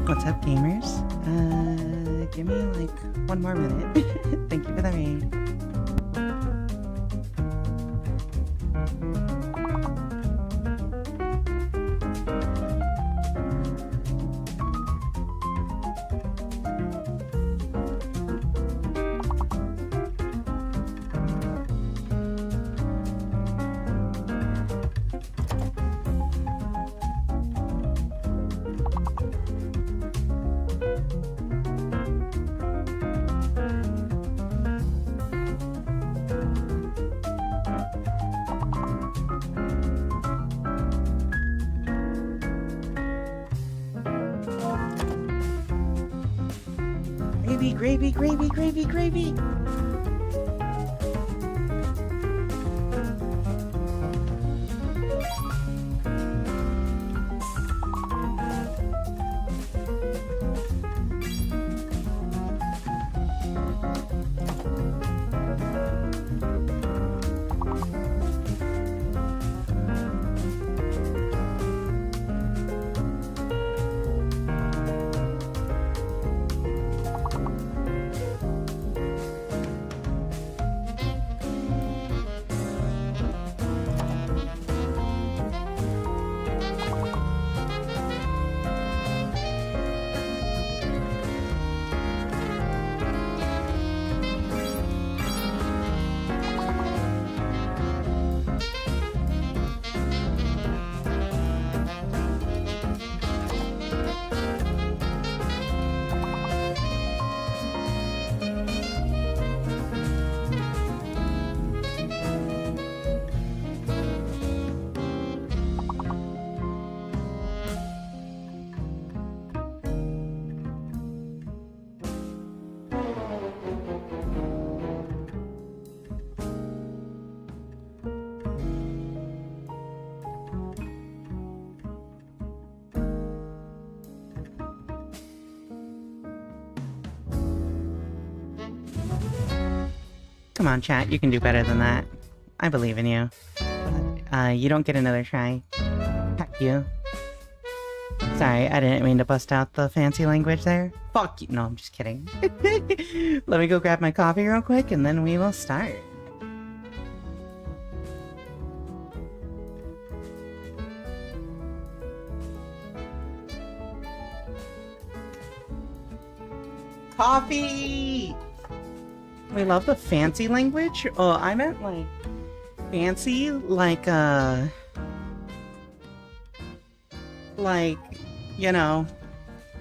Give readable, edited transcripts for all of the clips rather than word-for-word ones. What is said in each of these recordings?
What's up, gamers? Give me like 1 more minute. Thank you for the raid. Gravy, gravy, gravy, gravy! Come on, chat, you can do better than that. I believe in you. You don't get another try. Heck you. Sorry, I didn't mean to bust out the fancy language there. Fuck you. No, I'm just kidding. Let me go grab my coffee real quick and then we will start. Coffee! We love the fancy language? Oh, I meant like fancy, like, you know,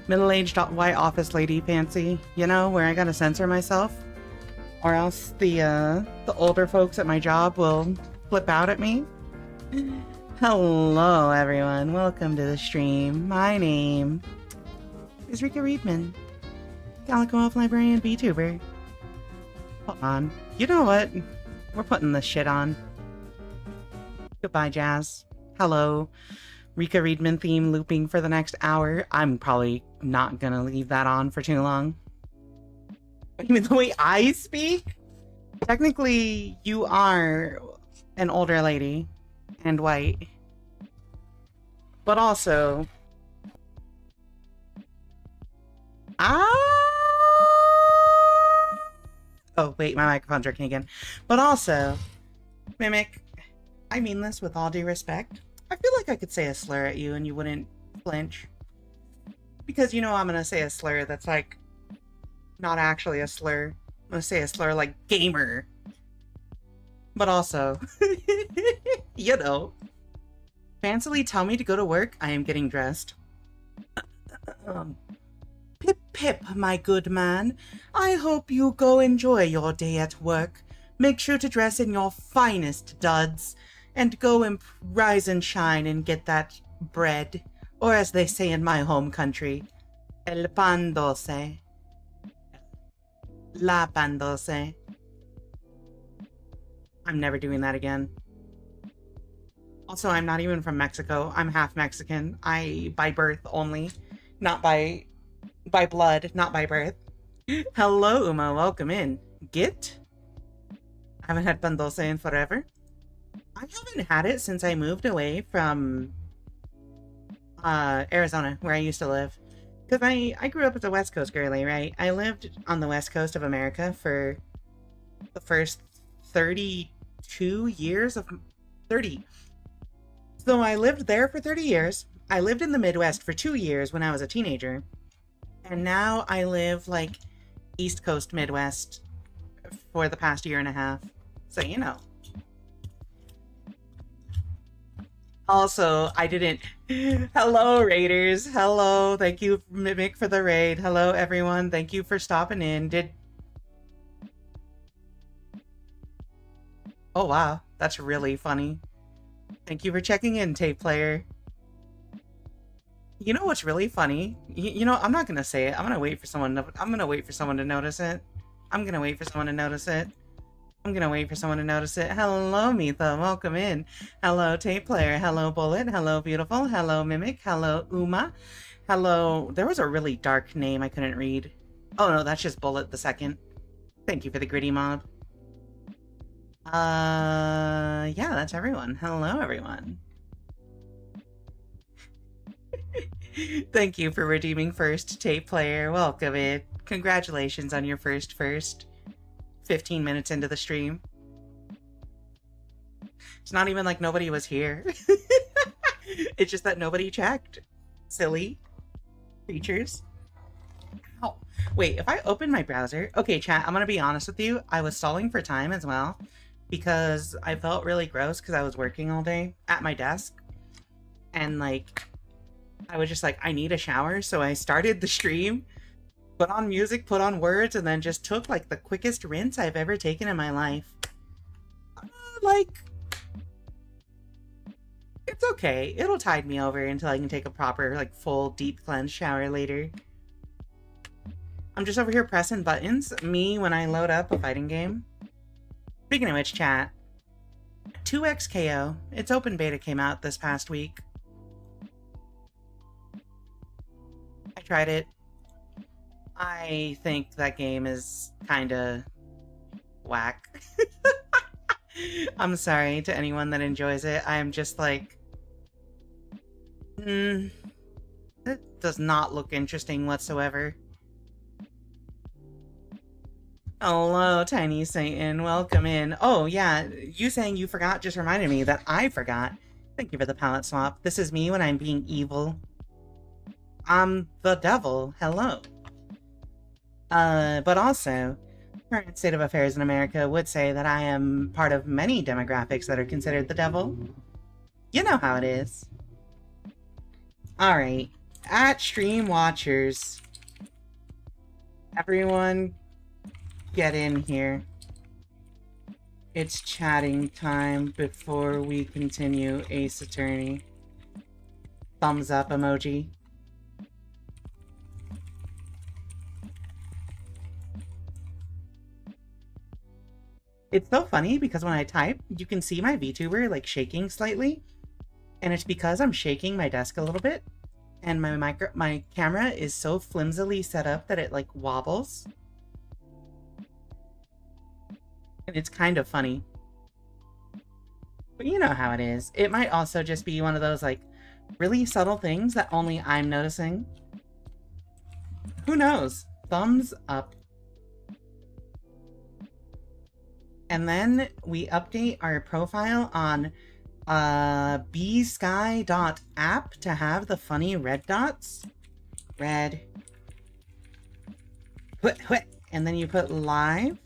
middle-aged white office lady fancy, you know, where I gotta censor myself, or else the older folks at my job will flip out at me. Hello, everyone. Welcome to the stream. My name is Rika Readman, Calico Elf Librarian VTuber. Hold on. You know what? We're putting this shit on. Goodbye, Jazz. Hello. Rika Readman theme looping for the next hour. I'm probably not gonna leave that on for too long. Even the way I speak? Technically, you are an older lady and white. But also... Oh, wait, my microphone's working again. But also, Mimic, I mean this with all due respect. I feel like I could say a slur at you and you wouldn't flinch. Because you know I'm gonna say a slur that's like, not actually a slur. I'm gonna say a slur like gamer. But also, you know, fancily tell me to go to work, I am getting dressed. Pip pip, my good man. I hope you go enjoy your day at work. Make sure to dress in your finest duds, and go and rise and shine and get that bread. Or as they say in my home country, el pan dulce. La pan dulce. I'm never doing that again. Also, I'm not even from Mexico. I'm half Mexican. By birth only. Not by blood, not by birth. Hello, Uma. Welcome in. Git? I haven't had pan dulce in forever. I haven't had it since I moved away from Arizona, where I used to live. Because I grew up as a West Coast girly, right? I lived on the West Coast of America for the first 32 years of 30. So I lived there for 30 years. I lived in the Midwest for 2 years when I was a teenager. And now I live like East Coast Midwest for the past year and a half. So, you know. Also, I didn't... Hello, Raiders. Hello. Thank you, Mimic, for the raid. Hello, everyone. Thank you for stopping in. Oh, wow. That's really funny. Thank you for checking in, Tape Player. You know what's really funny? You know, I'm not gonna say it. I'm gonna wait for someone to notice it. I'm gonna wait for someone to notice it. Hello, Mitha. Welcome in. Hello, Tape Player. Hello, Bullet. Hello, Beautiful. Hello, Mimic. Hello, Uma. Hello... There was a really dark name I couldn't read. Oh, no, that's just Bullet the second. Thank you for the gritty mob. Yeah, that's everyone. Hello, everyone. Thank you for redeeming first, Tape Player. Welcome in. Congratulations on your first 15 minutes into the stream. It's not even like nobody was here. It's just that nobody checked. Silly creatures. Ow. Wait, if I open my browser... Okay, chat, I'm gonna be honest with you. I was stalling for time as well because I felt really gross because I was working all day at my desk. And, like, I was just like, I need a shower, so I started the stream, put on music, put on words, and then just took, like, the quickest rinse I've ever taken in my life. Like, it's okay. It'll tide me over until I can take a proper, like, full deep cleanse shower later. I'm just over here pressing buttons. Me when I load up a fighting game. Speaking of which, chat, 2XKO, its open beta came out this past week. I tried it. I think that game is kinda whack. I'm sorry to anyone that enjoys it. I'm just like... it does not look interesting whatsoever. Hello, Tiny Satan. Welcome in. Oh, yeah. You saying you forgot just reminded me that I forgot. Thank you for the palette swap. This is me when I'm being evil. I'm the devil. Hello. But also, current state of affairs in America would say that I am part of many demographics that are considered the devil. You know how it is. Alright. At Stream Watchers. Everyone... get in here. It's chatting time before we continue Ace Attorney. Thumbs up emoji. It's so funny because when I type, you can see my VTuber like shaking slightly. And it's because I'm shaking my desk a little bit. And my camera is so flimsily set up that it like wobbles. And it's kind of funny. But you know how it is. It might also just be one of those, like, really subtle things that only I'm noticing. Who knows? Thumbs up. And then we update our profile on bsky.app to have the funny red dots. Red. And then you put live.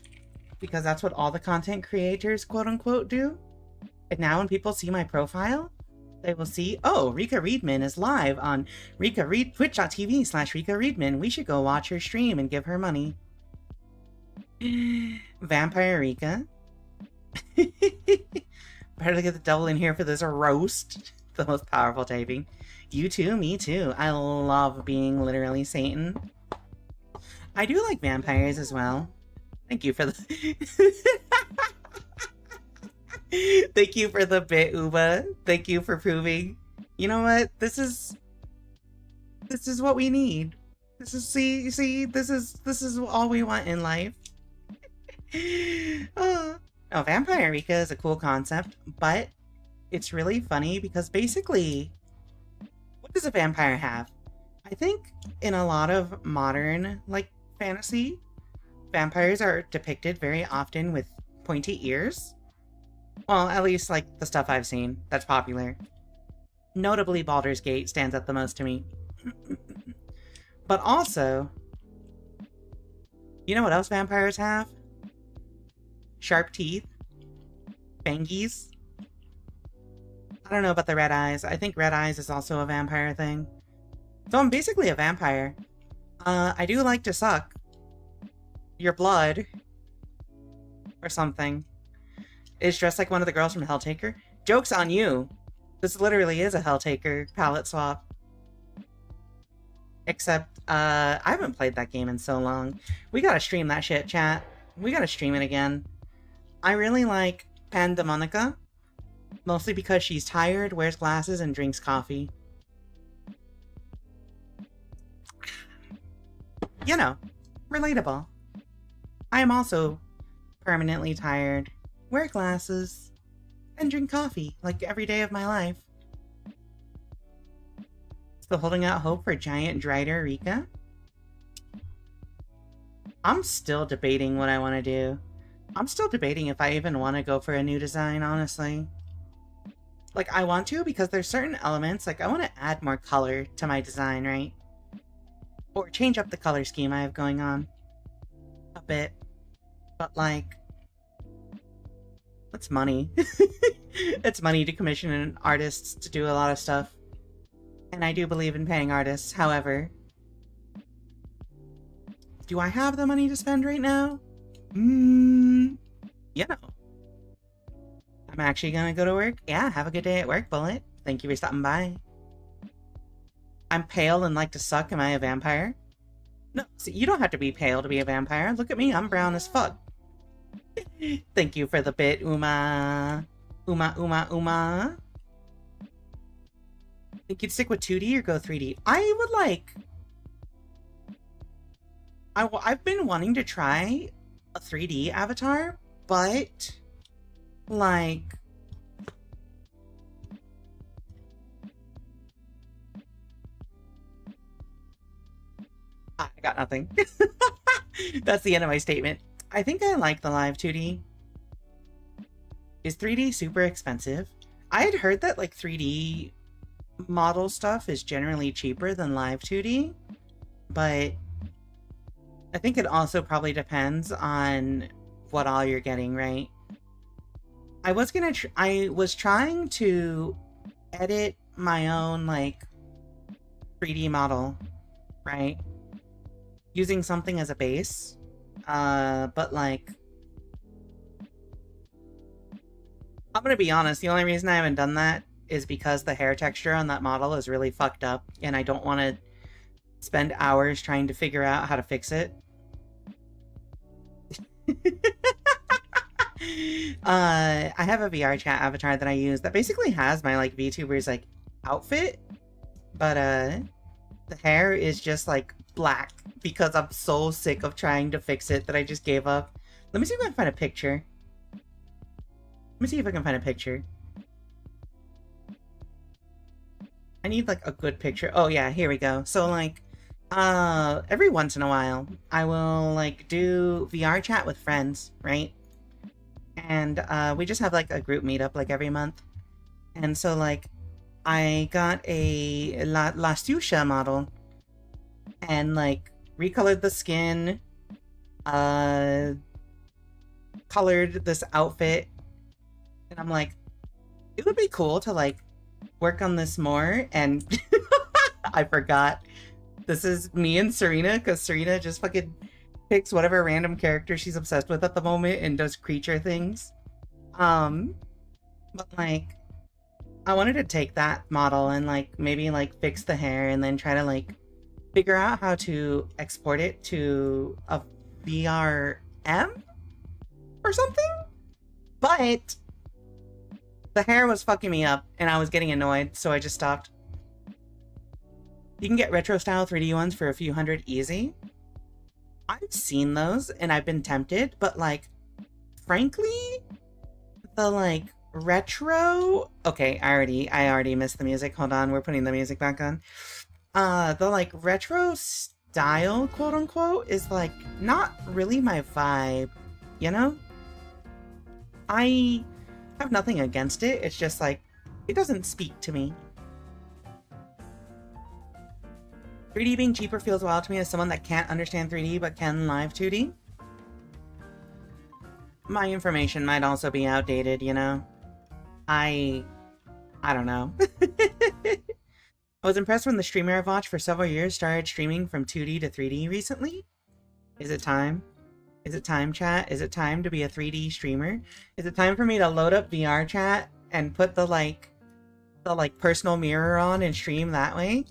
because that's what all the content creators quote-unquote do. And now when people see my profile, they will see, oh, Rika Readman is live on twitch.tv/Rika Readman. We should go watch her stream and give her money. Vampire Rika. Better get the devil in here for this roast. The most powerful typing. You too, me too. I love being literally Satan. I do like vampires as well. Thank you for the... Thank you for the bit, Uba. Thank you for proving. You know what? This is what we need. This is this is all we want in life. Oh, Vampire Rika is a cool concept, but it's really funny because basically, what does a vampire have? I think in a lot of modern like fantasy, vampires are depicted very often with pointy ears. Well, at least, like, the stuff I've seen that's popular. Notably, Baldur's Gate stands out the most to me. But also, you know what else vampires have? Sharp teeth. Fangies. I don't know about the red eyes. I think red eyes is also a vampire thing. So I'm basically a vampire. I do like to suck your blood. Or something. Is dressed like one of the girls from Helltaker. Joke's on you. This literally is a Helltaker palette swap. Except, I haven't played that game in so long. We gotta stream that shit, chat. We gotta stream it again. I really like Pandemonica. Mostly because she's tired, wears glasses, and drinks coffee. You know, relatable. I am also permanently tired, wear glasses, and drink coffee, like every day of my life. Still holding out hope for giant Drider Rika? I'm still debating what I want to do. I'm still debating if I even want to go for a new design, honestly. Like, I want to because there's certain elements, like, I want to add more color to my design, right? Or change up the color scheme I have going on a bit. But, like, it's money. It's money to commission artists to do a lot of stuff. And I do believe in paying artists, however. Do I have the money to spend right now? You know. I'm actually gonna go to work. Yeah, have a good day at work, Bullet. Thank you for stopping by. I'm pale and like to suck. Am I a vampire? No, see, you don't have to be pale to be a vampire. Look at me, I'm brown as fuck. Thank you for the bit, Uma. Uma. Think you'd stick with 2D or go 3D? I would like... I've been wanting to try a 3D avatar, but... like... I got nothing. That's the end of my statement. I think I like the live 2D. Is 3D super expensive? I had heard that like 3D model stuff is generally cheaper than live 2D, but I think it also probably depends on what all you're getting, right? I was trying to edit my own like 3D model, right? Using something as a base. But like, I'm gonna be honest, the only reason I haven't done that is because the hair texture on that model is really fucked up, and I don't want to spend hours trying to figure out how to fix it. I have a VR chat avatar that I use that basically has my like VTuber's like outfit, but the hair is just like black because I'm so sick of trying to fix it that I just gave up. Let me see if I can find a picture. Let me see if I can find a picture. I need like a good picture. Oh yeah, here we go. So like, every once in a while, I will like do VR chat with friends, right? And we just have like a group meetup like every month. And so like, I got a La Sucia model and like recolored the skin, colored this outfit, and I'm like, it would be cool to like work on this more, and I forgot. This is me and Serena, because Serena just fucking picks whatever random character she's obsessed with at the moment and does creature things. But like, I wanted to take that model and like maybe like fix the hair and then try to like figure out how to export it to a VRM or something. But the hair was fucking me up and I was getting annoyed, so I just stopped. You can get retro style 3D ones for a few hundred easy. I've seen those and I've been tempted, but like, frankly, the like retro, okay, I already missed the music. Hold on, we're putting the music back on. The like retro style, quote unquote, is like not really my vibe, you know? I have nothing against it, it's just like, it doesn't speak to me. 3D being cheaper feels wild to me as someone that can't understand 3D but can live 2D. My information might also be outdated, you know? I don't know. I was impressed when the streamer I've watched for several years started streaming from 2D to 3D recently. Is it time? Is it time, chat? Is it time to be a 3D streamer? Is it time for me to load up VR chat and put the personal mirror on and stream that way?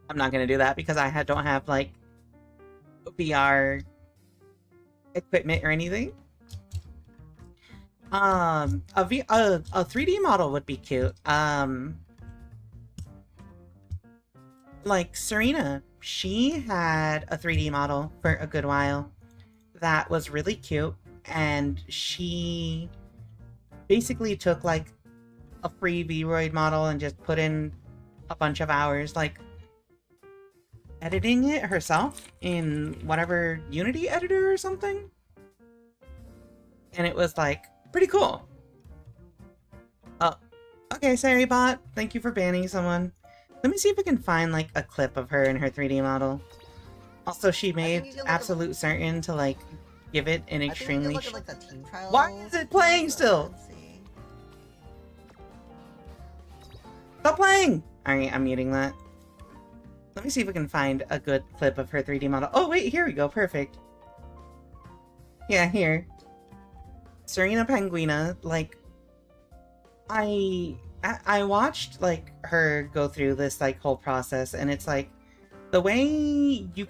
I'm not gonna do that because I don't have like VR equipment or anything. A 3D model would be cute. Like Serena, she had a 3D model for a good while that was really cute, and she basically took like a free Vroid model and just put in a bunch of hours like editing it herself in whatever Unity editor or something, and it was like pretty cool. Oh, okay, sorry bot, thank you for banning someone. Let me see if I can find like a clip of her in her 3D model. Also, she made absolute certain to like give it an extremely Why is it playing still? Stop playing! Alright, I'm muting that. Let me see if I can find a good clip of her 3D model. Oh wait, here we go, perfect. Yeah, here. Serena Penguina, like, I watched, like, her go through this, like, whole process, and it's like, the things you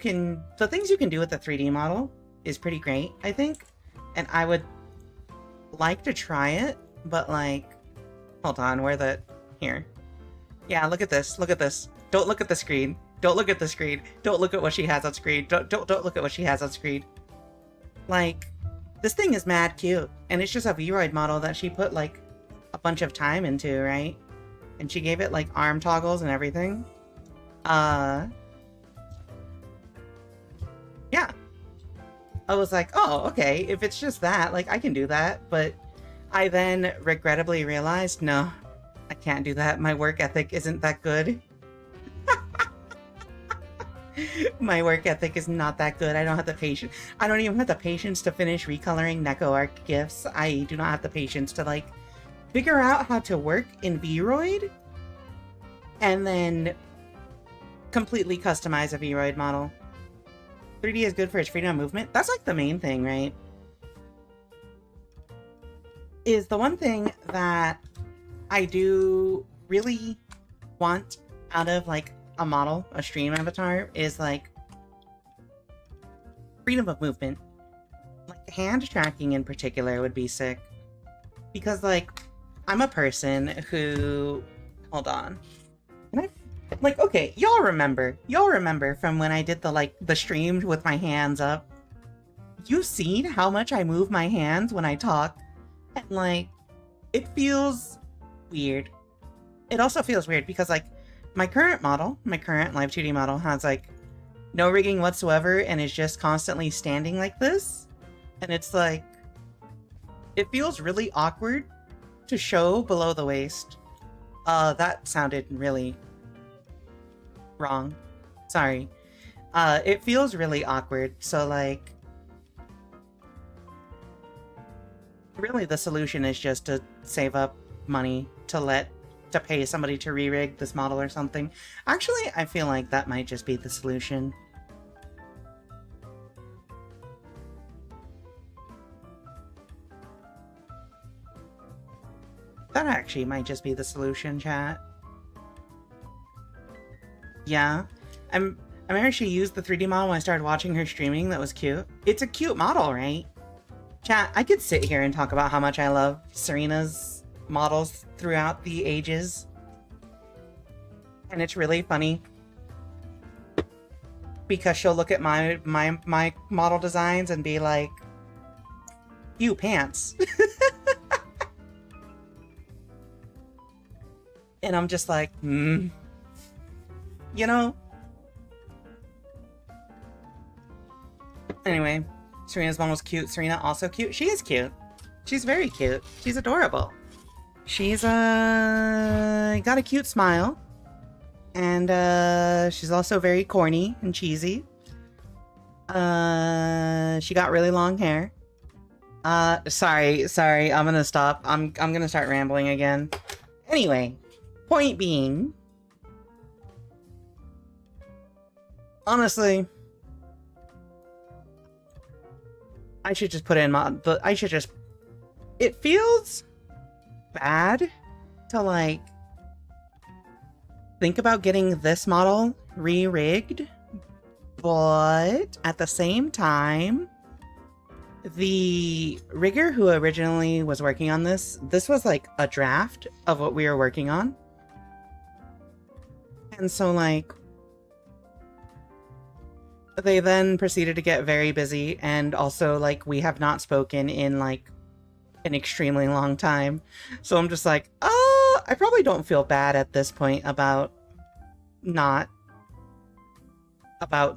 can do with the 3D model is pretty great, I think, and I would like to try it, but, like, hold on, here. Yeah, look at this, Don't look at the screen. Don't look at the screen. Don't look at what she has on screen. Don't look at what she has on screen. Like, this thing is mad cute, and it's just a Vroid model that she put, like, a bunch of time into, right? And she gave it, like, arm toggles and everything. Yeah. I was like, oh, okay, if it's just that, like, I can do that, but I then regrettably realized, no, I can't do that. My work ethic isn't that good. My work ethic is not that good. I don't have the patience. I don't even have the patience to finish recoloring Neko Arc gifts. I do not have the patience to, like, figure out how to work in Vroid and then completely customize a Vroid model. 3D is good for its freedom of movement. That's, like, the main thing, right? Is the one thing that I do really want out of, like, a model, a stream avatar, is like freedom of movement. Like hand tracking in particular would be sick. Because like, I'm a person who, hold on. Can I, like, okay, y'all remember from when I did the stream with my hands up. You've seen how much I move my hands when I talk, and like, it feels weird. It also feels weird because like, my current model, my current Live 2D model, has like no rigging whatsoever and is just constantly standing like this. And it's like, it feels really awkward to show below the waist. That sounded really wrong. Sorry. It feels really awkward. So like, really the solution is just to save up money to pay somebody to re-rig this model or something. Actually, I feel like that might just be the solution. That actually might just be the solution, chat. Yeah. I actually used the 3D model when I started watching her streaming. That was cute. It's a cute model, right? Chat, I could sit here and talk about how much I love Serena's models throughout the ages. And it's really funny. Because she'll look at my model designs and be like, "You pants." And I'm just like, You know? Anyway, Serena's mom was cute. Serena also cute. She is cute. She's very cute. She's adorable. She's got a cute smile. And she's also very corny and cheesy. She got really long hair. Sorry, I'm gonna stop. I'm gonna start rambling again. Anyway, point being, honestly, I should just put in it feels bad to, like, think about getting this model re-rigged, but at the same time, the rigger who originally was working on this was like a draft of what we were working on. And so, like, they then proceeded to get very busy, and also, like, we have not spoken in, like, an extremely long time. So I'm just like, I probably don't feel bad at this point about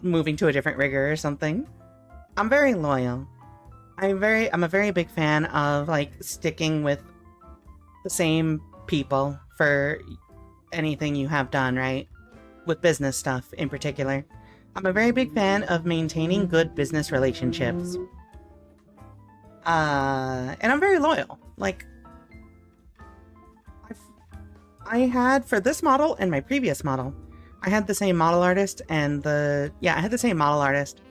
moving to a different rigger or something. I'm very loyal. I'm a very big fan of, like, sticking with the same people for anything you have done, right? With business stuff in particular. I'm a very big fan of maintaining good business relationships. And I'm very loyal. Like, I had, for this model and my previous model, I had the same model artist and I had the same model artist.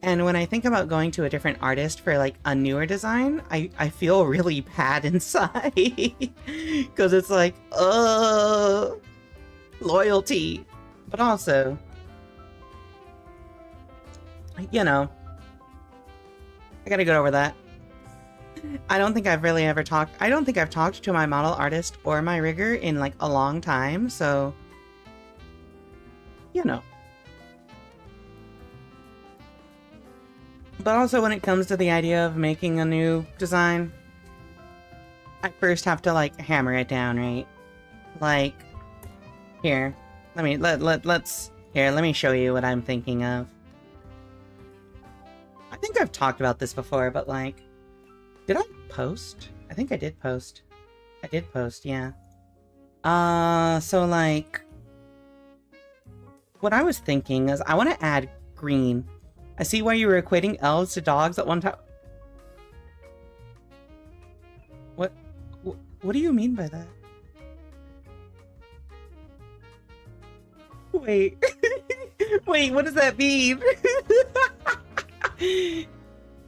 And when I think about going to a different artist for, like, a newer design, I feel really bad inside. Because it's like, loyalty. But also, you know, I gotta get over that. I don't think I've really ever talked to my model artist or my rigger in, like, a long time, so, you know. But also, when it comes to the idea of making a new design, I first have to, like, hammer it down, right? Like, here, let me show you what I'm thinking of. I think I've talked about this before, but, like, did I post? I think I did post. I did post, yeah. So, like, what I was thinking is I want to add green. I see why you were equating elves to dogs at one time. What do you mean by that? Wait. Wait, what does that mean?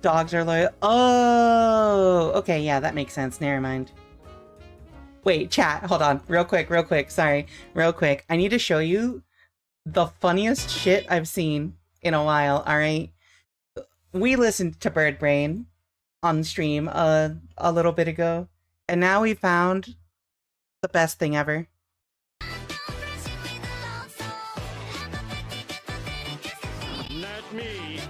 Dogs are loyal. Oh, okay, yeah, that makes sense. Never mind. Wait, chat, hold on. Real quick. Sorry. Real quick. I need to show you the funniest shit I've seen in a while, alright? We listened to Bird Brain on stream a little bit ago, and now we found the best thing ever. Not me.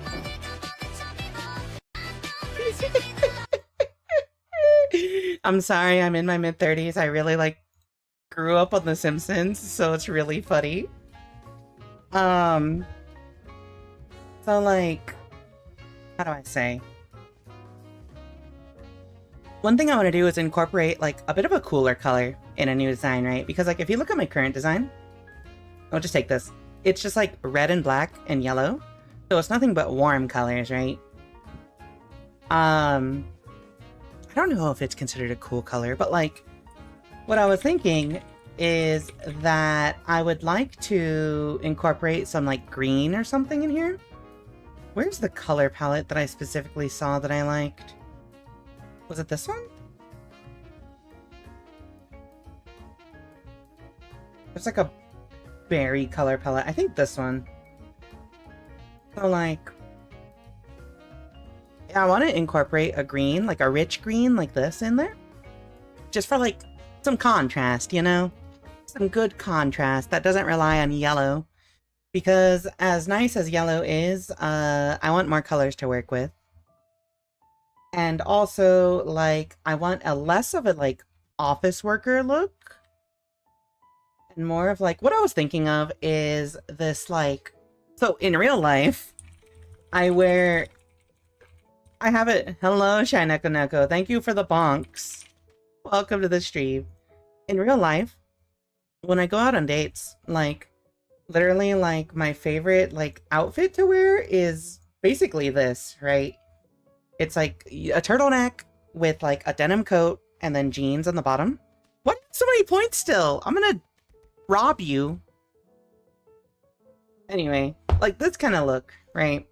I'm sorry, I'm in my mid-30s. I really, like, grew up on The Simpsons, so it's really funny. So, like, how do I say? One thing I want to do is incorporate, like, a bit of a cooler color in a new design, right? Because, like, if you look at my current design, I'll just take this. It's just, like, red and black and yellow. So it's nothing but warm colors, right? I I don't know if it's considered a cool color, but like, what I was thinking is that I would like to incorporate some like green or something in here. Where's the color palette that I specifically saw that I liked? Was it this one? There's like a berry color palette. I think this one. So like, yeah, I want to incorporate a green, like a rich green like this in there. Just for like some contrast, you know? Some good contrast that doesn't rely on yellow. Because as nice as yellow is, I want more colors to work with. And also, like, I want a less of a, like, office worker look. And more of, like, what I was thinking of is this, like... So, in real life, I have it... Hello, Shineko Neko. Thank you for the bonks. Welcome to the stream. In real life, when I go out on dates, like... Literally, like, my favorite, like, outfit to wear is basically this, right? It's, like, a turtleneck with, like, a denim coat and then jeans on the bottom. What? So many points still? I'm gonna rob you. Anyway, like, this kind of look, right?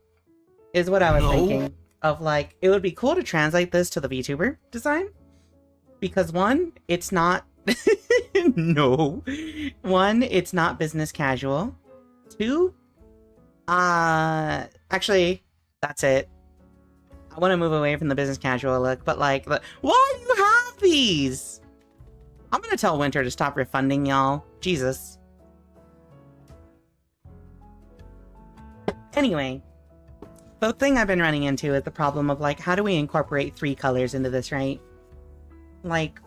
Is what I was thinking of, like, it would be cool to translate this to the VTuber design. Because, one, it's not... No. One, it's not business casual. Two, actually, that's it. I want to move away from the business casual look, but like, why do you have these? I'm gonna tell Winter to stop refunding y'all. Jesus. Anyway, the thing I've been running into is the problem of like, how do we incorporate 3 colors into this, right? Like,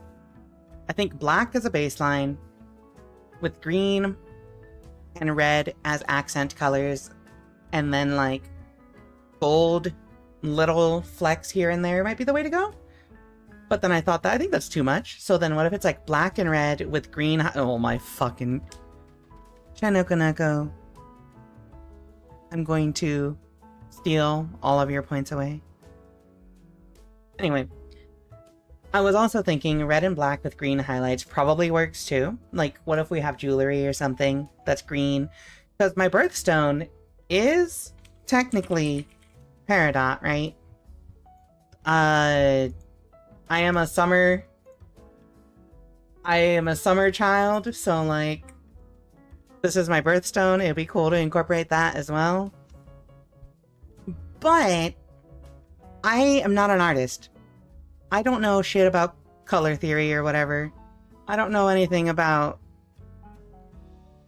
I think black as a baseline, with green and red as accent colors, and then like gold little flecks here and there might be the way to go. But then I thought that I think that's too much. So then what if it's like black and red with green? Oh my fucking... Shineko Neko. I'm going to steal all of your points away. Anyway. I was also thinking red and black with green highlights probably works too. Like, what if we have jewelry or something that's green? Because my birthstone is technically Peridot, right? I am a summer child, so like, this is my birthstone. It'd be cool to incorporate that as well. But I am not an artist. I don't know shit about color theory or whatever. I don't know anything about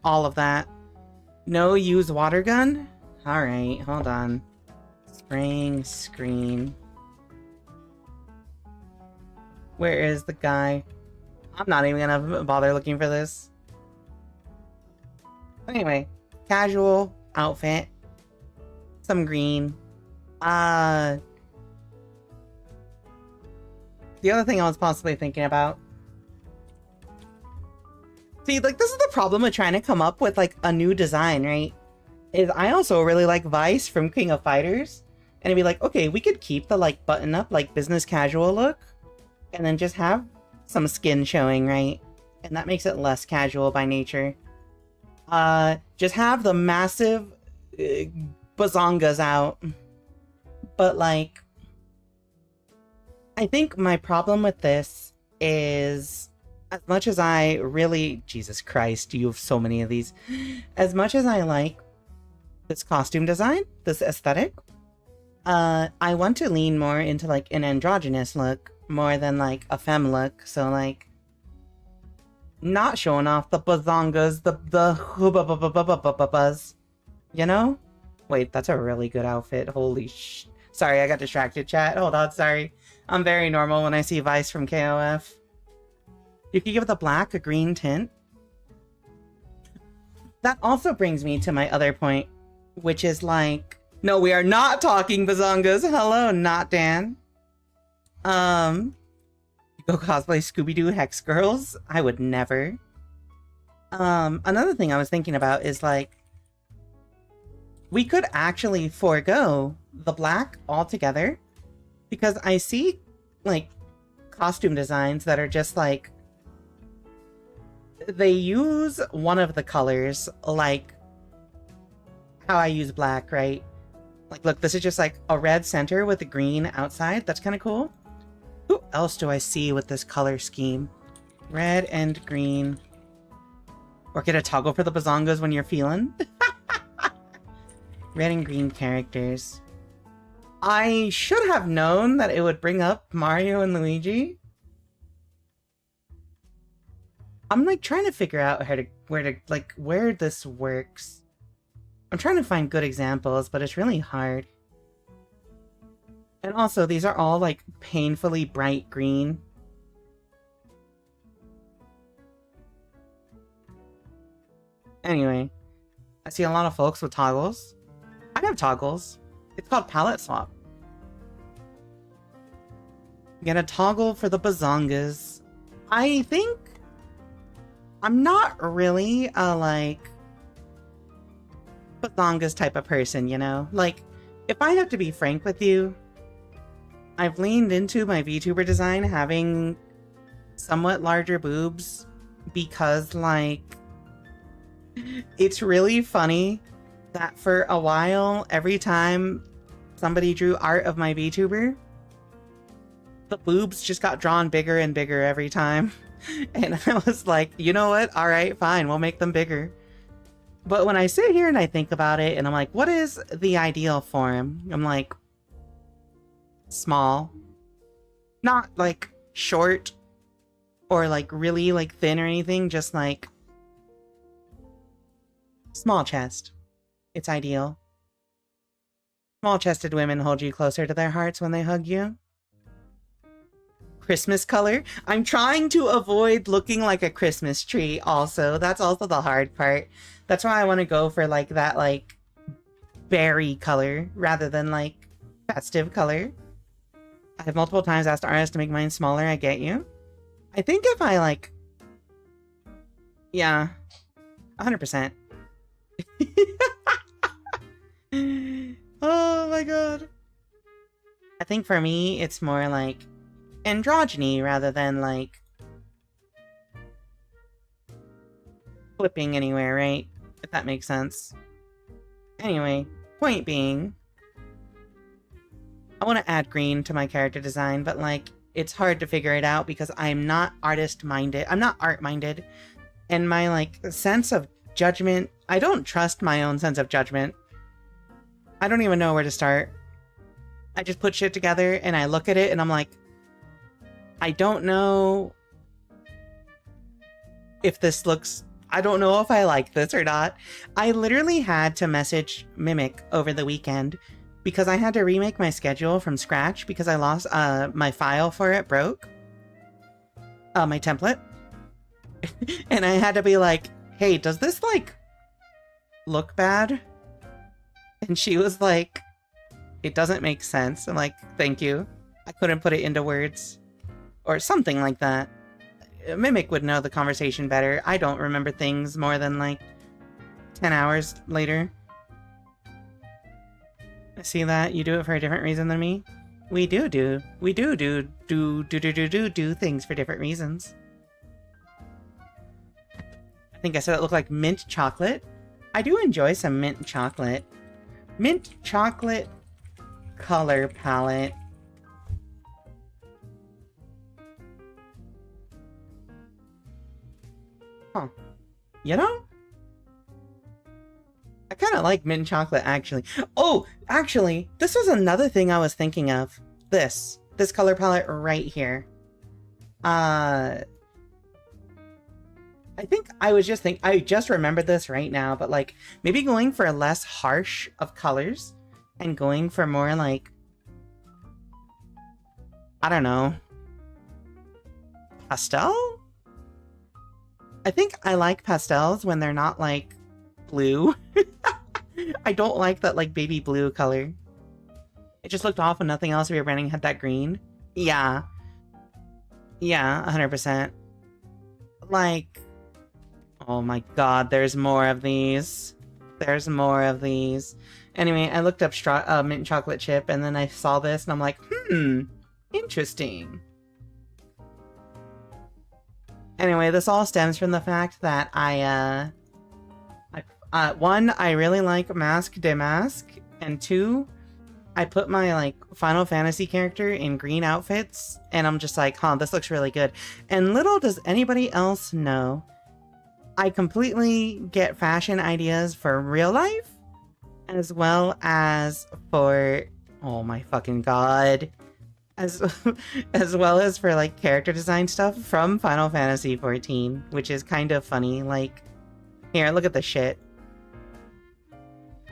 all of that. No use water gun? Alright, hold on. Spraying screen. Where is the guy? I'm not even gonna bother looking for this. Anyway, casual outfit. Some green. The other thing I was possibly thinking about... See, like, this is the problem with trying to come up with, like, a new design, right? Is I also really like Vice from King of Fighters. And it'd be like, okay, we could keep the, like, button-up, like, business casual look. And then just have some skin showing, right? And that makes it less casual by nature. Just have the massive bazongas out. But, like... I think my problem with this is, as much as I really... Jesus Christ, you have so many of these. As much as I like this costume design, this aesthetic, I want to lean more into, like, an androgynous look, more than, like, a femme look. So, like, not showing off the bazongas, the hubba-buzz, you know? Wait, that's a really good outfit. Holy sh... Sorry, I got distracted, chat. Hold on, sorry. I'm very normal when I see Vice from KOF. You could give the black a green tint. That also brings me to my other point, which is like... No, we are not talking bazongas. Hello, not Dan. You go cosplay Scooby-Doo Hex Girls? I would never. Another thing I was thinking about is like... We could actually forego the black altogether. Because I see, like, costume designs that are just like, they use one of the colors, like how I use black, right? Like, look, this is just like a red center with a green outside. That's kind of cool. Who else do I see with this color scheme? Red and green. Or get a toggle for the bazongas when you're feeling. Red and green characters. I should have known that it would bring up Mario and Luigi. I'm like trying to figure out where this works. I'm trying to find good examples, but it's really hard. And also, these are all like painfully bright green. Anyway, I see a lot of folks with toggles. I have toggles. It's called palette swap. Get a toggle for the bazongas. I think I'm not really a like bazongas type of person, you know? Like, if I have to be frank with you, I've leaned into my VTuber design having somewhat larger boobs because, like, it's really funny that for a while, every time somebody drew art of my VTuber, the boobs just got drawn bigger and bigger every time. And I was like, you know what? All right, fine, we'll make them bigger. But when I sit here and I think about it, and I'm like, what is the ideal form? I'm like, small. Not like short or like really like thin or anything, just like small chest. It's ideal. Small-chested women hold you closer to their hearts when they hug you. Christmas color. I'm trying to avoid looking like a Christmas tree also. That's also the hard part. That's why I want to go for like that like berry color rather than like festive color. I have multiple times asked artists to make mine smaller. I get you. I think if I like... Yeah. 100%. Oh my god. I think for me, it's more like androgyny rather than like flipping anywhere, right? If that makes sense. Anyway, point being, I want to add green to my character design, but like, it's hard to figure it out because I'm not artist-minded. I'm not art-minded. And my like sense of judgment, I don't trust my own sense of judgment. I don't even know where to start. I just put shit together and I look at it and I'm like, I don't know if this looks... I don't know if I like this or not. I literally had to message Mimic over the weekend because I had to remake my schedule from scratch because I lost my file for it broke. My template. And I had to be like, hey, does this like look bad? And she was like, it doesn't make sense. I'm like, thank you. I couldn't put it into words. Or something like that. Mimic would know the conversation better. I don't remember things more than like 10 hours later. I see that. You do it for a different reason than me. We do things for different reasons. I think I said it looked like mint chocolate. I do enjoy some mint chocolate. Mint chocolate color palette. Huh. You know? I kind of like mint chocolate, actually. Oh, actually, this was another thing I was thinking of. This color palette right here. I think I just remembered this right now, but like maybe going for less harsh of colors and going for more like, I don't know, pastel? I think I like pastels when they're not like blue. I don't like that like baby blue color. It just looked off when nothing else we were running had that green. Yeah. Yeah, 100%. Like, oh my god, there's more of these. There's more of these. Anyway, I looked up mint chocolate chip and then I saw this and I'm like, interesting. Anyway, this all stems from the fact that one, I really like Masque de Masque, and two, I put my, like, Final Fantasy character in green outfits, and I'm just like, huh, this looks really good. And little does anybody else know, I completely get fashion ideas for real life, as well as for, oh my fucking god, as well as for, like, character design stuff from Final Fantasy XIV, which is kind of funny. Like, here, look at this shit.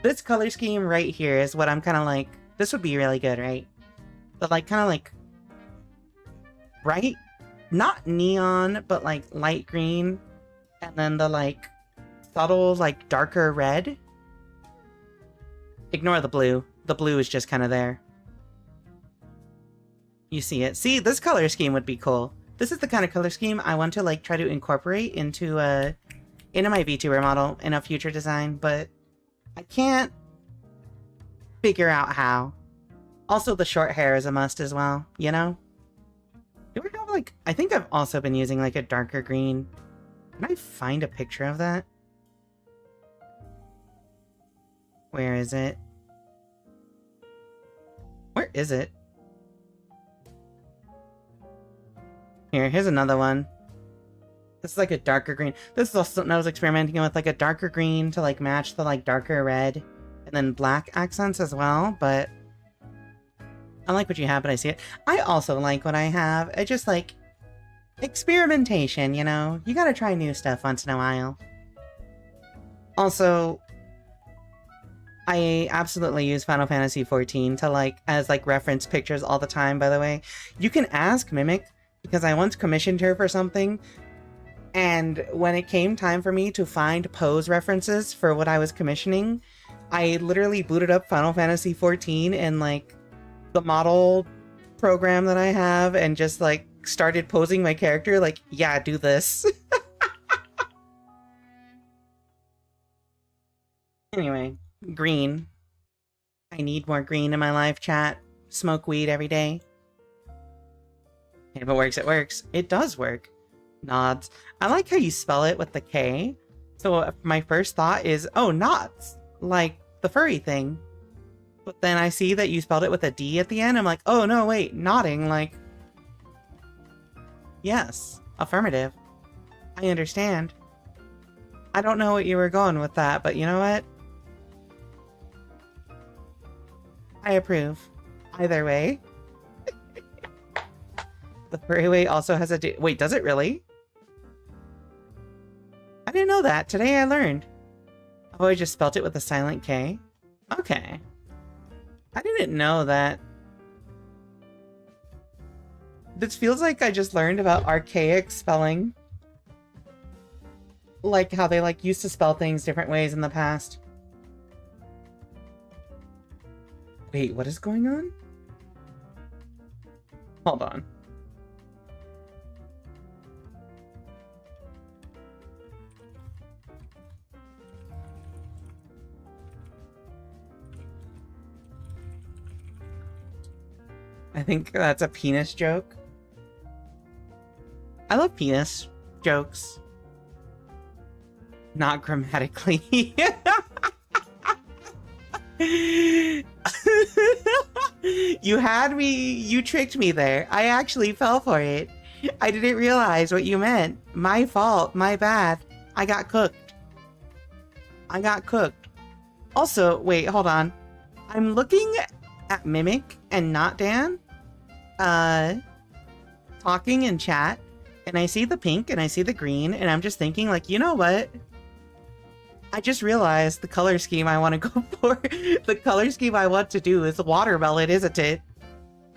This color scheme right here is what I'm kind of like, this would be really good, right? But, like, kind of like, bright, not neon, but, like, light green, and then the, like, subtle, like, darker red. Ignore the blue. The blue is just kind of there. You see it. See, this color scheme would be cool. This is the kind of color scheme I want to, like, try to incorporate into my VTuber model in a future design, but I can't figure out how. Also, the short hair is a must as well, you know? Do I have, like... I think I've also been using, like, a darker green. Can I find a picture of that? Where is it? Where is it? Here's another one. This is, like, a darker green. This is also something I was experimenting with, like, a darker green to, like, match the, like, darker red. And then black accents as well, but... I like what you have, but I see it. I also like what I have. I just, like... experimentation, you know? You gotta try new stuff once in a while. Also... I absolutely use Final Fantasy XIV to, like, as, like, reference pictures all the time, by the way. You can ask Mimic, because I once commissioned her for something, and when it came time for me to find pose references for what I was commissioning, I literally booted up Final Fantasy XIV and, like, the model program that I have and just, like, started posing my character, like, yeah, do this. Anyway, green. I need more green in my life, chat. Smoke weed every day. If it works, it works. It does work. Nods. I like how you spell it with the K. So my first thought is, oh, nods. Like the furry thing. But then I see that you spelled it with a D at the end. I'm like, oh, no, wait. Nodding, like... Yes. Affirmative. I understand. I don't know what you were going with that, but you know what? I approve. Either way. The furry way also has a D. Wait, does it really? I didn't know that. Today I learned. Oh, I just spelt it with a silent K? Okay. I didn't know that. This feels like I just learned about archaic spelling. Like how they, like, used to spell things different ways in the past. Wait, what is going on? Hold on. I think that's a penis joke. I love penis jokes. Not grammatically. You had me, you tricked me there. I actually fell for it. I didn't realize what you meant. My fault, my bad. I got cooked. I got cooked. Also, wait, hold on. I'm looking at Mimic and not Dan. Talking in chat, and I see the pink and I see the green, and I'm just thinking, like, you know what? I just realized the color scheme I want to go for. The color scheme I want to do is watermelon, isn't it?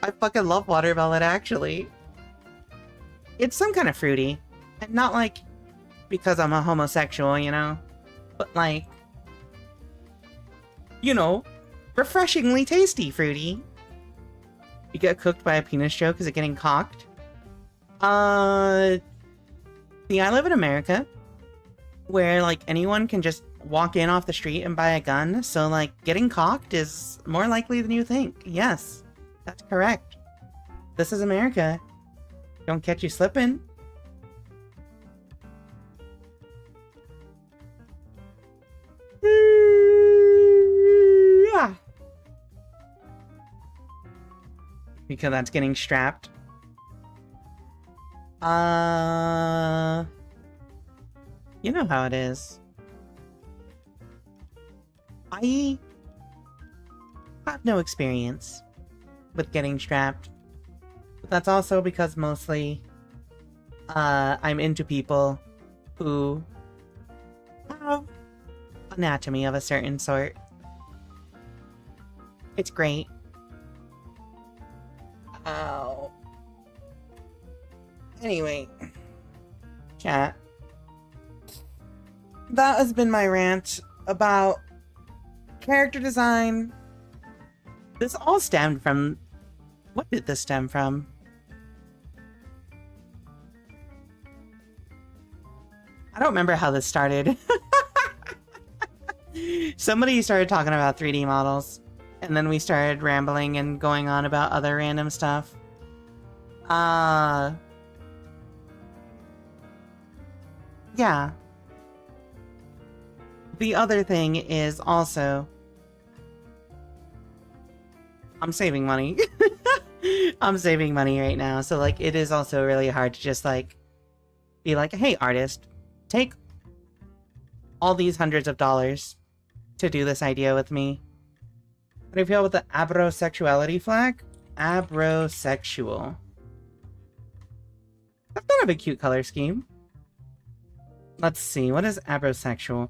I fucking love watermelon, actually. It's some kind of fruity. And not, like, because I'm a homosexual, you know? But, like, you know, refreshingly tasty fruity. You get cooked by a penis joke? Is it getting cocked? See, I live in America, where, like, anyone can just walk in off the street and buy a gun, so, like, getting cocked is more likely than you think. Yes, that's correct. This is America. Don't catch you slipping. because that's getting strapped. You know how it is. I have no experience with getting strapped. But that's also because mostly I'm into people who have anatomy of a certain sort. It's great. Ow. Anyway, chat. That has been my rant about character design. This all stemmed from... What did this stem from? I don't remember how this started. Somebody started talking about 3D models, and then we started rambling and going on about other random stuff. Yeah. The other thing is also... I'm saving money. I'm saving money right now, so, like, it is also really hard to just, like, be like, hey, artist, take all these hundreds of dollars to do this idea with me. How do you feel with the abrosexuality flag? Abrosexual. That's kind of a cute color scheme. Let's see, what is abrosexual?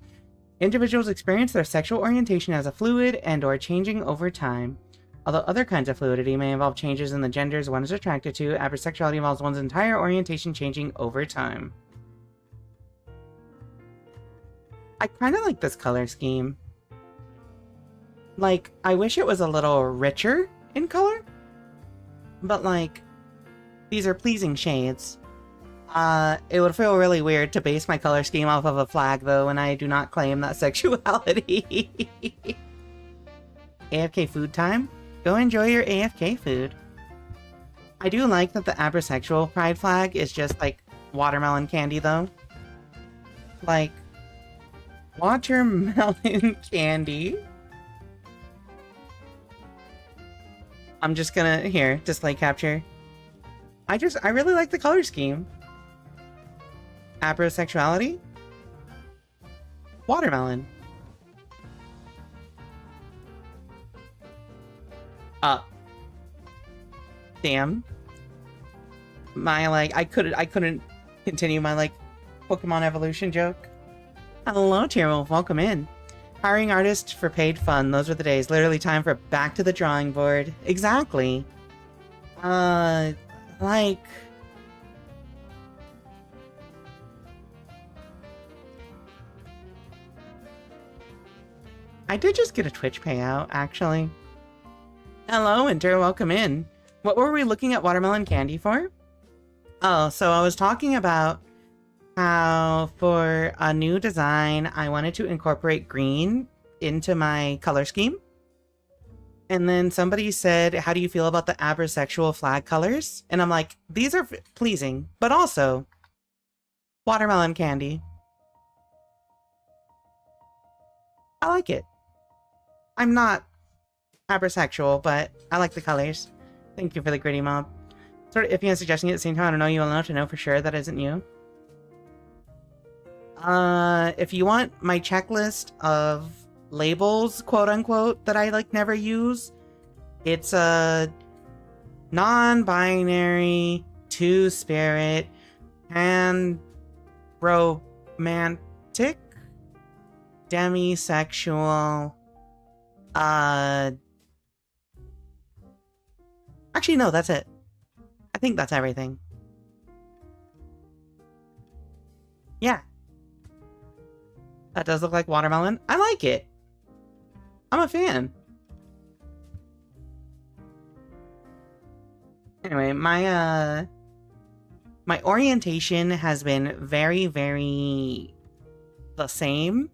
Individuals experience their sexual orientation as a fluid and or changing over time. Although other kinds of fluidity may involve changes in the genders one is attracted to, abrosexuality involves one's entire orientation changing over time. I kind of like this color scheme. Like, I wish it was a little richer in color. But, like, these are pleasing shades. It would feel really weird to base my color scheme off of a flag, though, and I do not claim that sexuality. AFK food time? Go enjoy your AFK food. I do like that the abrosexual pride flag is just, like, watermelon candy, though. Like, watermelon candy? I'm just gonna, here, display capture. I really like the color scheme. Abrosexuality? Watermelon. Damn. My, like, I couldn't continue my, like, Pokemon evolution joke. Hello, Tierwolf, welcome in. Hiring artists for paid fun, those were the days. Literally time for back to the drawing board. Exactly. Like... I did just get a Twitch payout, actually. Hello, Winter, welcome in. What were we looking at watermelon candy for? Oh, so I was talking about how for a new design, I wanted to incorporate green into my color scheme. And then somebody said, how do you feel about the abrosexual flag colors? And I'm like, these are pleasing, but also watermelon candy. I like it. I'm not abrosexual, but I like the colors. Thank you for the gritty mob. Sort of iffy and suggesting it at the same time. I don't know you well enough to know for sure that isn't you. If you want my checklist of labels, quote unquote, that I like never use, it's a non-binary, two-spirit, and romantic, demisexual, actually no, that's it. I think that's everything. Yeah. That does look like watermelon. I like it. I'm a fan. Anyway, my orientation has been very, very the same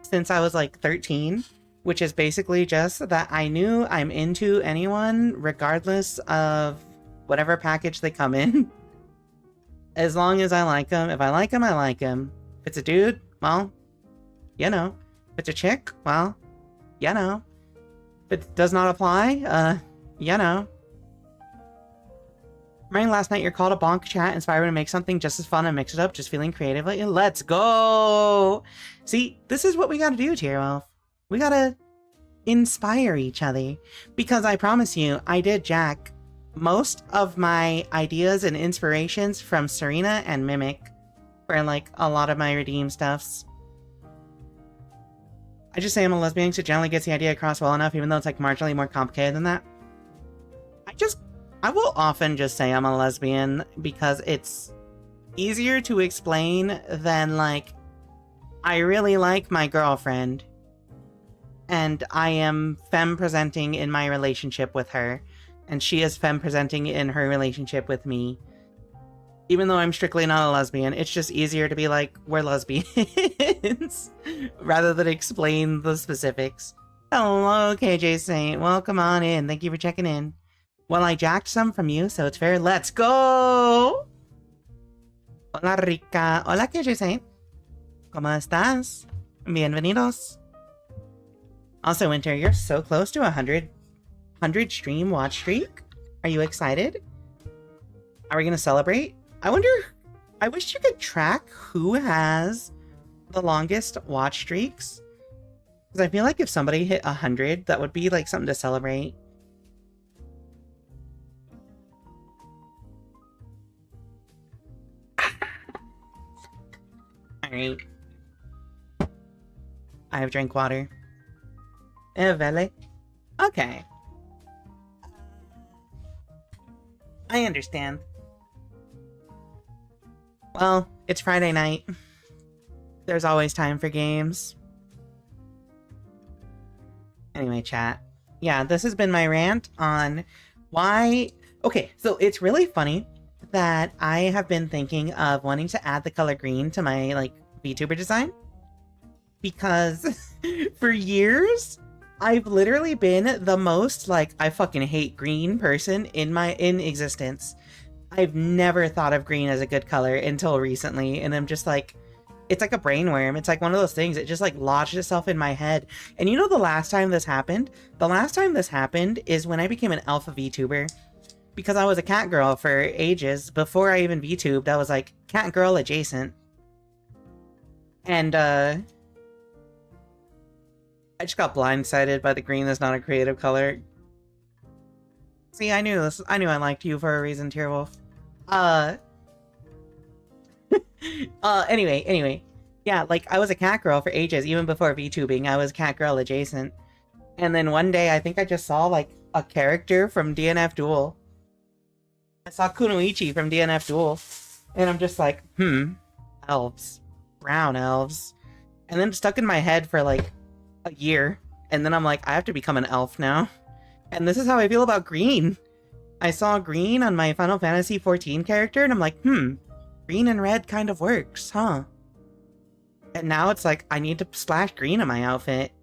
since I was like 13, which is basically just that I knew I'm into anyone regardless of whatever package they come in. As long as I like them. If I like them, I like them. If it's a dude, well, you know. If it's a chick, well, you know. If it does not apply, you know. Remembering last night your call to bonk chat inspired me to make something just as fun and mix it up, just feeling creatively. Let's go! See, this is what we gotta do, Tier Wolf. We gotta inspire each other. Because I promise you, I did jack most of my ideas and inspirations from Serena and Mimic for like a lot of my redeem stuffs. I just say I'm a lesbian so generally gets the idea across well enough, even though it's like marginally more complicated than that. I will often just say I'm a lesbian because it's easier to explain than like, I really like my girlfriend and I am femme presenting in my relationship with her and she is femme presenting in her relationship with me. Even though I'm strictly not a lesbian, it's just easier to be like, we're lesbians rather than explain the specifics. Hello, KJ Saint. Welcome on in. Thank you for checking in. Well, I jacked some from you, so it's fair. Let's go! Hola, Rika. Hola, KJ Saint. ¿Cómo estás? Bienvenidos. Also, Winter, you're so close to 100 stream watch streak. Are you excited? Are we gonna celebrate? I wonder... I wish you could track who has the longest watch streaks. Because I feel like if somebody hit 100, that would be like something to celebrate. Alright. I have drank water. Vele. Okay. I understand. Well, it's Friday night. There's always time for games. Anyway, chat. Yeah, this has been my rant on why... Okay, so it's really funny that I have been thinking of wanting to add the color green to my, like, VTuber design. Because for years, I've literally been the most, like, I fucking hate green person in existence. I've never thought of green as a good color until recently, and I'm just like, it's like a brainworm. It's like one of those things. It just, like, lodged itself in my head. And you know the last time this happened? The last time this happened is when I became an alpha VTuber. Because I was a cat girl for ages. Before I even VTubed, I was like cat girl adjacent. And I just got blindsided by the green is not a creative color. See, I knew this. I knew I liked you for a reason, Tierwolf. Anyway. Yeah, like I was a cat girl for ages, even before VTubing. I was cat girl adjacent. And then one day I think I just saw like a character from DNF Duel. I saw Kunoichi from DNF Duel, and I'm just like, elves. Brown elves. And then stuck in my head for like a year, and then I'm like, I have to become an elf now. And this is how I feel about green. I saw green on my Final Fantasy XIV character, and I'm like, green and red kind of works, huh? And now it's like, I need to splash green on my outfit.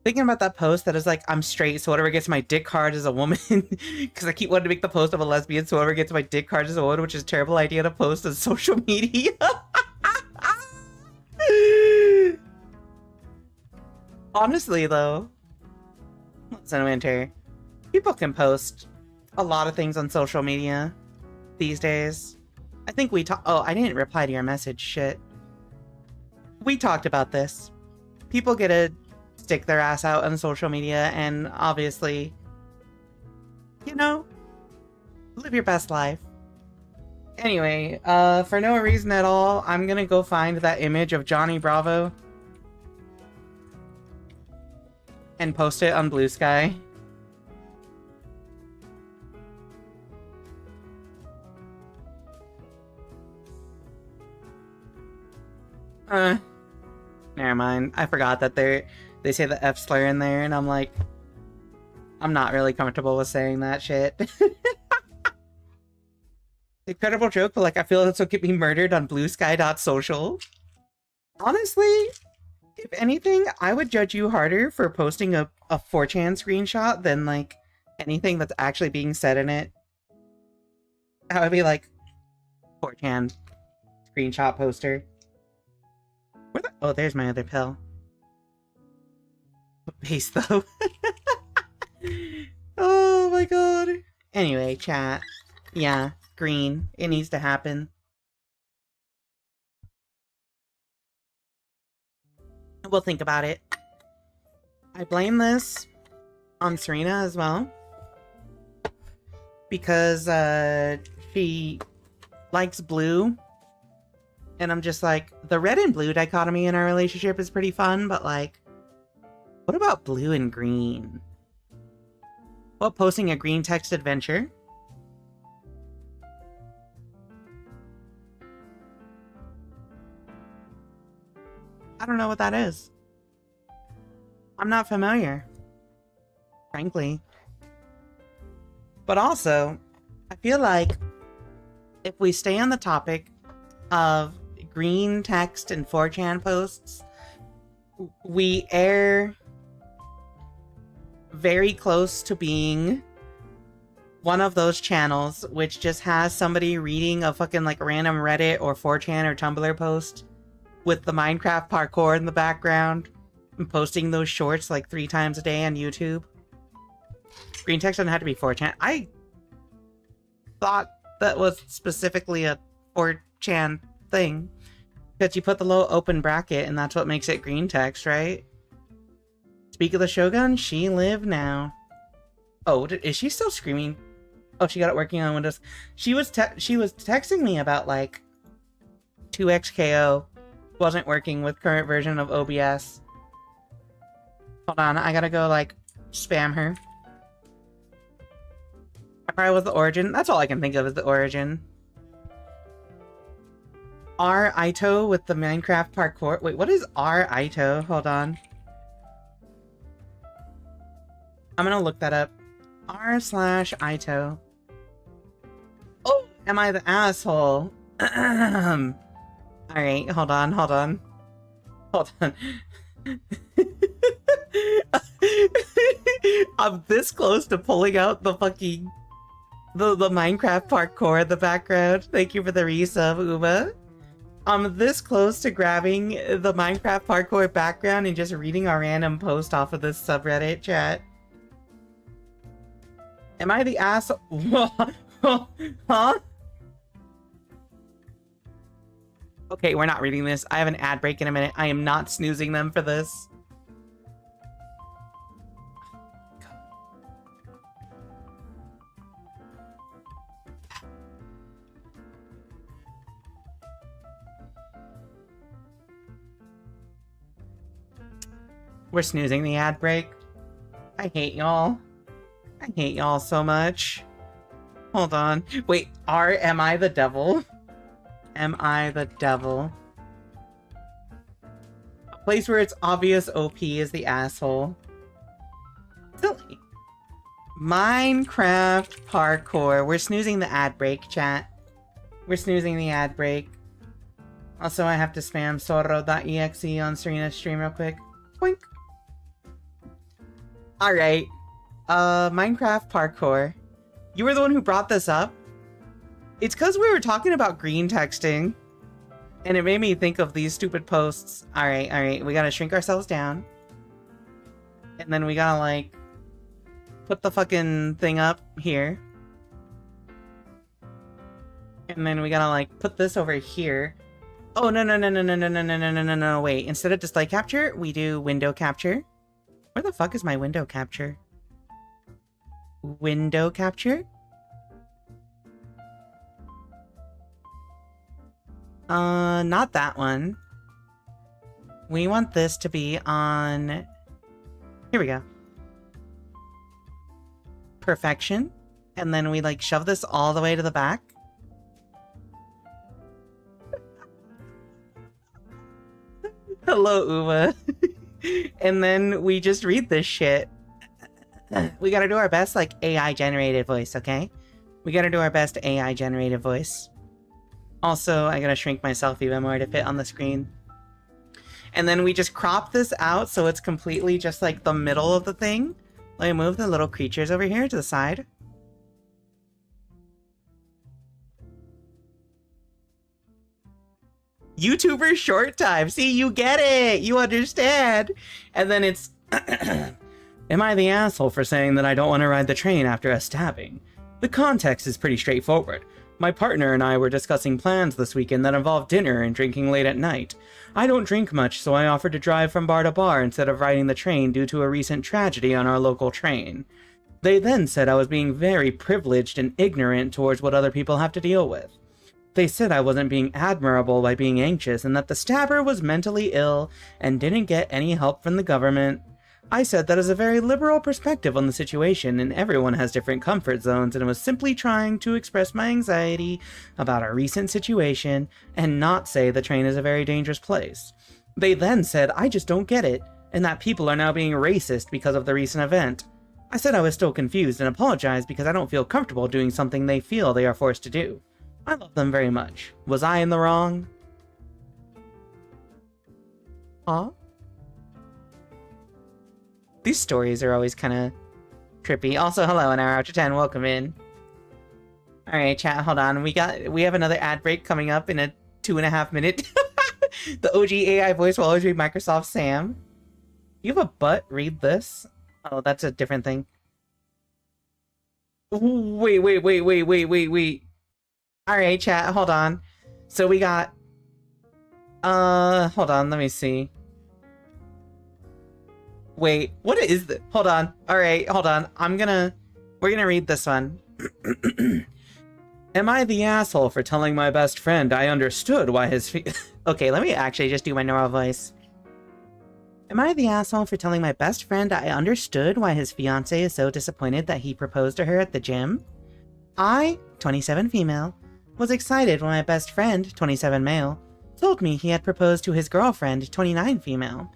Thinking about that post that is like, I'm straight, so whatever gets my dick hard is a woman. Because I keep wanting to make the post of a lesbian, so whatever gets my dick hard is a woman, which is a terrible idea to post on social media. Honestly, though, listen, Winter, people can post a lot of things on social media these days. I think we talked... Oh, I didn't reply to your message. Shit. We talked about this. People get to stick their ass out on social media and obviously, you know, live your best life. Anyway, for no reason at all, I'm gonna go find that image of Johnny Bravo and post it on Blue Sky. Never mind. I forgot that they say the F slur in there, and I'm like, I'm not really comfortable with saying that shit. Incredible joke, but like, I feel that's what get me murdered on bluesky.social. Honestly, if anything, I would judge you harder for posting a 4chan screenshot than like anything that's actually being said in it. I would be like, 4chan screenshot poster. Where the... Oh, there's my other pill. Base though. Oh my god. Anyway, chat. Yeah, green. It needs to happen. We'll think about it. I blame this on Serena as well. Because, she likes blue. And I'm just like, the red and blue dichotomy in our relationship is pretty fun, but like, what about blue and green? What, posting a green text adventure? I don't know what that is. I'm not familiar, frankly. But also, I feel like if we stay on the topic of green text and 4chan posts, we err very close to being one of those channels which just has somebody reading a fucking like random Reddit or 4chan or Tumblr post with the Minecraft parkour in the background and posting those shorts like 3 times a day on YouTube. Green text doesn't have to be 4chan. I thought that was specifically a 4chan thing. Because you put the little open bracket and that's what makes it green text, right? Speak of the Shogun, she live now. Oh, is she still screaming? Oh, she got it working on Windows. She was texting me about like 2xKO wasn't working with current version of OBS. Hold on, I gotta go like spam her. I probably was the origin. That's all I can think of is the origin. R Ito with the Minecraft parkour. Wait, what is R Ito? Hold on. I'm gonna look that up. R/Ito. Oh, am I the asshole? Alright, hold on. Hold on. I'm this close to pulling out the fucking the Minecraft parkour in the background. Thank you for the resub, Uma. I'm this close to grabbing the Minecraft parkour background and just reading a random post off of this subreddit chat. Am I the asshole? Huh? Okay, we're not reading this. I have an ad break in a minute. I am not snoozing them for this. We're snoozing the ad break. I hate y'all. I hate y'all so much. Hold on. Wait, am I the devil? Am I the devil? A place where it's obvious OP is the asshole. Silly. Minecraft parkour. We're snoozing the ad break, chat. We're snoozing the ad break. Also, I have to spam Soro.exe on Serena's stream real quick. Boink. Alright. Minecraft parkour. You were the one who brought this up? It's because we were talking about green texting. And it made me think of these stupid posts. Alright. We gotta shrink ourselves down. And then we gotta, like, put the fucking thing up here. And then we gotta, like, put this over here. Oh, no, wait. Instead of display capture, we do window capture. Where the fuck is my window capture? Window capture? Not that one. We want this to be on... Here we go. Perfection. And then we, like, shove this all the way to the back. Hello, Uma. And then we just read this shit. We gotta do our best, like, AI-generated voice, okay? We gotta do our best AI-generated voice. Also, I gotta shrink myself even more to fit on the screen. And then we just crop this out so it's completely just, like, the middle of the thing. Let me move the little creatures over here to the side. YouTuber short time. See, you get it. You understand. And then it's... Am I the asshole for saying that I don't want to ride the train after a stabbing? The context is pretty straightforward. My partner and I were discussing plans this weekend that involved dinner and drinking late at night. I don't drink much, so I offered to drive from bar to bar instead of riding the train due to a recent tragedy on our local train. They then said I was being very privileged and ignorant towards what other people have to deal with. They said I wasn't being admirable by being anxious and that the stabber was mentally ill and didn't get any help from the government. I said that is a very liberal perspective on the situation and everyone has different comfort zones, and was simply trying to express my anxiety about a recent situation and not say the train is a very dangerous place. They then said I just don't get it and that people are now being racist because of the recent event. I said I was still confused and apologized because I don't feel comfortable doing something they feel they are forced to do. I love them very much. Was I in the wrong? Huh? These stories are always kind of trippy. Also, hello, an hour after 10. Welcome in. Alright, chat, hold on. We have another ad break coming up in a 2.5 minute. The OG AI voice will always be Microsoft Sam. You have a butt? Read this? Oh, that's a different thing. Wait. Alright, chat, hold on. So we got... hold on, let me see. Wait, what is this? Hold on. Alright, hold on. We're gonna read this one. Am I the asshole for telling my best friend I understood why his Okay, let me actually just do my normal voice. Am I the asshole for telling my best friend I understood why his fiancé is so disappointed that he proposed to her at the gym? I, 27 female, was excited when my best friend, 27 male, told me he had proposed to his girlfriend, 29 female.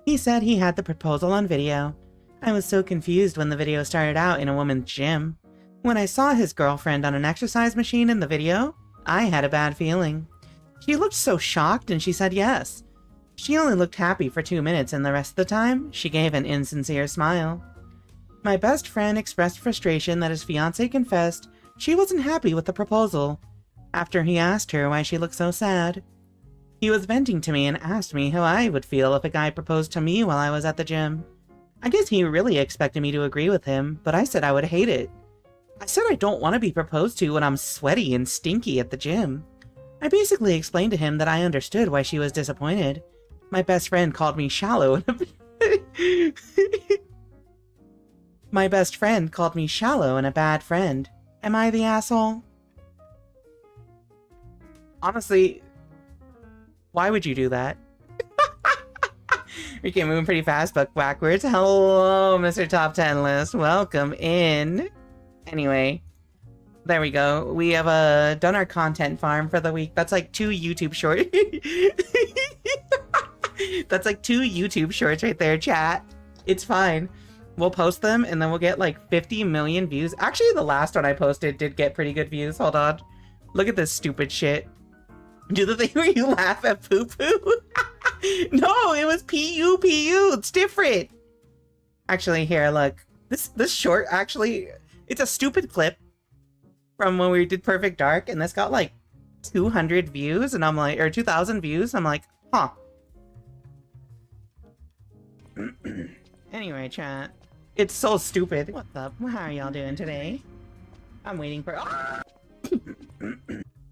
He said he had the proposal on video. I was so confused when the video started out in a woman's gym. When I saw his girlfriend on an exercise machine in the video, I had a bad feeling. She looked so shocked and she said yes. She only looked happy for 2 minutes and the rest of the time, she gave an insincere smile. My best friend expressed frustration that his fiancé confessed she wasn't happy with the proposal, after he asked her why she looked so sad. He was venting to me and asked me how I would feel if a guy proposed to me while I was at the gym. I guess he really expected me to agree with him, but I said I would hate it. I said I don't want to be proposed to when I'm sweaty and stinky at the gym. I basically explained to him that I understood why she was disappointed. My best friend called me shallow and My best friend called me shallow and a bad friend. Am I the asshole? Honestly, why would you do that? We can move pretty fast, but backwards. Hello, Mr. Top 10 List. Welcome in. Anyway, there we go. We have done our content farm for the week. That's like 2 YouTube shorts. That's like 2 YouTube shorts right there, chat. It's fine. We'll post them and then we'll get like 50 million views. Actually, the last one I posted did get pretty good views. Hold on. Look at this stupid shit. Do the thing where you laugh at poo-poo? No, it was P-U-P-U. It's different. Actually, here, look. This short, actually, it's a stupid clip from when we did Perfect Dark, and this got like 200 views, and I'm like, or 2,000 views. I'm like, huh. Anyway, chat. It's so stupid. What's up? How are y'all doing today? I'm waiting for...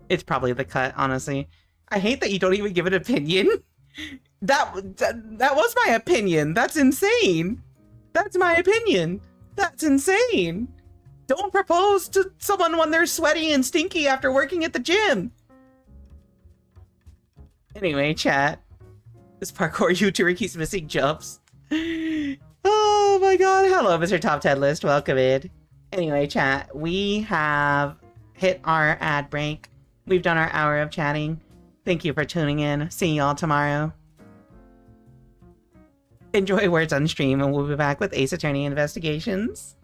It's probably the cut, honestly. I hate that you don't even give an opinion. That was my opinion. That's insane. That's my opinion. That's insane. Don't propose to someone when they're sweaty and stinky after working at the gym. Anyway, chat. This parkour YouTuber keeps missing jumps. Oh my god. Hello, Mr. Top 10 List. Welcome in. Anyway, chat. We have hit our ad break. We've done our hour of chatting. Thank you for tuning in. See y'all tomorrow. Enjoy Words on Stream, and we'll be back with Ace Attorney Investigations.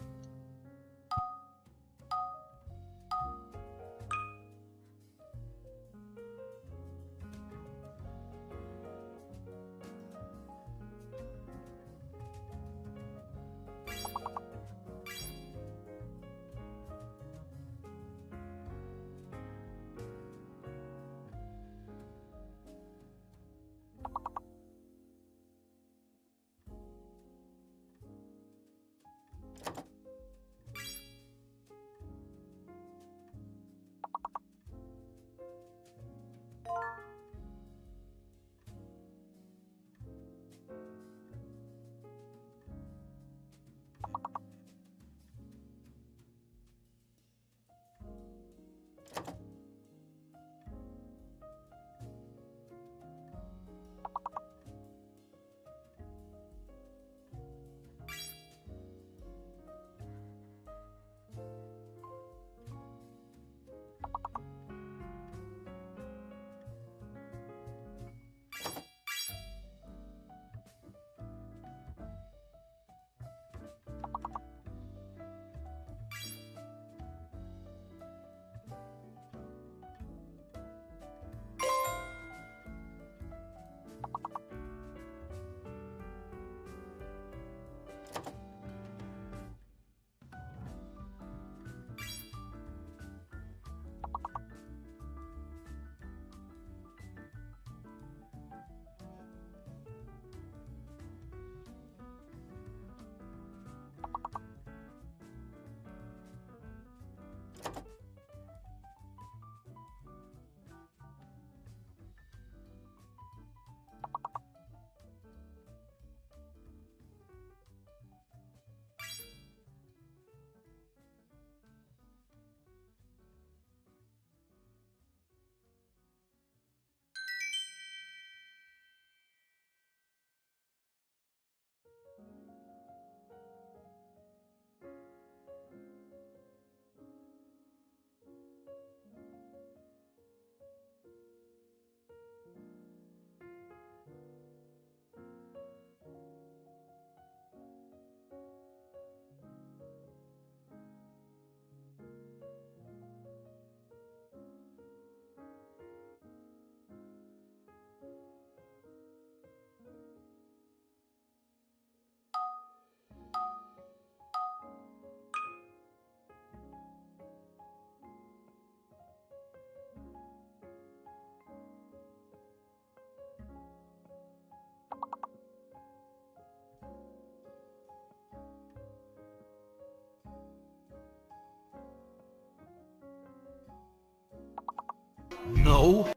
No.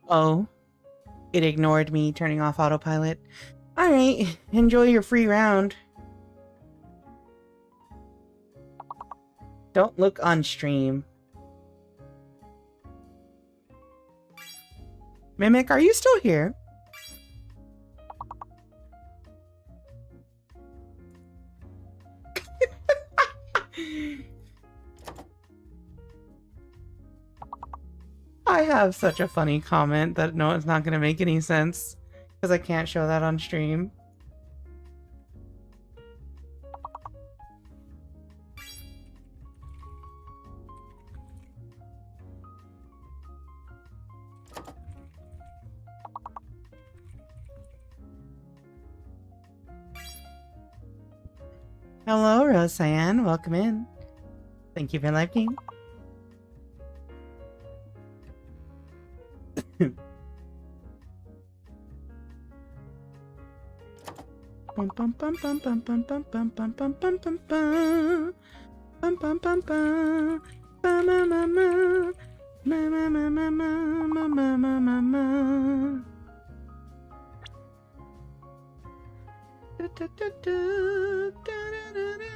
Oh, it ignored me turning off autopilot. Alright, enjoy your free round. Don't look on stream. Mimic, are you still here? I have such a funny comment that no, it's not going to make any sense because I can't show that on stream. Hello, Roseanne. Welcome in. Thank you for liking. Bum bum bum bum bum bum bum bum bum bum bum bum bum bum bum bum bum ba ma ma ma ma ma ma ma ma ma ma ma ma da da da da da da da.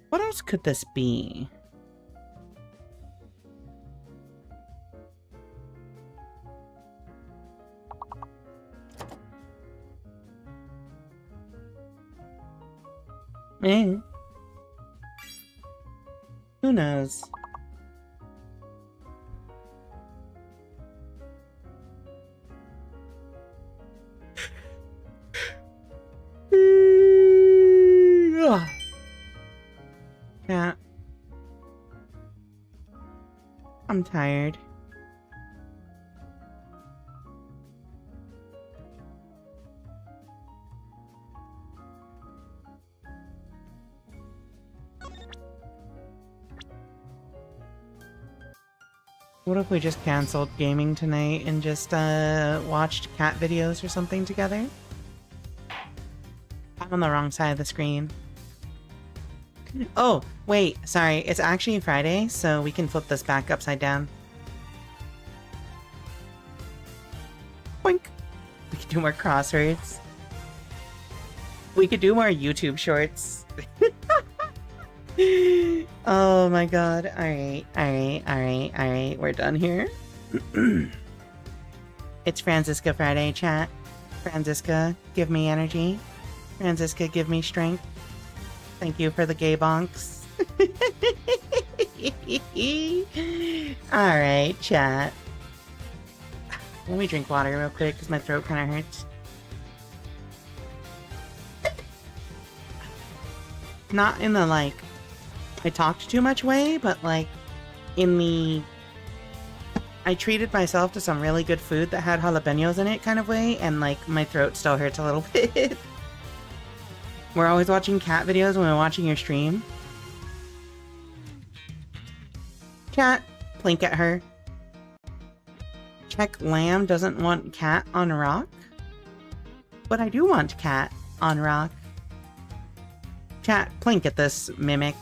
What else could this be? Eh? Who knows? Yeah. I'm tired. What if we just canceled gaming tonight and just watched cat videos or something together? I'm on the wrong side of the screen. Oh, wait, sorry. It's actually Friday, so we can flip this back upside down. Boink. We could do more crosswords. We could do more YouTube shorts. Oh my god. Alright. We're done here. It's Franziska Friday, chat. Franziska, give me energy. Franziska, give me strength. Thank you for the gay bonks. Alright, chat. Let me drink water real quick because my throat kind of hurts. Not in the, like, I talked too much way, but, like, in the I treated myself to some really good food that had jalapenos in it kind of way, and, like, my throat still hurts a little bit. We're always watching cat videos when we're watching your stream. Cat, blink at her. Check lamb doesn't want cat on rock. But I do want cat on rock. Chat, blink at this mimic.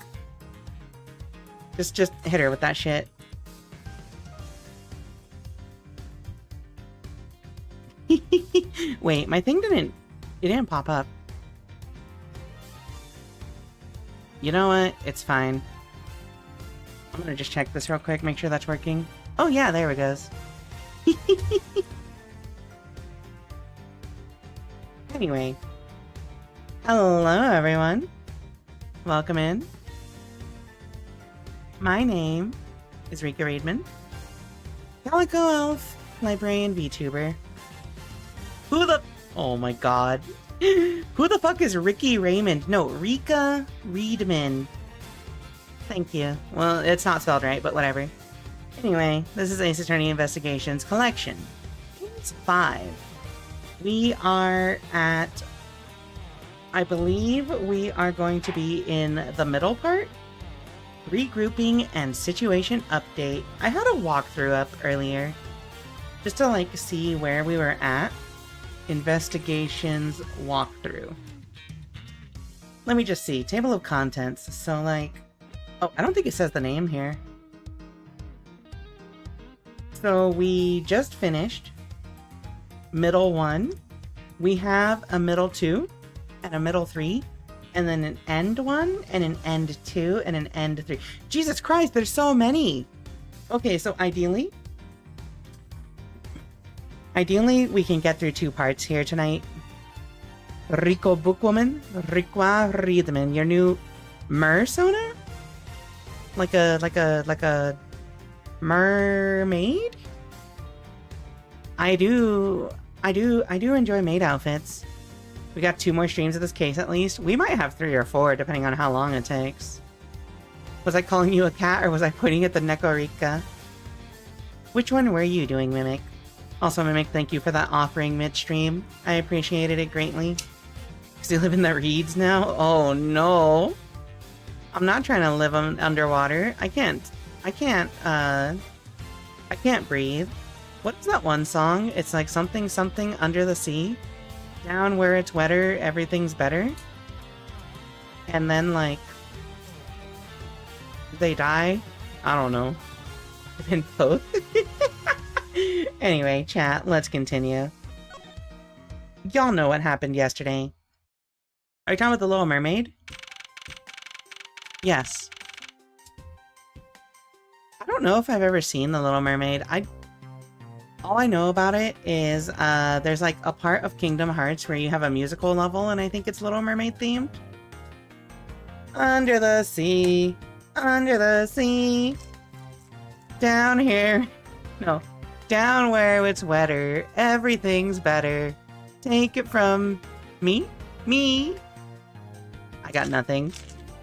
Just hit her with that shit. Wait, my thing didn't pop up. You know what? It's fine. I'm gonna just check this real quick, make sure that's working. Oh yeah, there it goes. Anyway. Hello everyone. Welcome in. My name is Rika Readman. Calico Elf Librarian VTuber. Oh my god. Who the fuck is Ricky Raymond? No, Rika Readman. Thank you. Well, it's not spelled right, but whatever. Anyway, this is Ace Attorney Investigations Collection. It's 5. We are at... I believe we are going to be in the middle part. Regrouping and situation update. I had a walkthrough up earlier. Just to, like, see where we were at. Investigations walkthrough. Let me just see. Table of contents. So, like... Oh, I don't think it says the name here. So, we just finished middle 1. We have a middle 2 and a middle 3. And then an end 1 and an end 2 and an end 3. Jesus Christ, there's so many! Okay, so ideally, we can get through 2 parts here tonight. Rico Bookwoman, Rika Readman, your new mersona? Like a mermaid? I do enjoy maid outfits. We got 2 more streams of this case at least. We might have 3 or 4 depending on how long it takes. Was I calling you a cat or was I pointing at the Nekorika? Which one were you doing, Mimic? Also, Mimic, thank you for that offering mid-stream. I appreciated it greatly. Does he live in the reeds now? Oh no. I'm not trying to live underwater. I can't breathe. What is that one song? It's like something under the sea. Down where it's wetter, everything's better. And then, like, they die? I don't know. In both? Anyway, chat, let's continue. Y'all know what happened yesterday. Are you talking about the Little Mermaid? Yes. I don't know if I've ever seen the Little Mermaid. All I know about it is there's like a part of Kingdom Hearts where you have a musical level, and I think it's Little Mermaid themed. Under the sea, down here. No, down where it's wetter, everything's better. Take it from me. I got nothing.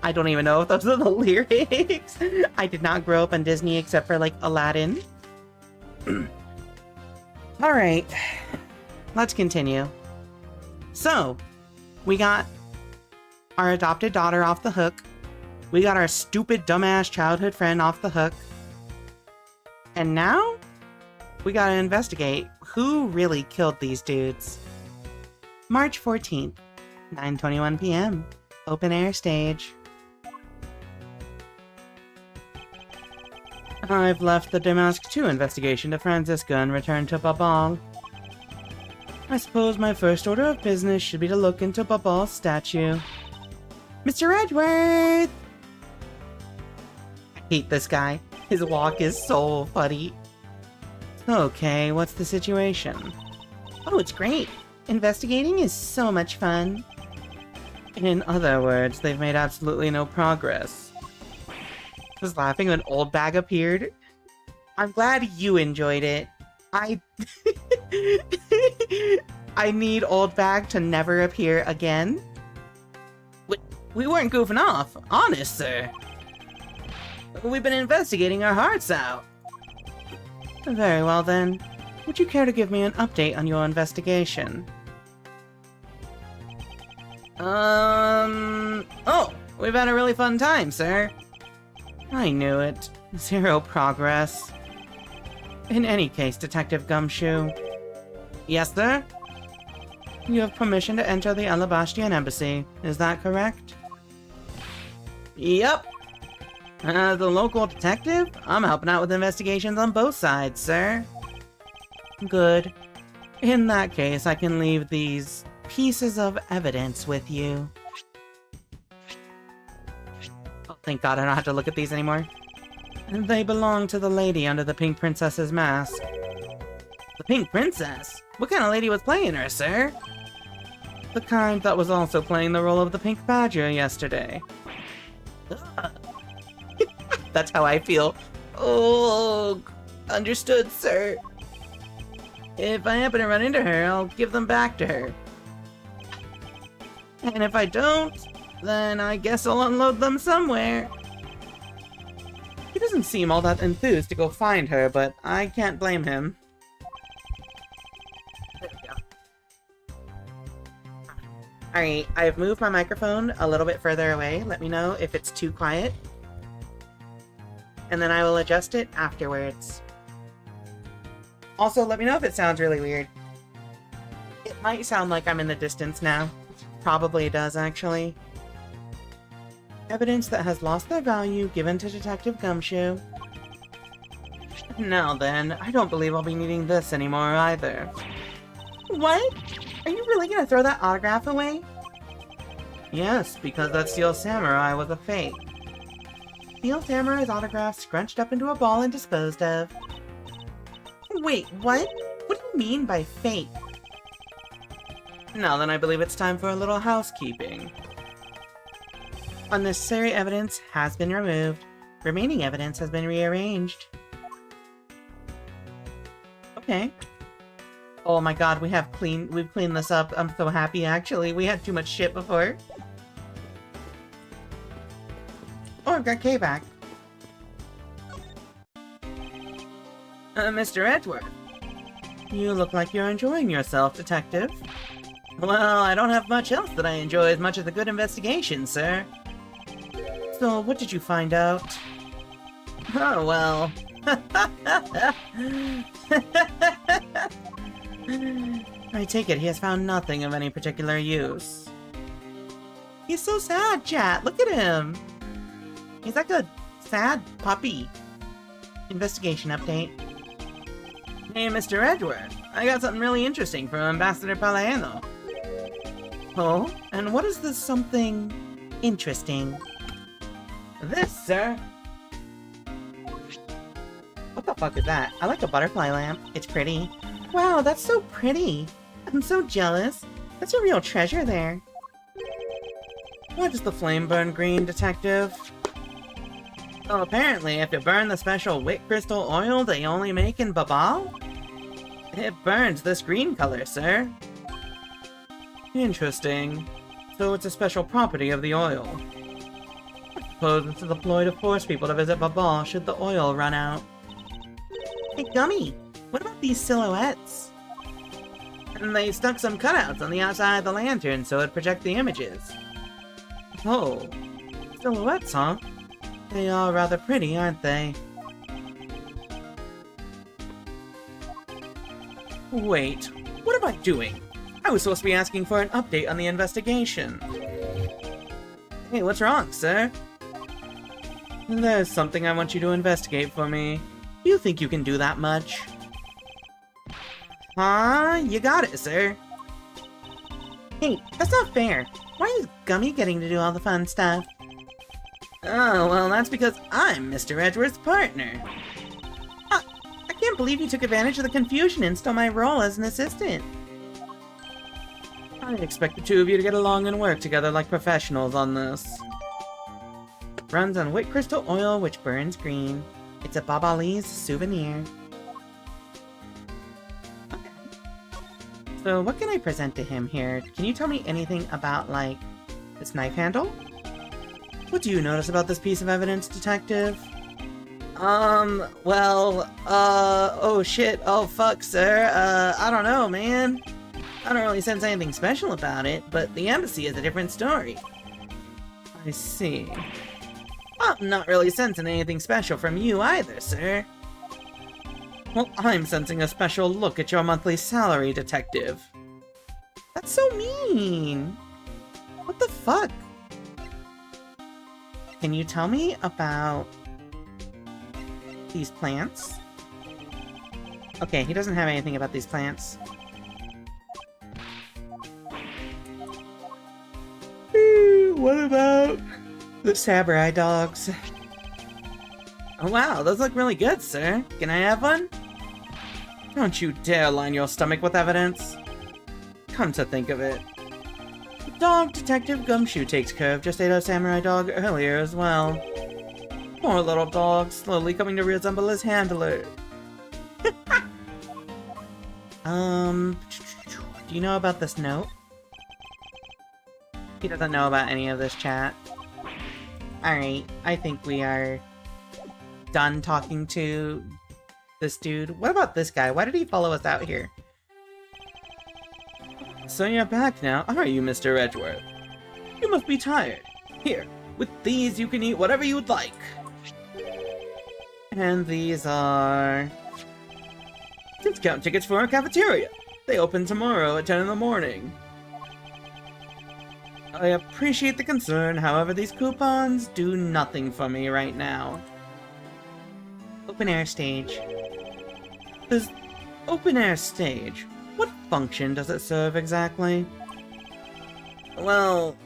I don't even know if those are the lyrics. I did not grow up on Disney except for like Aladdin. Alright, let's continue. So, we got our adopted daughter off the hook. We got our stupid, dumbass childhood friend off the hook. And now, we gotta investigate who really killed these dudes. March 14th, 9:21 p.m. Open air stage. I've left the Damask 2 investigation to Franziska and returned to Babal. I suppose my first order of business should be to look into Babal's statue. Mr. Edgeworth! I hate this guy. His walk is so funny. Okay, what's the situation? Oh, it's great. Investigating is so much fun. In other words, they've made absolutely no progress. I was laughing when Old Bag appeared. I'm glad you enjoyed it. I need Old Bag to never appear again. We weren't goofing off, honest, sir. We've been investigating our hearts out. Very well then. Would you care to give me an update on your investigation? Oh, we've had a really fun time, sir. I knew it. Zero progress. In any case, Detective Gumshoe. Yes, sir? You have permission to enter the Alabastian Embassy, is that correct? Yep. As the local detective, I'm helping out with investigations on both sides, sir. Good. In that case, I can leave these pieces of evidence with you. Oh, thank God I don't have to look at these anymore. They belong to the lady under the Pink Princess's mask. The Pink Princess? What kind of lady was playing her, sir? The kind that was also playing the role of the Pink Badger yesterday. That's how I feel. Oh, understood, sir. If I happen to run into her, I'll give them back to her. And if I don't, then I guess I'll unload them somewhere. He doesn't seem all that enthused to go find her, but I can't blame him. There we go. Alright, I've moved my microphone a little bit further away. Let me know if it's too quiet. And then I will adjust it afterwards. Also, let me know if it sounds really weird. It might sound like I'm in the distance now. Probably does, actually. Evidence that has lost their value given to Detective Gumshoe. Now then, I don't believe I'll be needing this anymore either. What? Are you really gonna throw that autograph away? Yes, because that Steel Samurai was a fake. Steel Samurai's autograph scrunched up into a ball and disposed of. Wait, what? What do you mean by fake? Now then, I believe it's time for a little housekeeping. Unnecessary evidence has been removed. Remaining evidence has been rearranged. Okay. Oh my god, we've cleaned this up. I'm so happy, actually. We had too much shit before. Oh, I've got Kay back. Mr. Edgeworth. You look like you're enjoying yourself, Detective. Well, I don't have much else that I enjoy as much as a good investigation, sir. So, what did you find out? Oh, well. I take it he has found nothing of any particular use. He's so sad, chat. Look at him. He's like a sad puppy. Investigation update. Hey, Mr. Edgeworth. I got something really interesting from Ambassador Palaeno. Oh? And what is this something interesting? This, sir. What the fuck is that? I like a butterfly lamp. It's pretty. Wow, that's so pretty. I'm so jealous. That's a real treasure there. Why does the flame burn green, Detective? Oh, apparently, if you burn the special wick crystal oil they only make in Babal, it burns this green color, sir. Interesting. So it's a special property of the oil. I suppose this is a ploy to force people to visit Babal should the oil run out. Hey, Gummy! What about these silhouettes? And they stuck some cutouts on the outside of the lantern so it'd project the images. Oh, silhouettes, huh? They are rather pretty, aren't they? Wait, what am I doing? I was supposed to be asking for an update on the investigation. Hey, what's wrong, sir? There's something I want you to investigate for me. Do you think you can do that much? Huh? You got it, sir. Hey, that's not fair. Why is Gummy getting to do all the fun stuff? Oh, well, that's because I'm Mr. Edgeworth's partner. I can't believe you took advantage of the confusion and stole my role as an assistant. I expect the two of you to get along and work together like professionals on this. Runs on wit crystal oil which burns green. It's a Bob Ali's souvenir. Okay. So what can I present to him here? Can you tell me anything about, like, this knife handle? What do you notice about this piece of evidence, detective? Oh shit, oh fuck, sir, I don't know, man. I don't really sense anything special about it, but the embassy is a different story. I see. I'm not really sensing anything special from you either, sir. Well, I'm sensing a special look at your monthly salary, detective. That's so mean! What the fuck? Can you tell me about these plants? Okay, he doesn't have anything about these plants. What about the samurai dogs? Oh wow, those look really good, sir. Can I have one? Don't you dare line your stomach with evidence. Come to think of it, the dog Detective Gumshoe takes care of just ate a samurai dog earlier as well. Poor little dog, slowly coming to resemble his handler. Do you know about this note? He doesn't know about any of this chat. Alright, I think we are done talking to this dude. What about this guy? Why did he follow us out here? So you're back now, are you, Mr. Edgeworth? You must be tired. Here, with these you can eat whatever you'd like. And these are discount tickets for our cafeteria. They open tomorrow at 10 in the morning. I appreciate the concern, however these coupons do nothing for me right now. Open air stage. This open air stage, what function does it serve exactly? Well,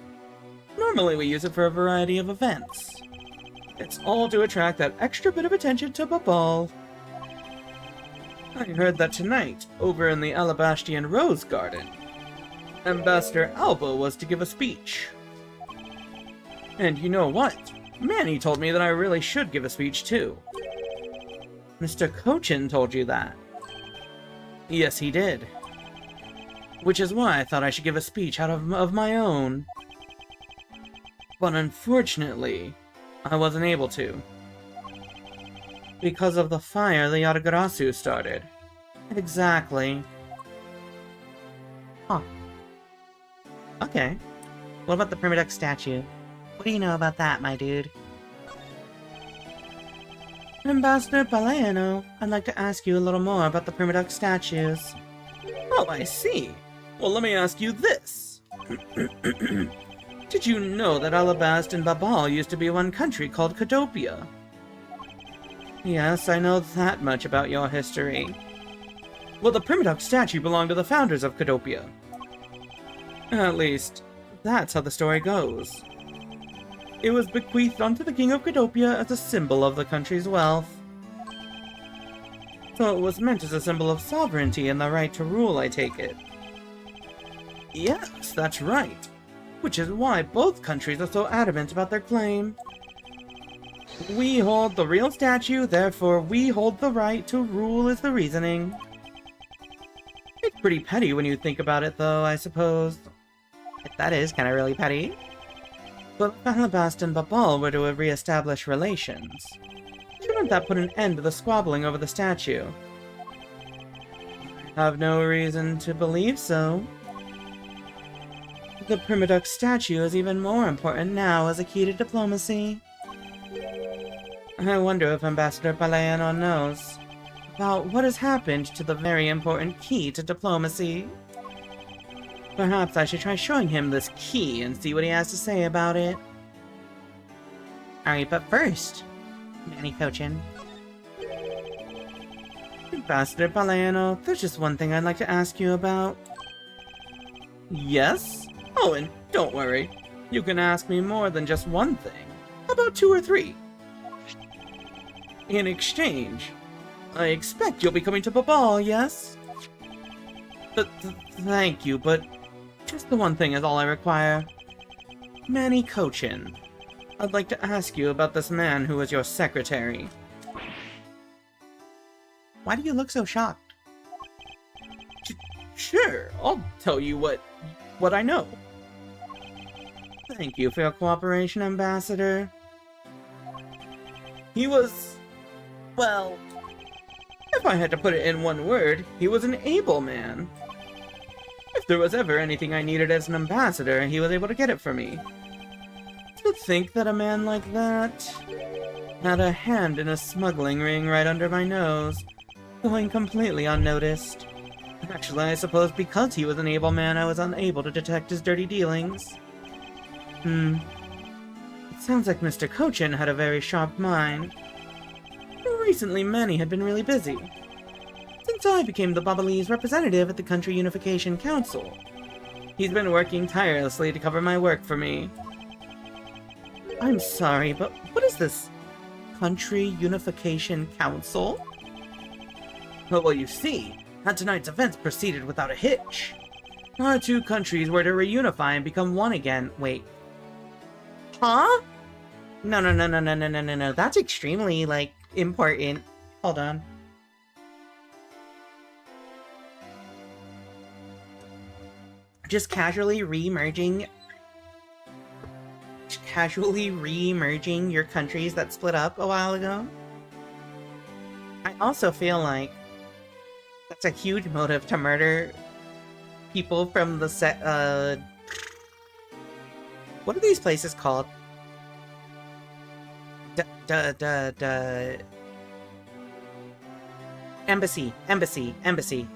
normally we use it for a variety of events. It's all to attract that extra bit of attention to Babal. I heard that tonight, over in the Alabastian Rose Garden, Ambassador Alba was to give a speech. And you know what? Manny told me that I really should give a speech too. Mr. Cochin told you that? Yes, he did. Which is why I thought I should give a speech out of my own. But unfortunately, I wasn't able to. Because of the fire the Yatagarasu started. Exactly. Huh. Okay. What about the Primidex statue? What do you know about that, my dude? Ambassador Palaeno, I'd like to ask you a little more about the Primidex statues. Oh, I see. Well, let me ask you this. Did you know that Alabast and Babal used to be one country called Cadopia? Yes, I know that much about your history. Well, the Primidex statue belonged to the founders of Cadopia. At least, that's how the story goes. It was bequeathed onto the King of Cadopia as a symbol of the country's wealth. So it was meant as a symbol of sovereignty and the right to rule, I take it. Yes, that's right. Which is why both countries are so adamant about their claim. We hold the real statue, therefore we hold the right to rule is the reasoning. It's pretty petty when you think about it though, I suppose. That is kind of really petty. But if Alabast and Babal were to re-establish relations, shouldn't that put an end to the squabbling over the statue? I have no reason to believe so. The Primidex statue is even more important now as a key to diplomacy. I wonder if Ambassador Palaeno knows. about what has happened to the very important key to diplomacy. Perhaps I should try showing him this key and see what he has to say about it. Alright, but first, Manny Cochin. Ambassador Palaiano, there's just one thing I'd like to ask you about. Yes? Oh, and don't worry. You can ask me more than just one thing. How about 2 or 3? In exchange, I expect you'll be coming to Babal, yes? Thank you, but just the one thing is all I require. Manny Cochin, I'd like to ask you about this man who was your secretary. Why do you look so shocked? Sure, I'll tell you what I know. Thank you for your cooperation, Ambassador. He was... well... if I had to put it in one word, he was an able man. If there was ever anything I needed as an ambassador, he was able to get it for me. To think that a man like that had a hand in a smuggling ring right under my nose, going completely unnoticed. Actually, I suppose because he was an able man, I was unable to detect his dirty dealings. It sounds like Mr. Cochin had a very sharp mind. Recently, Manny had been really busy. Since I became the Babalese representative at the Country Unification Council, he's been working tirelessly to cover my work for me. I'm sorry, but what is this Country Unification Council? Well, you see, tonight's events proceeded without a hitch. Our 2 countries were to reunify and become one again. Wait. Huh? No. That's extremely, like, important. Hold on. Just casually re-merging your countries that split up a while ago? I also feel like that's a huge motive to murder people from the what are these places called? Embassy.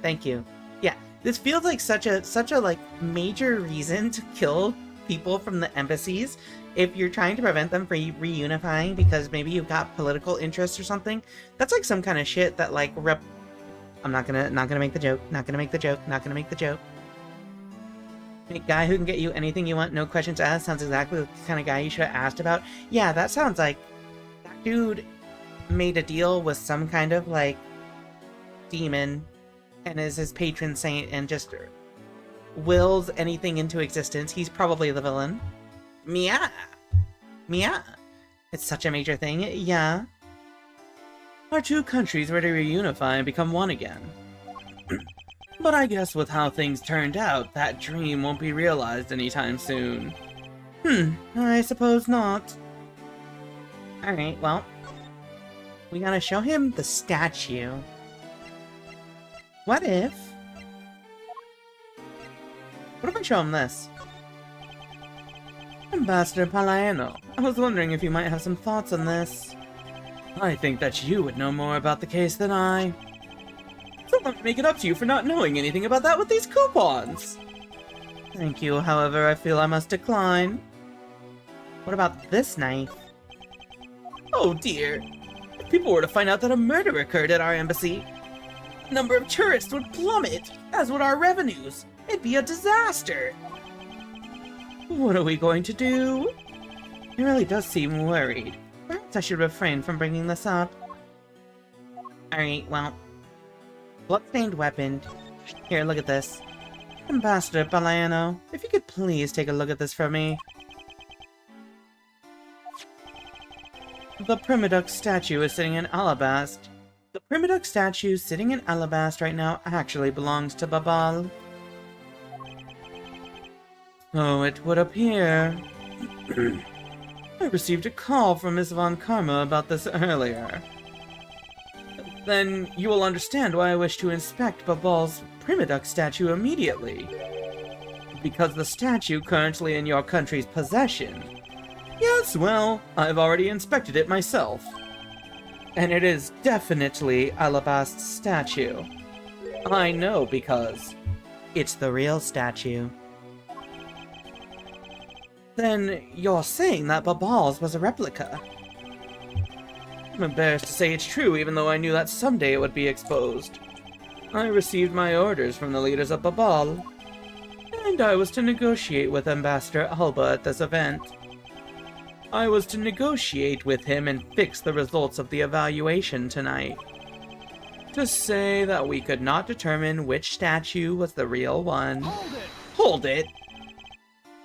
Thank you. Yeah, this feels like such a like major reason to kill people from the embassies if you're trying to prevent them from reunifying because maybe you've got political interests or something. That's like some kind of shit that like I'm not gonna make the joke. Not gonna make the joke. A guy who can get you anything you want, no questions asked, sounds exactly like the kind of guy you should have asked about. Yeah, that sounds like that dude made a deal with some kind of like demon and is his patron saint and just wills anything into existence. He's probably the villain. Mia. It's such a major thing. Yeah. Our 2 countries were to reunify and become one again. But I guess with how things turned out, that dream won't be realized anytime soon. I suppose not. Alright, well, we gotta show him the statue. What if I show him this? Ambassador Palaiano, I was wondering if you might have some thoughts on this. I think that you would know more about the case than I. So let me make it up to you for not knowing anything about that with these coupons! Thank you, however, I feel I must decline. What about this knife? Oh dear. If people were to find out that a murder occurred at our embassy, the number of tourists would plummet, as would our revenues. It'd be a disaster. What are we going to do? He really does seem worried. Perhaps I should refrain from bringing this up. Alright, well. Bloodstained weapon. Here, look at this. Ambassador Palaiano, if you could please take a look at this for me. The Primadux statue is sitting in Alabast. The Primadux statue sitting in Alabast right now actually belongs to Babal. So it would appear. I received a call from Miss Von Karma about this earlier. Then you will understand why I wish to inspect Babal's Primadux statue immediately. Because the statue currently in your country's possession. Yes, well, I've already inspected it myself. And it is definitely Alabast's statue. I know because It's the real statue. then you're saying that Babal's was a replica. I'm embarrassed to say it's true, even though I knew that someday it would be exposed. I received my orders from the leaders of Babal, and I was to negotiate with Ambassador Alba at this event. I was to negotiate with him and fix the results of the evaluation tonight. To say that we could not determine which statue was the real one. Hold it! Hold it!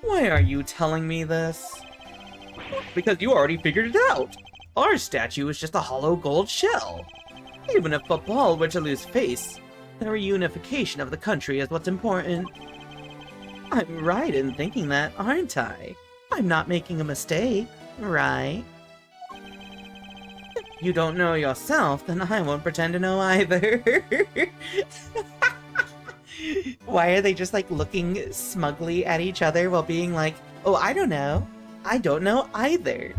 Why are you telling me this? Because you already figured it out! Our statue is just a hollow gold shell! Even if Babal were to lose face, the reunification of the country is what's important. I'm right in thinking that, aren't I? I'm not making a mistake, right? If you don't know yourself, then I won't pretend to know either. Why are they just like looking smugly at each other while being like, oh, I don't know. I don't know either.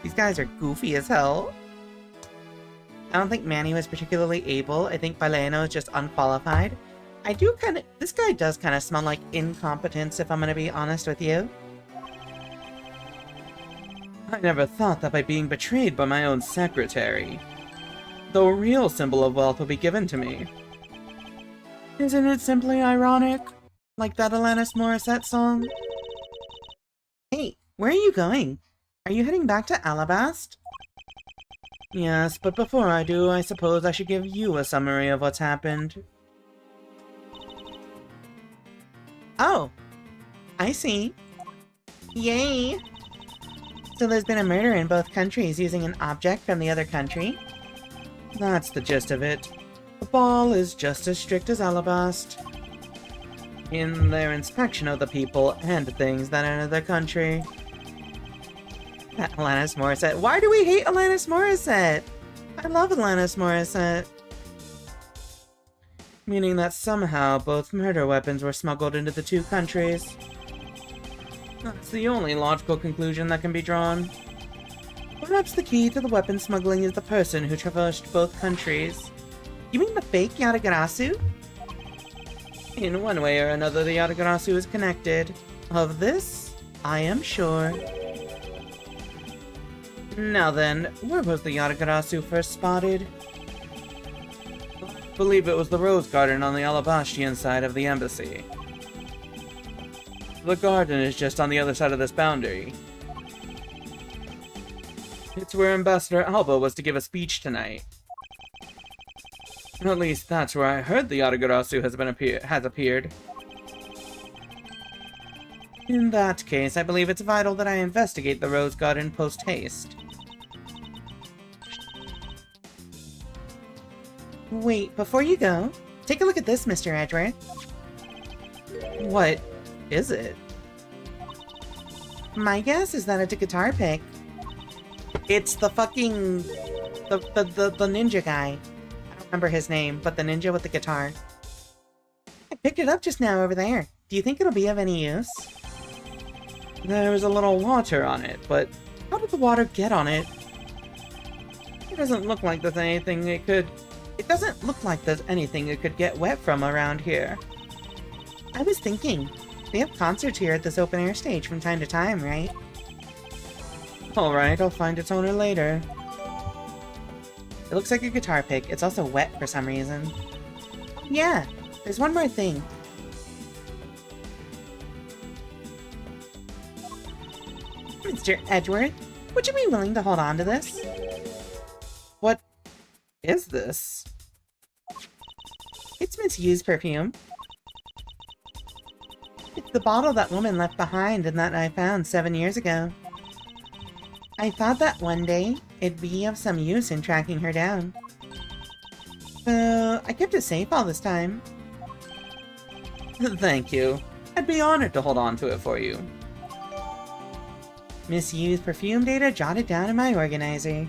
These guys are goofy as hell. I don't think Manny was particularly able. I think Baleno is just unqualified. I do kind of... This guy does kind of smell like incompetence, if I'm going to be honest with you. I never thought that by being betrayed by my own secretary, the real symbol of wealth would be given to me. Isn't it simply ironic? Like that Alanis Morissette song? Hey, where are you going? Are you heading back to Alabast? Yes, but before I do, I suppose I should give you a summary of what's happened. Oh, I see. Yay! So there's been a murder in both countries using an object from the other country? That's the gist of it. The ball is just as strict as Alabast in their inspection of the people and things that enter their country. Alanis Morissette. Why do we hate Alanis Morissette? I love Alanis Morissette. Meaning that somehow both murder weapons were smuggled into the two countries. That's the only logical conclusion that can be drawn. Perhaps the key to the weapon smuggling is the person who traversed both countries. You mean the fake Yatagarasu? In one way or another, the Yatagarasu is connected. Of this, I am sure. Now then, where was the Yatagarasu first spotted? I believe it was the rose garden on the Alabastian side of the embassy. The garden is just on the other side of this boundary. It's where Ambassador Alba was to give a speech tonight. At least that's where I heard the Yatagarasu has appeared. In that case, I believe it's vital that I investigate the rose garden post-haste. Wait, before you go, take a look at this, Mr. Edgeworth. What is it? My guess is that it's a guitar pick. It's the fucking... the ninja guy. I don't remember his name, but the ninja with the guitar. I picked it up just now over there. Do you think it'll be of any use? There's a little water on it, but how did the water get on it? It doesn't look like there's anything it could... It doesn't look like there's anything it could get wet from around here. I was thinking, they have concerts here at this open-air stage from time to time, right? Alright, I'll find its owner later. It looks like a guitar pick. It's also wet for some reason. Yeah, there's one more thing. Mr. Edgeworth, would you be willing to hold on to this? What is this? It's misused perfume. It's the bottle that woman left behind and that I found 7 years ago. I thought that one day it'd be of some use in tracking her down. So I kept it safe all this time. Thank you. I'd be honored to hold on to it for you. Misused perfume data jotted down in my organizer.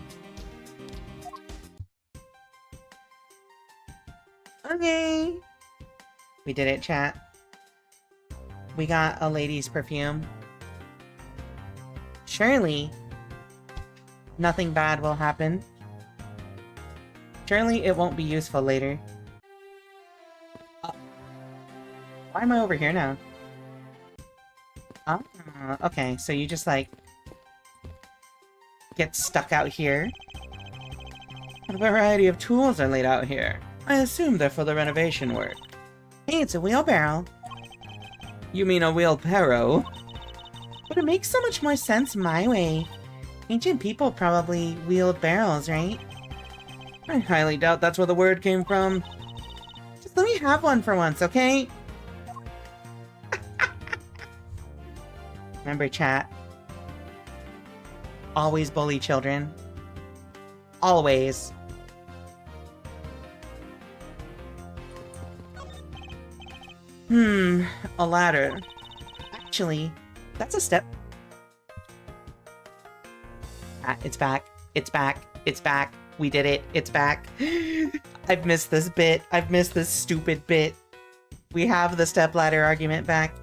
Okay. We did it, chat. We got a lady's perfume. Surely, nothing bad will happen. Surely it won't be useful later. Why am I over here now? Okay, so you just, like, get stuck out here. What a variety of tools are laid out here. I assume they're for the renovation work. Hey, it's a wheelbarrow. You mean a wheelbarrow? But it makes so much more sense my way. Ancient people probably wheeled barrels, right? I highly doubt that's where the word came from. Just let me have one for once, okay? Remember, chat. Always bully children. Always. A ladder. Actually, that's a step. Ah, it's back. It's back. It's back. We did it. It's back. I've missed this bit. I've missed this stupid bit. We have the stepladder argument back.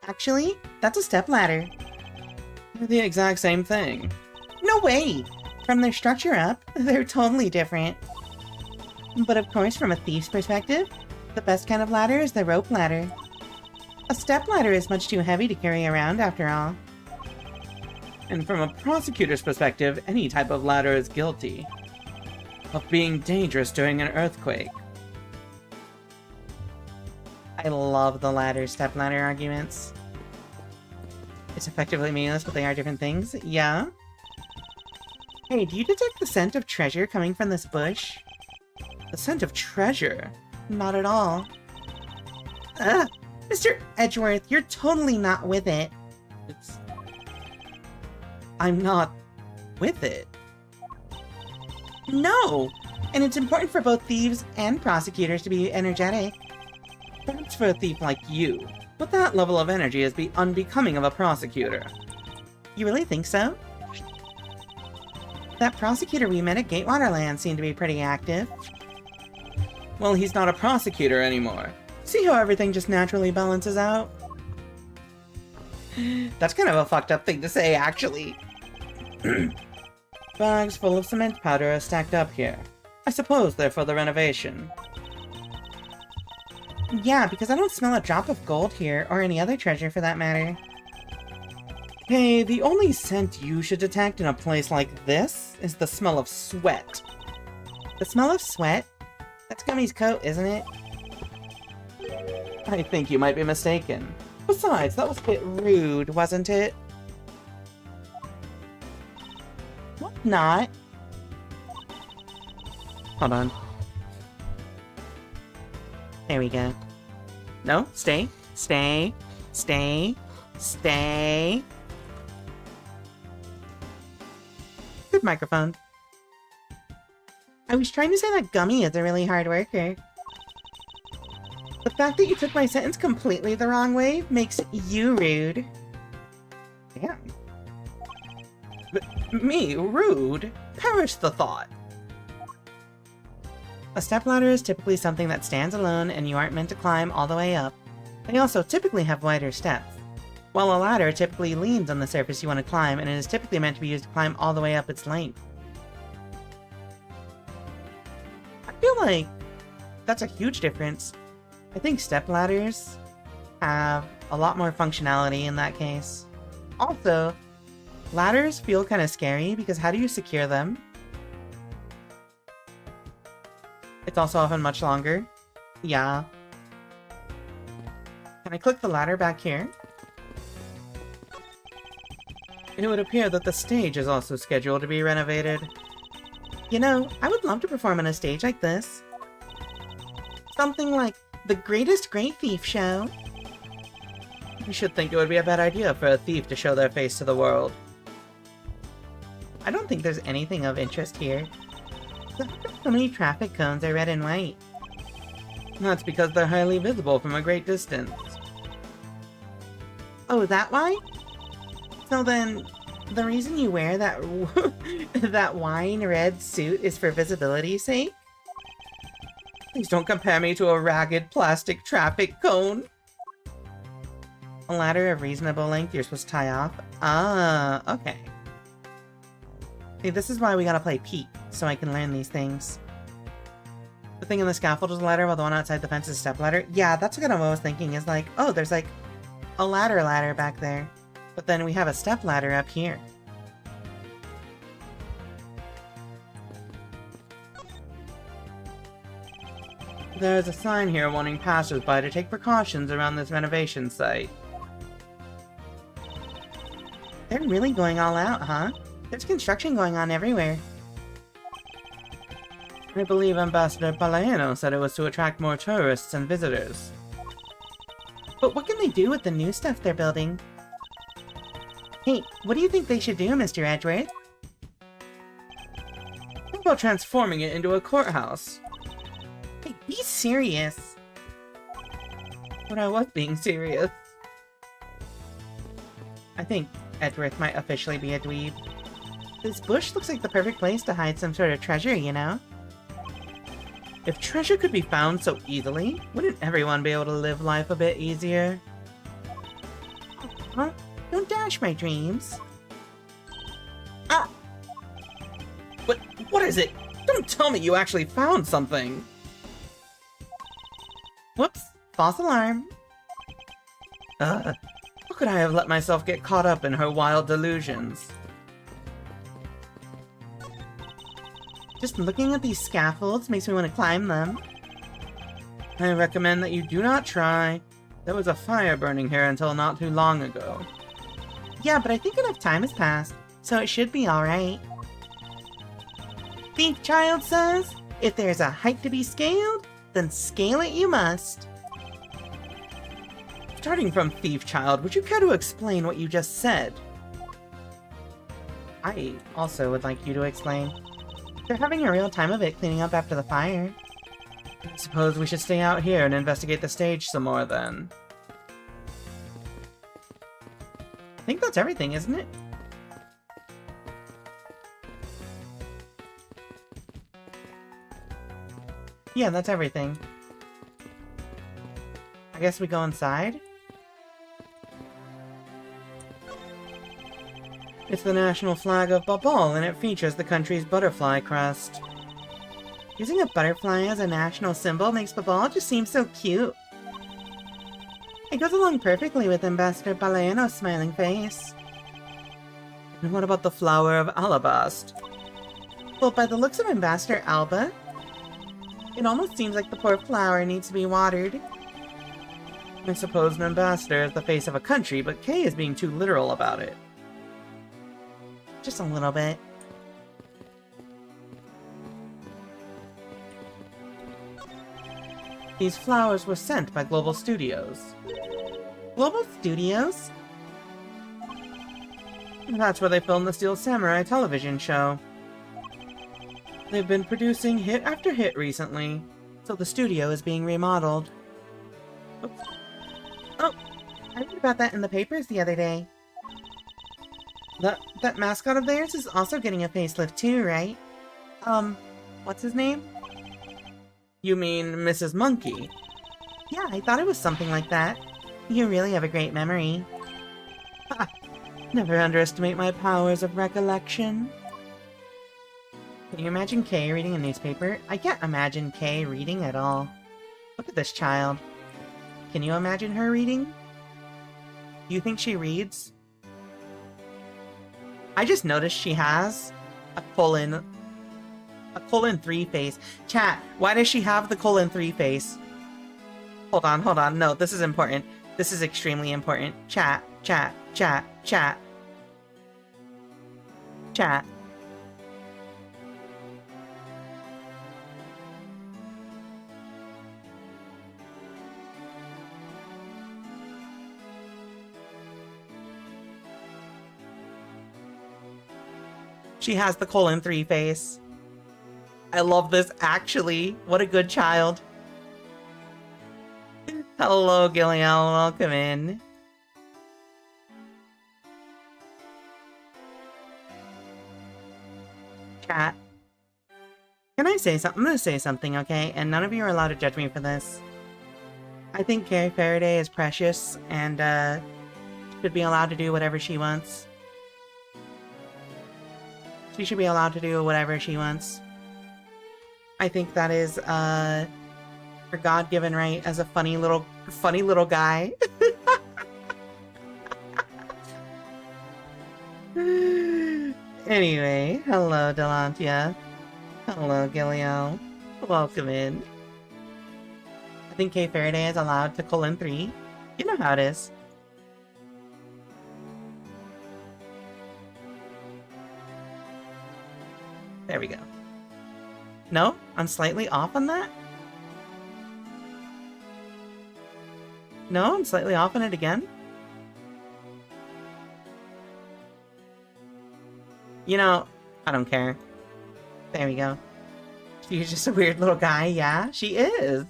Actually, that's a stepladder. They're the exact same thing. No way! From their structure up, they're totally different. But of course, from a thief's perspective, the best kind of ladder is the rope ladder. A stepladder is much too heavy to carry around, after all. And from a prosecutor's perspective, any type of ladder is guilty of being dangerous during an earthquake. I love the ladder-stepladder arguments. It's effectively meaningless, but they are different things. Yeah? Hey, do you detect the scent of treasure coming from this bush? The scent of treasure? Not at all. Ugh! Mr. Edgeworth, you're totally not with it. I'm not with it. No! And it's important for both thieves and prosecutors to be energetic. That's for a thief like you. But that level of energy is unbecoming of a prosecutor. You really think so? That prosecutor we met at Gatewaterland seemed to be pretty active. Well, he's not a prosecutor anymore. See how everything just naturally balances out? That's kind of a fucked up thing to say, actually. Bags full of cement powder are stacked up here. I suppose they're for the renovation. Yeah, because I don't smell a drop of gold here, or any other treasure for that matter. Hey, the only scent you should detect in a place like this is the smell of sweat. The smell of sweat? That's Gummy's coat, isn't it? I think you might be mistaken. Besides, that was a bit rude, wasn't it? What not? Hold on. There we go. No, stay, stay, stay, stay. Good microphone. I was trying to say that Gummy is a really hard worker. The fact that you took my sentence completely the wrong way makes you rude. Damn. But me, rude? Perish the thought. A stepladder is typically something that stands alone and you aren't meant to climb all the way up. They also typically have wider steps, while a ladder typically leans on the surface you want to climb and it is typically meant to be used to climb all the way up its length. I feel like that's a huge difference. I think stepladders have a lot more functionality in that case. Also, ladders feel kind of scary because how do you secure them? It's also often much longer. Yeah. Can I click the ladder back here? It would appear that the stage is also scheduled to be renovated. You know, I would love to perform on a stage like this. Something like the Greatest Great Thief Show. You should think it would be a bad idea for a thief to show their face to the world. I don't think there's anything of interest here. So many traffic cones are red and white. That's because they're highly visible from a great distance. Oh, is that why? So then, the reason you wear that that wine red suit is for visibility's sake? Please don't compare me to a ragged plastic traffic cone. A ladder of reasonable length you're supposed to tie off? Ah, okay. See, this is why we gotta play Pete, so I can learn these things. The thing in the scaffold is a ladder, while the one outside the fence is a step ladder. Yeah, that's what I was thinking, is like, oh, there's like a ladder back there. But then we have a step ladder up here. There's a sign here warning passers-by to take precautions around this renovation site. They're really going all out, huh? There's construction going on everywhere. I believe Ambassador Balaeno said it was to attract more tourists and visitors. But what can they do with the new stuff they're building? Hey, what do you think they should do, Mr. Edgeworth? How about transforming it into a courthouse? Hey, be serious! But I was being serious. I think Edgeworth might officially be a dweeb. This bush looks like the perfect place to hide some sort of treasure, you know? If treasure could be found so easily, wouldn't everyone be able to live life a bit easier? Huh? Don't dash my dreams. Ah! What is it? Don't tell me you actually found something! Whoops! False alarm. How could I have let myself get caught up in her wild delusions? Just looking at these scaffolds makes me want to climb them. I recommend that you do not try. There was a fire burning here until not too long ago. Yeah, but I think enough time has passed, so it should be alright. Thief Child says, if there's a height to be scaled, then scale it you must. Starting from Thief Child, would you care to explain what you just said? I also would like you to explain. They're having a real time of it cleaning up after the fire. I suppose we should stay out here and investigate the stage some more then. I think that's everything, isn't it? Yeah, that's everything. I guess we go inside? It's the national flag of Babal, and it features the country's butterfly crest. Using a butterfly as a national symbol makes Babal just seem so cute. It goes along perfectly with Ambassador Balaeno's smiling face. And what about the flower of Alabast? Well, by the looks of Ambassador Alba, it almost seems like the poor flower needs to be watered. I suppose an ambassador is the face of a country, but Kay is being too literal about it. Just a little bit. These flowers were sent by Global Studios. Global Studios? That's where they filmed the Steel Samurai television show. They've been producing hit after hit recently, so the studio is being remodeled. Oops. Oh, I read about that in the papers the other day. That mascot of theirs is also getting a facelift too, right? What's his name? You mean Mrs. Monkey? Yeah, I thought it was something like that. You really have a great memory. Ha! Never underestimate my powers of recollection. Can you imagine Kay reading a newspaper? I can't imagine Kay reading at all. Look at this child. Can you imagine her reading? Do you think she reads? I just noticed she has a colon 3 face. Chat, why does she have the colon 3 face? Hold on. No, this is important. This is extremely important. Chat. She has the colon 3 face. I love this, actually. What a good child. Hello, Gillian. Welcome in. Chat. Can I say something? I'm gonna say something, okay? And none of you are allowed to judge me for this. I think Carrie Faraday is precious and, should be allowed to do whatever she wants. She should be allowed to do whatever she wants. I think that is, her God-given right as a funny little guy. Anyway, hello, Delantia. Hello, Gilliel. Welcome in. I think Kay Faraday is allowed to colon 3. You know how it is. There we go. No? I'm slightly off on that? No? I'm slightly off on it again? You know, I don't care. There we go. She's just a weird little guy. Yeah, she is.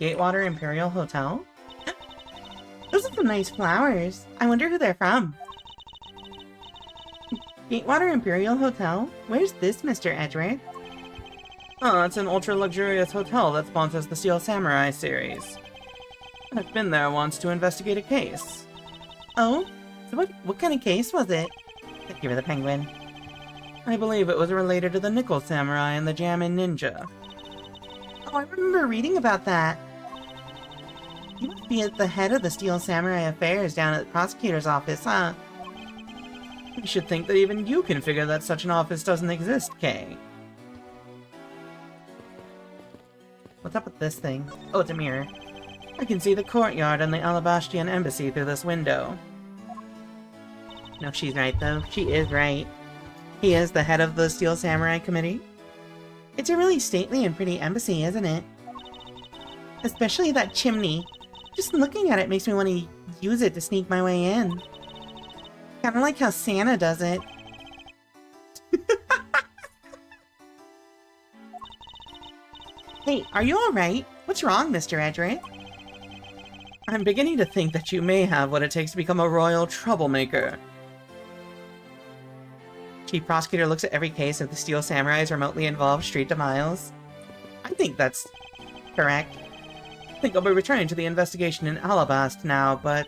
Gatewater Imperial Hotel? Those are some nice flowers. I wonder who they're from. Gatewater Imperial Hotel? Where's this, Mr. Edgeworth? Oh, it's an ultra-luxurious hotel that sponsors the Steel Samurai series. I've been there once to investigate a case. Oh? So what kind of case was it? Thank you for the penguin. I believe it was related to the Nickel Samurai and the Jammin' Ninja. Oh, I remember reading about that. You must be at the head of the Steel Samurai affairs down at the prosecutor's office, huh? You should think that even you can figure that such an office doesn't exist, Kay. What's up with this thing? Oh, it's a mirror. I can see the courtyard and the Alabastian embassy through this window. No, she's right, though. She is right. He is the head of the Steel Samurai Committee. It's a really stately and pretty embassy, isn't it? Especially that chimney. Just looking at it makes me want to use it to sneak my way in. Kinda like how Santa does it. Hey, are you alright? What's wrong, Mr. Edgeworth? I'm beginning to think that you may have what it takes to become a royal troublemaker. Chief Prosecutor looks at every case if the Steel Samurai is remotely involved straight to Miles. I think that's correct. I think I'll be returning to the investigation in Alabast now, but...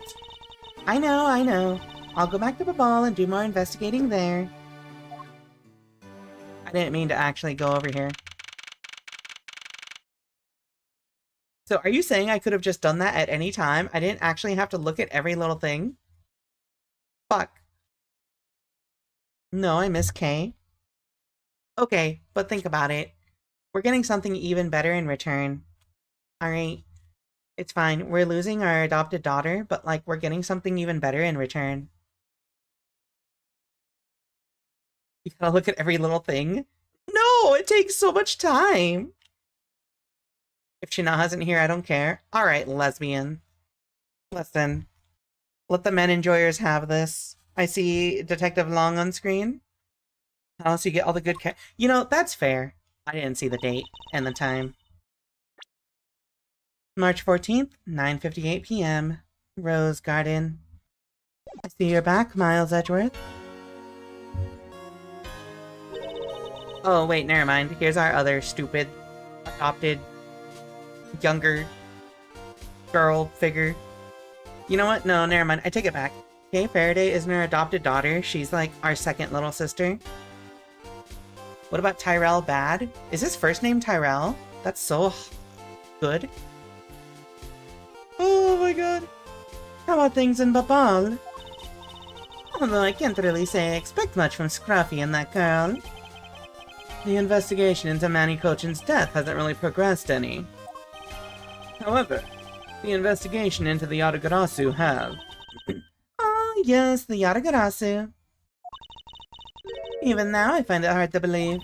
I know. I'll go back to the ball and do more investigating there. I didn't mean to actually go over here. So are you saying I could have just done that at any time? I didn't actually have to look at every little thing? Fuck. No, I miss Kay. Okay, but think about it. We're getting something even better in return. Alright. It's fine. We're losing our adopted daughter, but like, we're getting something even better in return. You gotta look at every little thing? No! It takes so much time! If Shina isn't here, I don't care. Alright, lesbian. Listen. Let the men enjoyers have this. I see Detective Long on screen. Unless you get all the good You know, that's fair. I didn't see the date and the time. March 14th, 9:58 p.m. Rose Garden. I see you're back, Miles Edgeworth. Oh, wait, never mind. Here's our other stupid, adopted, younger girl figure. You know what? No, never mind. I take it back. Kay Faraday isn't her adopted daughter. She's like our second little sister. What about Tyrell Bad? Is his first name Tyrell? That's so good. Oh my god. How about things in Babal? Although I can't really say I expect much from Scruffy and that girl. The investigation into Manny Cochin's death hasn't really progressed any. However, the investigation into the Yatagarasu have. Oh yes, the Yatagarasu. Even now I find it hard to believe.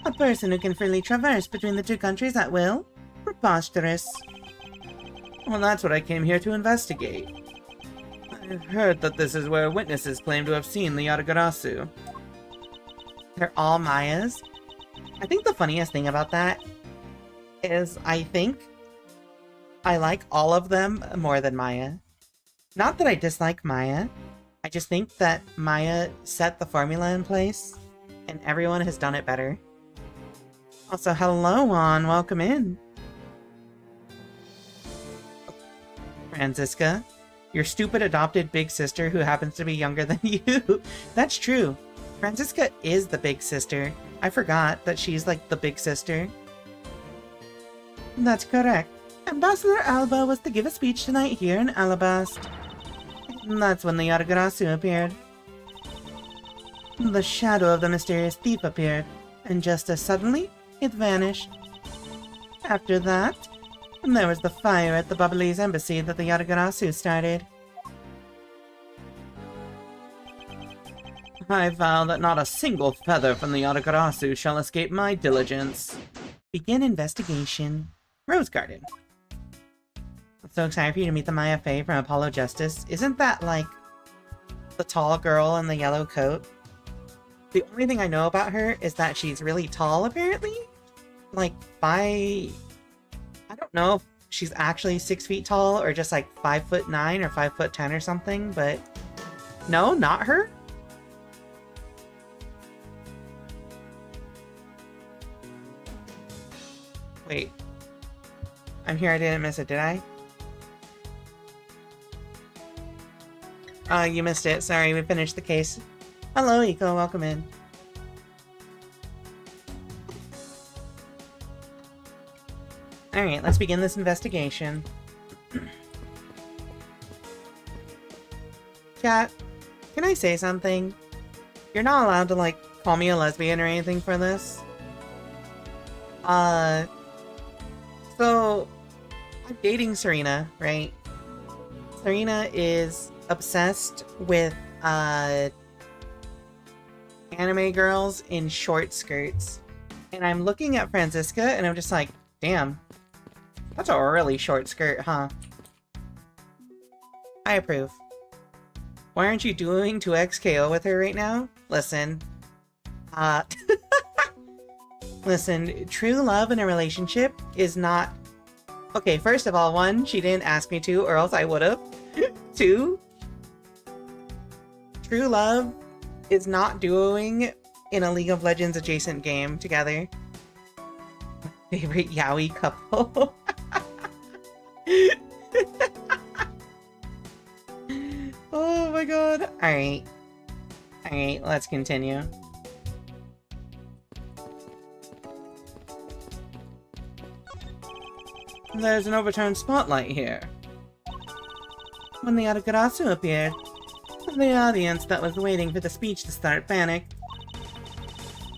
A person who can freely traverse between the two countries at will? Preposterous. Well, that's what I came here to investigate. I've heard that this is where witnesses claim to have seen the Yatagarasu. They're all Mayas? I think the funniest thing about that is I think I like all of them more than Maya. Not that I dislike Maya, I just think that Maya set the formula in place, and everyone has done it better. Also, hello, Juan. Welcome in. Franziska. Your stupid adopted big sister who happens to be younger than you. That's true. Franziska is the big sister. I forgot that she's like the big sister. That's correct. Ambassador Alba was to give a speech tonight here in Alabast. That's when the Yatagarasu appeared. The shadow of the mysterious thief appeared, and just as suddenly, it vanished. After that, there was the fire at the Babalese embassy that the Yatagarasu started. I vow that not a single feather from the Yatagarasu shall escape my diligence. Begin investigation. Rose Garden. I'm so excited for you to meet the Maya Fae from Apollo Justice. Isn't that, like, the tall girl in the yellow coat? The only thing I know about her is that she's really tall, apparently. Like, I don't know if she's actually 6 feet tall, or just like 5'9" or 5'10" or something, but... No, not her? Wait. I'm here, I didn't miss it, did I? You missed it. Sorry, we finished the case. Hello, Eco. Welcome in. Alright, let's begin this investigation. Chat, can I say something? You're not allowed to, like, call me a lesbian or anything for this. So, I'm dating Serena, right? Serena is obsessed with, anime girls in short skirts. And I'm looking at Franziska and I'm just like, damn. That's a really short skirt, huh? I approve. Why aren't you doing 2xKO with her right now? Listen. Listen, true love in a relationship is not... Okay, first of all, 1, she didn't ask me to, or else I would've. 2, true love is not duoing in a League of Legends adjacent game together. Favorite yaoi couple. Oh my god. Alright. Alright, let's continue. There's an overturned spotlight here. When the Yatagarasu appeared, the audience that was waiting for the speech to start panicked.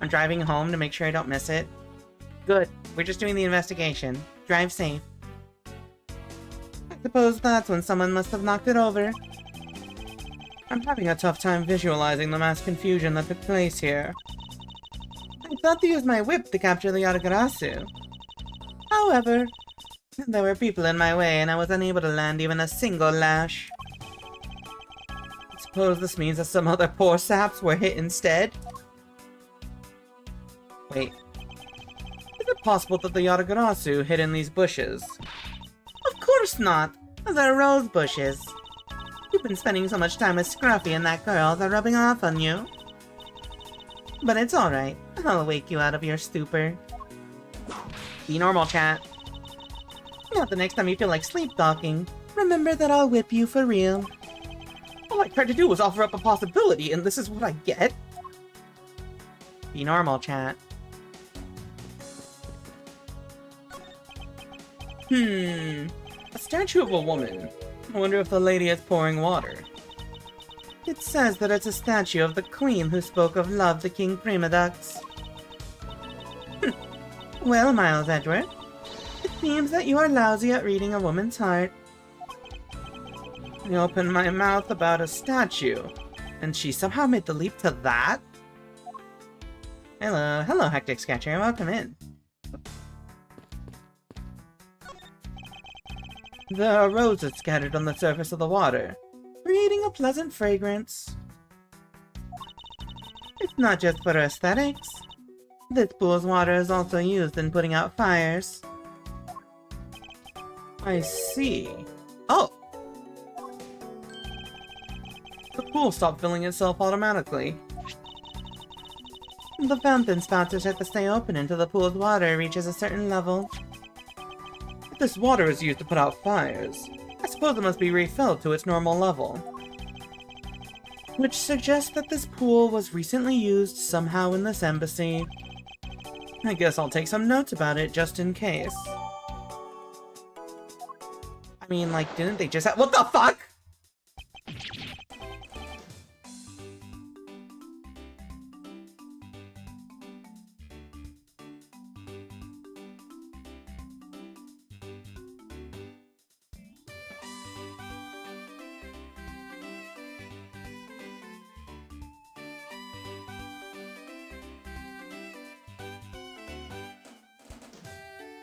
I'm driving home to make sure I don't miss it. Good. We're just doing the investigation. Drive safe. I suppose that's when someone must have knocked it over. I'm having a tough time visualizing the mass confusion that took place here. I thought to use my whip to capture the Yatagarasu. However, there were people in my way and I was unable to land even a single lash. I suppose this means that some other poor saps were hit instead? Wait. Is it possible that the Yatagarasu hid in these bushes? Of course not! They're rose bushes. You've been spending so much time with Scruffy and that girl, they're rubbing off on you. But it's alright. I'll wake you out of your stupor. Be normal, chat. Not the next time you feel like sleep-talking. Remember that I'll whip you for real. All I tried to do was offer up a possibility, and this is what I get? Be normal, chat. A statue of a woman. I wonder if the lady is pouring water. It says that it's a statue of the queen who spoke of love to King Primadux. Well, Miles Edward, it seems that you are lousy at reading a woman's heart. I opened my mouth about a statue, and she somehow made the leap to that? Hello, Hectic Sketcher, welcome in. There are roses scattered on the surface of the water, creating a pleasant fragrance. It's not just for aesthetics. This pool's water is also used in putting out fires. I see. Oh! The pool stopped filling itself automatically. The fountain spouts are set to stay open until the pool's water reaches a certain level. If this water is used to put out fires, I suppose suppose it must be refilled to its normal level. Which suggests that this pool was recently used somehow in this embassy. I guess I'll take some notes about it just in case. I mean, like, didn't they just have— what the fuck?!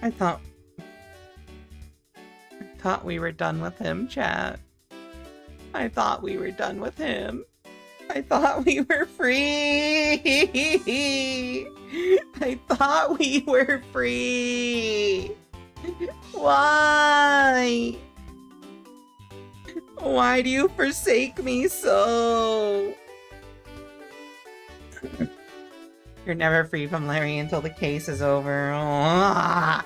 I thought we were done with him, chat. I thought we were done with him. I thought we were free. I thought we were free. Why? Why do you forsake me so? You're never free from Larry until the case is over. Oh.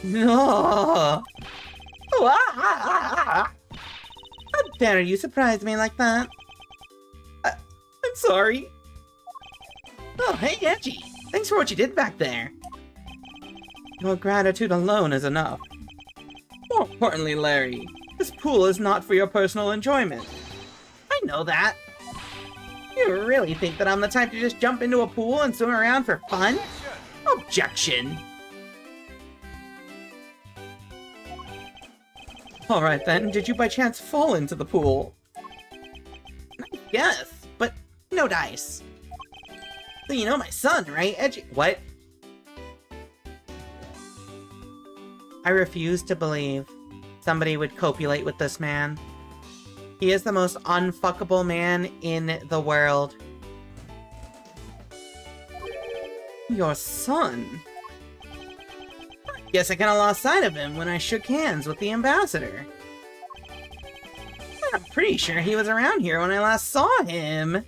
No. How dare you surprise me like that? I'm sorry. Oh, hey, Edgy. Thanks for what you did back there. Your gratitude alone is enough. More importantly, Larry, this pool is not for your personal enjoyment. I know that. You really think that I'm the type to just jump into a pool and swim around for fun? Objection! Alright then, did you by chance fall into the pool? Yes, but no dice. So you know my son, right, Edgy— what? I refuse to believe somebody would copulate with this man. He is the most unfuckable man in the world. Your son? Guess I kinda lost sight of him when I shook hands with the ambassador. I'm pretty sure he was around here when I last saw him.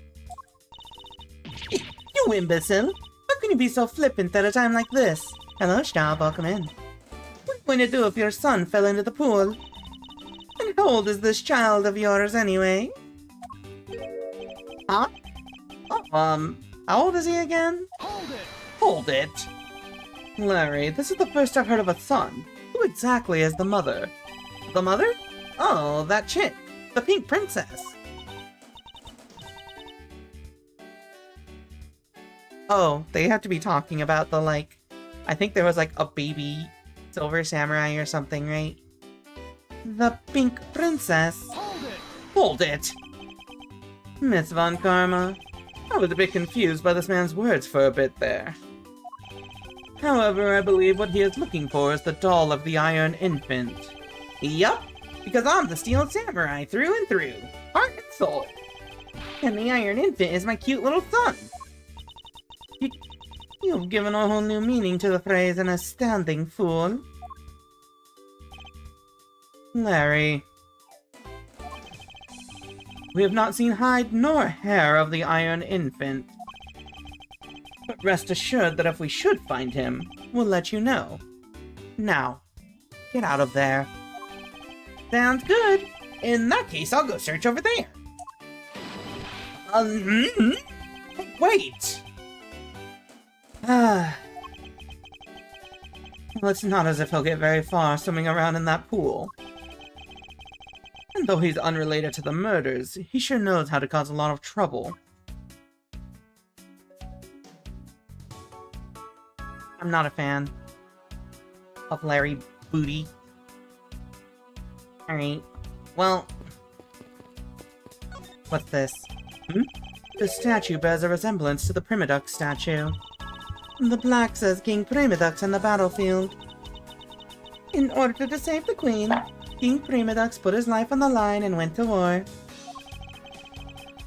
You imbecile! How can you be so flippant at a time like this? Hello, Staub, welcome in. What are you going to do if your son fell into the pool? And how old is this child of yours, anyway? Huh? Oh, how old is he again? Hold it! Hold it! Larry, this is the first I've heard of a son. Who exactly is the mother? The mother? Oh, that chick. The pink princess. Oh, they have to be talking about the, like— I think there was, like, a baby silver samurai or something, right? The pink princess. Hold it! Hold it! Miss Von Karma, I was a bit confused by this man's words for a bit there. However, I believe what he is looking for is the doll of the Iron Infant. Yup, because I'm the Steel Samurai through and through, heart and soul. And the Iron Infant is my cute little son. You've given a whole new meaning to the phrase an astounding fool. Larry. We have not seen hide nor hair of the Iron Infant. But rest assured that if we should find him, we'll let you know. Now, get out of there. Sounds good. In that case, I'll go search over there. Wait! Well, it's not as if he'll get very far swimming around in that pool. And though he's unrelated to the murders, he sure knows how to cause a lot of trouble. I'm not a fan of Larry Booty. Alright, well— what's this? The statue bears a resemblance to the Primadux statue. The plaque says King Primadux on the battlefield. In order to save the queen, King Primadux put his life on the line and went to war.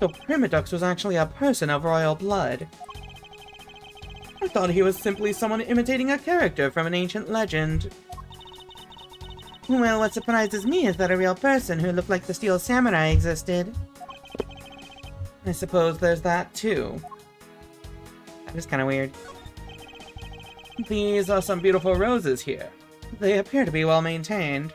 So Primadux was actually a person of royal blood. I thought he was simply someone imitating a character from an ancient legend. Well, what surprises me is that a real person who looked like the Steel Samurai existed. I suppose there's that too. That was kind of weird. These are some beautiful roses here. They appear to be well maintained.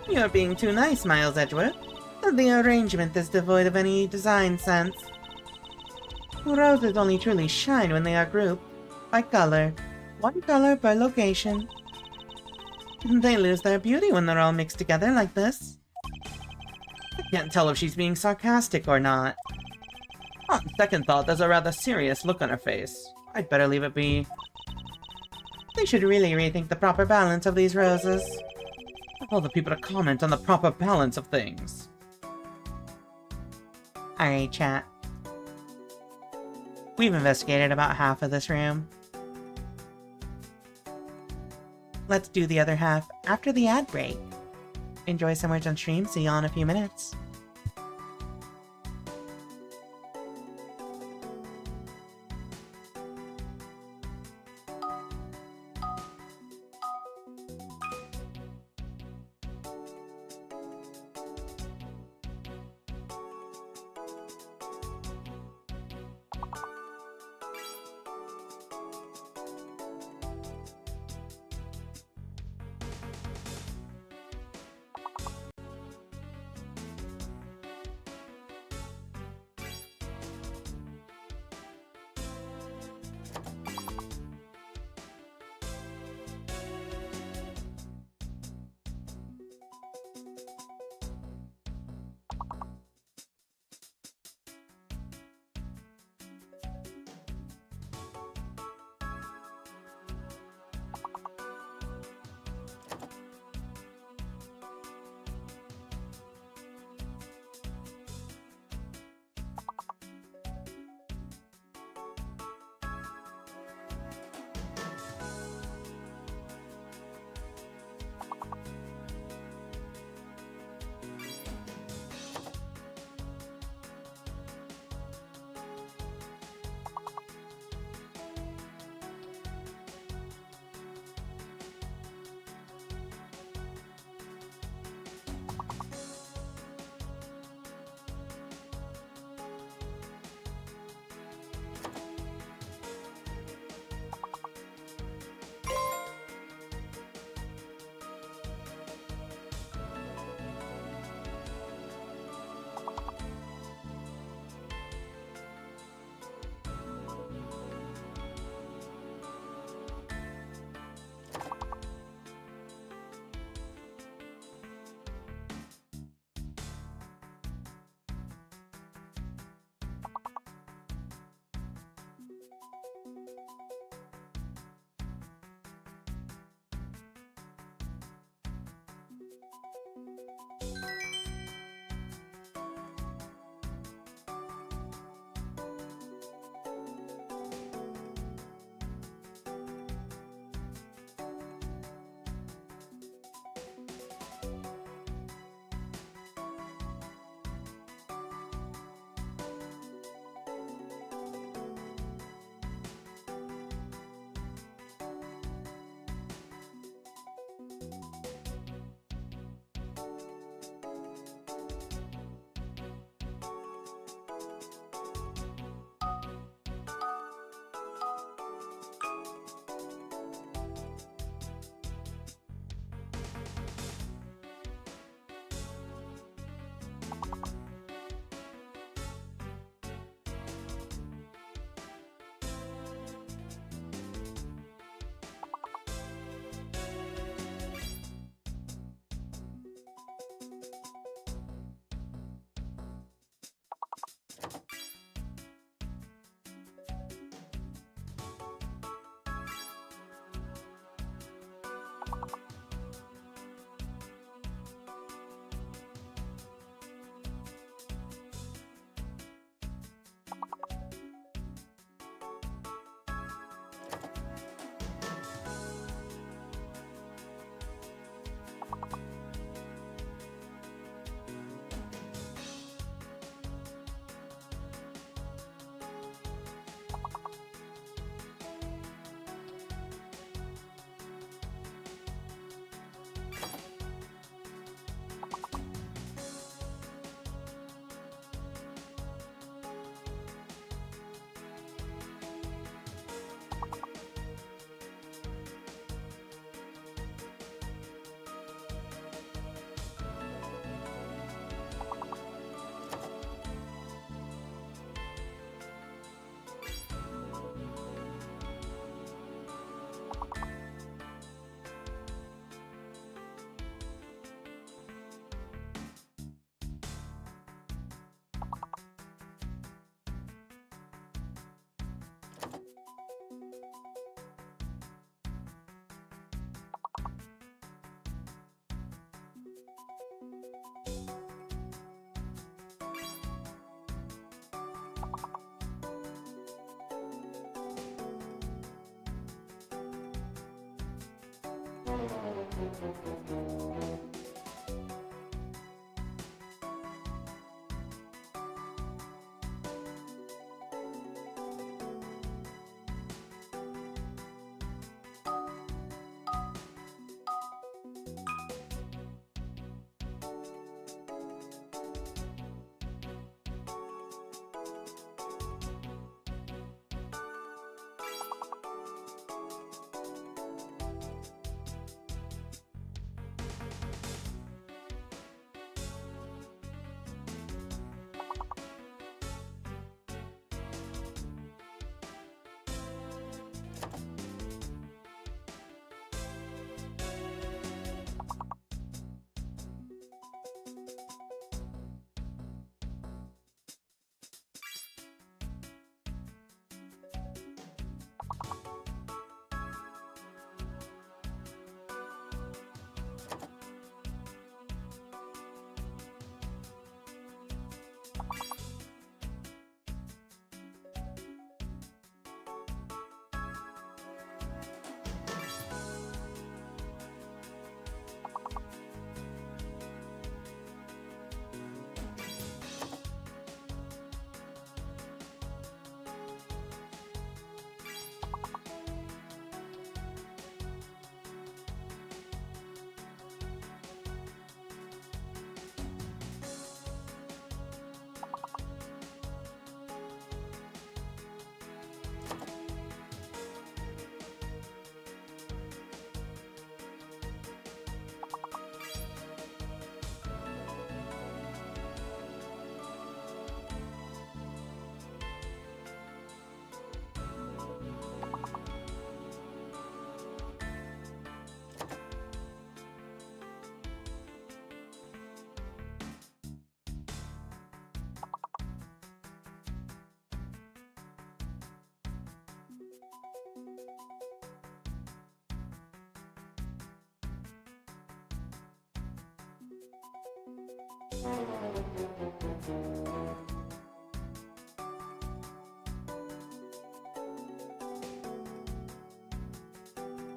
You're being too nice, Miles Edgeworth. The arrangement is devoid of any design sense. Roses only truly shine when they are grouped by color. One color per location. They lose their beauty when they're all mixed together like this. I can't tell if she's being sarcastic or not. On second thought, there's a rather serious look on her face. I'd better leave it be. They should really rethink the proper balance of these roses. Of all the people to comment on the proper balance of things. Alright, chat. We've investigated about half of this room. Let's do the other half after the ad break. Enjoy some words on stream, see y'all in a few minutes.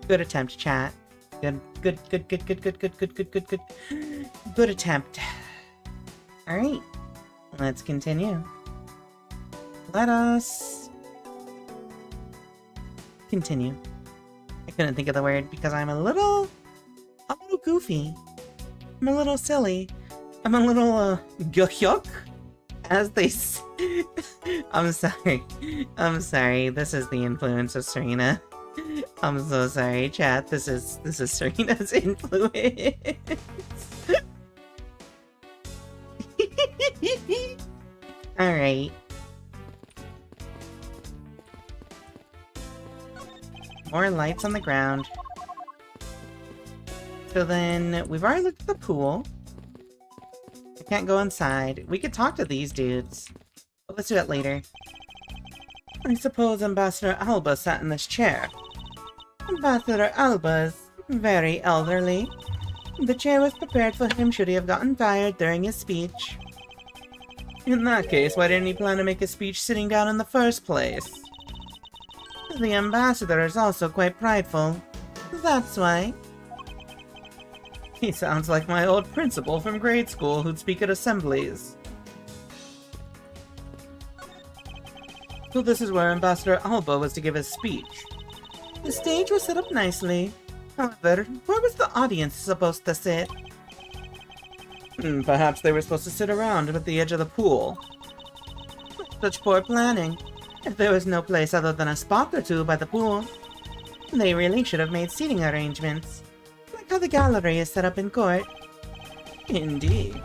Good attempt, chat. Good. Good attempt. Alright. Let's continue. Let us continue. I couldn't think of the word because I'm a little goofy. I'm a little silly. I'm a little, gyok, as they say. I'm sorry. I'm sorry. This is the influence of Serena. I'm so sorry, chat. This is Serena's influence. Alright. More lights on the ground. So then, we've already looked at the pool. I can't go inside. We could talk to these dudes. But let's do that later. I suppose Ambassador Alba sat in this chair. Ambassador Alba's very elderly. The chair was prepared for him should he have gotten tired during his speech. In that case, why didn't he plan to make a speech sitting down in the first place? The ambassador is also quite prideful. That's why. He sounds like my old principal from grade school who'd speak at assemblies. So this is where Ambassador Alba was to give his speech. The stage was set up nicely. However, where was the audience supposed to sit? Perhaps they were supposed to sit around at the edge of the pool. Such poor planning. If there was no place other than a spot or two by the pool, they really should have made seating arrangements, like how the gallery is set up in court. Indeed.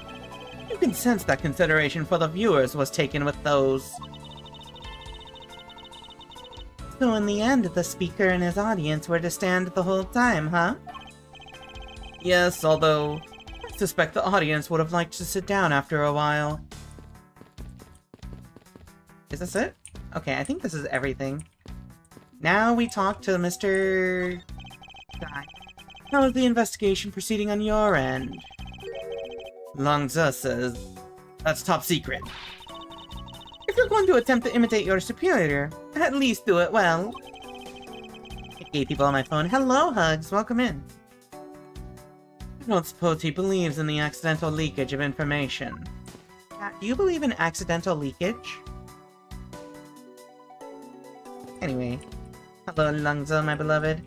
You can sense that consideration for the viewers was taken with those. So in the end, the speaker and his audience were to stand the whole time, huh? Yes, although I suspect the audience would have liked to sit down after a while. Is this it? Okay, I think this is everything. Now we talk to Mr. Guy. How is the investigation proceeding on your end? Langza says, that's top secret. If you're going to attempt to imitate your superior, at least do it well. Hey, people on my phone. Hello, Hugs. Welcome in. I don't suppose he believes in the accidental leakage of information. Do you believe in accidental leakage? Anyway. Hello, Lungza, my beloved.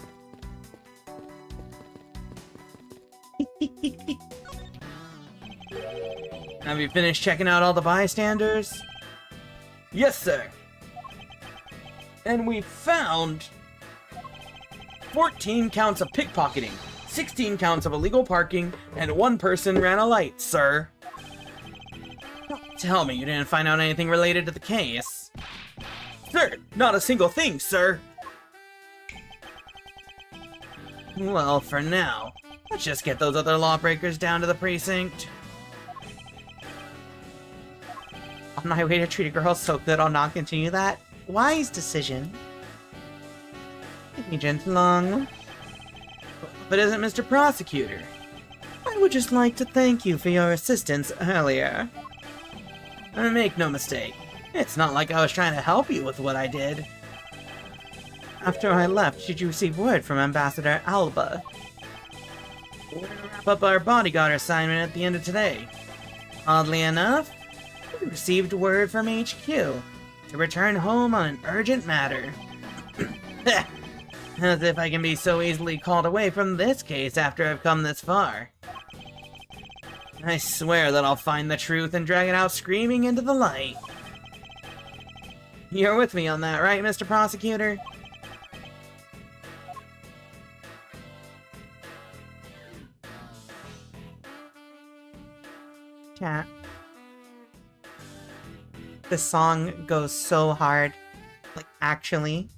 Have you finished checking out all the bystanders? Yes, sir. And we found 14 counts of pickpocketing, 16 counts of illegal parking, and 1 person ran a light, sir. Don't tell me you didn't find out anything related to the case. Sir, not a single thing, sir. Well, for now, let's just get those other lawbreakers down to the precinct. On my way to treat a girl so good, I'll not continue that. Wise decision. Agent Long. But isn't Mr. Prosecutor? I would just like to thank you for your assistance earlier. Make no mistake, it's not like I was trying to help you with what I did. After I left, did you receive word from Ambassador Alba? We're gonna wrap up our bodyguard assignment at the end of today. Oddly enough, we received word from HQ to return home on an urgent matter. As if I can be so easily called away from this case after I've come this far. I swear that I'll find the truth and drag it out screaming into the light. You're with me on that, right, Mr. Prosecutor? Chat. This song goes so hard. Like, actually.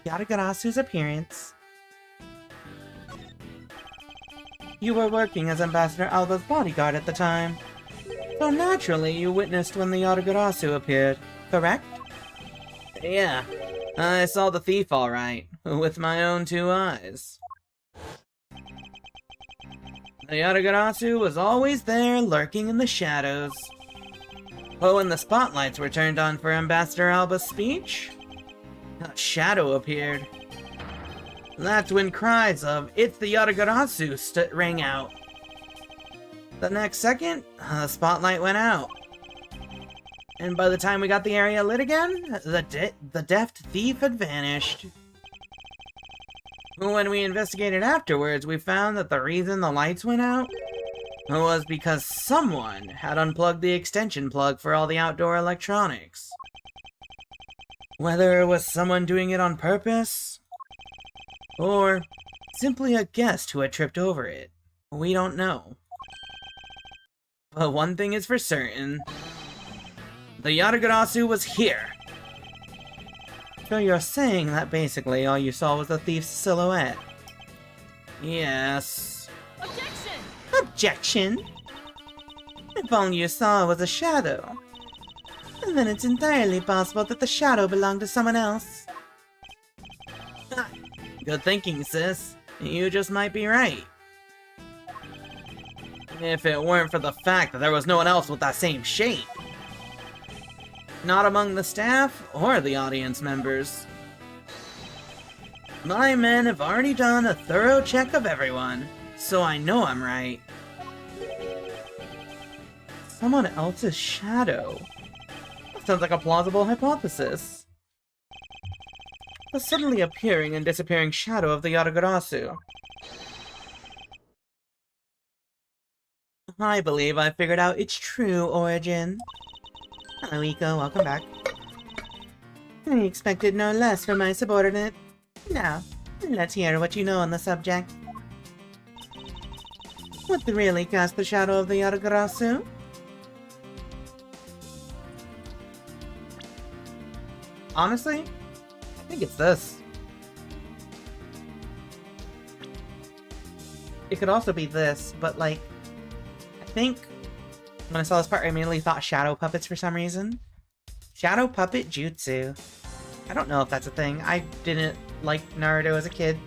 Yadagarasu's appearance. You were working as Ambassador Alba's bodyguard at the time. So naturally, you witnessed when the Yadagarasu appeared, correct? Yeah, I saw the thief alright, with my own 2 eyes. The Yadagarasu was always there, lurking in the shadows. But when the spotlights were turned on for Ambassador Alba's speech, a shadow appeared. That's when cries of, "It's the Yadagarasu," rang out. The next second, the spotlight went out. And by the time we got the area lit again, the deft thief had vanished. When we investigated afterwards, we found that the reason the lights went out was because someone had unplugged the extension plug for all the outdoor electronics. Whether it was someone doing it on purpose, or simply a guest who had tripped over it, we don't know. But one thing is for certain, the Yadagarasu was here. So you're saying that basically all you saw was the thief's silhouette? Yes. Objection! Objection? If all you saw was a shadow, then it's entirely possible that the shadow belonged to someone else. Good thinking, sis. You just might be right. If it weren't for the fact that there was no one else with that same shape. Not among the staff or the audience members. My men have already done a thorough check of everyone, so I know I'm right. Someone else's shadow? That sounds like a plausible hypothesis. The suddenly appearing and disappearing shadow of the Yadagarasu. I believe I figured out its true origin. Hello, Iko, welcome back. I expected no less from my subordinate. Now, let's hear what you know on the subject. What really cast the shadow of the Yadagarasu? Honestly, I think it's this. It could also be this, but like, I think when I saw this part, I immediately thought shadow puppets for some reason. Shadow puppet jutsu. I don't know if that's a thing. I didn't like Naruto as a kid.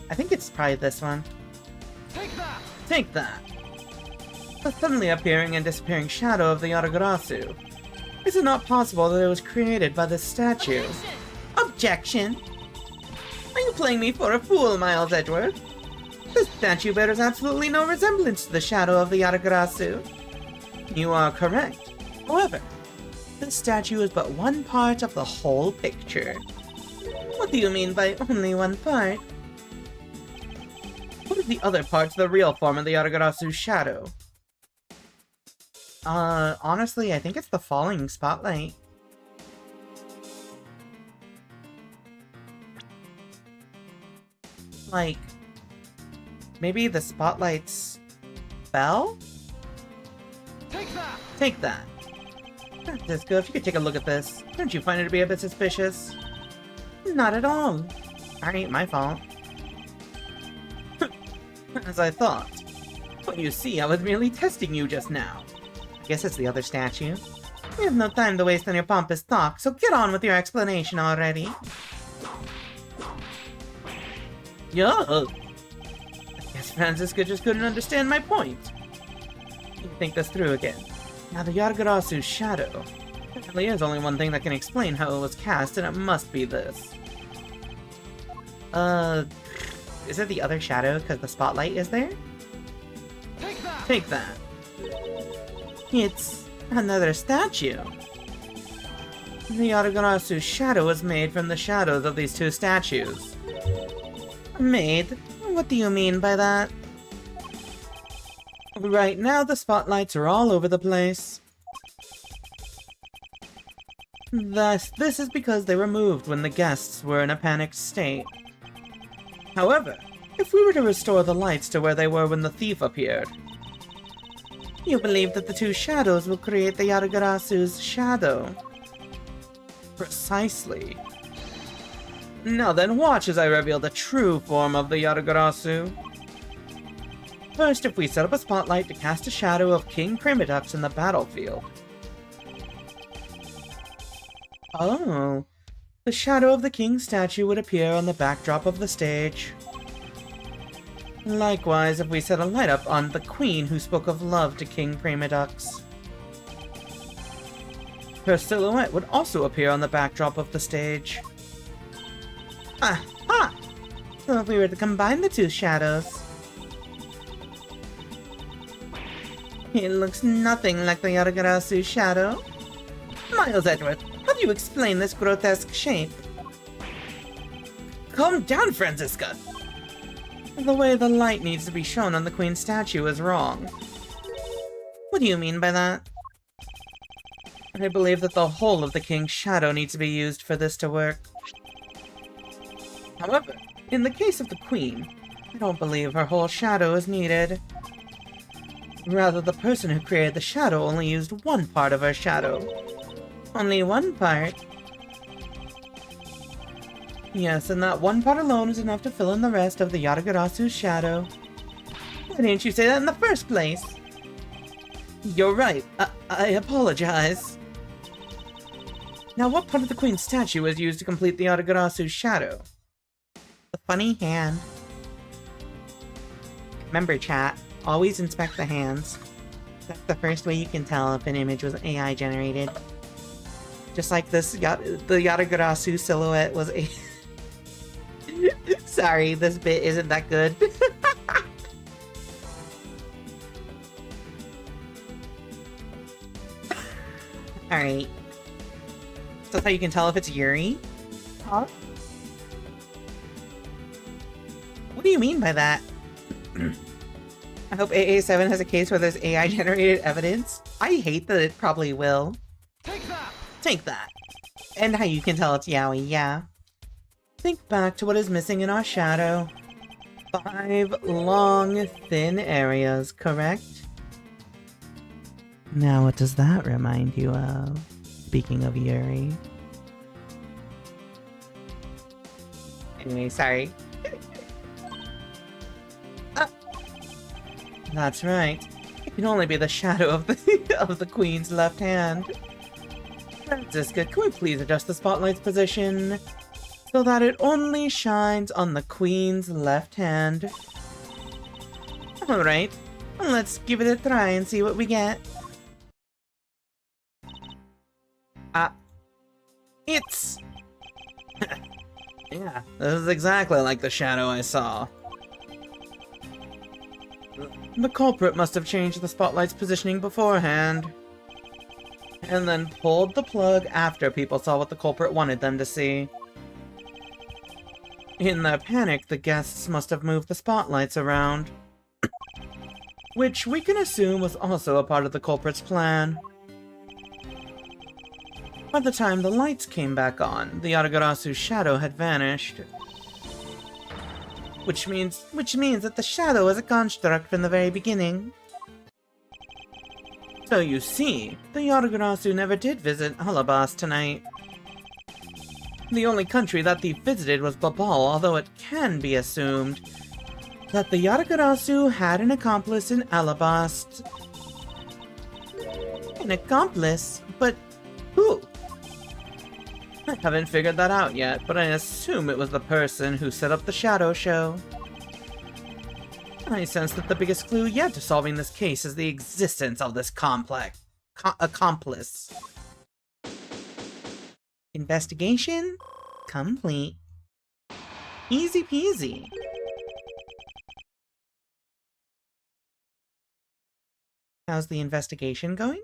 I think it's probably this one. Take that! Take that! The suddenly appearing and disappearing shadow of the Yadagarasu. Is it not possible that it was created by this statue? Objection! Objection! Are you playing me for a fool, Miles Edgeworth? This statue bears absolutely no resemblance to the shadow of the Yatagarasu. You are correct. However, this statue is but one part of the whole picture. What do you mean by only one part? What is the other part to the real form of the Yatagarasu's shadow? Honestly, I think it's the falling spotlight. Like, maybe the spotlights fell? Take that! Take that. Franziska, if you could take a look at this, don't you find it to be a bit suspicious? Not at all. Alright, my fault. As I thought. But you see, I was merely testing you just now. I guess it's the other statue. We have no time to waste on your pompous talk, so get on with your explanation already. Yeah. I guess Franziska just couldn't understand my point. Let me think this through again. Now, the Yatagarasu's shadow. There really is only one thing that can explain how it was cast, and it must be this. Is it the other shadow because the spotlight is there? Take that! Take that. It's another statue. The Yatagarasu's shadow was made from the shadows of these two statues. Made? What do you mean by that? Right now, the spotlights are all over the place. Thus, this is because they were moved when the guests were in a panicked state. However, if we were to restore the lights to where they were when the thief appeared, you believe that the two shadows will create the Yatagarasu's shadow. Precisely. Now then, watch as I reveal the true form of the Yatagarasu. First, if we set up a spotlight to cast a shadow of King Primidux in the battlefield. Oh, the shadow of the king's statue would appear on the backdrop of the stage. Likewise, if we set a light up on the queen who spoke of love to King Primidux. Her silhouette would also appear on the backdrop of the stage. Aha! So if we were to combine the two shadows, it looks nothing like the Yatagarasu's shadow. Miles Edward, how do you explain this grotesque shape? Calm down, Franziska! The way the light needs to be shown on the queen's statue is wrong. What do you mean by that? I believe that the whole of the king's shadow needs to be used for this to work. However, in the case of the queen, I don't believe her whole shadow is needed. Rather, the person who created the shadow only used one part of her shadow. Only one part? Yes, and that one part alone is enough to fill in the rest of the Yatagarasu's shadow. Why didn't you say that in the first place? You're right. I apologize. Now, what part of the queen's statue is used to complete the Yatagarasu's shadow? The funny hand. Remember, chat, always inspect the hands. That's the first way you can tell if an image was AI generated. Just like this, the Yatagarasu silhouette was a... Sorry, this bit isn't that good. Alright. So that's how you can tell if it's Yuri? Huh? What do you mean by that? I hope AA7 has a case where there's AI-generated evidence. I hate that it probably will. Take that! Take that. And how you can tell it's yaoi, yeah. Think back to what is missing in our shadow. 5 long, thin areas, correct? Now what does that remind you of? Speaking of Yuri. Anyway, sorry. That's right. It can only be the shadow of the of the queen's left hand. Franziska, can we please adjust the spotlight's position so that it only shines on the queen's left hand? Alright, let's give it a try and see what we get. It's... Yeah, this is exactly like the shadow I saw. The culprit must have changed the spotlight's positioning beforehand, and then pulled the plug after people saw what the culprit wanted them to see. In their panic, the guests must have moved the spotlights around, which we can assume was also a part of the culprit's plan. By the time the lights came back on, the Yatagarasu's shadow had vanished. Which means that the shadow was a construct from the very beginning. So you see, the Yatagarasu never did visit Alabas tonight. The only country that they visited was Babal, although it can be assumed that the Yatagarasu had an accomplice in Alabast. An accomplice? But who? I haven't figured that out yet, but I assume it was the person who set up the shadow show. I sense that the biggest clue yet to solving this case is the existence of this accomplice. Investigation complete. Easy peasy. How's the investigation going?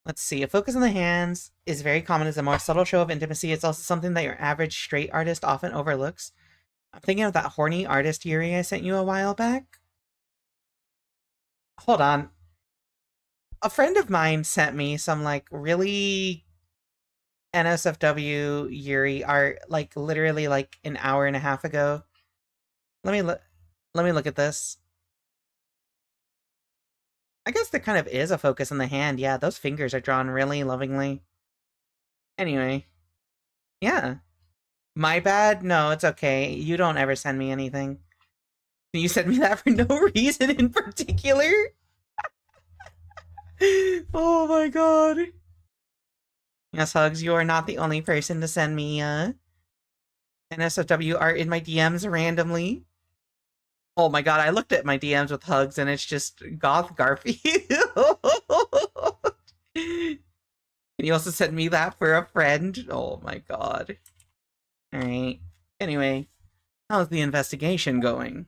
Let's see. A focus on the hands is very common as a more subtle show of intimacy. It's also something that your average straight artist often overlooks. I'm thinking of that horny artist Yuri I sent you a while back. Hold on. A friend of mine sent me some, like, really NSFW Yuri art, like, literally, like, an hour and a half ago. Let me look at this. I guess there kind of is a focus on the hand. Yeah, those fingers are drawn really lovingly. Anyway. Yeah. My bad? No, it's okay. You don't ever send me anything. You sent me that for no reason in particular? Oh my god. Yes, Hugs, you are not the only person to send me, NSFW art in my DMs randomly. Oh my god, I looked at my DMs with Hugs and it's just Goth Garfield. And you also sent me that for a friend. Oh my god. Alright. Anyway, how's the investigation going?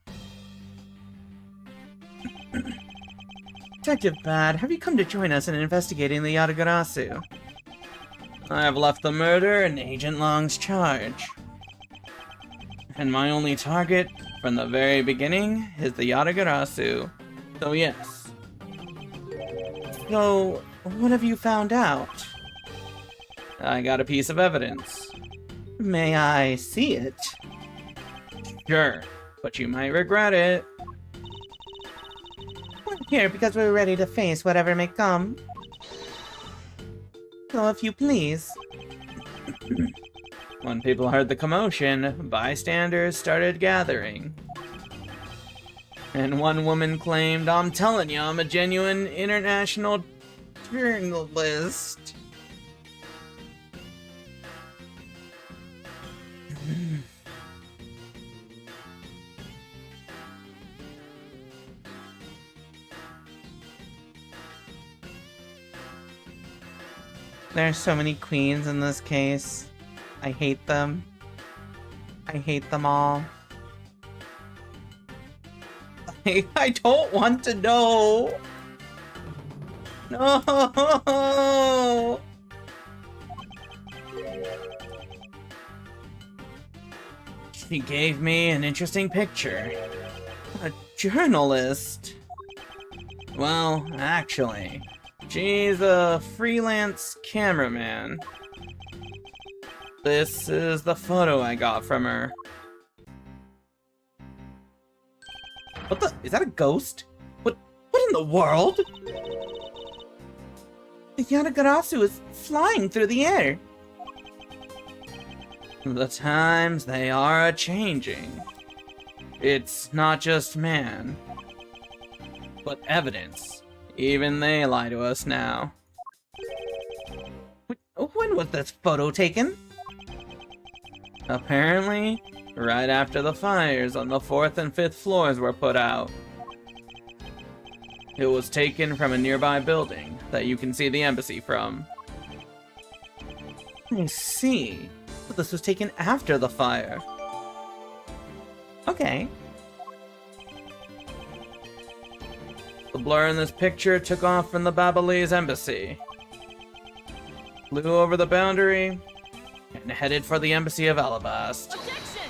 Detective Bad, have you come to join us in investigating the Yatagarasu? I have left the murder in Agent Long's charge. And my only target from the very beginning is the Yatagarasu. So yes. So, what have you found out? I got a piece of evidence. May I see it? Sure, but you might regret it. We're here because we're ready to face whatever may come. So if you please. When people heard the commotion, bystanders started gathering. And one woman claimed, "I'm telling you, I'm a genuine international journalist." There's so many queens in this case. I hate them. I hate them all. I don't want to know! No! She gave me an interesting picture. A journalist. Well, actually, she's a freelance cameraman. This is the photo I got from her. What the? Is that a ghost? What in the world? The Yatagarasu is flying through the air. The times they are a-changing. It's not just man, but evidence. Even they lie to us now. When was this photo taken? Apparently, right after the fires on the 4th and 5th floors were put out. It was taken from a nearby building that you can see the embassy from. I see. But this was taken after the fire. Okay. The blur in this picture took off from the Babalese embassy, flew over the boundary, and headed for the embassy of Alabast. Objection!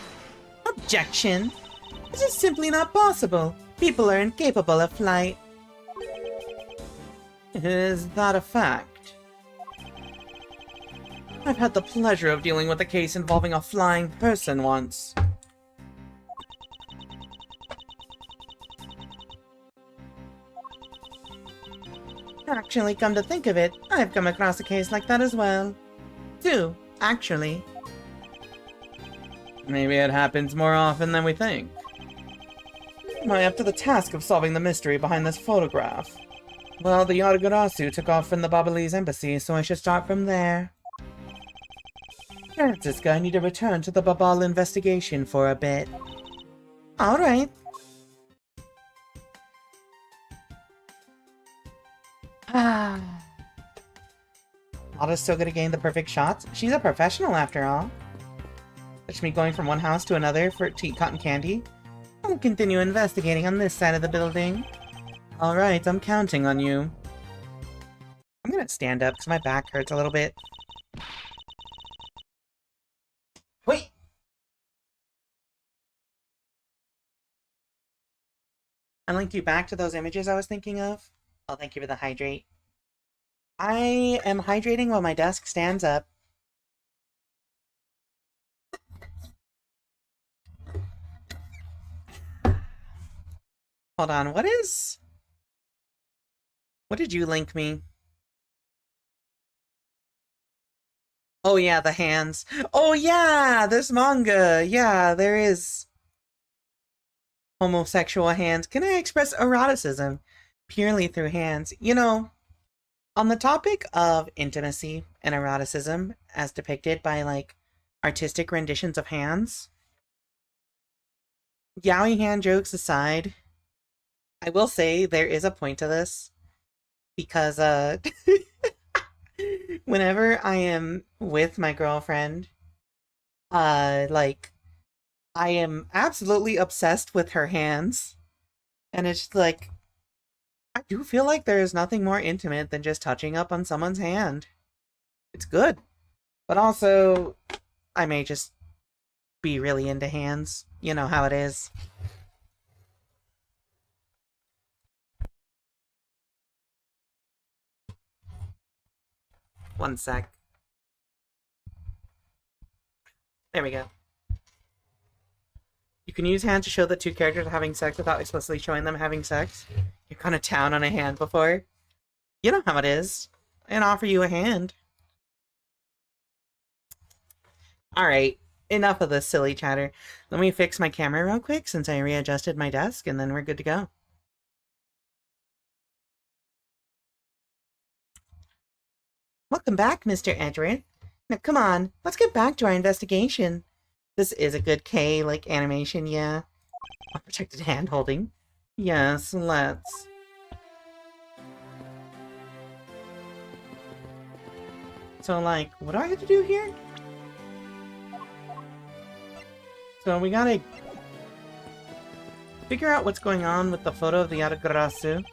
Objection! This is simply not possible. People are incapable of flight. Is that a fact? I've had the pleasure of dealing with a case involving a flying person once. Actually, come to think of it, I've come across a case like that as well. Two, actually. Maybe it happens more often than we think. Am I up to the task of solving the mystery behind this photograph? Well, the Yatagarasu took off from the Babalese embassy, so I should start from there. Franziska, I need to return to the Babal investigation for a bit. Alright. Lotta's so good at getting the perfect shots. She's a professional after all. That's me going from one house to another to eat cotton candy. I'll continue investigating on this side of the building. Alright, I'm counting on you. I'm gonna stand up because my back hurts a little bit. Wait! I linked you back to those images I was thinking of. Oh, thank you for the hydrate. I am hydrating while my desk stands up. Hold on, what did you link me? Oh yeah, the hands. Oh yeah, this manga. Yeah, there is homosexual hands. Can I express eroticism purely through hands? You know, on the topic of intimacy and eroticism as depicted by, like, artistic renditions of hands, yaoi hand jokes aside, I will say there is a point to this, because, whenever I am with my girlfriend, like, I am absolutely obsessed with her hands, and it's like, I do feel like there is nothing more intimate than just touching up on someone's hand. It's good, but also, I may just be really into hands. You know how it is. One sec. There we go. You can use hands to show that two characters are having sex without explicitly showing them having sex. You've gone to town on a hand before. You know how it is. And offer you a hand. Alright, enough of this silly chatter. Let me fix my camera real quick since I readjusted my desk, and then we're good to go. Welcome back, Mr. Edgeworth. Now come on, let's get back to our investigation. This is a good K, like, animation, yeah. Unprotected hand holding. Yes, let's. So, like, what do I have to do here? So we gotta figure out what's going on with the photo of the Yatagarasu.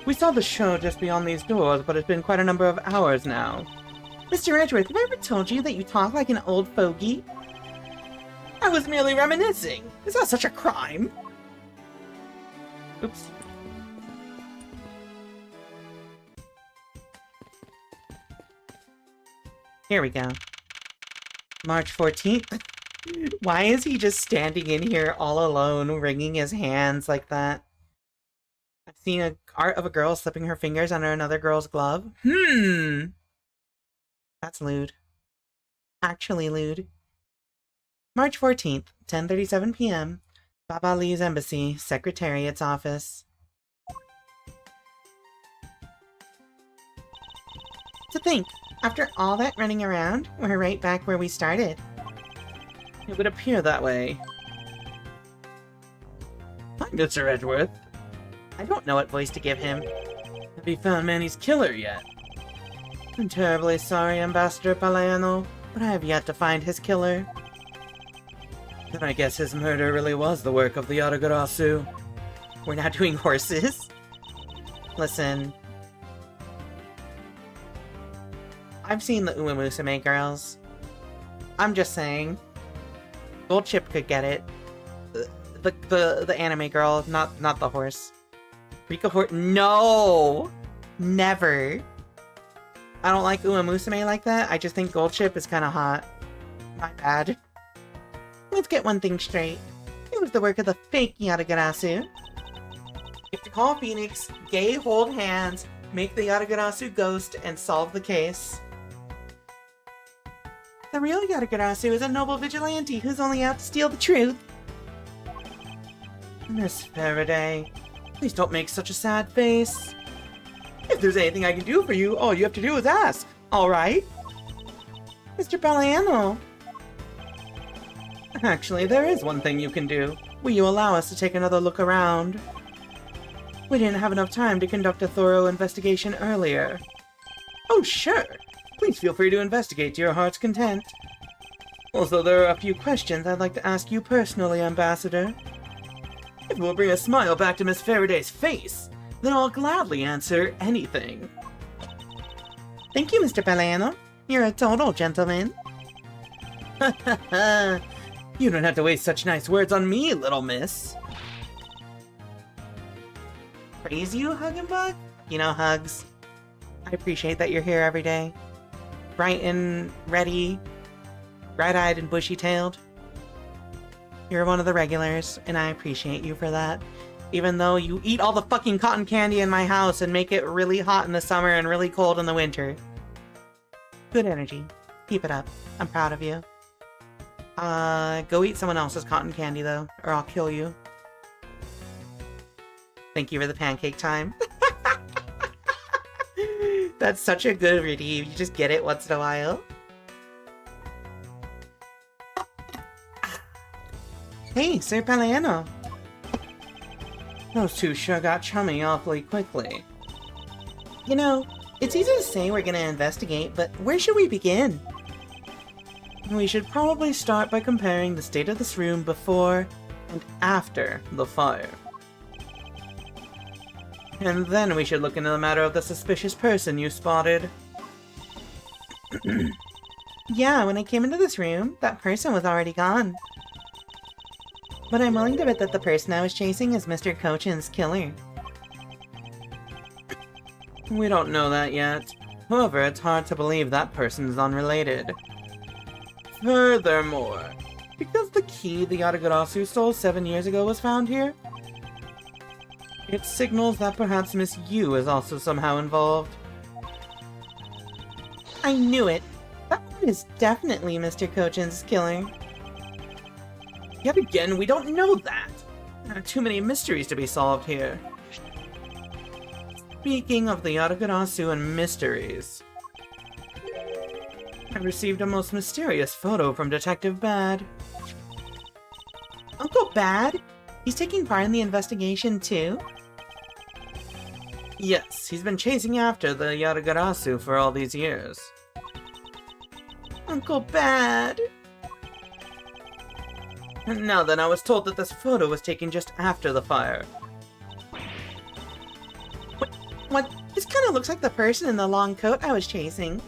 We saw the show just beyond these doors, but it's been quite a number of hours now. Mr. Edgeworth, have I ever told you that you talk like an old fogey? I was merely reminiscing. Is that such a crime? Oops. Here we go. March 14th. Why is he just standing in here all alone, wringing his hands like that? I've seen an art of a girl slipping her fingers under another girl's glove. That's lewd. Actually lewd. March 14th, 10:37 p.m. Babalese Embassy, Secretariat's Office. To think, after all that running around, we're right back where we started. It would appear that way. Hi, Mr. Edgeworth. I don't know what voice to give him. Have you found Manny's killer yet? I'm terribly sorry, Ambassador Palermo, but I have yet to find his killer. Then I guess his murder really was the work of the Yatagarasu. We're not doing horses? Listen. I've seen the Uemusume girls. I'm just saying. Gold Chip could get it. The anime girl, not the horse. Rika horse. No! Never. I don't like Uemusume like that. I just think Gold Chip is kind of hot. My bad. Let's get one thing straight. It was the work of the fake Yatagarasu. If to call Phoenix, gay hold hands, make the Yatagarasu ghost, and solve the case. The real Yatagarasu is a noble vigilante who's only out to steal the truth. Miss Faraday, please don't make such a sad face. If there's anything I can do for you, all you have to do is ask, alright? Mr. Baliano. Actually, there is one thing you can do. Will you allow us to take another look around? We didn't have enough time to conduct a thorough investigation earlier. Oh, sure. Please feel free to investigate to your heart's content. Also, there are a few questions I'd like to ask you personally, Ambassador. If it will bring a smile back to Miss Faraday's face, then I'll gladly answer anything. Thank you, Mr. Baliano. You're a total gentleman. You don't have to waste such nice words on me, little miss. Praise you, Hug and Bug? You know, Hugs, I appreciate that you're here every day. Bright and ready, bright-eyed and bushy-tailed. You're one of the regulars, and I appreciate you for that. Even though you eat all the fucking cotton candy in my house and make it really hot in the summer and really cold in the winter. Good energy. Keep it up. I'm proud of you. Go eat someone else's cotton candy, though, or I'll kill you. Thank you for the pancake time. That's such a good redeem. You just get it once in a while. Hey, Sir Baliano. Those two sure got chummy awfully quickly. You know, it's easy to say we're gonna investigate, but where should we begin? We should probably start by comparing the state of this room before and after the fire. And then we should look into the matter of the suspicious person you spotted. Yeah, when I came into this room, that person was already gone. But I'm willing to bet that the person I was chasing is Mr. Cochin's killer. We don't know that yet. However, it's hard to believe that person is unrelated. Furthermore, because the key the Yatagarasu stole 7 years ago was found here, it signals that perhaps Miss Yu is also somehow involved. I knew it! That one is definitely Mr. Cochin's killer. Yet again, we don't know that! There are too many mysteries to be solved here. Speaking of the Yatagarasu and mysteries, I received a most mysterious photo from Detective Bad. Uncle Bad? He's taking part in the investigation too? Yes, he's been chasing after the Yatagarasu for all these years. Uncle Bad! Now then, I was told that this photo was taken just after the fire. What? This kind of looks like the person in the long coat I was chasing.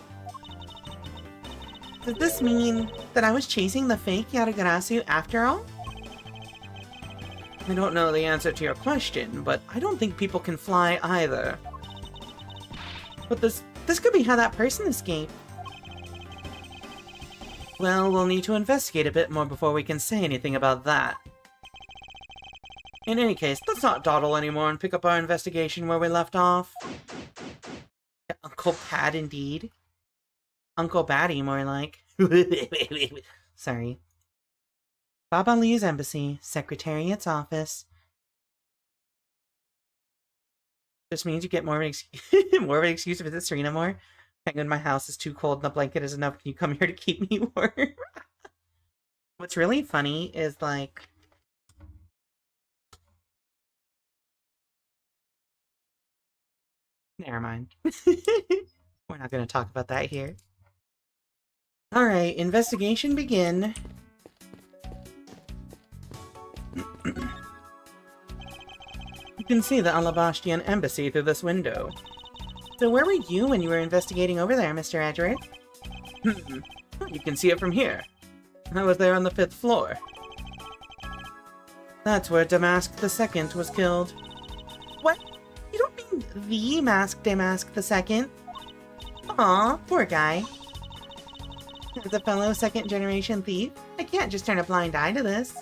Does this mean that I was chasing the fake Yatagarasu after all? I don't know the answer to your question, but I don't think people can fly either. But this could be how that person escaped. Well, we'll need to investigate a bit more before we can say anything about that. In any case, let's not dawdle anymore and pick up our investigation where we left off. Uncle Pat, indeed. Uncle Batty, more like. Sorry. Baba Lee's Embassy, Secretariat's Office. Just means you get more of an excuse to visit Serena more. Penguin, my house is too cold and the blanket is enough. Can you come here to keep me warm? What's really funny is, like... Never mind. We're not going to talk about that here. Alright, investigation begin. You can see the Alabastian embassy through this window. So where were you when you were investigating over there, Mr. Edgeworth? You can see it from here. I was there on the 5th floor. That's where Damask II was killed. What? You don't mean the Damask II? Aw, poor guy. As a fellow second-generation thief, I can't just turn a blind eye to this.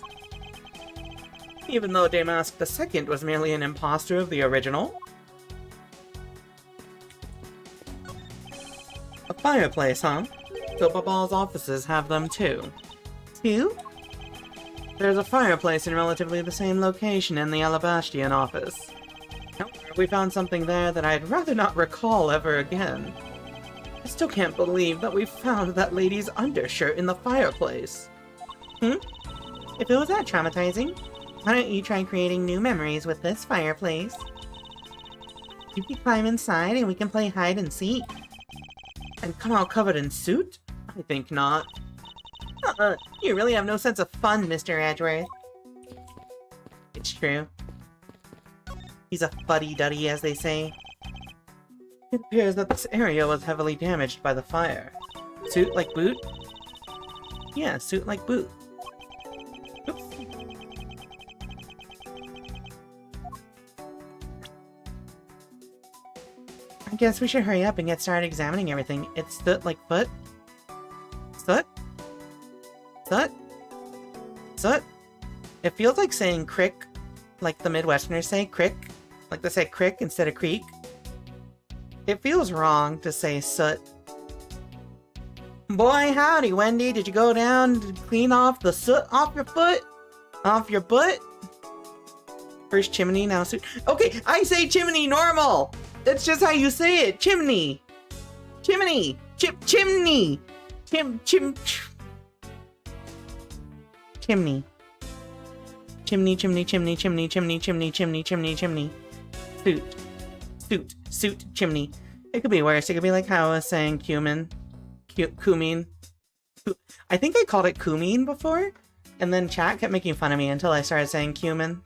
Even though Damask II was merely an imposter of the original. A fireplace, huh? Ball's offices have them too. Two? There's a fireplace in relatively the same location in the Alabastian office. However, we found something there that I'd rather not recall ever again. I still can't believe that we found that lady's undershirt in the fireplace. If it was that traumatizing, why don't you try creating new memories with this fireplace? You can climb inside and we can play hide and seek. And come out covered in soot? I think not. You really have no sense of fun, Mr. Edgeworth. It's true. He's a fuddy-duddy, as they say. It appears that this area was heavily damaged by the fire. Suit like boot? Yeah, suit like boot. Oops. I guess we should hurry up and get started examining everything. It's soot like foot. Soot? Soot? Soot? It feels like saying crick, like the Midwesterners say, crick. Like they say crick instead of creek. It feels wrong to say soot. Boy, howdy, Wendy. Did you go down to clean off the soot off your foot? Off your butt? First chimney, now soot. Okay, I say chimney normal! That's just how you say it. Chimney! Chimney! Chimney! Chimney. Chimney, chimney, chimney, chimney, chimney, chimney, chimney, chimney, chimney. Suit, chimney. It could be worse. It could be like how I was saying cumin. Cumin. I think I called it cumin before, and then chat kept making fun of me until I started saying cumin.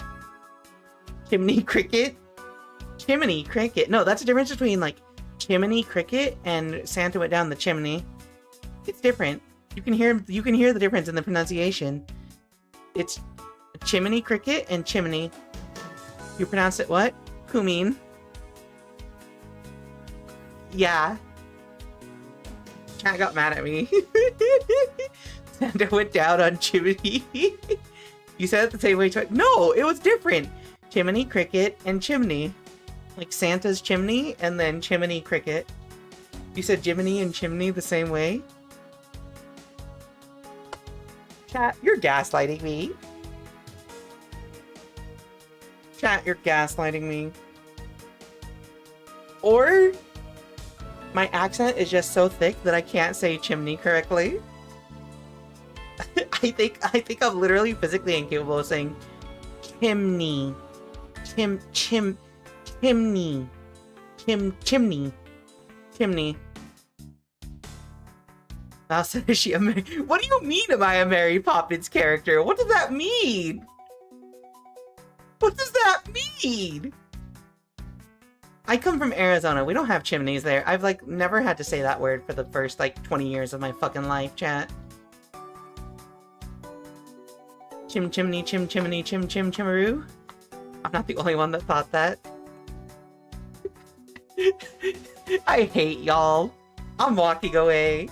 Chimney cricket? Chimney cricket. No, that's the difference between, like, chimney cricket and Santa went down the chimney. It's different. You can hear the difference in the pronunciation. It's chimney cricket and chimney. You pronounce it what? Cumin. Yeah. Chat got mad at me. Santa went down on chimney. You said it the same way twice. No, it was different. Chimney cricket and chimney. Like Santa's chimney and then chimney cricket. You said Jiminy and chimney the same way? Chat, you're gaslighting me. Chat, you're gaslighting me. Or my accent is just so thick that I can't say chimney correctly. I think I'm literally physically incapable of saying chimney. Chimney. Now said, is she a Mary? What do you mean, am I a Mary Poppins character? What does that mean? What does that mean? I come from Arizona. We don't have chimneys there. I've, like, never had to say that word for the first, like, 20 years of my fucking life, chat. Chimney, chimaroo. I'm not the only one that thought that. I hate y'all. I'm walking away.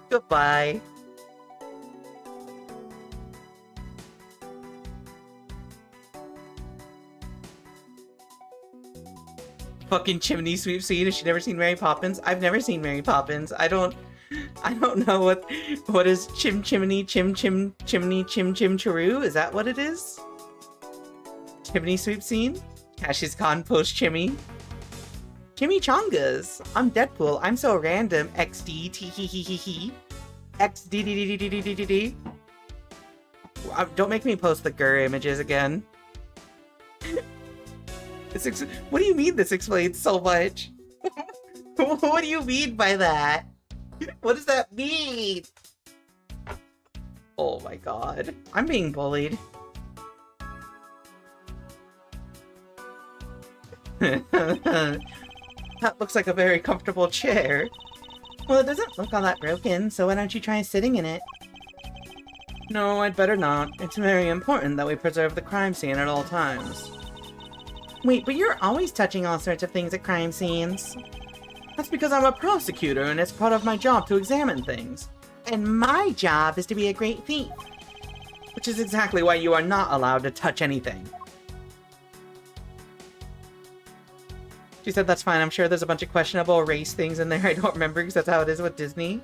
Goodbye. Fucking chimney sweep scene. Has she never seen Mary Poppins? I've never seen Mary Poppins. I don't know what is chimney chiroo? Is that what it is? Chimney sweep scene? Cash's Khan post chimmy. Chimichangas. I'm Deadpool. I'm so random. XD t XD. Don't make me post the GUR images again. What do you mean this explains so much? What do you mean by that? What does that mean? Oh my god. I'm being bullied. That looks like a very comfortable chair. Well, it doesn't look all that broken, so why don't you try sitting in it? No, I'd better not. It's very important that we preserve the crime scene at all times. Wait, but you're always touching all sorts of things at crime scenes. That's because I'm a prosecutor and it's part of my job to examine things. And my job is to be a great thief. Which is exactly why you are not allowed to touch anything. She said that's fine. I'm sure there's a bunch of questionable race things in there I don't remember because that's how it is with Disney.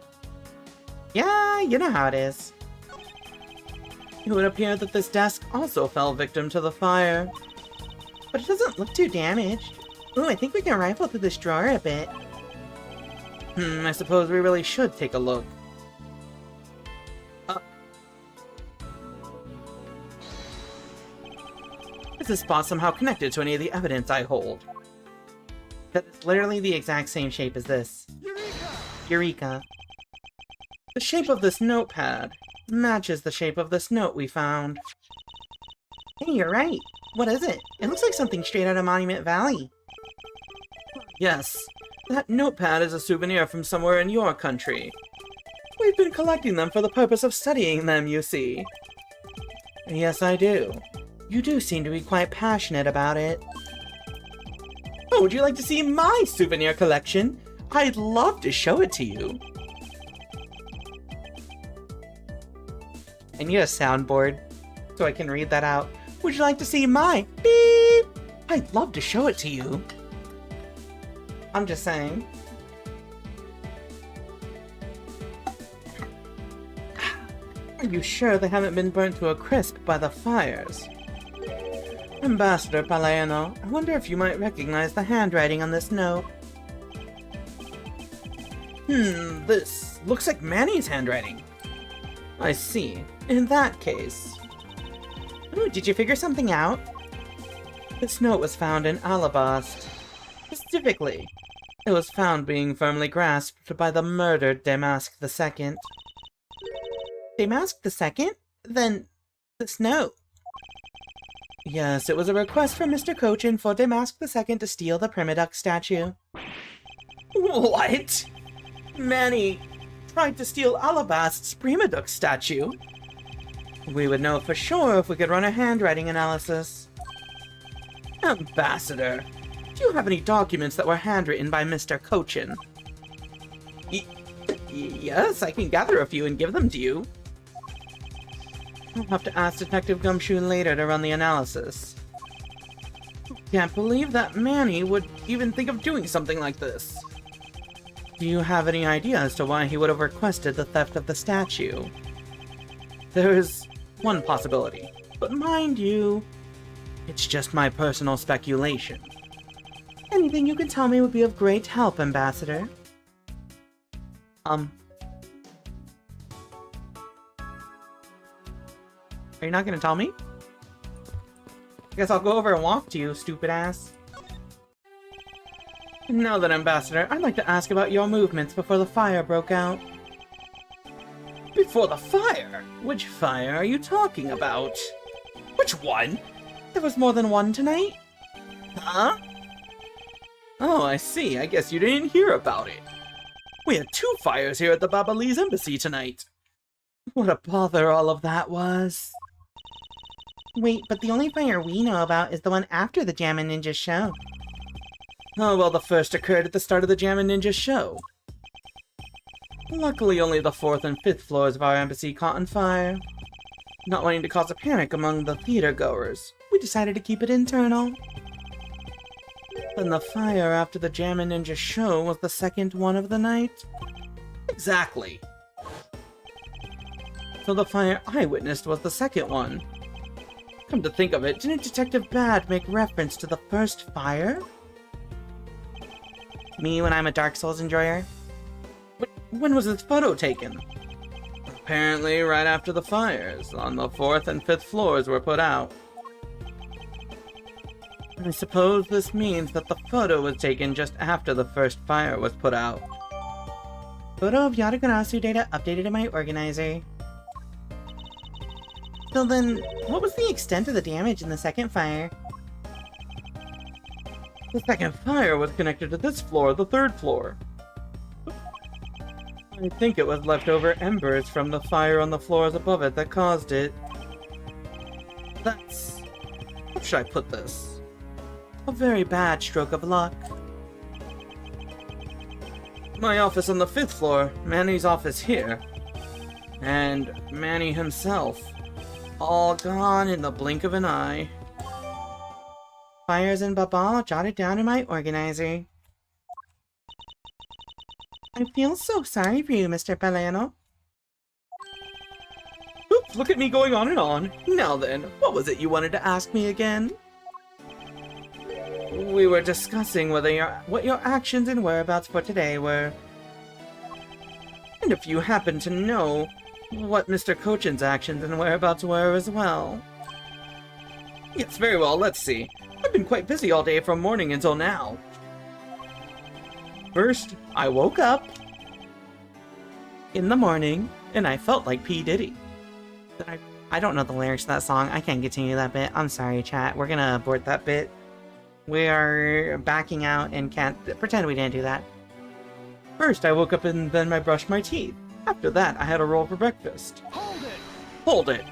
Yeah, you know how it is. It would appear that this desk also fell victim to the fire. But it doesn't look too damaged. Ooh, I think we can rifle through this drawer a bit. I suppose we really should take a look. Is this spot somehow connected to any of the evidence I hold? That is literally the exact same shape as this. Eureka! The shape of this notepad matches the shape of this note we found. Hey, you're right. What is it? It looks like something straight out of Monument Valley. Yes, that notepad is a souvenir from somewhere in your country. We've been collecting them for the purpose of studying them, you see. Yes, I do. You do seem to be quite passionate about it. Oh, would you like to see my souvenir collection? I'd love to show it to you. I need a soundboard so I can read that out. Would you like to see my beep? I'd love to show it to you. I'm just saying. Are you sure they haven't been burnt to a crisp by the fires? Ambassador Palermo, I wonder if you might recognize the handwriting on this note. This looks like Manny's handwriting. I see. In that case... Ooh, did you figure something out? This note was found in Alabast. Specifically, it was found being firmly grasped by the murdered Damask II. Damask II? Then, this note. Yes, it was a request from Mr. Cochin for Damask II to steal the Primaduck statue. What? Manny tried to steal Alabast's Primaduck statue? We would know for sure if we could run a handwriting analysis. Ambassador, do you have any documents that were handwritten by Mr. Cochin? Yes, I can gather a few and give them to you. I'll have to ask Detective Gumshoe later to run the analysis. Can't believe that Manny would even think of doing something like this. Do you have any idea as to why he would have requested the theft of the statue? There is one possibility, but mind you, it's just my personal speculation. Anything you can tell me would be of great help, Ambassador. Are you not gonna tell me? I guess I'll go over and walk to you, stupid ass. Now then, Ambassador, I'd like to ask about your movements before the fire broke out. Before the fire? Which fire are you talking about? Which one? There was more than one tonight? Huh? Oh, I see. I guess you didn't hear about it. We had 2 fires here at the Babalese embassy tonight. What a bother all of that was. Wait, but the only fire we know about is the one after the Jammin' Ninja show. Oh, well, the first occurred at the start of the Jammin' Ninja show. Luckily, only the 4th and 5th floors of our embassy caught on fire. Not wanting to cause a panic among the theater-goers, we decided to keep it internal. Then the fire after the Jammin' Ninja show was the second one of the night? Exactly. So the fire I witnessed was the second one. Come to think of it, didn't Detective Bad make reference to the first fire? Me when I'm a Dark Souls enjoyer? When was this photo taken? Apparently right after the fires, on the 4th and 5th floors were put out. I suppose this means that the photo was taken just after the first fire was put out. Photo of Yatagarasu data updated in my organizer. So then, what was the extent of the damage in the second fire? The second fire was connected to this floor, the third floor. I think it was leftover embers from the fire on the floors above it that caused it. That's... how should I put this? A very bad stroke of luck. My office on the 5th floor, Manny's office here, and Manny himself, all gone in the blink of an eye. Fires and Babal jotted down in my organizer. I feel so sorry for you, Mr. Palano. Oops, look at me going on and on. Now then, what was it you wanted to ask me again? We were discussing what your actions and whereabouts for today were. And if you happen to know what Mr. Cochin's actions and whereabouts were as well. Yes, very well, let's see. I've been quite busy all day from morning until now. First, I woke up in the morning, and I felt like P. Diddy. I don't know the lyrics to that song. I can't continue that bit. I'm sorry, chat. We're gonna abort that bit. We are backing out and can't pretend we didn't do that. First, I woke up and then I brushed my teeth. After that, I had a roll for breakfast. Hold it! Hold it!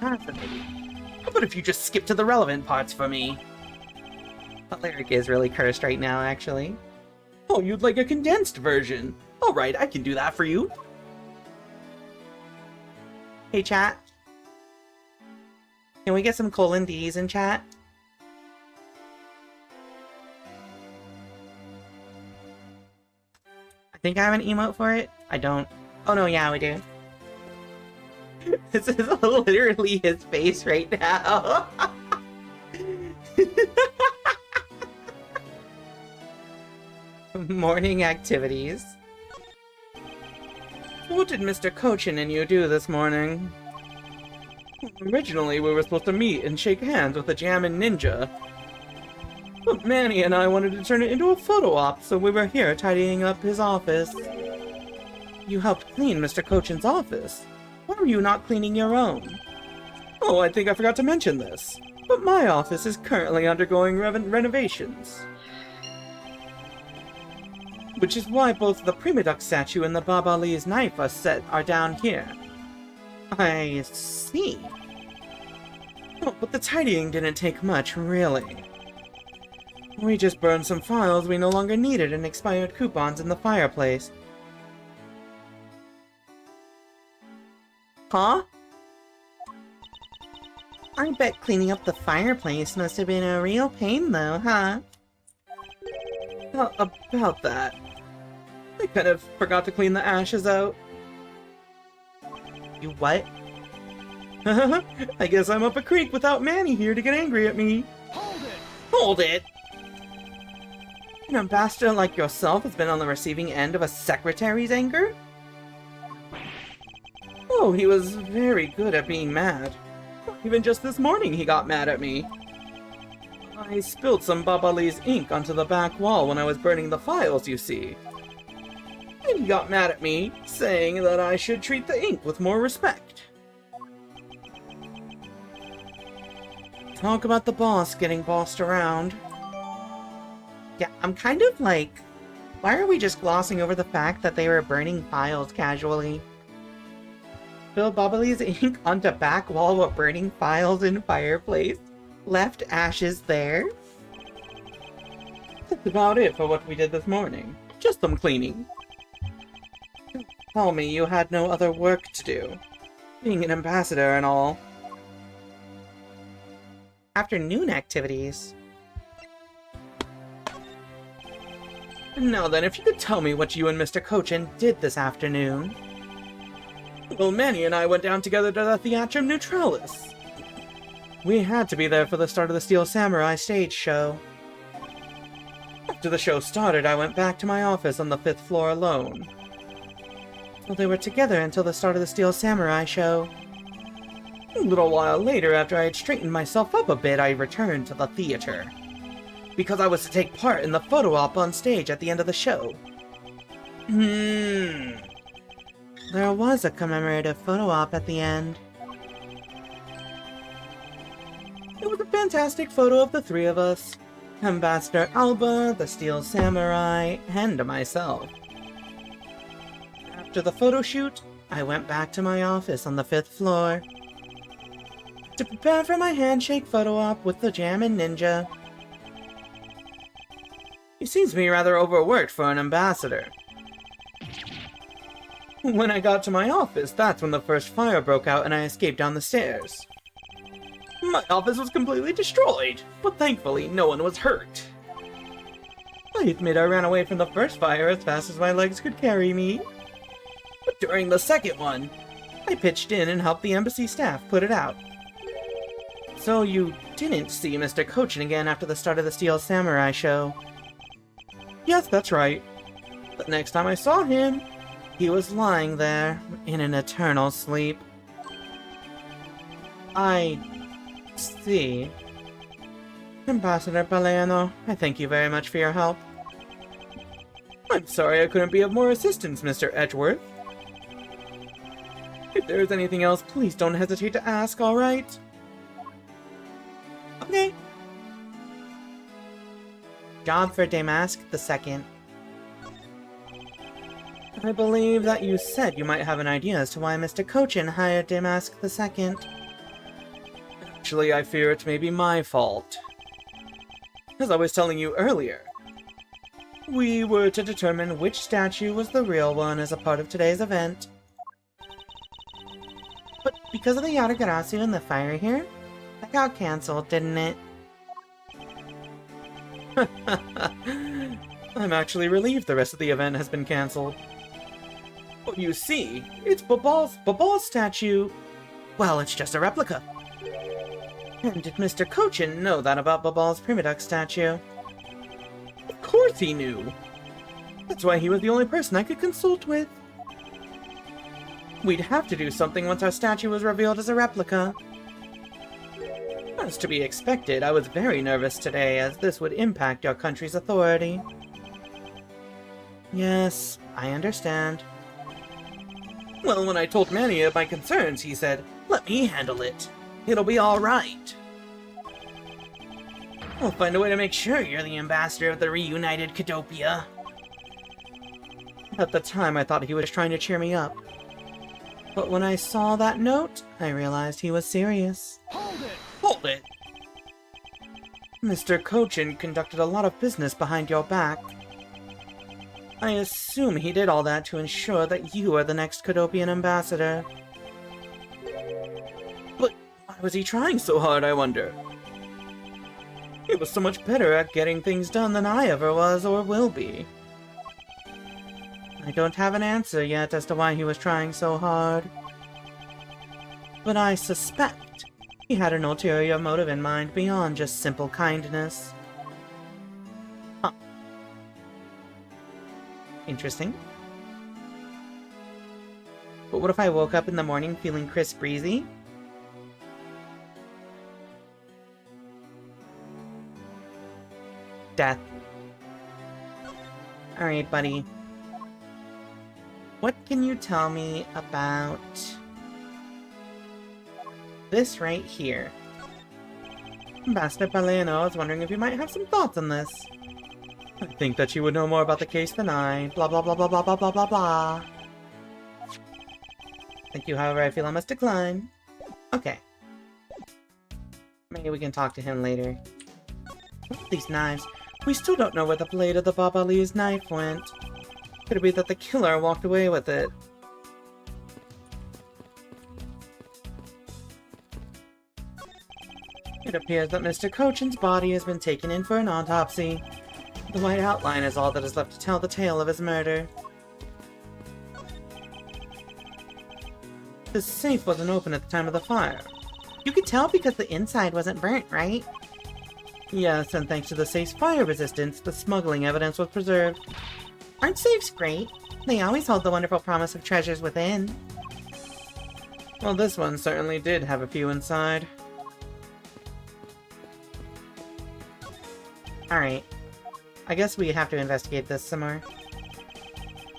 Fascinating. How about if you just skip to the relevant parts for me? The lyric is really cursed right now, actually. Oh, you'd like a condensed version? Alright, I can do that for you. Hey, chat. Can we get some colon Ds in chat? I think I have an emote for it. I don't. Oh no, yeah, we do. This is literally his face right now. Morning activities. What did Mr. Cochin and you do this morning? Originally, we were supposed to meet and shake hands with a Jammin' Ninja. But Manny and I wanted to turn it into a photo op, so we were here tidying up his office. You helped clean Mr. Cochin's office. Why were you not cleaning your own? Oh, I think I forgot to mention this. But my office is currently undergoing renovations. Which is why both the Prima Duck statue and the Baba Ali's knife are down here. I see. Oh, but the tidying didn't take much, really. We just burned some files we no longer needed and expired coupons in the fireplace. Huh? I bet cleaning up the fireplace must have been a real pain though, huh? About that. I kind of forgot to clean the ashes out. You what? I guess I'm up a creek without Manny here to get angry at me. Hold it! Hold it! An ambassador like yourself has been on the receiving end of a secretary's anger? Oh, he was very good at being mad. Even just this morning he got mad at me. I spilled some Baba Ali's ink onto the back wall when I was burning the files, you see. And he got mad at me, saying that I should treat the ink with more respect. Talk about the boss getting bossed around. Yeah, I'm kind of like... Why are we just glossing over the fact that they were burning files casually? Spill Baba Ali's ink onto back wall while burning files in fireplace. Left ashes there. That's about it for what we did this morning. Just some cleaning. Tell me you had no other work to do. Being an ambassador and all. Afternoon activities. Now then, if you could tell me what you and Mr. Cochin did this afternoon. Well, Manny and I went down together to the Theatrum Neutralis. We had to be there for the start of the Steel Samurai stage show. After the show started, I went back to my office on the 5th floor alone. Well, they were together until the start of the Steel Samurai show. A little while later, after I had straightened myself up a bit, I returned to the theater. Because I was to take part in the photo op on stage at the end of the show. There was a commemorative photo op at the end. It was a fantastic photo of the three of us. Ambassador Alba, the Steel Samurai, and myself. After the photo shoot, I went back to my office on the 5th floor to prepare for my handshake photo op with the Jammin' Ninja. He seems to be rather overworked for an ambassador. When I got to my office, that's when the first fire broke out and I escaped down the stairs. My office was completely destroyed, but thankfully no one was hurt. I admit I ran away from the first fire as fast as my legs could carry me. But during the second one, I pitched in and helped the embassy staff put it out. So you didn't see Mr. Kochin again after the start of the Steel Samurai show? Yes, that's right. But next time I saw him, he was lying there in an eternal sleep. I see. Ambassador Paleno, I thank you very much for your help. I'm sorry I couldn't be of more assistance, Mr. Edgeworth. If there is anything else, please don't hesitate to ask, alright? Okay. Job for Damask II. I believe that you said you might have an idea as to why Mr. Kochin hired Damask II. Actually, I fear it may be my fault. As I was telling you earlier, we were to determine which statue was the real one as a part of today's event. But because of the Yatagarasu and the fire here, that got cancelled, didn't it? I'm actually relieved the rest of the event has been cancelled. But you see, it's Babal's statue. Well, it's just a replica. And did Mr. Kochin know that about Babal's Primaduck statue? Of course he knew! That's why he was the only person I could consult with. We'd have to do something once our statue was revealed as a replica. As to be expected, I was very nervous today, as this would impact your country's authority. Yes, I understand. Well, when I told Manny of my concerns, he said, "Let me handle it. It'll be alright. I'll find a way to make sure you're the ambassador of the reunited Cadopia." At the time, I thought he was trying to cheer me up. But when I saw that note, I realized he was serious. Hold it! Hold it! Mr. Kochin conducted a lot of business behind your back. I assume he did all that to ensure that you are the next Cadopian ambassador. But why was he trying so hard, I wonder? He was so much better at getting things done than I ever was or will be. I don't have an answer yet as to why he was trying so hard. But I suspect he had an ulterior motive in mind beyond just simple kindness. Huh. Interesting. But what if I woke up in the morning feeling crisp breezy? Death. Alright, buddy. What can you tell me about this right here? Ambassador Paleno, I was wondering if you might have some thoughts on this. I think that you would know more about the case than I. Blah blah blah blah blah blah blah blah blah. Thank you, however, I feel I must decline. Okay. Maybe we can talk to him later. What are these knives? We still don't know where the blade of the Babali's knife went. Could it be that the killer walked away with it? It appears that Mr. Kochin's body has been taken in for an autopsy. The white outline is all that is left to tell the tale of his murder. The safe wasn't open at the time of the fire. You could tell because the inside wasn't burnt, right? Yes, and thanks to the safe's fire resistance, the smuggling evidence was preserved. Aren't safes great? They always hold the wonderful promise of treasures within. Well, this one certainly did have a few inside. Alright. I guess we have to investigate this some more.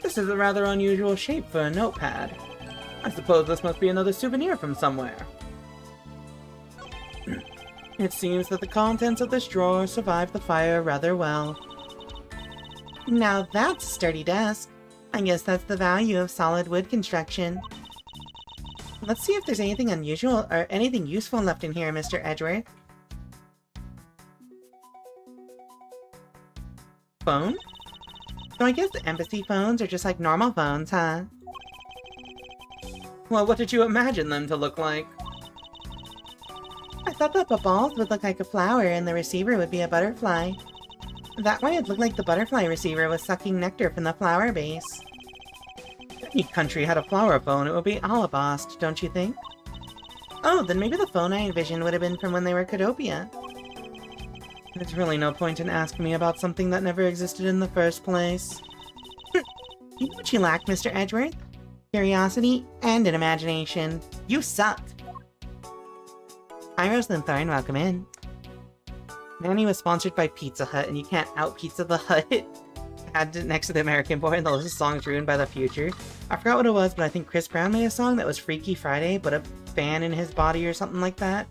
This is a rather unusual shape for a notepad. I suppose this must be another souvenir from somewhere. It seems that the contents of this drawer survived the fire rather well. Now that's a sturdy desk. I guess that's the value of solid wood construction. Let's see if there's anything unusual or anything useful left in here, Mr. Edgeworth. Phone? So I guess the embassy phones are just like normal phones, huh? Well, what did you imagine them to look like? I thought that the balls would look like a flower and the receiver would be a butterfly. That way it'd look like the butterfly receiver was sucking nectar from the flower base. If any country had a flower phone, it would be Alabast, don't you think? Oh, then maybe the phone I envisioned would have been from when they were Codopia. There's really no point in asking me about something that never existed in the first place. You know what you lack, Mr. Edgeworth? Curiosity and an imagination. You suck! Hi, Rose and Thorn, welcome in. Manny was sponsored by Pizza Hut, and you can't out-pizza the Hut. Had it next to the American Boy, and the list of songs ruined by the future. I forgot what it was, but I think Chris Brown made a song that was Freaky Friday, but a fan in his body or something like that.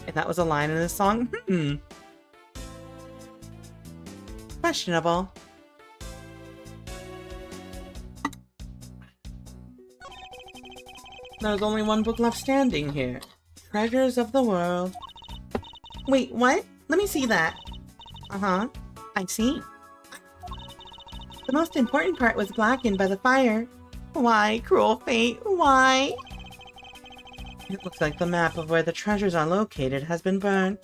And that was a line in the song. Questionable. There's only one book left standing here. Treasures of the World. Wait, what? Let me see that. Uh-huh. I see. The most important part was blackened by the fire. Why, cruel fate, why? It looks like the map of where the treasures are located has been burnt.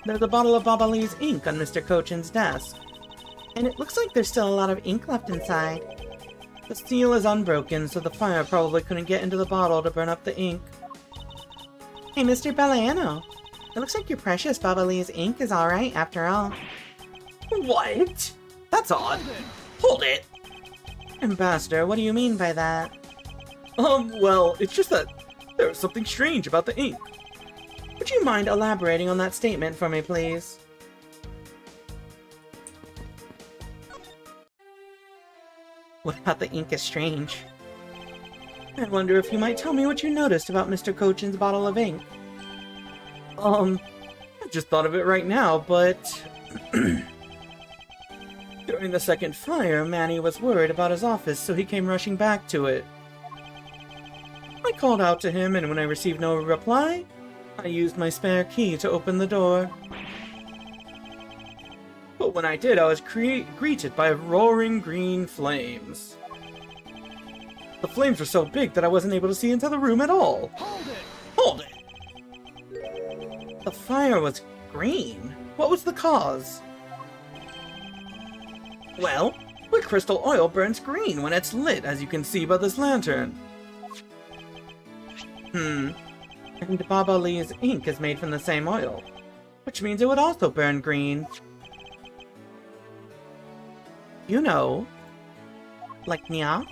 There's a bottle of Baba Lee's ink on Mr. Cochin's desk. And it looks like there's still a lot of ink left inside. The seal is unbroken, so the fire probably couldn't get into the bottle to burn up the ink. Hey, Mr. Bellano. It looks like your precious Baba Lee's ink is alright after all. What? That's odd. Hold it! Ambassador, what do you mean by that? Well, it's just that there was something strange about the ink. Would you mind elaborating on that statement for me, please? What about the ink is strange? I wonder if you might tell me what you noticed about Mr. Cochin's bottle of ink. I just thought of it right now, but... During the second fire, Manny was worried about his office, so he came rushing back to it. I called out to him, and when I received no reply, I used my spare key to open the door. But when I did, I was greeted by roaring green flames. The flames were so big that I wasn't able to see into the room at all. Hold it! Hold it! The fire was green. What was the cause? Well, liquid crystal oil burns green when it's lit, as you can see by this lantern. And Baba Lee's ink is made from the same oil, which means it would also burn green. You know, like Nya?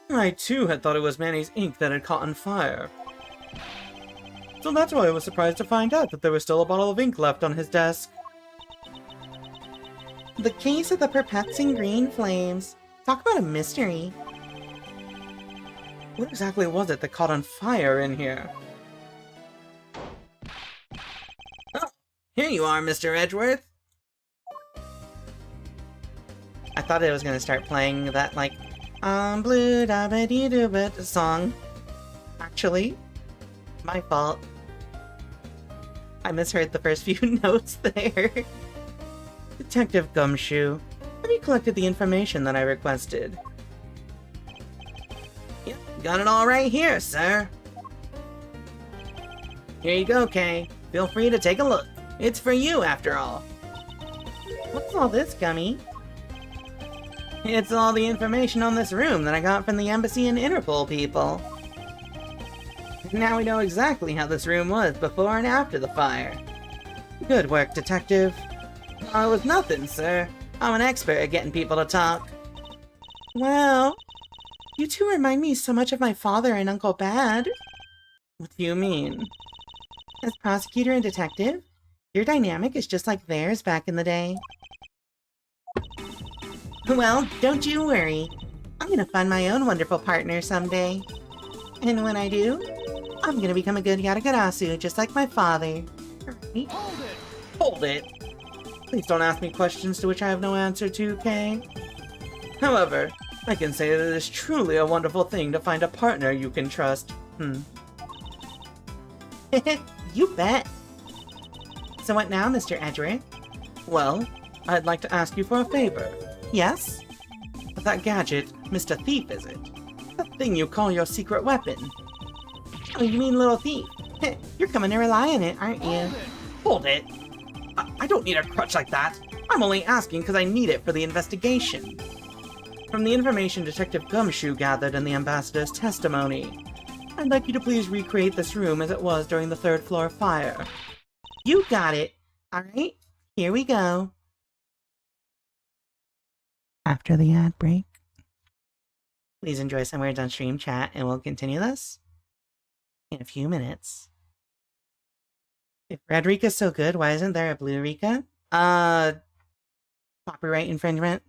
I too had thought it was Manny's ink that had caught on fire. So that's why I was surprised to find out that there was still a bottle of ink left on his desk. The case of the perplexing green flames. Talk about a mystery. What exactly was it that caught on fire in here? Oh, here you are, Mr. Edgeworth. I thought it was gonna start playing that, like, blue da ba dee doo ba song. Actually, my fault. I misheard the first few notes there. Detective Gumshoe, have you collected the information that I requested? Yep, got it all right here, sir. Here you go, Kay. Feel free to take a look. It's for you, after all. What's all this, Gummy? It's all the information on this room that I got from the embassy and Interpol people. Now we know exactly how this room was before and after the fire. Good work, Detective. Oh, it was nothing, sir. I'm an expert at getting people to talk. Well, you two remind me so much of my father and Uncle Bad. What do you mean? As prosecutor and detective, your dynamic is just like theirs back in the day. Well, don't you worry. I'm gonna find my own wonderful partner someday. And when I do, I'm gonna become a good Yaragarasu, just like my father. Right? Hold it! Hold it! Please don't ask me questions to which I have no answer to, Kay. However, I can say that it is truly a wonderful thing to find a partner you can trust. You bet. So what now, Mr. Edric? Well, I'd like to ask you for a favor. Yes? That gadget, Mr. Thief, is it? The thing you call your secret weapon. Oh, you mean Little Thief? You're coming to rely on it, aren't you? Hold it! Hold it! I don't need a crutch like that. I'm only asking because I need it for the investigation. From the information Detective Gumshoe gathered in the Ambassador's testimony, I'd like you to please recreate this room as it was during the third floor fire. You got it. Alright, here we go. After the ad break, please enjoy some words on stream chat and we'll continue this in a few minutes. If Red Rika's so good, why isn't there a Blue Rika? Copyright infringement?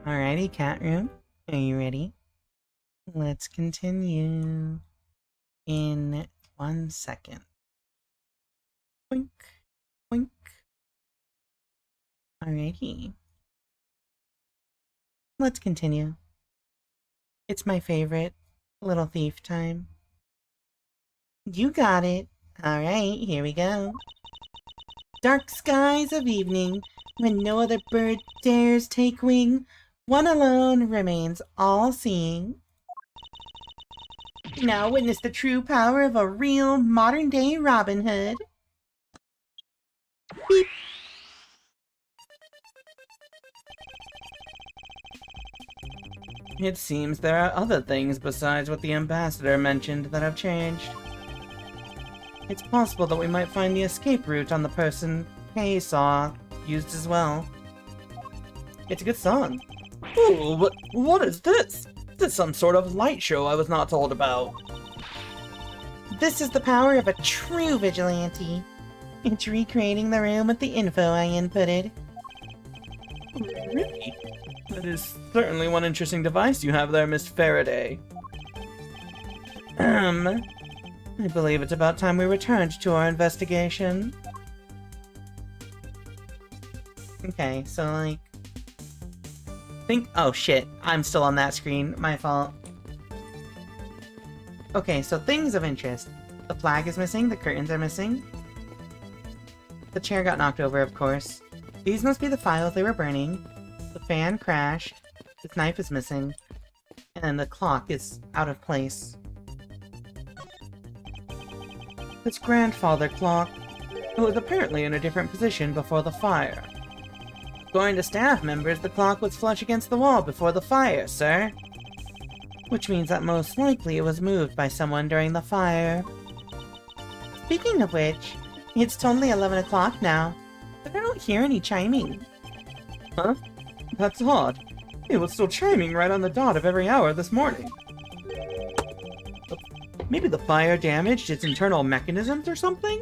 Alrighty, cat room. Are you ready? Let's continue in 1 second. Boink, boink. Alrighty. Let's continue. It's my favorite little thief time. You got it. Alright, here we go. Dark skies of evening, when no other bird dares take wing, one alone remains all-seeing. Now witness the true power of a real modern-day Robin Hood. Beep. It seems there are other things besides what the ambassador mentioned that have changed. It's possible that we might find the escape route on the person Kay saw used as well. It's a good song. Ooh, but what is this? This is some sort of light show I was not told about. This is the power of a true vigilante. It's recreating the room with the info I inputted. Really? That is certainly one interesting device you have there, Miss Faraday. I believe it's about time we returned to our investigation. Okay, so like... Oh shit, I'm still on that screen. My fault. Okay, so things of interest. The flag is missing, the curtains are missing. The chair got knocked over, of course. These must be the files they were burning. The fan crashed. This knife is missing. And the clock is out of place. Its grandfather clock, it was apparently in a different position before the fire. According to staff members, the clock was flush against the wall before the fire, sir. Which means that most likely it was moved by someone during the fire. Speaking of which, it's totally 11 o'clock now, but I don't hear any chiming. Huh? That's odd. It was still chiming right on the dot of every hour this morning. Maybe the fire damaged its internal mechanisms or something?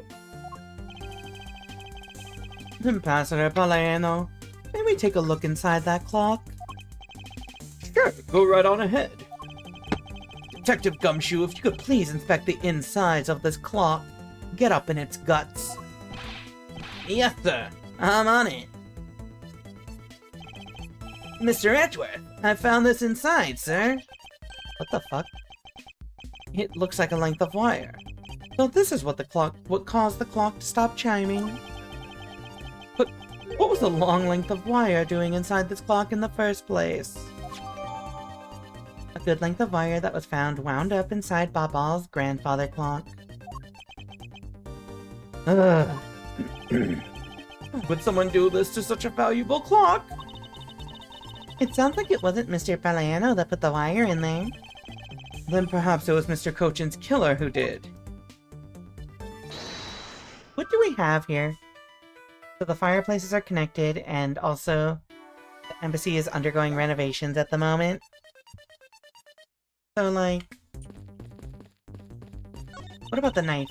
Ambassador Paleno, may we take a look inside that clock? Sure, go right on ahead. Detective Gumshoe, if you could please inspect the insides of this clock. Get up in its guts. Yes, sir. I'm on it. Mr. Edgeworth, I found this inside, sir. What the fuck? It looks like a length of wire. So this is what caused the clock to stop chiming. But what was the long length of wire doing inside this clock in the first place? A good length of wire that was found wound up inside Babal's grandfather clock. Would someone do this to such a valuable clock? It sounds like it wasn't Mr. Paleno that put the wire in there. Then perhaps it was Mr. Cochin's killer who did. What do we have here? So the fireplaces are connected, and also the embassy is undergoing renovations at the moment. So, like... What about the knife?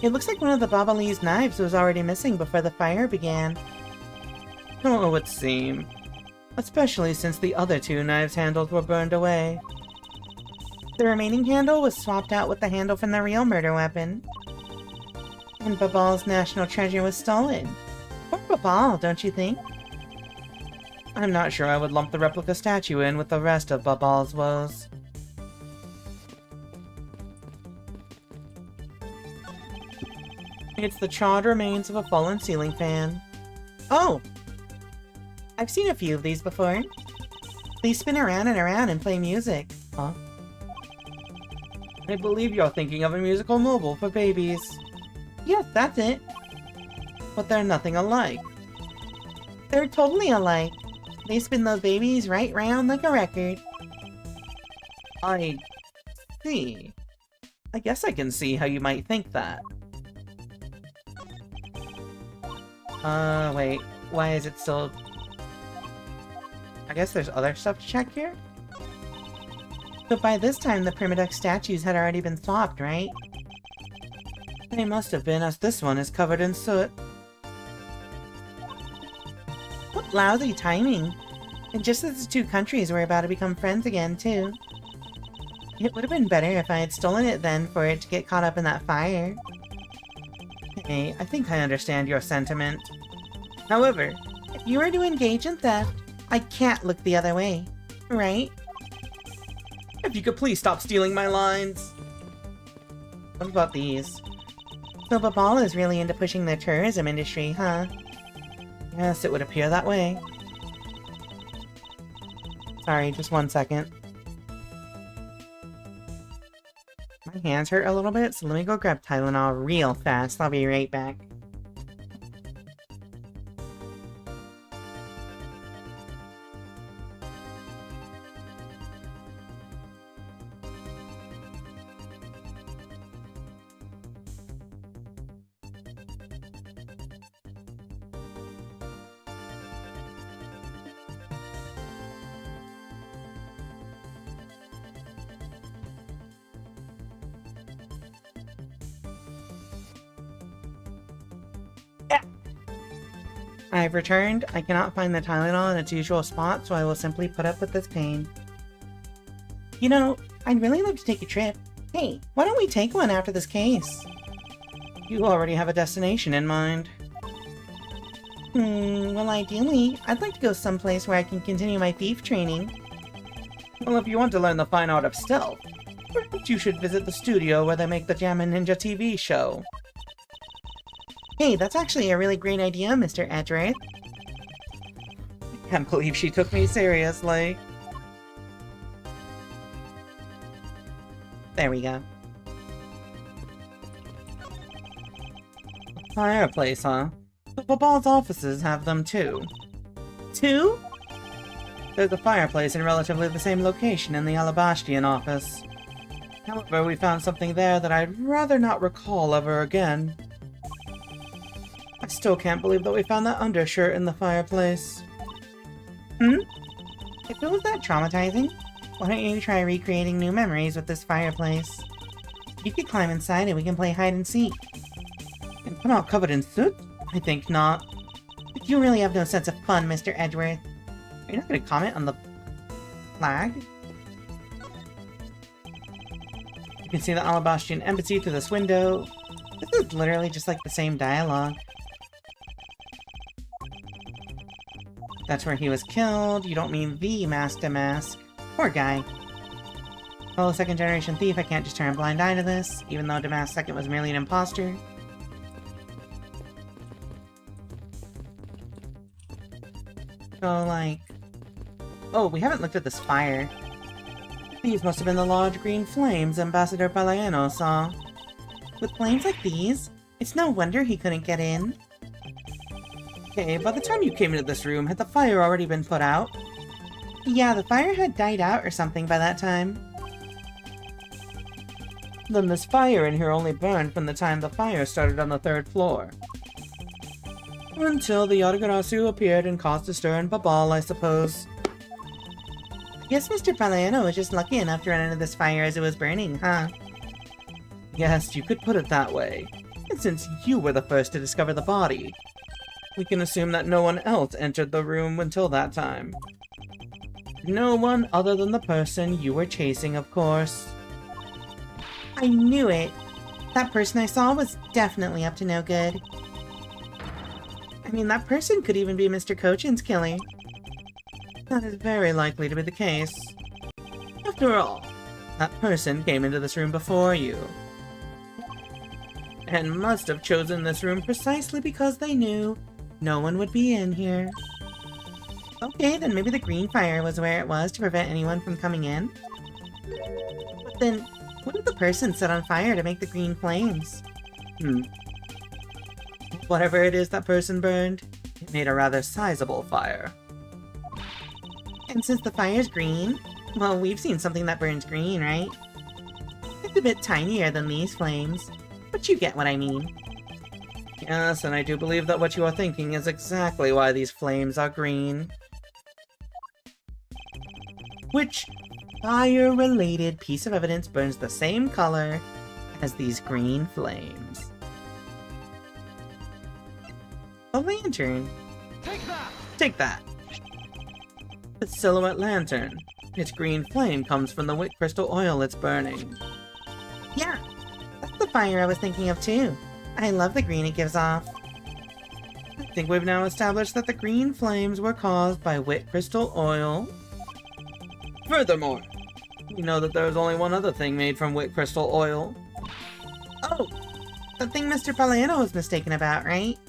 It looks like one of the Babali's knives was already missing before the fire began. Oh, it would seem. Especially since the other two knives' handles were burned away. The remaining handle was swapped out with the handle from the real murder weapon. And Babal's national treasure was stolen. Poor Babal, don't you think? I'm not sure I would lump the replica statue in with the rest of Babal's woes. It's the charred remains of a fallen ceiling fan. Oh! I've seen a few of these before. They spin around and around and play music. Huh? I believe you're thinking of a musical mobile for babies. Yes, that's it. But they're nothing alike. They're totally alike. They spin those babies right round like a record. I see. I guess I can see how you might think that. Wait. Why is it still... I guess there's other stuff to check here? But by this time, the Primidex statues had already been swapped, right? They must have been, as this one is covered in soot. What lousy timing. And just as the two countries were about to become friends again, too. It would have been better if I had stolen it then for it to get caught up in that fire. Hey, I think I understand your sentiment. However, if you were to engage in theft, I can't look the other way, right? If you could please stop stealing my lines. What about these? So Babal is really into pushing the tourism industry, huh? Yes, it would appear that way. Sorry, just 1 second. My hands hurt a little bit, so let me go grab Tylenol real fast. I'll be right back. I've returned. I cannot find the Tylenol in its usual spot, so I will simply put up with this pain. You know, I'd really like to take a trip. Hey, why don't we take one after this case? You already have a destination in mind. Well ideally, I'd like to go someplace where I can continue my thief training. Well, if you want to learn the fine art of stealth, perhaps you should visit the studio where they make the Jammin' Ninja TV show. Hey, that's actually a really great idea, Mr. Edgeworth. I can't believe she took me seriously. There we go. Fireplace, huh? The Babal's offices have them too. Two? There's a fireplace in relatively the same location in the Alabastian office. However, we found something there that I'd rather not recall ever again. I still can't believe that we found that undershirt in the fireplace. If it was that traumatizing, why don't you try recreating new memories with this fireplace? You could climb inside and we can play hide and seek. And come out covered in soot? I think not. But you really have no sense of fun, Mr. Edgeworth. Are you not going to comment on the flag? You can see the Alabastian embassy through this window. This is literally just like the same dialogue. That's where he was killed. You don't mean the Master Mask. Poor guy. Well, a second-generation thief, I can't just turn a blind eye to this, even though Damask II was merely an imposter. So, like... Oh, we haven't looked at this fire. These must have been the large green flames Ambassador Palaiano saw. With flames like these, it's no wonder he couldn't get in. Okay, by the time you came into this room, had the fire already been put out? Yeah, the fire had died out or something by that time. Then this fire in here only burned from the time the fire started on the 3rd floor. Until the Yatagarasu appeared and caused a stir in Babal, I suppose. I guess Mr. Palaiano was just lucky enough to run into this fire as it was burning, huh? Yes, you could put it that way. And since you were the first to discover the body, we can assume that no one else entered the room until that time. No one other than the person you were chasing, of course. I knew it! That person I saw was definitely up to no good. I mean, that person could even be Mr. Cochin's killer. That is very likely to be the case. After all, that person came into this room before you. And must have chosen this room precisely because they knew no one would be in here. Okay, then maybe the green fire was where it was to prevent anyone from coming in? But then, what did the person set on fire to make the green flames? Whatever it is that person burned, it made a rather sizable fire. And since the fire's green, well, we've seen something that burns green, right? It's a bit tinier than these flames, but you get what I mean. Yes, and I do believe that what you are thinking is exactly why these flames are green. Which fire-related piece of evidence burns the same color as these green flames? A lantern. Take that! Take that! The silhouette lantern. Its green flame comes from the wit crystal oil it's burning. Yeah, that's the fire I was thinking of too. I love the green it gives off. I think we've now established that the green flames were caused by wit crystal oil. Furthermore, we know that there is only one other thing made from wit crystal oil. Oh, the thing Mr. Palano was mistaken about, right?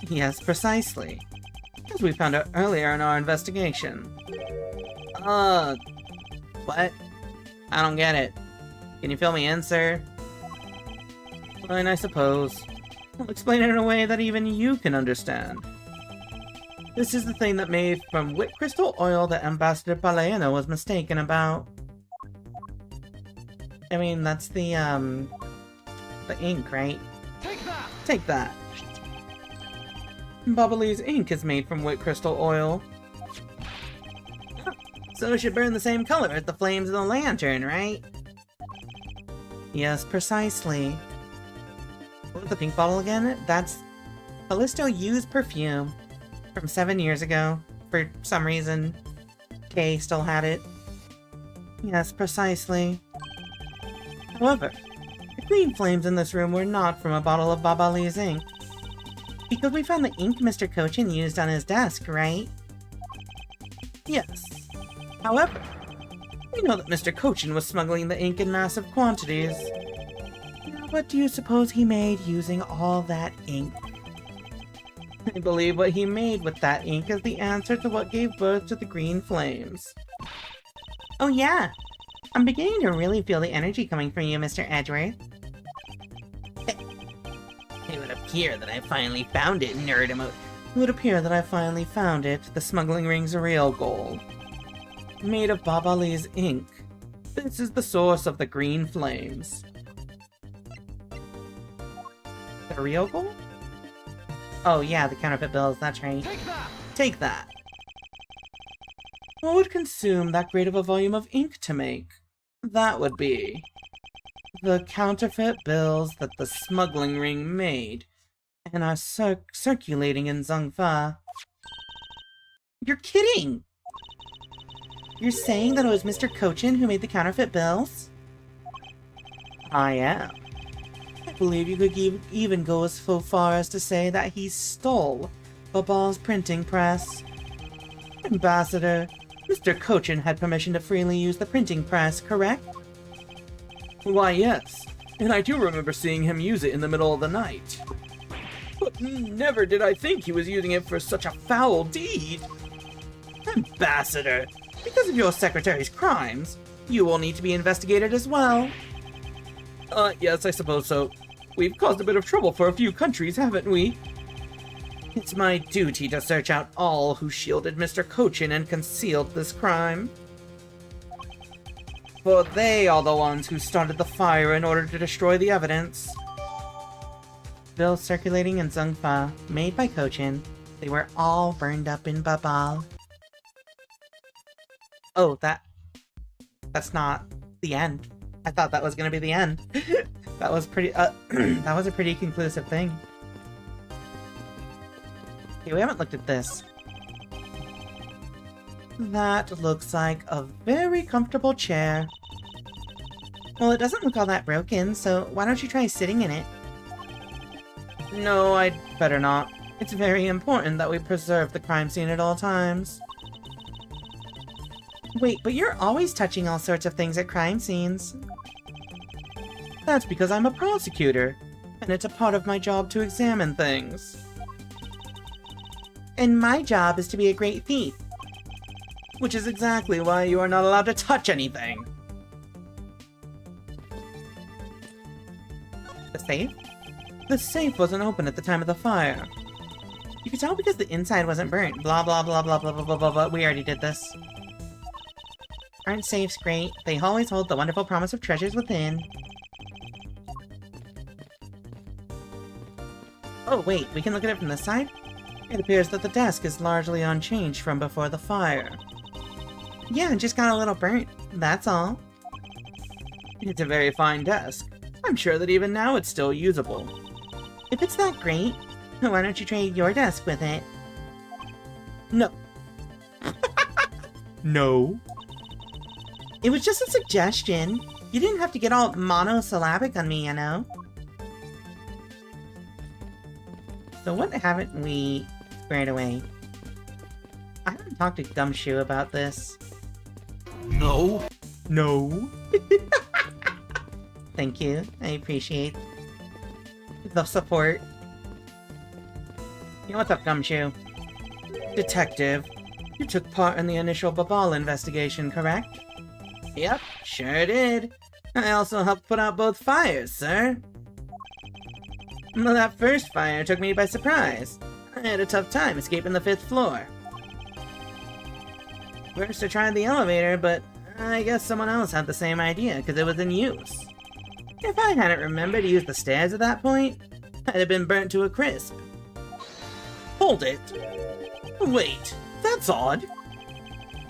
Yes, precisely. As we found out earlier in our investigation. What? I don't get it. Can you fill me in, sir? Fine, I suppose. I'll explain it in a way that even you can understand. This is the thing that made from wit crystal oil that Ambassador Palano was mistaken about. I mean, that's the ink, right? Take that! Take that. Bubbly's ink is made from wit crystal oil. So it should burn the same color as the flames of the lantern, right? Yes, precisely. What was the pink bottle again? That's Callisto used perfume from 7 years ago. For some reason, Kay still had it. Yes, precisely. However, the green flames in this room were not from a bottle of Babali's ink. Because we found the ink Mr. Cochin used on his desk, right? Yes. However, we know that Mr. Cochin was smuggling the ink in massive quantities. Now, what do you suppose he made using all that ink? I believe what he made with that ink is the answer to what gave birth to the green flames. Oh yeah! I'm beginning to really feel the energy coming from you, Mr. Edgeworth. It would appear that I finally found it, nerd emote. It would appear that I finally found it, the smuggling ring's real goal. Made of Babali's ink. This is the source of the green flames. The real goal? Oh yeah, the counterfeit bills, that's right. Take that! Take that! What would consume that great of a volume of ink to make? That would be the counterfeit bills that the smuggling ring made and are circulating in Zhongfa. You're kidding! You're saying that it was Mr. Cochin who made the counterfeit bills? I am. I believe you could even go as far as to say that he stole Babal's printing press. Ambassador, Mr. Cochin had permission to freely use the printing press, correct? Why, yes. And I do remember seeing him use it in the middle of the night. But never did I think he was using it for such a foul deed. Ambassador, because of your secretary's crimes, you will need to be investigated as well. Yes, I suppose so. We've caused a bit of trouble for a few countries, haven't we? It's my duty to search out all who shielded Mr. Cochin and concealed this crime. For they are the ones who started the fire in order to destroy the evidence. Bills circulating in Zhongfa, made by Cochin. They were all burned up in Babal. Oh, that's not the end. I thought that was gonna be the end. That was pretty, that was a pretty conclusive thing. Okay, we haven't looked at this. That looks like a very comfortable chair. Well, it doesn't look all that broken, so why don't you try sitting in it? No, I'd better not. It's very important that we preserve the crime scene at all times. Wait, but you're always touching all sorts of things at crime scenes. That's because I'm a prosecutor, and it's a part of my job to examine things. And my job is to be a great thief. Which is exactly why you are not allowed to touch anything. The safe? The safe wasn't open at the time of the fire. You could tell because the inside wasn't burnt. Blah blah blah blah blah blah blah blah blah. We already did this. Aren't safes great? They always hold the wonderful promise of treasures within. Oh wait, we can look at it from this side? It appears that the desk is largely unchanged from before the fire. Yeah, it just got a little burnt. That's all. It's a very fine desk. I'm sure that even now it's still usable. If it's that great, why don't you trade your desk with it? No. No. It was just a suggestion. You didn't have to get all monosyllabic on me, you know? So what haven't we squared away? I haven't talked to Gumshoe about this. No. No. Thank you. I appreciate the support. Yeah, what's up, Gumshoe? Detective, you took part in the initial Babal investigation, correct? Yep, sure did. I also helped put out both fires, sir. Well, that first fire took me by surprise. I had a tough time escaping the 5th floor. First I tried the elevator, but I guess someone else had the same idea because it was in use. If I hadn't remembered to use the stairs at that point, I'd have been burnt to a crisp. Hold it! Wait, that's odd.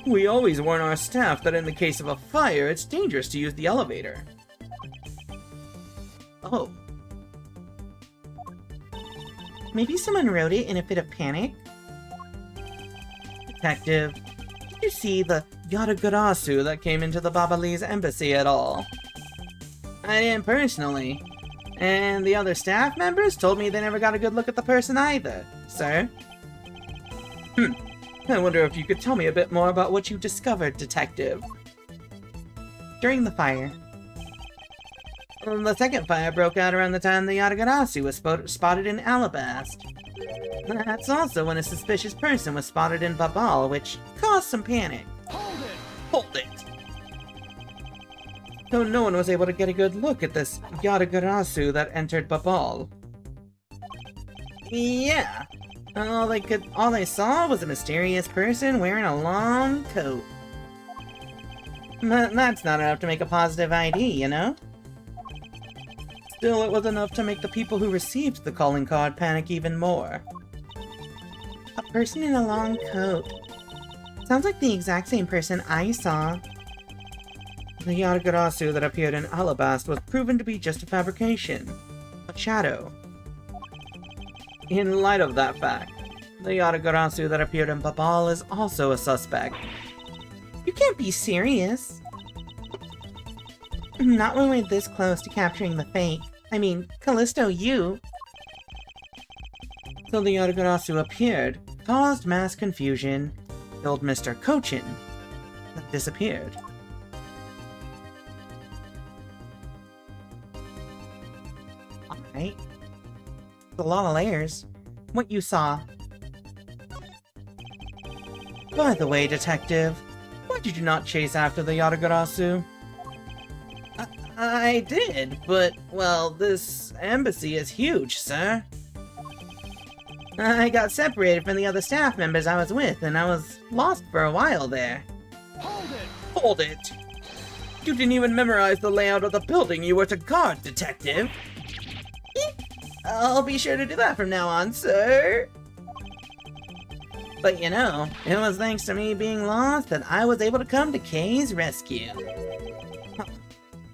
We always warn our staff that in the case of a fire, it's dangerous to use the elevator. Oh. Maybe someone wrote it in a fit of panic? Detective, did you see the Yatagarasu that came into the Babalese embassy at all? I didn't personally. And the other staff members told me they never got a good look at the person either, sir. I wonder if you could tell me a bit more about what you discovered, Detective. During the fire. The second fire broke out around the time the Yatagarasu was spotted in Alabast. That's also when a suspicious person was spotted in Babal, which caused some panic. Hold it! Hold it! Though no one was able to get a good look at this Yatagarasu that entered Babal. Yeah. All they saw was a mysterious person wearing a long coat. That's not enough to make a positive ID, you know? Still, it was enough to make the people who received the calling card panic even more. A person in a long coat. Sounds like the exact same person I saw. The Yatagarasu that appeared in Alabast was proven to be just a fabrication. A shadow. In light of that fact, the Yatagarasu that appeared in Babal is also a suspect. You can't be serious. Not when we're this close to capturing the fake. I mean, Callisto, you. So the Yatagarasu appeared, caused mass confusion, killed Mr. Kochin, but disappeared. Alright. A lot of layers. What you saw. By the way, Detective, why did you not chase after the Yatagarasu? I did, but, well, this embassy is huge, sir. I got separated from the other staff members I was with, and I was lost for a while there. Hold it! Hold it! You didn't even memorize the layout of the building you were to guard, Detective! I'll be sure to do that from now on, sir! But you know, it was thanks to me being lost that I was able to come to Kay's rescue.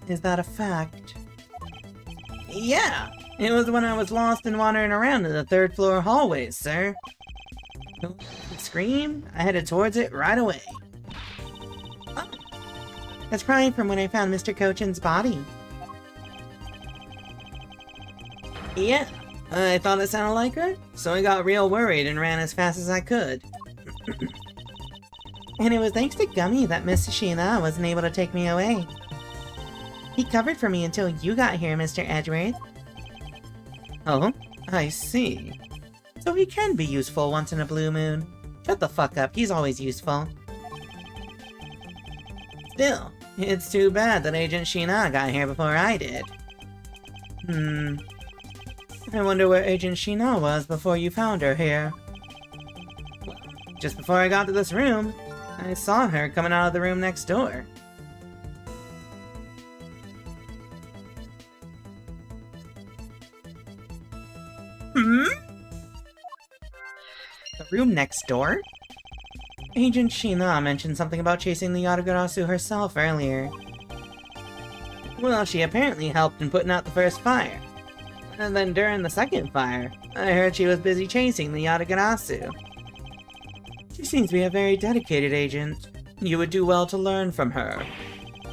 Is that a fact? Yeah! It was when I was lost and wandering around in the 3rd floor hallways, sir. Scream, I headed towards it right away. Oh, that's probably from when I found Mr. Kochin's body. Yeah, I thought it sounded like her, so I got real worried and ran as fast as I could. And it was thanks to Gummy that Miss Shina wasn't able to take me away. He covered for me until you got here, Mr. Edgeworth. Oh, I see. So he can be useful once in a blue moon. Shut the fuck up, he's always useful. Still, it's too bad that Agent Shina got here before I did. I wonder where Agent Shina was before you found her here. Just before I got to this room, I saw her coming out of the room next door. The room next door? Agent Shina mentioned something about chasing the Yatagarasu herself earlier. Well, she apparently helped in putting out the first fire. And then during the second fire, I heard she was busy chasing the Yatagarasu. She seems to be a very dedicated agent. You would do well to learn from her.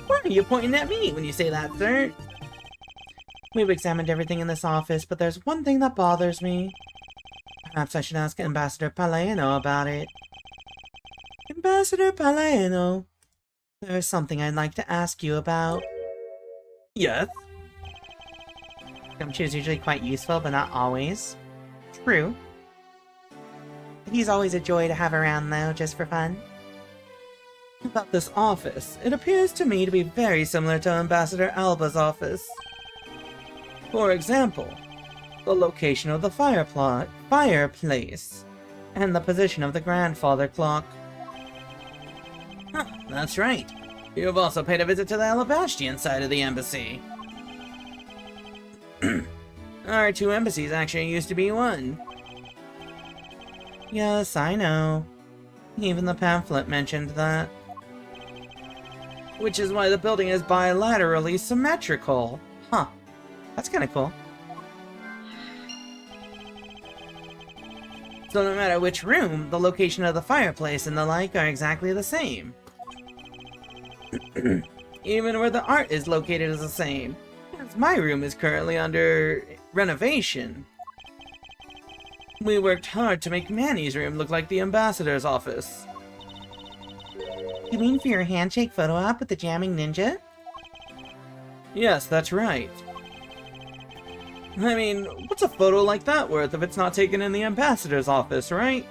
Why are you pointing at me when you say that, sir? We've examined everything in this office, but there's one thing that bothers me. Perhaps I should ask Ambassador Paleno about it. Ambassador Paleno, there's something I'd like to ask you about. Yes? Gumshoe is usually quite useful, but not always. True. He's always a joy to have around, though, just for fun. About this office, it appears to me to be very similar to Ambassador Alba's office. For example, the location of the fireplace, and the position of the grandfather clock. Huh, that's right. You've also paid a visit to the Alabastian side of the embassy. Our two embassies actually used to be one. Yes, I know. Even the pamphlet mentioned that. Which is why the building is bilaterally symmetrical. Huh. That's kinda cool. So no matter which room, the location of the fireplace and the like are exactly the same. Even where the art is located is the same. As my room is currently under renovation. We worked hard to make Manny's room look like the ambassador's office. You mean for your handshake photo op with the jamming ninja? Yes, that's right. I mean, what's a photo like that worth if it's not taken in the ambassador's office, right?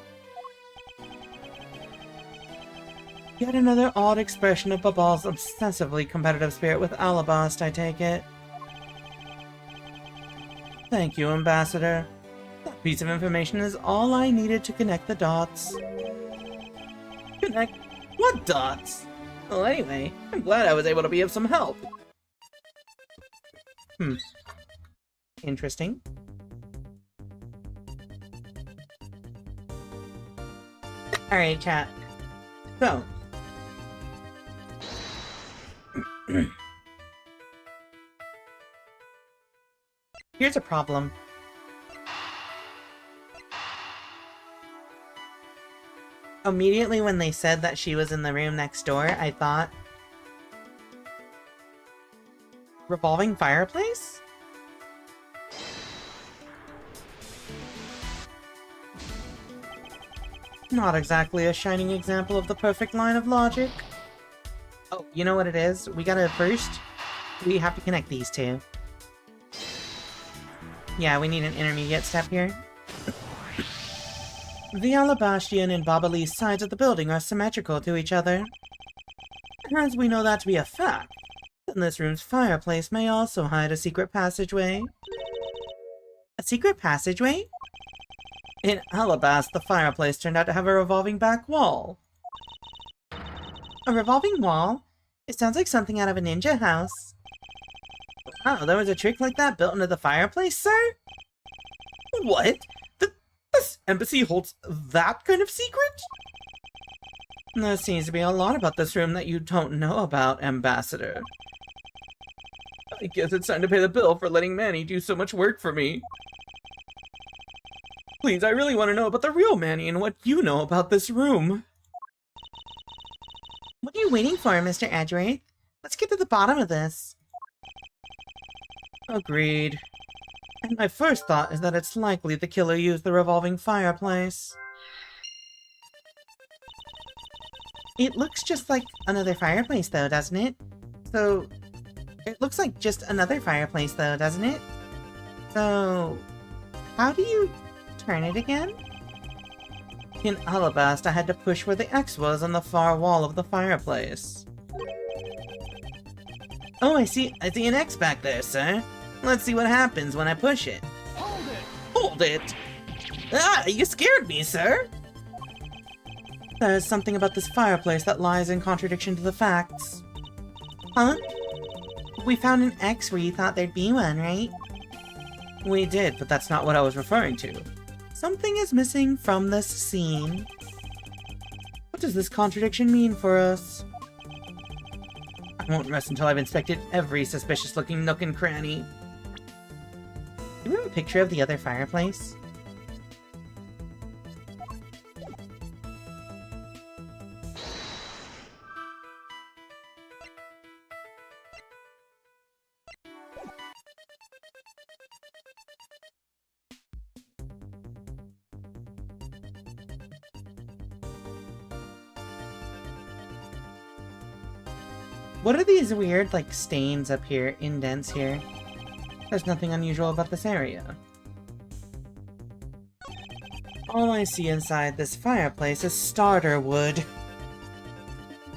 Yet another odd expression of Babal's obsessively competitive spirit with Alabast, I take it. Thank you, Ambassador. That piece of information is all I needed to connect the dots. Connect? What dots? Well, anyway, I'm glad I was able to be of some help. Interesting. Alright, chat. So. Here's a problem. Immediately when they said that she was in the room next door, I thought... Revolving fireplace? Not exactly a shining example of the perfect line of logic. Oh, you know what it is? We have to connect these two. Yeah, we need an intermediate step here. The Alabastian and Babali's sides of the building are symmetrical to each other. As we know that to be a fact, then this room's fireplace may also hide a secret passageway. A secret passageway? In Alabast, the fireplace turned out to have a revolving back wall. A revolving wall? It sounds like something out of a ninja house. Oh, there was a trick like that built into the fireplace, sir? What? This embassy holds that kind of secret? There seems to be a lot about this room that you don't know about, Ambassador. I guess it's time to pay the bill for letting Manny do so much work for me. Please, I really want to know about the real Manny and what you know about this room. What are you waiting for, Mr. Edgeworth? Let's get to the bottom of this. Agreed. And my first thought is that it's likely the killer used the revolving fireplace. It looks just like another fireplace though, doesn't it? So, it looks like just another fireplace though, doesn't it? So, how do you turn it again? In Alabast, I had to push where the X was on the far wall of the fireplace. Oh, I see an X back there, sir. Let's see what happens when I push it. Hold it! Hold it! Ah, you scared me, sir! There's something about this fireplace that lies in contradiction to the facts. Huh? We found an X where you thought there'd be one, right? We did, but that's not what I was referring to. Something is missing from this scene. What does this contradiction mean for us? I won't rest until I've inspected every suspicious-looking nook and cranny. Do we have a picture of the other fireplace? What are these weird, like, stains up here, indents here? There's nothing unusual about this area. All I see inside this fireplace is starter wood.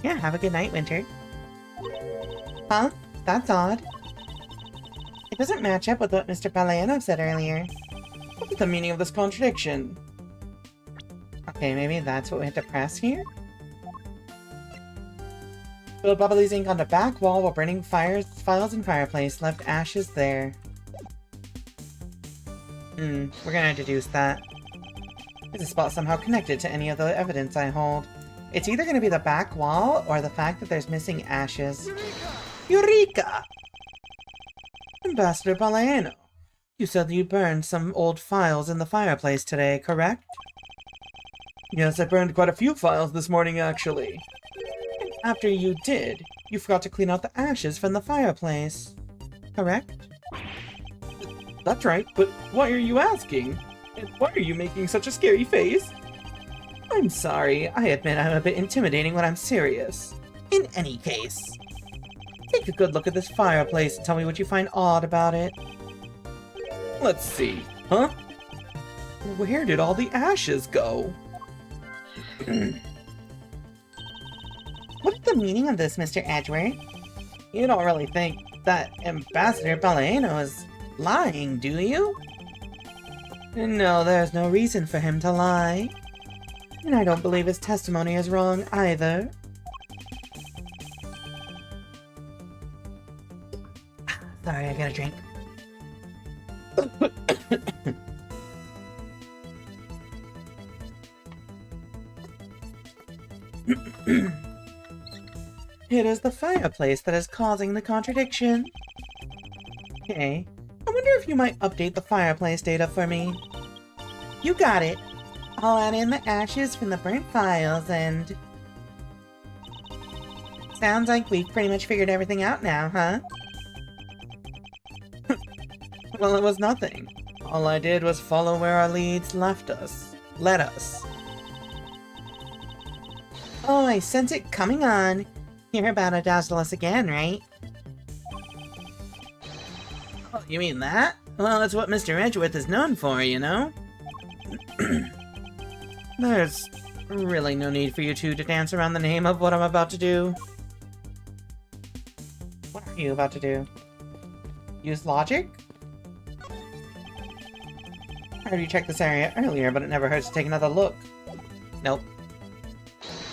Yeah, have a good night, Winter. Huh? That's odd. It doesn't match up with what Mr. Palaiano said earlier. What's the meaning of this contradiction? Okay, maybe that's what we have to press here? Spilled Bubbly's ink on the back wall while burning files in fireplace. Left ashes there. We're gonna deduce that. Is the spot somehow connected to any of the evidence I hold? It's either going to be the back wall or the fact that there's missing ashes. Eureka! Ambassador Palaiano, you said you burned some old files in the fireplace today, correct? Yes, I burned quite a few files this morning, actually. After you did, you forgot to clean out the ashes from the fireplace, correct? That's right, but why are you asking? And why are you making such a scary face? I'm sorry, I admit I'm a bit intimidating when I'm serious. In any case, take a good look at this fireplace and tell me what you find odd about it. Let's see, huh? Where did all the ashes go? What's the meaning of this, Mr. Edgeworth? You don't really think that Ambassador Palaiano is lying, do you? No, there's no reason for him to lie. And I don't believe his testimony is wrong either. Sorry, I gotta drink. It is the fireplace that is causing the contradiction. Okay, I wonder if you might update the fireplace data for me. You got it. I'll add in the ashes from the burnt files and... Sounds like we've pretty much figured everything out now, huh? Well, it was nothing. All I did was follow where our leads led us. Oh, I sense it coming on. You're about to dazzle us again, right? Oh, you mean that? Well, that's what Mr. Edgeworth is known for, you know? There's really no need for you two to dance around the name of what I'm about to do. What are you about to do? Use logic? I heard you checked this area earlier, but it never hurts to take another look. Nope.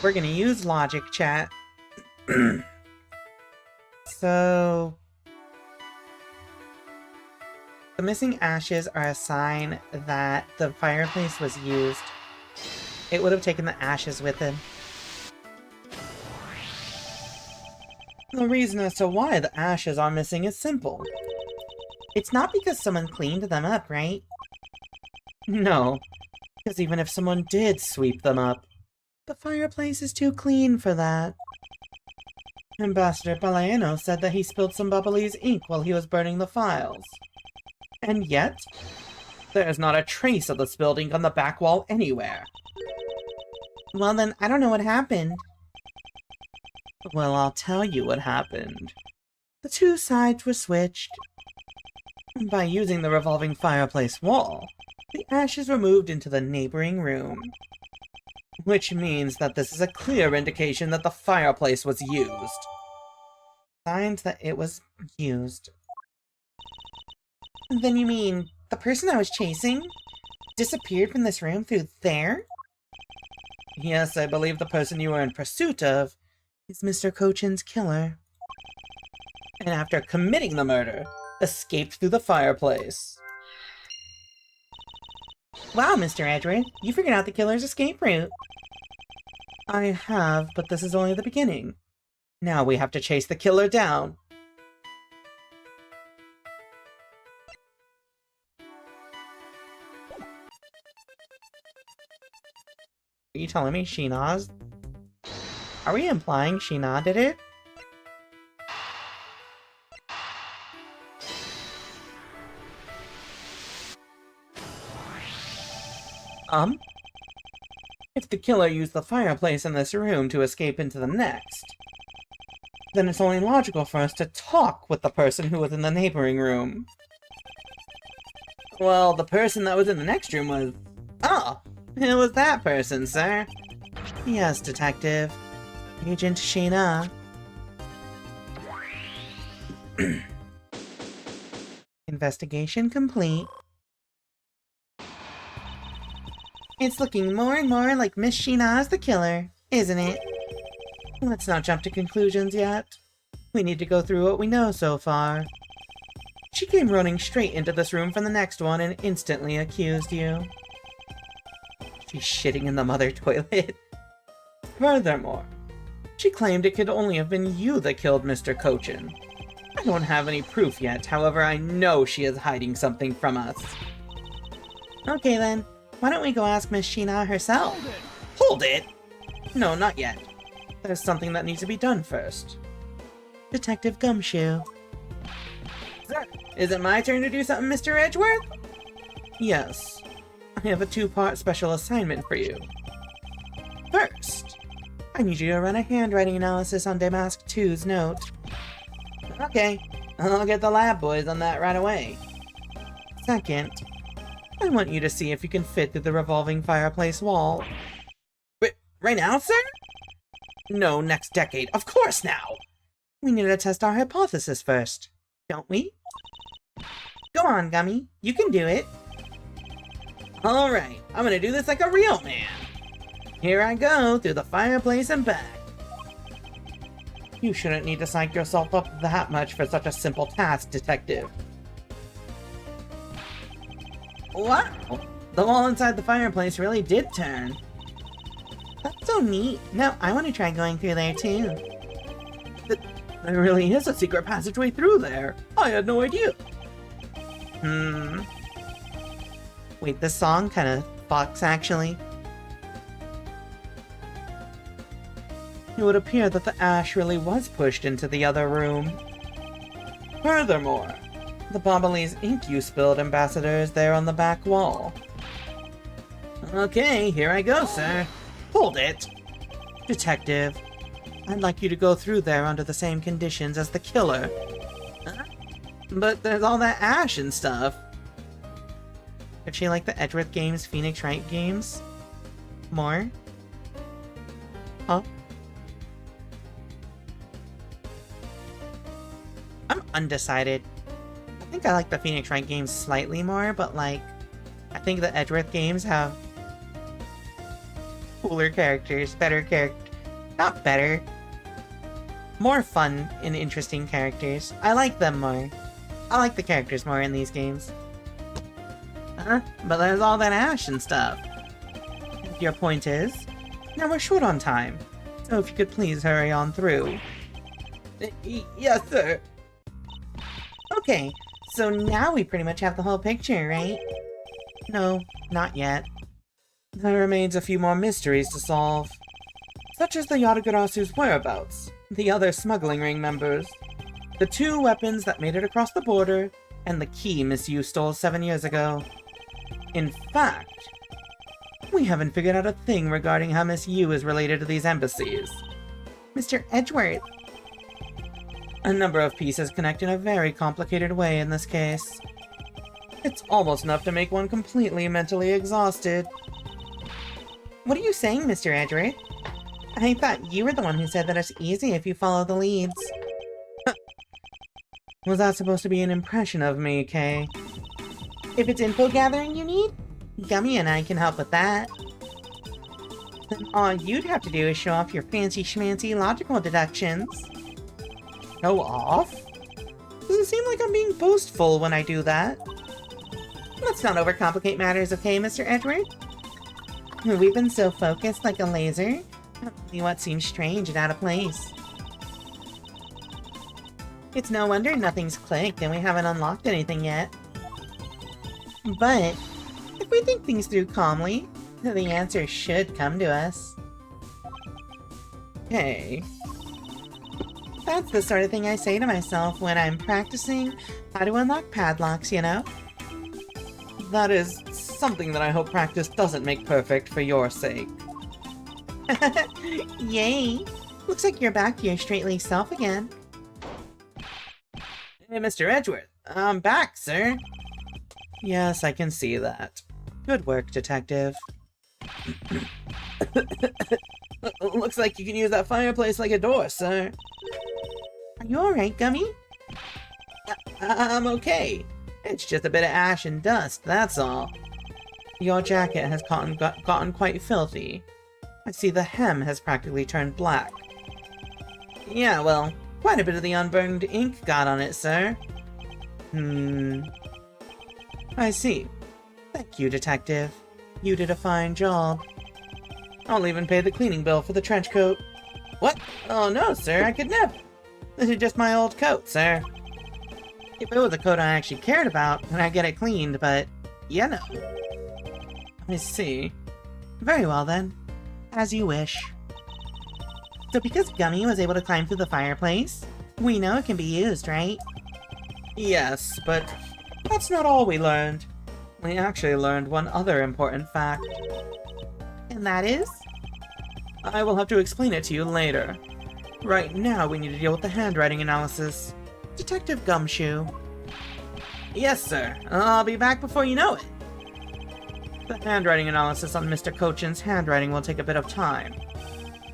We're gonna use logic, chat. So... the missing ashes are a sign that the fireplace was used. It would have taken the ashes with him. The reason as to why the ashes are missing is simple. It's not because someone cleaned them up, right? No, because even if someone did sweep them up, the fireplace is too clean for that. Ambassador Palaiano said that he spilled some Bubbly's ink while he was burning the files. And yet, there's not a trace of the spilled ink on the back wall anywhere. Well then, I don't know what happened. Well, I'll tell you what happened. The two sides were switched. By using the revolving fireplace wall, the ashes were moved into the neighboring room. Which means that this is a clear indication that the fireplace was used. Signs that it was used. Then you mean, the person I was chasing disappeared from this room through there? Yes, I believe the person you were in pursuit of is Mr. Cochin's killer. And after committing the murder, escaped through the fireplace. Wow, Mr. Edgeworth, you figured out the killer's escape route. I have, but this is only the beginning. Now we have to chase the killer down. Are you telling me Sheena's? Are we implying Sheena did it? If the killer used the fireplace in this room to escape into the next, then it's only logical for us to talk with the person who was in the neighboring room. Well, the person that was in the next room was... Oh, it was that person, sir. Yes, Detective. Agent Sheena. Investigation complete. It's looking more and more like Miss Sheena is the killer, isn't it? Let's not jump to conclusions yet. We need to go through what we know so far. She came running straight into this room from the next one and instantly accused you. She's shitting in the mother toilet. Furthermore, she claimed it could only have been you that killed Mr. Cochin. I don't have any proof yet, however I know she is hiding something from us. Okay then, why don't we go ask Miss Sheena herself? Hold it! No, not yet. There's something that needs to be done first. Detective Gumshoe. Sir, is it my turn to do something, Mr. Edgeworth? Yes. I have a two-part special assignment for you. First, I need you to run a handwriting analysis on Damask 2's note. Okay, I'll get the lab boys on that right away. Second, I want you to see if you can fit through the revolving fireplace wall. Wait, right now, sir? No, next decade. Of course now! We need to test our hypothesis first, don't we? Go on, Gummy. You can do it. Alright, I'm gonna do this like a real man. Here I go, through the fireplace and back. You shouldn't need to psych yourself up that much for such a simple task, Detective. Wow! The wall inside the fireplace really did turn. That's so neat. Now, I want to try going through there too. There really is a secret passageway through there. I had no idea. Wait, this song kind of fucks, actually. It would appear that the ash really was pushed into the other room. Furthermore, the Bobbly's ink you spilled, Ambassador, is there on the back wall. Okay, here I go, sir. Hold it! Detective, I'd like you to go through there under the same conditions as the killer. But there's all that ash and stuff. Did she like the Edgeworth Games Phoenix Wright games more? Huh? I'm undecided. I think I like the Phoenix Wright games slightly more, but like, I think the Edgeworth games have cooler characters, better characters, not better, more fun and interesting characters. I like them more. I like the characters more in these games. But there's all that ash and stuff. Your point is? Now we're short on time, so if you could please hurry on through. Yes, sir. Okay, so now we pretty much have the whole picture, right? No, not yet. There remains a few more mysteries to solve, such as the Yadagarasu's whereabouts, the other smuggling ring members, the 2 weapons that made it across the border, and the key Miss Yu stole 7 years ago. In fact, we haven't figured out a thing regarding how Miss Yu is related to these embassies. Mr. Edgeworth! A number of pieces connect in a very complicated way in this case. It's almost enough to make one completely mentally exhausted. What are you saying, Mr. Edgeworth? I thought you were the one who said that it's easy if you follow the leads. Was that supposed to be an impression of me, Kay? If it's info gathering you need, Gummy and I can help with that. Then all you'd have to do is show off your fancy schmancy logical deductions. Show off? Does it seem like I'm being boastful when I do that? Let's not overcomplicate matters, okay, Mr. Edward? We've been so focused like a laser, only what seems strange and out of place. It's no wonder nothing's clicked and we haven't unlocked anything yet. But, if we think things through calmly, the answer should come to us. Hey. That's the sort of thing I say to myself when I'm practicing how to unlock padlocks, you know? That is something that I hope practice doesn't make perfect for your sake. Yay! Looks like you're back to your straight-laced self again. Hey, Mr. Edgeworth. I'm back, sir. Yes, I can see that. Good work, Detective. Looks like you can use that fireplace like a door, sir. Are you alright, Gummy? I'm okay. It's just a bit of ash and dust, that's all. Your jacket has gotten quite filthy. I see the hem has practically turned black. Yeah, well, quite a bit of the unburned ink got on it, sir. I see. Thank you, Detective. You did a fine job. I'll even pay the cleaning bill for the trench coat. What? Oh no, sir, I could never. This is just my old coat, sir. If it was a coat I actually cared about, then I'd get it cleaned, but, you know. I see. Very well then. As you wish. So because Gummy was able to climb through the fireplace, we know it can be used, right? Yes, but that's not all we learned. We actually learned one other important fact. And that is? I will have to explain it to you later. Right now, we need to deal with the handwriting analysis. Detective Gumshoe. Yes, sir. I'll be back before you know it. The handwriting analysis on Mr. Cochin's handwriting will take a bit of time.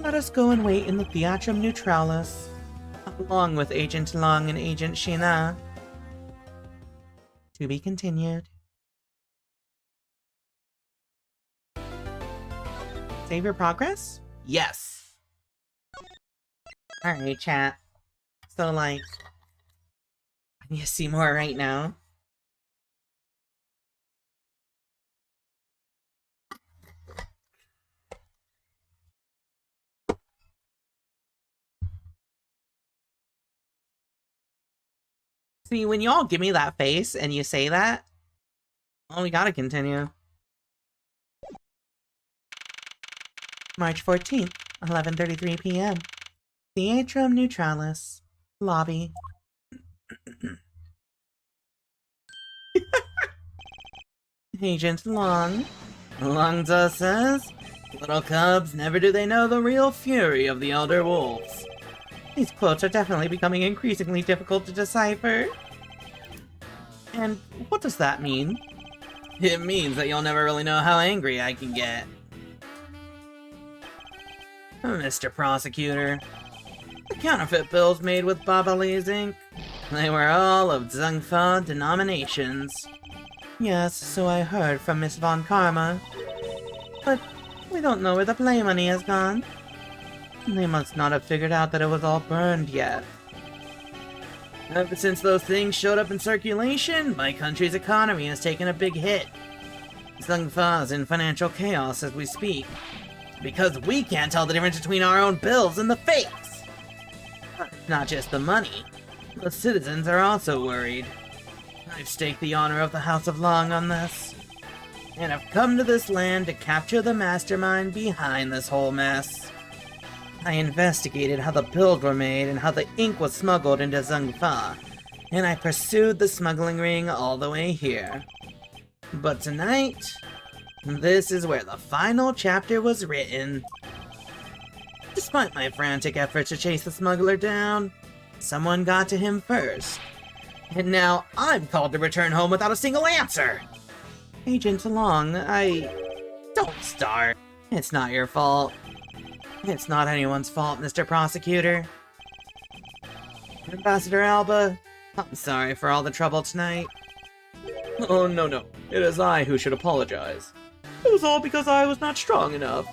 Let us go and wait in the Theatrum Neutralis, along with Agent Long and Agent Sheena. To be continued. Save your progress? Yes. Alright, chat. So, like, I need to see more right now. See, when y'all give me that face and you say that, oh, we gotta continue. March 14th, 11:33 p.m. Theatrum Neutralis. Lobby. Agent Long. Longza says, little cubs, never do they know the real fury of the elder wolves. These quotes are definitely becoming increasingly difficult to decipher. And what does that mean? It means that you'll never really know how angry I can get. Mr. Prosecutor, the counterfeit bills made with Baba Lee's ink, they were all of Zungfa denominations. Yes, so I heard from Miss Von Karma. But we don't know where the play money has gone. They must not have figured out that it was all burned yet. Ever since those things showed up in circulation, my country's economy has taken a big hit. Zungfa's in financial chaos as we speak. Because we can't tell the difference between our own bills and the fakes! Not just the money. The citizens are also worried. I've staked the honor of the House of Long on this. And I've come to this land to capture the mastermind behind this whole mess. I investigated how the bills were made and how the ink was smuggled into Zungfa, and I pursued the smuggling ring all the way here. But tonight, this is where the final chapter was written. Despite my frantic efforts to chase the smuggler down, someone got to him first. And now I'm called to return home without a single answer! Agent Long, Don't start. It's not your fault. It's not anyone's fault, Mr. Prosecutor. Ambassador Alba, I'm sorry for all the trouble tonight. Oh, no. It is I who should apologize. It was all because I was not strong enough.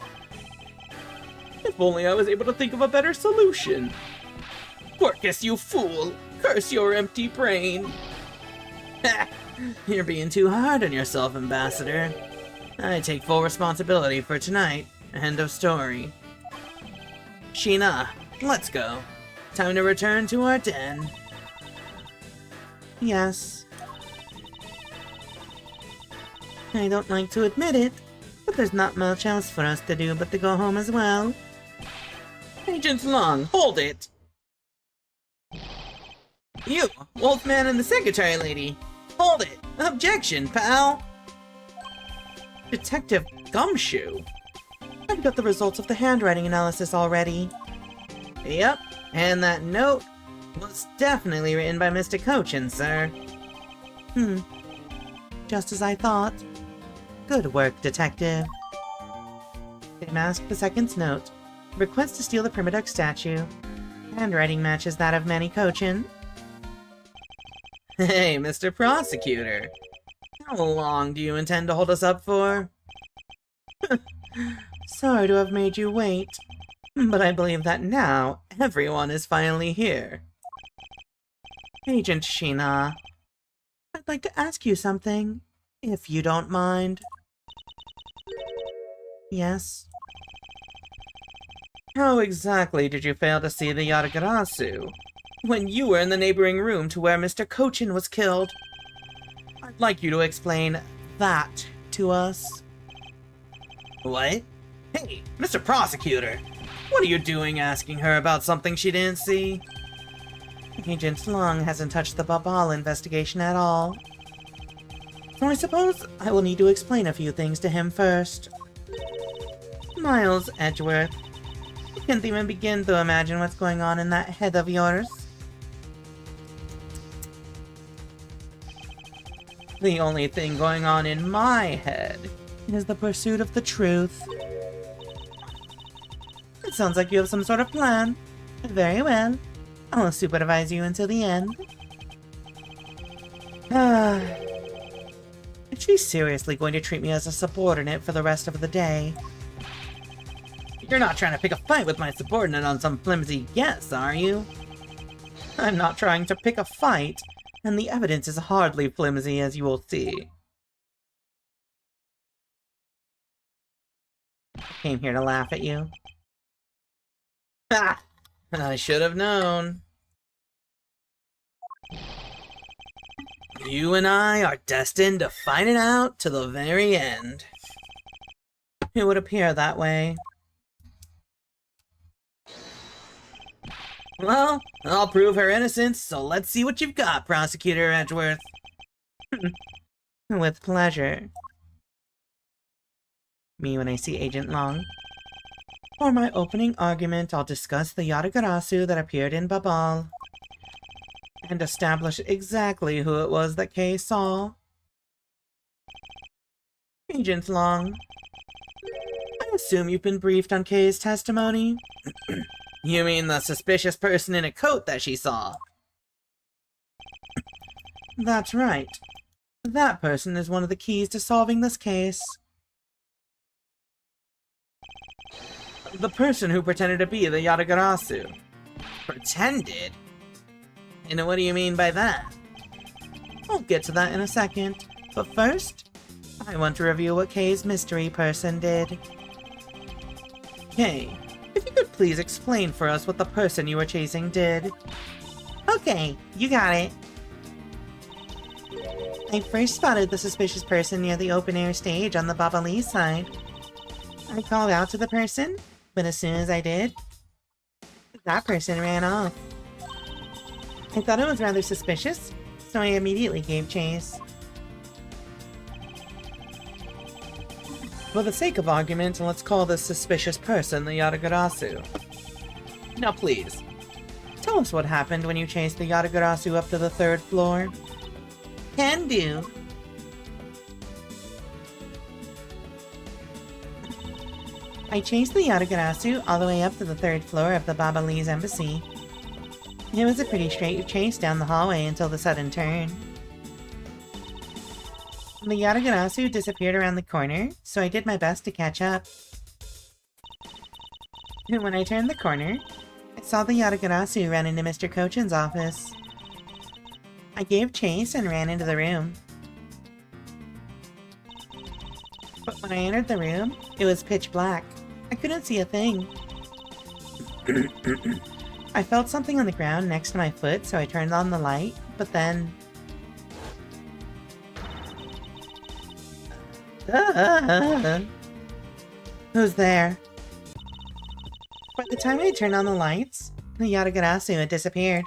If only I was able to think of a better solution. Porcus, you fool! Curse your empty brain! Ha! You're being too hard on yourself, Ambassador. I take full responsibility for tonight. End of story. Sheena, let's go. Time to return to our den. Yes. I don't like to admit it, but there's not much else for us to do but to go home as well. Agent Long, hold it! You, Wolfman and the Secretary Lady! Hold it! Objection, pal! Detective Gumshoe? I've got the results of the handwriting analysis already. Yep, and that note was definitely written by Mr. Cochin, sir. Just as I thought. Good work, Detective. They masked the second's note. Request to steal the Primiduck statue. Handwriting matches that of Manny Cochin. Hey, Mr. Prosecutor. How long do you intend to hold us up for? Sorry to have made you wait, but I believe that now everyone is finally here. Agent Sheena, I'd like to ask you something, if you don't mind. Yes? How exactly did you fail to see the Yatagarasu when you were in the neighboring room to where Mr. Cochin was killed? I'd like you to explain that to us. What? Hey, Mr. Prosecutor! What are you doing asking her about something she didn't see? Agent Long hasn't touched the Babal investigation at all. So I suppose I will need to explain a few things to him first. Miles Edgeworth, I can't even begin to imagine what's going on in that head of yours. The only thing going on in my head is the pursuit of the truth. It sounds like you have some sort of plan. Very well. I'll supervise you until the end. Is she seriously going to treat me as a subordinate for the rest of the day? You're not trying to pick a fight with my subordinate on some flimsy guess, are you? I'm not trying to pick a fight, and the evidence is hardly flimsy, as you will see. I came here to laugh at you. Ha! I should have known. You and I are destined to fight it out to the very end. It would appear that way. Well, I'll prove her innocence, so let's see what you've got, Prosecutor Edgeworth. With pleasure. Me when I see Agent Long. For my opening argument, I'll discuss the Yatagarasu that appeared in Babal, and establish exactly who it was that Kay saw. Agent Long, I assume you've been briefed on Kay's testimony? You mean the suspicious person in a coat that she saw? That's right. That person is one of the keys to solving this case. The person who pretended to be the Yatagarasu. Pretended? And what do you mean by that? I'll get to that in a second, but first, I want to review what Kay's mystery person did. Kay, if you could please explain for us what the person you were chasing did. Okay, you got it. I first spotted the suspicious person near the open-air stage on the Babalee side. I called out to the person, but as soon as I did, that person ran off. I thought it was rather suspicious, so I immediately gave chase. For the sake of argument, let's call this suspicious person the Yatagarasu. Now please, tell us what happened when you chased the Yatagarasu up to the 3rd floor. Can do. I chased the Yatagarasu all the way up to the 3rd floor of the Babalee's embassy. It was a pretty straight chase down the hallway until the sudden turn. The Yatagarasu disappeared around the corner, so I did my best to catch up. And when I turned the corner, I saw the Yatagarasu run into Mr. Cochin's office. I gave chase and ran into the room. But when I entered the room, it was pitch black. I couldn't see a thing. I felt something on the ground next to my foot, so I turned on the light, but then... Who's there? By the time I turned on the lights, the Yatagarasu had disappeared.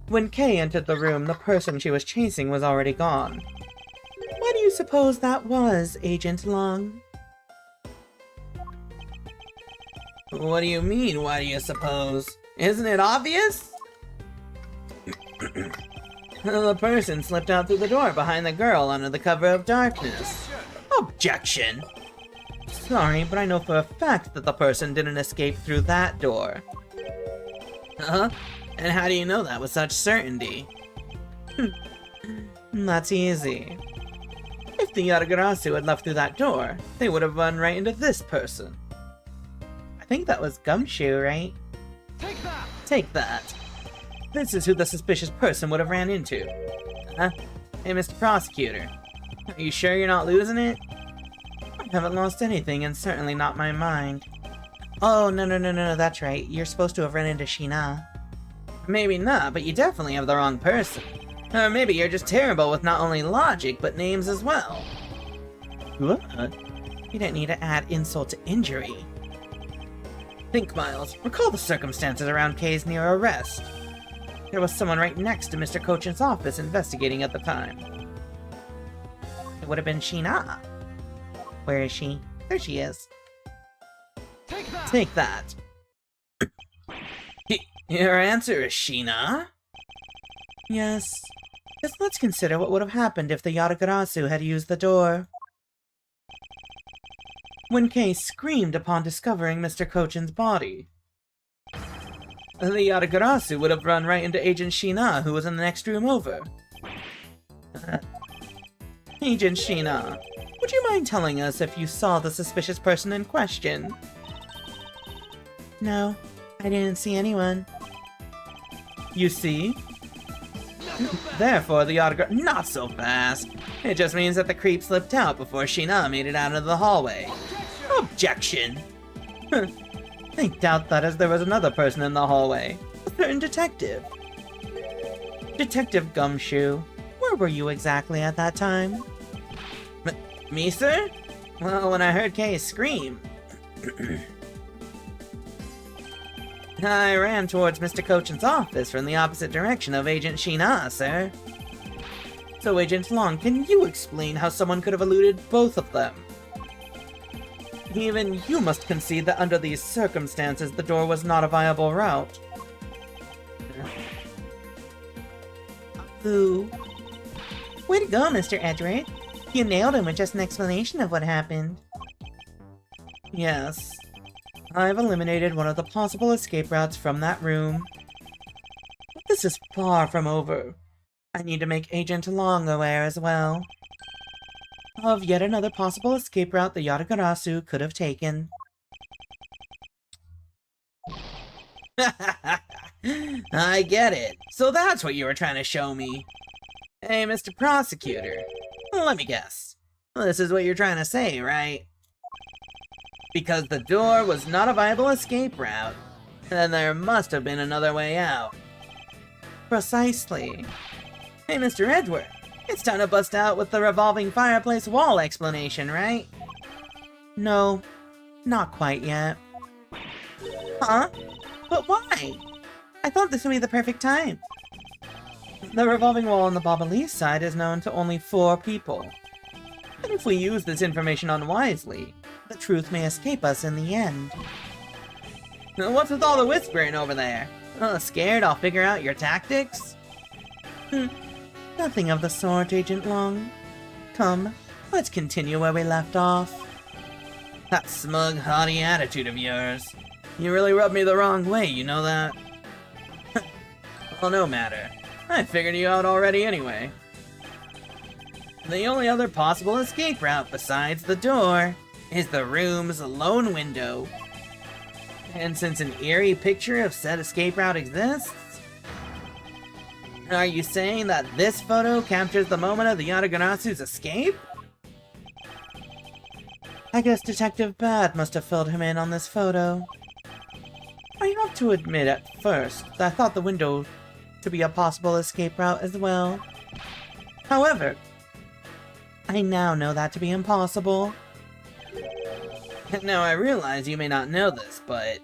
When Kay entered the room, the person she was chasing was already gone. Why do you suppose that was, Agent Long? What do you mean, why do you suppose? Isn't it obvious? The person slipped out through the door behind the girl under the cover of darkness. Objection! Sorry, but I know for a fact that the person didn't escape through that door. Huh? And how do you know that with such certainty? That's easy. If the Yatagarasu had left through that door, they would have run right into this person. I think that was Gumshoe, right? Take that! Take that. This is who the suspicious person would have ran into. Huh? Hey, Mr. Prosecutor. Are you sure you're not losing it? I haven't lost anything, and certainly not my mind. Oh, no, that's right. You're supposed to have run into Sheena. Maybe not, but you definitely have the wrong person. Or maybe you're just terrible with not only logic, but names as well. What? You didn't need to add insult to injury. Think, Miles. Recall the circumstances around Kay's near arrest. There was someone right next to Mr. Cochin's office investigating at the time. It would have been Sheena. Where is she? There she is. Take that! Take that. Your answer is Sheena? Yes. Just let's consider what would have happened if the Yatagarasu had used the door. When Kay screamed upon discovering Mr. Cochin's body, the Yatagarasu would have run right into Agent Sheena, who was in the next room over. Agent Sheena, would you mind telling us if you saw the suspicious person in question? No, I didn't see anyone. You see? Therefore, the Yatagarasu— Not so fast! It just means that the creep slipped out before Sheena made it out into the hallway. Objection! I doubt that, as there was another person in the hallway. A certain detective. Detective Gumshoe, where were you exactly at that time? Me, sir? Well, when I heard Kay scream, I ran towards Mr. Cochin's office from the opposite direction of Agent Sheena, sir. So, Agent Long, can you explain how someone could have eluded both of them? Even you must concede that under these circumstances, the door was not a viable route. Ooh. Way to go, Mr. Edward. You nailed him with just an explanation of what happened. Yes. I've eliminated one of the possible escape routes from that room. But this is far from over. I need to make Agent Long aware as well of yet another possible escape route the Yatagarasu could have taken. I get it. So that's what you were trying to show me. Hey, Mr. Prosecutor. Let me guess. This is what you're trying to say, right? Because the door was not a viable escape route, then there must have been another way out. Precisely. Hey, Mr. Edward. It's time to bust out with the revolving fireplace wall explanation, right? No, not quite yet. Huh? But why? I thought this would be the perfect time. The revolving wall on the Babalee side is known to only 4 people. And if we use this information unwisely, the truth may escape us in the end. What's with all the whispering over there? Scared I'll figure out your tactics? Nothing of the sort, Agent Long. Come, let's continue where we left off. That smug, haughty attitude of yours. You really rubbed me the wrong way, you know that? Well, no matter. I figured you out already anyway. The only other possible escape route besides the door is the room's lone window. And since an eerie picture of said escape route exists, are you saying that this photo captures the moment of the Yatagarasu's escape? I guess Detective Bad must have filled him in on this photo. I have to admit at first that I thought the window to be a possible escape route as well. However, I now know that to be impossible. Now I realize you may not know this, but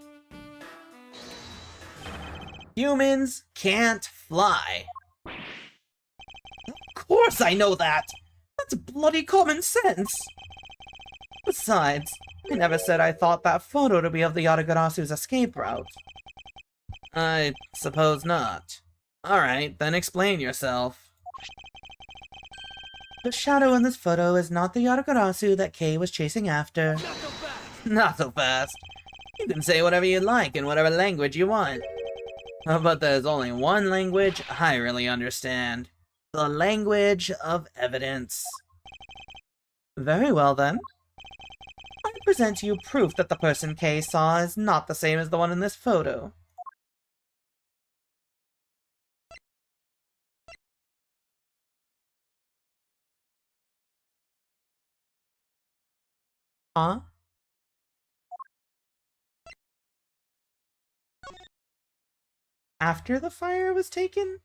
humans can't fly. Of course I know that! That's bloody common sense! Besides, I never said I thought that photo to be of the Yatagarasu's escape route. I suppose not. Alright, then explain yourself. The shadow in this photo is not the Yatagarasu that Kei was chasing after. Not so fast. Not so fast. You can say whatever you like in whatever language you want. But there's only one language I really understand. The language of evidence. Very well then. I present to you proof that the person Kei saw is not the same as the one in this photo. Huh? After the fire was taken?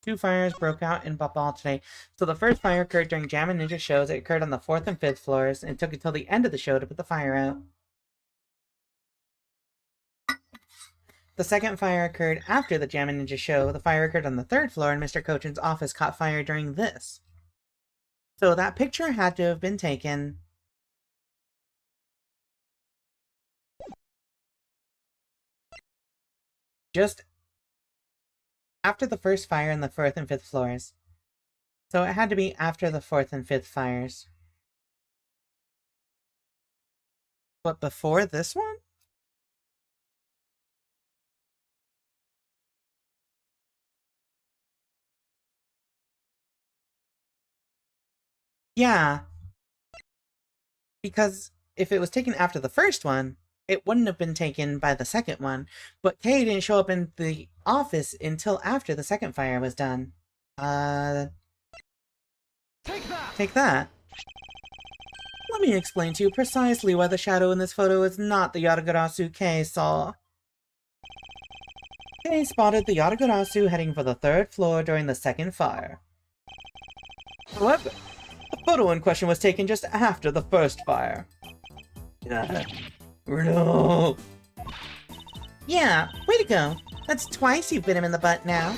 Two fires broke out in Bapal today. So the first fire occurred during Jam and Ninja shows. It occurred on the 4th and 5th floors, and it took until the end of the show to put the fire out. The second fire occurred after the Jam and Ninja show. The fire occurred on the 3rd floor, and Mr. Cochin's office caught fire during this. So that picture had to have been taken just after the first fire in the 4th and 5th floors. So it had to be after the 4th and 5th fires. But before this one? Yeah. Because if it was taken after the first one, it wouldn't have been taken by the second one. But Kei didn't show up in the office until after the second fire was done. Take that. Let me explain to you precisely why the shadow in this photo is not the Yatagarasu Kei saw. Kei spotted the Yatagarasu heading for the 3rd floor during the second fire. However, the photo in question was taken just after the first fire. No. Yeah, way to go. That's twice you've bit him in the butt now.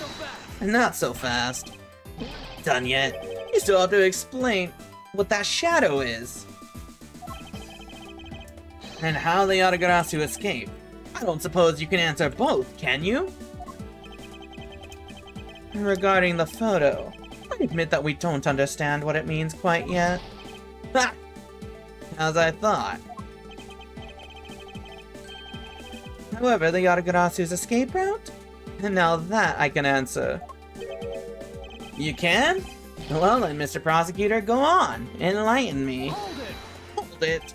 Not so fast. Done yet? You still have to explain what that shadow is. And how the Yatagarasu escaped. I don't suppose you can answer both, can you? Regarding the photo, I admit that we don't understand what it means quite yet. Ha! As I thought. However, the Yatagarasu's escape route? And now that I can answer. You can? Well then, Mr. Prosecutor, go on. Enlighten me. Hold it.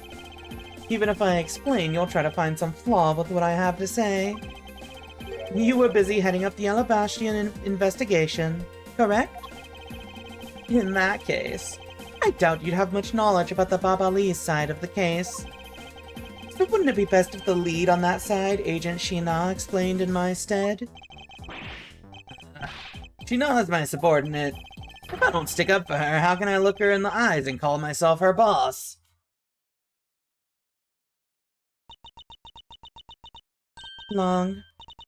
Even if I explain, you'll try to find some flaw with what I have to say. You were busy heading up the Yellow Bastion investigation, correct? In that case, I doubt you'd have much knowledge about the Baba Lee's side of the case. So wouldn't it be best if the lead on that side, Agent Shina, explained in my stead? Shina is my subordinate. If I don't stick up for her, how can I look her in the eyes and call myself her boss? Long.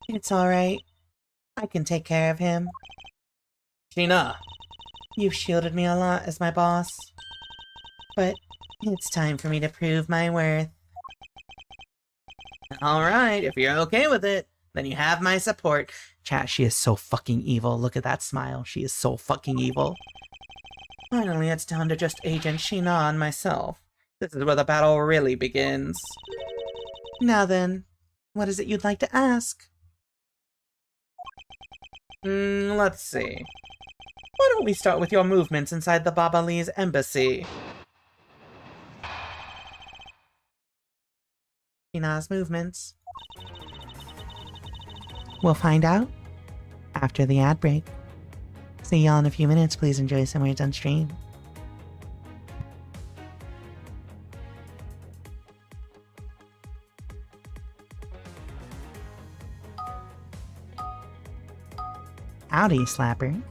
It's alright. I can take care of him. Shina. You've shielded me a lot as my boss. But it's time for me to prove my worth. Alright, if you're okay with it, then you have my support. Chat, she is so fucking evil. Look at that smile. She is so fucking evil. Finally, it's down to just Agent Shina and myself. This is where the battle really begins. Now then, what is it you'd like to ask? Let's see. Why don't we start with your movements inside the Baba Lee's embassy? Shina's movements. We'll find out after the ad break. See y'all in a few minutes. Please enjoy some words on stream. Howdy, Slapper.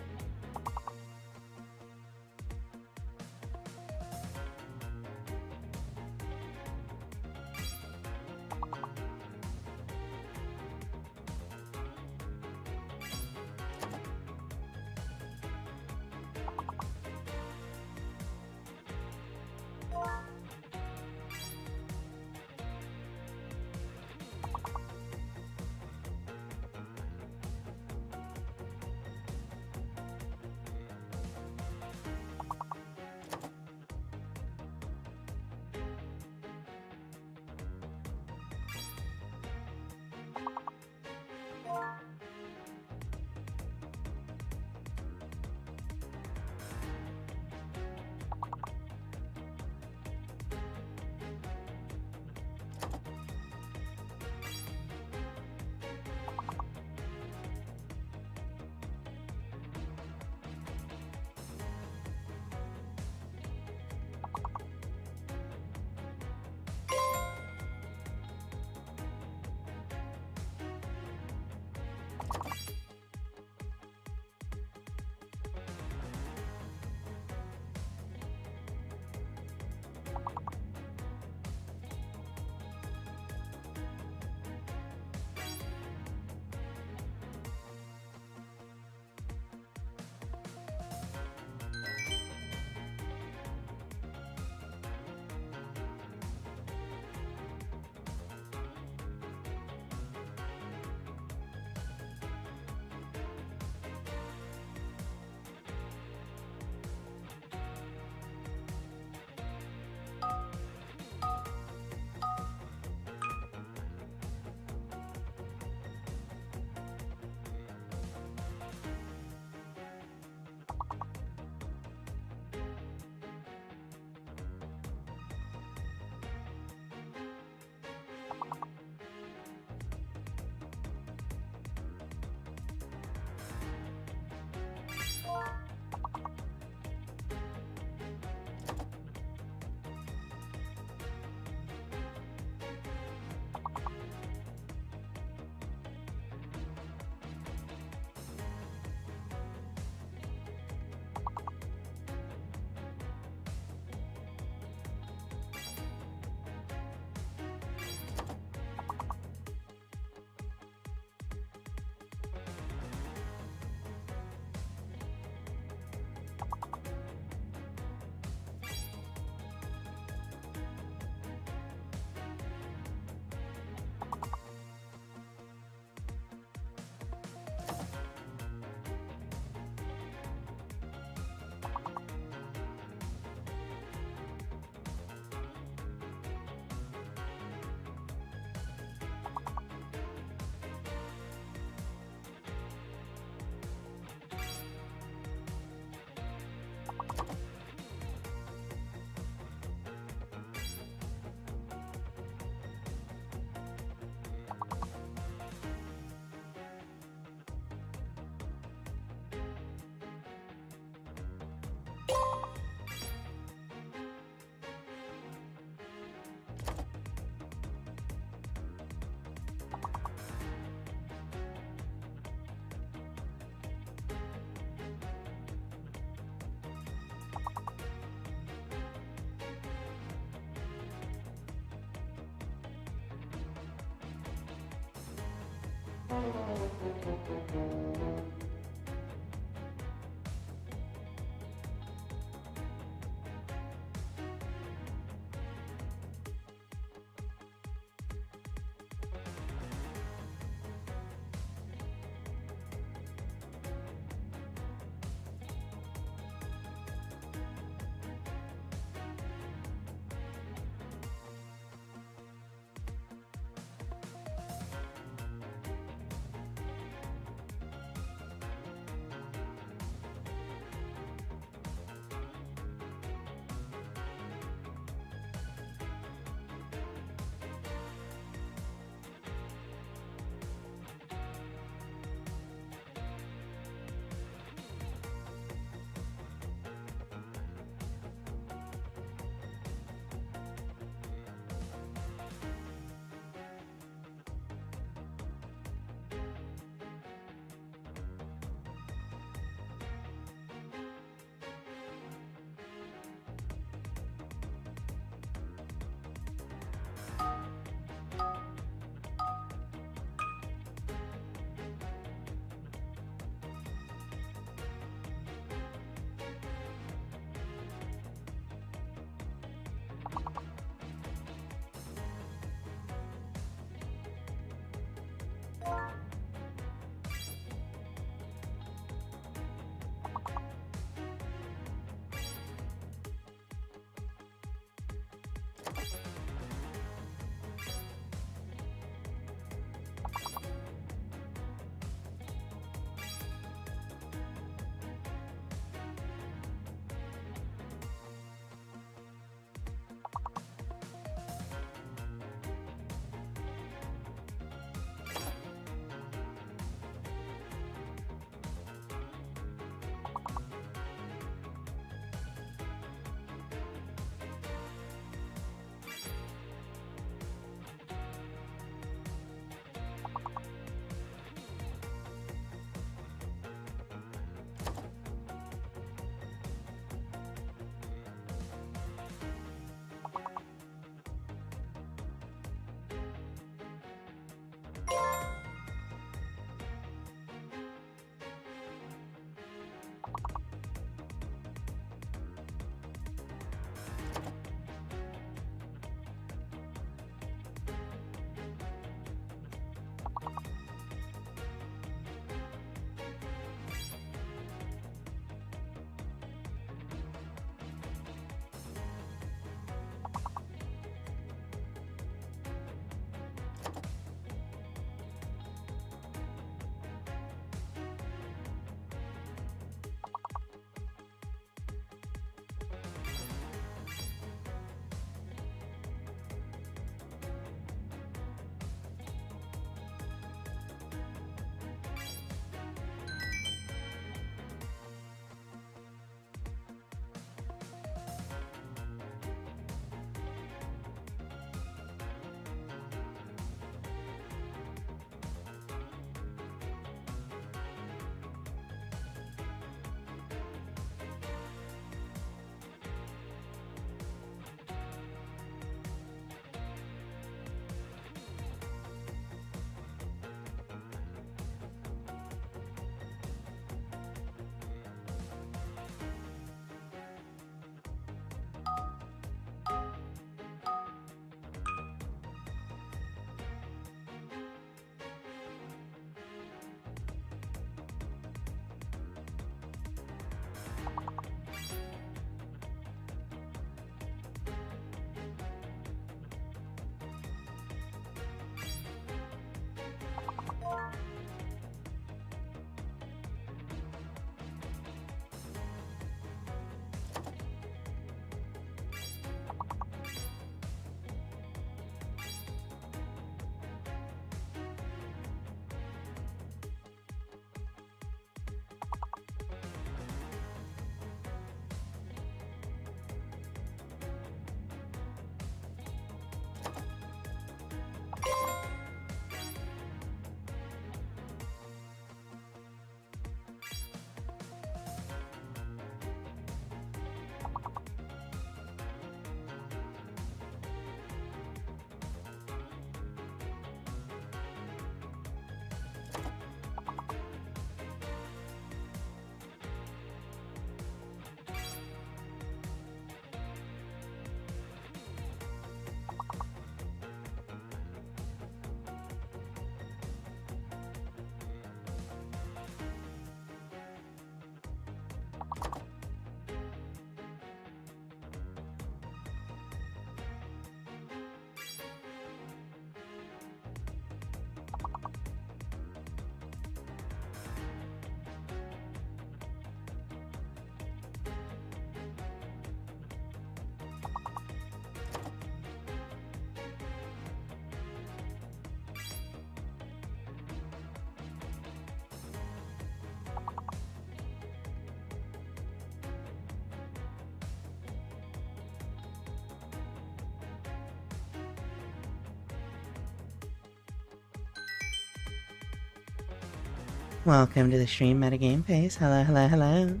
Welcome to the stream metagame phase. Hello, hello, hello.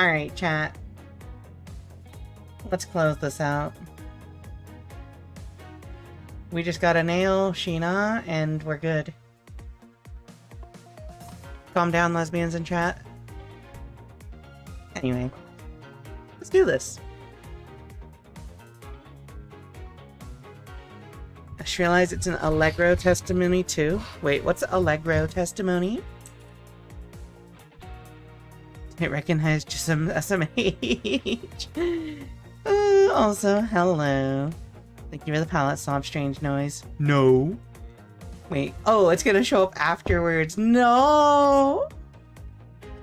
Alright, chat. Let's close this out. We just got a nail, Sheena, and we're good. Calm down, lesbians in chat. Anyway, let's do this. I just realized it's an Allegro testimony too. Wait, what's Allegro testimony? I recognize just some SMH. Also, hello. Thank you for the palette swap, strange noise. No. Wait, oh, it's gonna show up afterwards. No!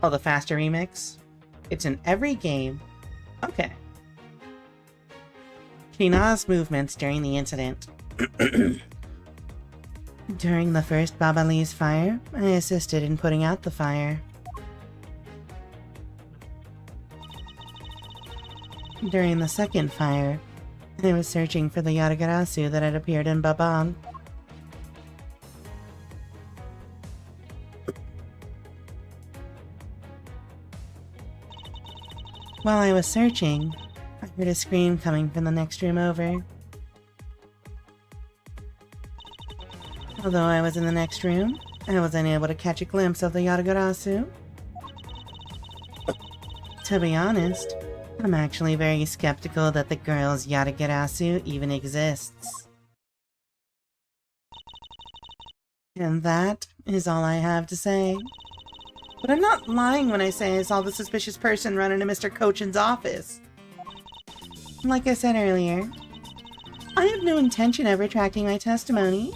Oh, the faster remix? It's in every game. Okay. Sheena's movements during the incident. During the first Baba Lee's fire, I assisted in putting out the fire. During the second fire, I was searching for the Yatagarasu that had appeared in Babang. While I was searching, I heard a scream coming from the next room over. Although I was in the next room, I was unable to catch a glimpse of the Yatagarasu. To be honest, I'm actually very skeptical that the girl's Yatagarasu even exists. And that is all I have to say. But I'm not lying when I say I saw the suspicious person run into Mr. Cochin's office. Like I said earlier, I have no intention of retracting my testimony.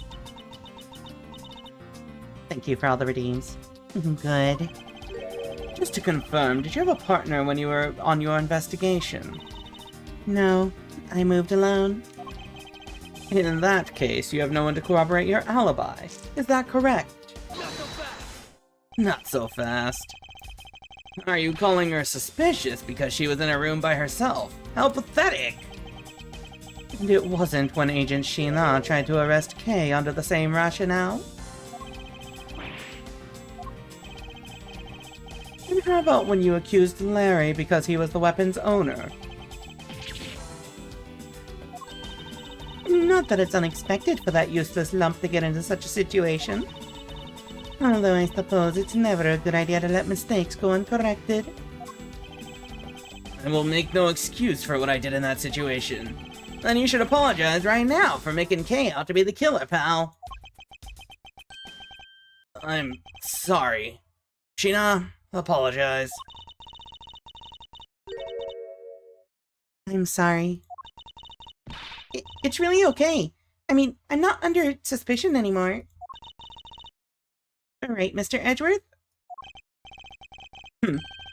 Thank you for all the redeems. Good. Just to confirm, did you have a partner when you were on your investigation? No, I moved alone. In that case, you have no one to corroborate your alibi. Is that correct? Not so fast. Are you calling her suspicious because she was in a room by herself? How pathetic! And it wasn't when Agent Sheena tried to arrest Kay under the same rationale? And how about when you accused Larry because he was the weapon's owner? Not that it's unexpected for that useless lump to get into such a situation. Although I suppose it's never a good idea to let mistakes go uncorrected. I will make no excuse for what I did in that situation. Then you should apologize right now for making Kay out to be the killer, pal. I'm sorry. Sheena, apologize. I'm sorry. It's really okay. I mean, I'm not under suspicion anymore. Alright, Mr. Edgeworth?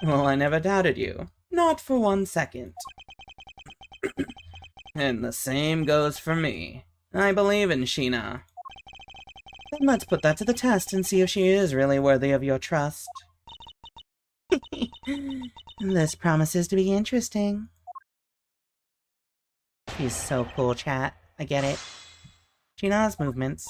Well, I never doubted you. Not for 1 second. And the same goes for me. I believe in Sheena. Then let's put that to the test and see if she is really worthy of your trust. This promises to be interesting. She's so cool, chat. I get it. Sheena's movements.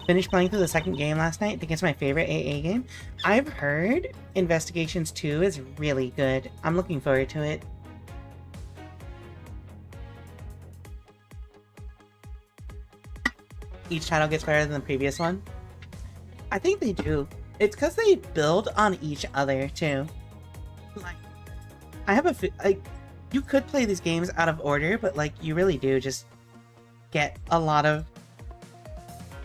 Finished playing through the second game last night. I think it's my favorite AA game. I've heard Investigations 2 is really good. I'm looking forward to it. Each title gets better than the previous one. I think they do. It's because they build on each other, too. Like, I have a... you could play these games out of order, but, like, you really do just get a lot of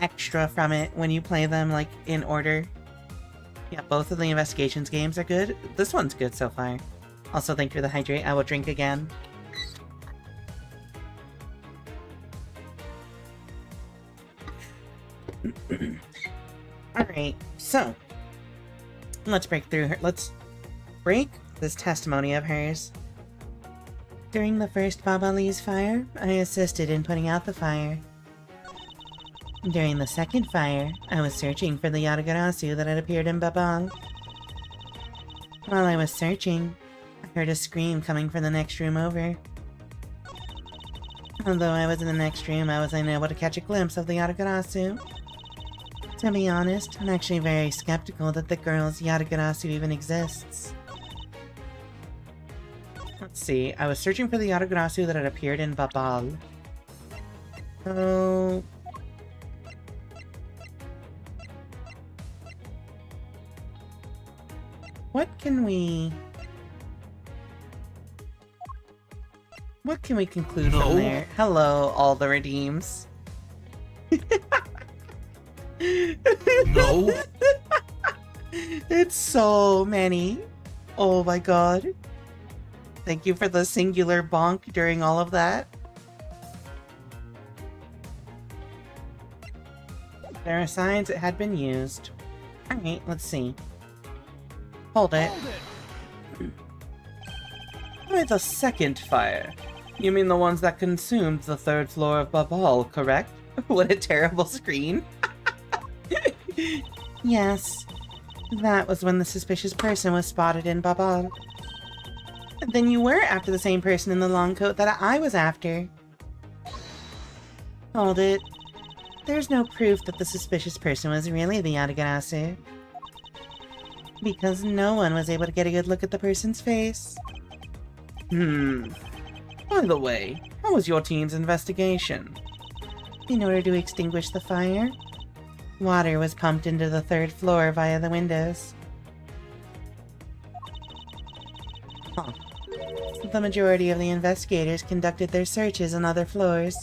extra from it when you play them, like, in order. Yeah, both of the Investigations games are good. This one's good so far. Also, thank you for the hydrate. I will drink again. Alright, so let's break through her. Let's break this testimony of hers. During the first Baba Lee's fire, I assisted in putting out the fire. During the second fire, I was searching for the Yatagarasu that had appeared in Babang. While I was searching, I heard a scream coming from the next room over. Although I was in the next room, I was unable to catch a glimpse of the Yatagarasu. To be honest, I'm actually very skeptical that the girl's Yatagarasu even exists. Let's see, I was searching for the Yatagarasu that had appeared in Babal. So... What can we conclude from there? Hello, all the redeems. No. It's so many. Oh my god. Thank you for the singular bonk during all of that. There are signs it had been used. Alright, let's see. Hold it. By the second fire. You mean the ones that consumed the third floor of Babal, correct? What a terrible screen. Yes. That was when the suspicious person was spotted in Babal. Then you were after the same person in the long coat that I was after. Hold it. There's no proof that the suspicious person was really the Yatagarasu. Because no one was able to get a good look at the person's face. By the way, how was your team's investigation? In order to extinguish the fire, water was pumped into the third floor via the windows. Huh. The majority of the investigators conducted their searches on other floors.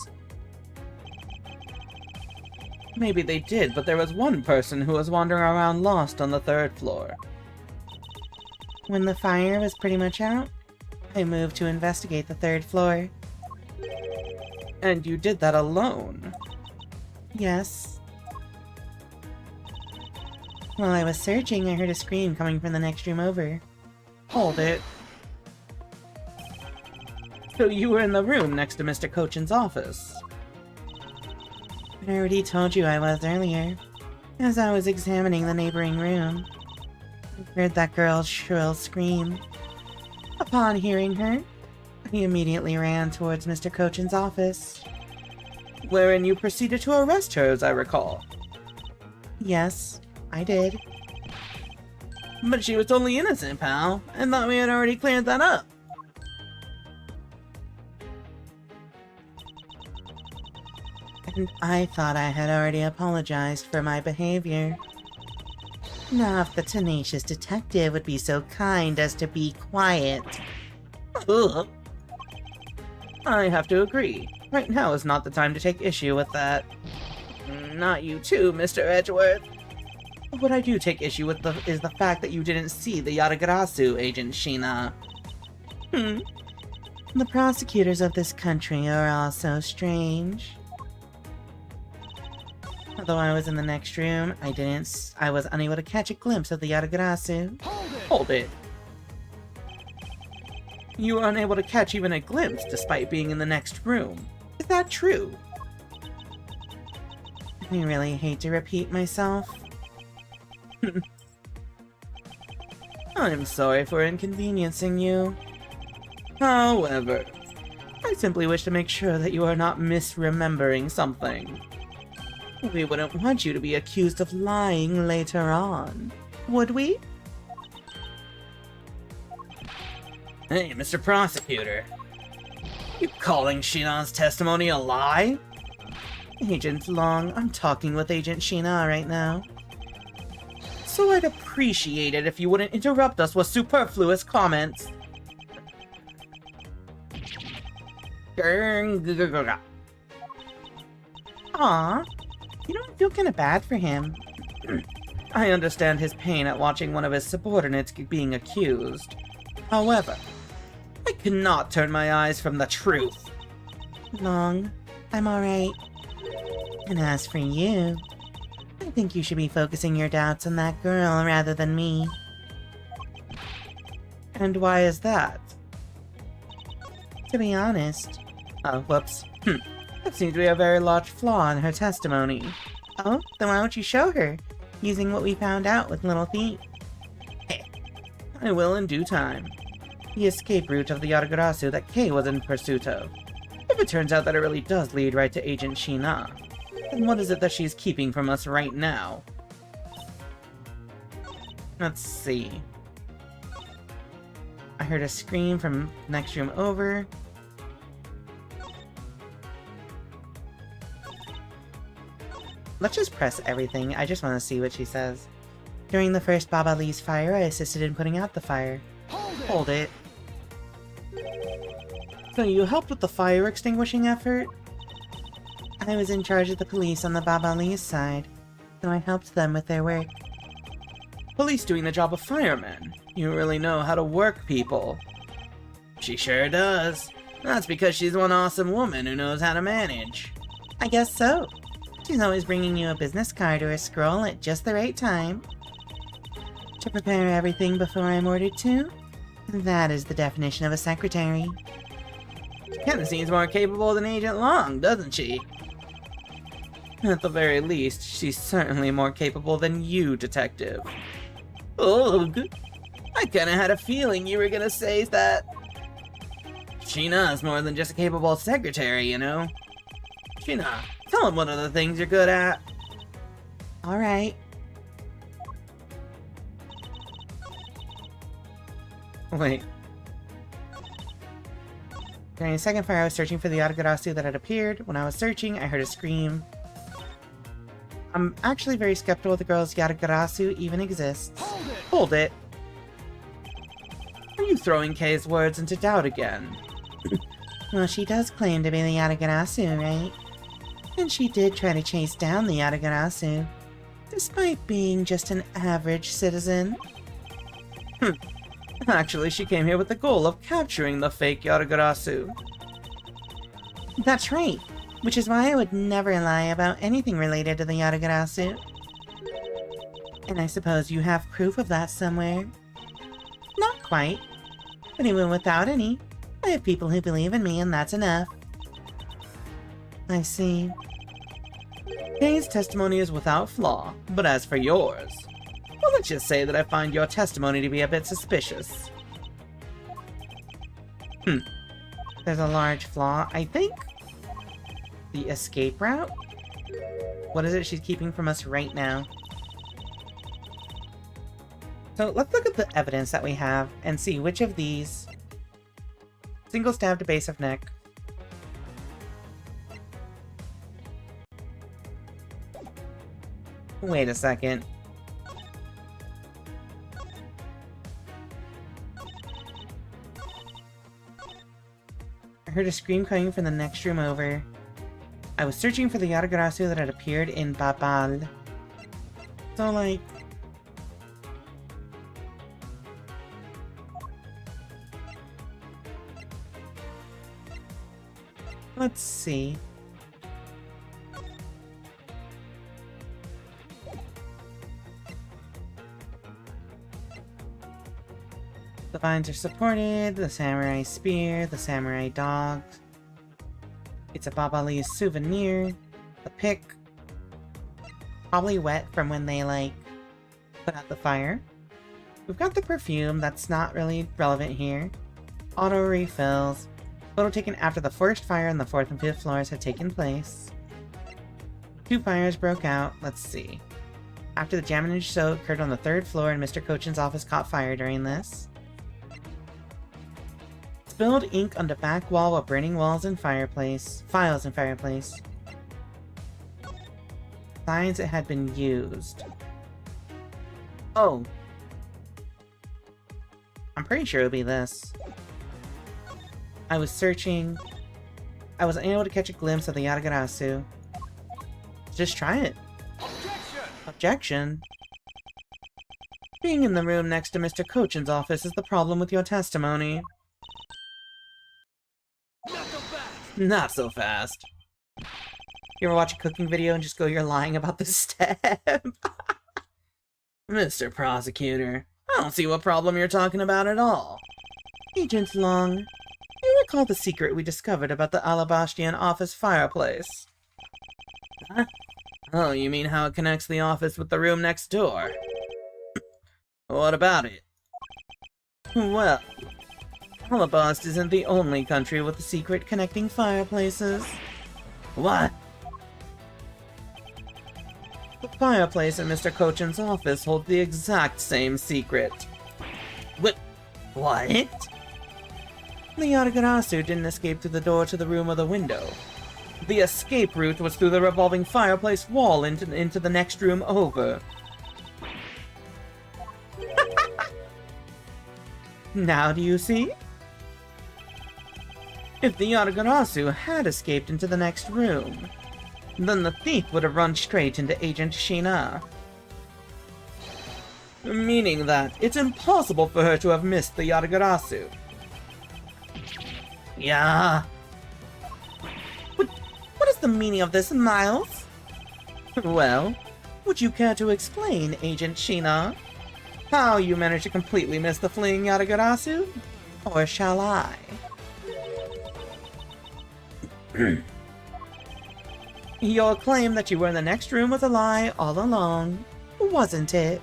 Maybe they did, but there was one person who was wandering around lost on the third floor. When the fire was pretty much out, I moved to investigate the third floor. And you did that alone? Yes. While I was searching, I heard a scream coming from the next room over. Hold it. So you were in the room next to Mr. Cochin's office? I already told you I was earlier, as I was examining the neighboring room. I heard that girl's shrill scream. Upon hearing her, I immediately ran towards Mr. Cochin's office. Wherein you proceeded to arrest her, as I recall. Yes, I did. But she was totally innocent, pal. I thought we had already cleared that up. And I thought I had already apologized for my behavior. Now if the tenacious detective would be so kind as to be quiet. Ugh. I have to agree. Right now is not the time to take issue with that. Not you too, Mr. Edgeworth. What I do take issue with is the fact that you didn't see the Yatagarasu, Agent Sheena. The prosecutors of this country are all so strange. Although I was in the next room, I was unable to catch a glimpse of the Yatagarasu. Hold it. You were unable to catch even a glimpse despite being in the next room. Is that true? I really hate to repeat myself. I'm sorry for inconveniencing you. However, I simply wish to make sure that you are not misremembering something. We wouldn't want you to be accused of lying later on, would we? Hey, Mr. Prosecutor. You calling Sheena's testimony a lie? Agent Long, I'm talking with Agent Sheena right now. So I'd appreciate it if you wouldn't interrupt us with superfluous comments. Aw, you know, I feel kinda bad for him. I understand his pain at watching one of his subordinates being accused. However, I cannot turn my eyes from the truth. Long, I'm alright. And as for you, I think you should be focusing your doubts on that girl rather than me. And why is that? To be honest. Oh, whoops. That seems to be a very large flaw in her testimony. Oh, then why don't you show her, using what we found out with Little Thief? Hey, I will in due time. The escape route of the Yatagarasu that Kay was in pursuit of. If it turns out that it really does lead right to Agent Sheena. Then what is it that she's keeping from us right now? Let's see. I heard a scream from next room over. Let's just press everything. I just want to see what she says. During the first Baba Lee's fire, I assisted in putting out the fire. Hold it. So you helped with the fire extinguishing effort? I was in charge of the police on the Baba Lee's side, so I helped them with their work. Police doing the job of firemen. You really know how to work people. She sure does. That's because she's one awesome woman who knows how to manage. I guess so. She's always bringing you a business card or a scroll at just the right time. To prepare everything before I'm ordered to? That is the definition of a secretary. She kinda seems more capable than Agent Long, doesn't she? At the very least, she's certainly more capable than you, Detective. Ugh! I kinda had a feeling you were gonna say that. Sheena more than just a capable secretary, you know? Sheena, tell him one of the things you're good at. Alright. Wait. During the second fire, I was searching for the Yatagarasu that had appeared. When I was searching, I heard a scream. I'm actually very skeptical the girl's Yatagarasu even exists. Hold it! Are you throwing Kay's words into doubt again? Well, she does claim to be the Yatagarasu, right? And she did try to chase down the Yatagarasu, despite being just an average citizen. Actually, she came here with the goal of capturing the fake Yatagarasu. That's right, which is why I would never lie about anything related to the Yatagarasu. And I suppose you have proof of that somewhere? Not quite, but even without any, I have people who believe in me and that's enough. I see. Kay's testimony is without flaw, but as for yours, well, let's just say that I find your testimony to be a bit suspicious. There's a large flaw, I think? The escape route? What is it she's keeping from us right now? So let's look at the evidence that we have and see which of these... Single stab to base of neck. Wait a second. I heard a scream coming from the next room over. I was searching for the Yatagarasu that had appeared in Babal. So, like... Let's see. The vines are supported, the samurai spear, the samurai dog. It's a Babali's souvenir. The pick. Probably wet from when they, like, put out the fire. We've got the perfume, that's not really relevant here. Auto refills. Photo taken after the first fire on the 4th and 5th floors had taken place. 2 fires broke out, let's see. After the damage show occurred on the 3rd floor and Mr. Cochin's office caught fire during this. Spilled ink on the back wall while burning files in fireplace. Signs it had been used. Oh. I'm pretty sure it would be this. I was searching. I was unable to catch a glimpse of the Yatagarasu. Just try it. Objection? Being in the room next to Mr. Cochin's office is the problem with your testimony. Not so fast. You ever watch a cooking video and just go, you're lying about the step? Mr. Prosecutor, I don't see what problem you're talking about at all. Agent Long, you recall the secret we discovered about the Alabastian office fireplace? Huh? Oh, you mean how it connects the office with the room next door? What about it? Well, Alabast isn't the only country with a secret connecting fireplaces. What? The fireplace in Mr. Kochin's office holds the exact same secret. What? The Yatagarasu didn't escape through the door to the room or the window. The escape route was through the revolving fireplace wall into the next room over. Now do you see? If the Yatagarasu had escaped into the next room, then the thief would have run straight into Agent Shina. Meaning that it's impossible for her to have missed the Yatagarasu. Yeah. What is the meaning of this, Miles? Well, would you care to explain, Agent Shina, how you managed to completely miss the fleeing Yatagarasu? Or shall I? Your claim that you were in the next room was a lie all along, wasn't it?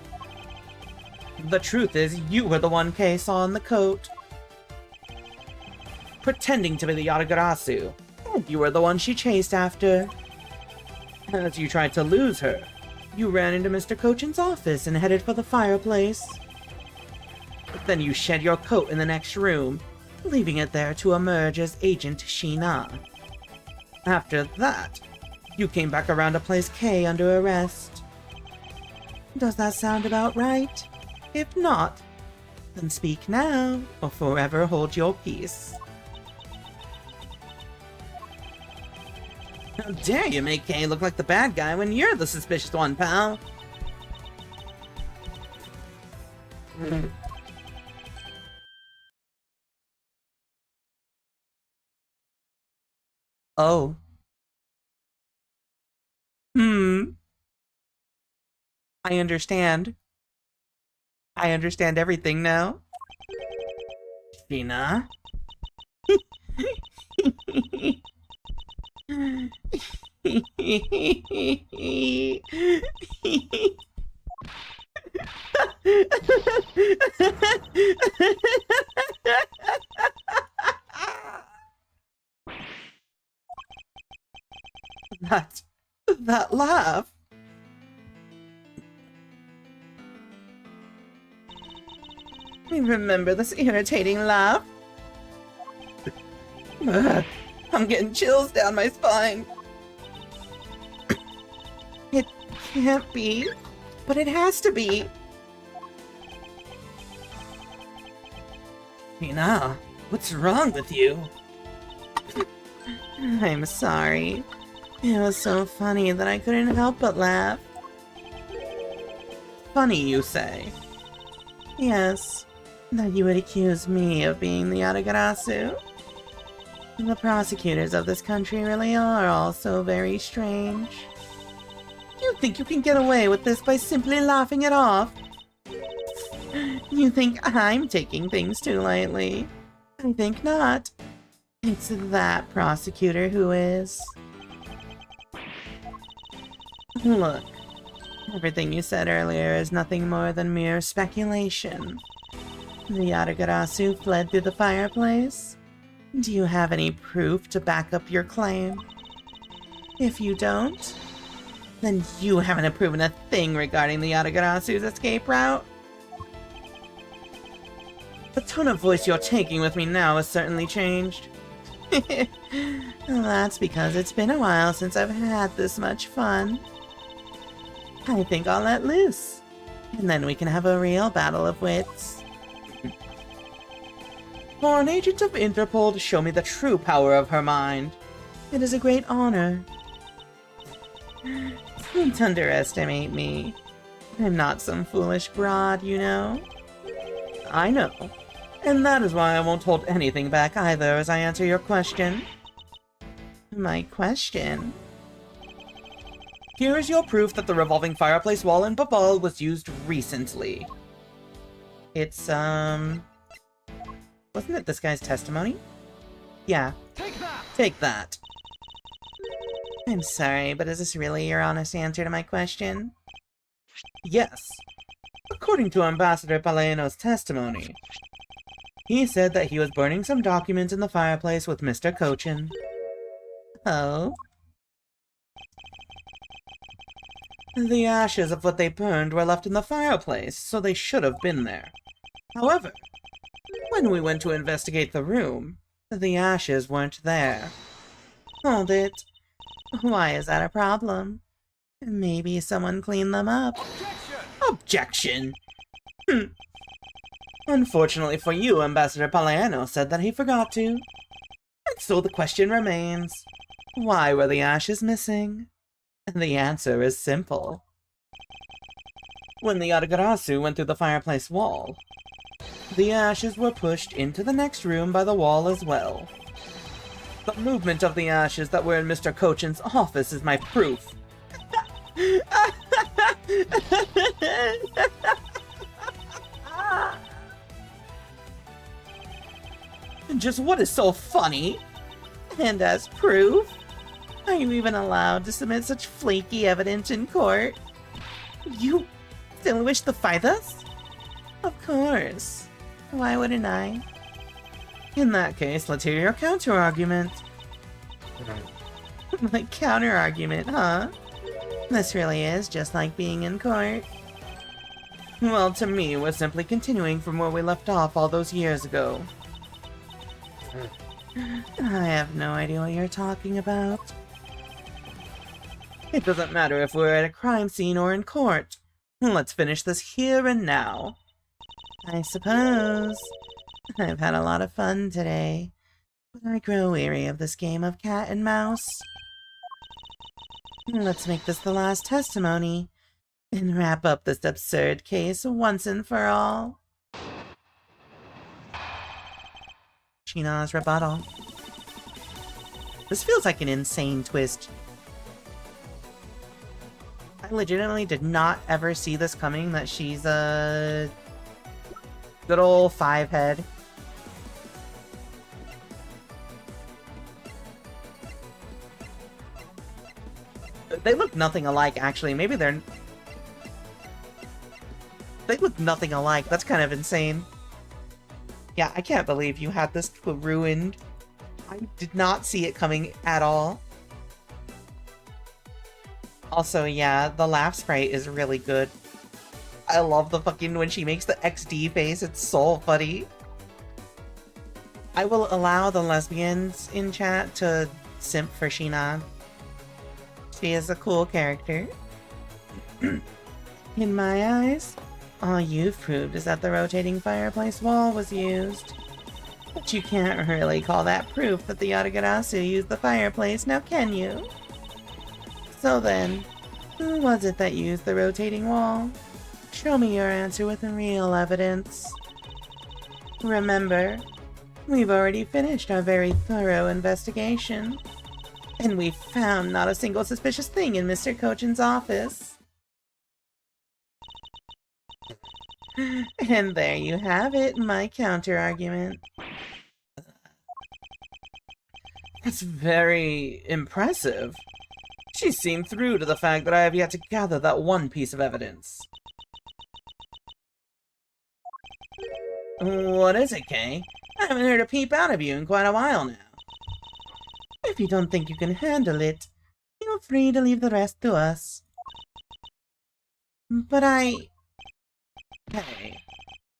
The truth is, you were the one Kay saw in the coat, pretending to be the Yatagarasu, and you were the one she chased after. As you tried to lose her, you ran into Mr. Kochin's office and headed for the fireplace. Then you shed your coat in the next room, leaving it there to emerge as Agent Shina. After that, you came back around to place Kay under arrest. Does that sound about right? If not, then speak now, or forever hold your peace. How dare you make Kay look like the bad guy when you're the suspicious one, pal? Oh. I understand. I understand everything now. Shina? That laugh. I remember this irritating laugh. I'm getting chills down my spine. It can't be, but it has to be. Mina, what's wrong with you? I'm sorry. It was so funny that I couldn't help but laugh. Funny, you say? Yes, that you would accuse me of being the Yatagarasu. The prosecutors of this country really are all so very strange. You think you can get away with this by simply laughing it off? You think I'm taking things too lightly? I think not. It's that prosecutor who is. Look, everything you said earlier is nothing more than mere speculation. The Yatagarasu fled through the fireplace. Do you have any proof to back up your claim? If you don't, then you haven't proven a thing regarding the Yatagarasu's escape route. The tone of voice you're taking with me now has certainly changed. That's because it's been a while since I've had this much fun. I think I'll let loose, and then we can have a real battle of wits. For an agent of Interpol to show me the true power of her mind, it is a great honor. Don't underestimate me. I'm not some foolish broad, you know. I know. And that is why I won't hold anything back either as I answer your question. My question? Here is your proof that the revolving fireplace wall in Babal was used recently. It's, wasn't it this guy's testimony? Yeah. Take that! I'm sorry, but is this really your honest answer to my question? Yes. According to Ambassador Palaeno's testimony, he said that he was burning some documents in the fireplace with Mr. Kochin. Oh? The ashes of what they burned were left in the fireplace, so they should have been there. However, when we went to investigate the room, the ashes weren't there. Hold it. Why is that a problem? Maybe someone cleaned them up. Objection! Unfortunately for you, Ambassador Palaiano said that he forgot to. And so the question remains, why were the ashes missing? The answer is simple. When the Yatagarasu went through the fireplace wall, the ashes were pushed into the next room by the wall as well. The movement of the ashes that were in Mr. Cochin's office is my proof. Just what is so funny? And as proof? Are you even allowed to submit such flaky evidence in court? You still wish to fight us? Of course. Why wouldn't I? In that case, let's hear your counter-argument. My counter-argument, huh? This really is just like being in court. Well, to me, we're simply continuing from where we left off all those years ago. I have no idea what you're talking about. It doesn't matter if we're at a crime scene or in court. Let's finish this here and now. I suppose. I've had a lot of fun today, but I grow weary of this game of cat and mouse. Let's make this the last testimony, and wrap up this absurd case once and for all. Sheena's rebuttal. This feels like an insane twist. I legitimately did not ever see this coming, that she's a good old five-head. They look nothing alike, actually. Maybe they're... They look nothing alike. That's kind of insane. Yeah, I can't believe you had this ruined. I did not see it coming at all. Also, yeah, the laugh sprite is really good. I love the fucking... when she makes the XD face, it's so funny. I will allow the lesbians in chat to simp for Sheena. She is a cool character. In my eyes, all you've proved is that the rotating fireplace wall was used. But you can't really call that proof that the Yatagarasu used the fireplace, now can you? So then, who was it that used the rotating wall? Show me your answer with real evidence. Remember, we've already finished our very thorough investigation. And we found not a single suspicious thing in Mr. Cochin's office. And there you have it, my counter-argument. That's very impressive. She's seen through to the fact that I have yet to gather that one piece of evidence. What is it, Kay? I haven't heard a peep out of you in quite a while now. If you don't think you can handle it, feel free to leave the rest to us. But Hey,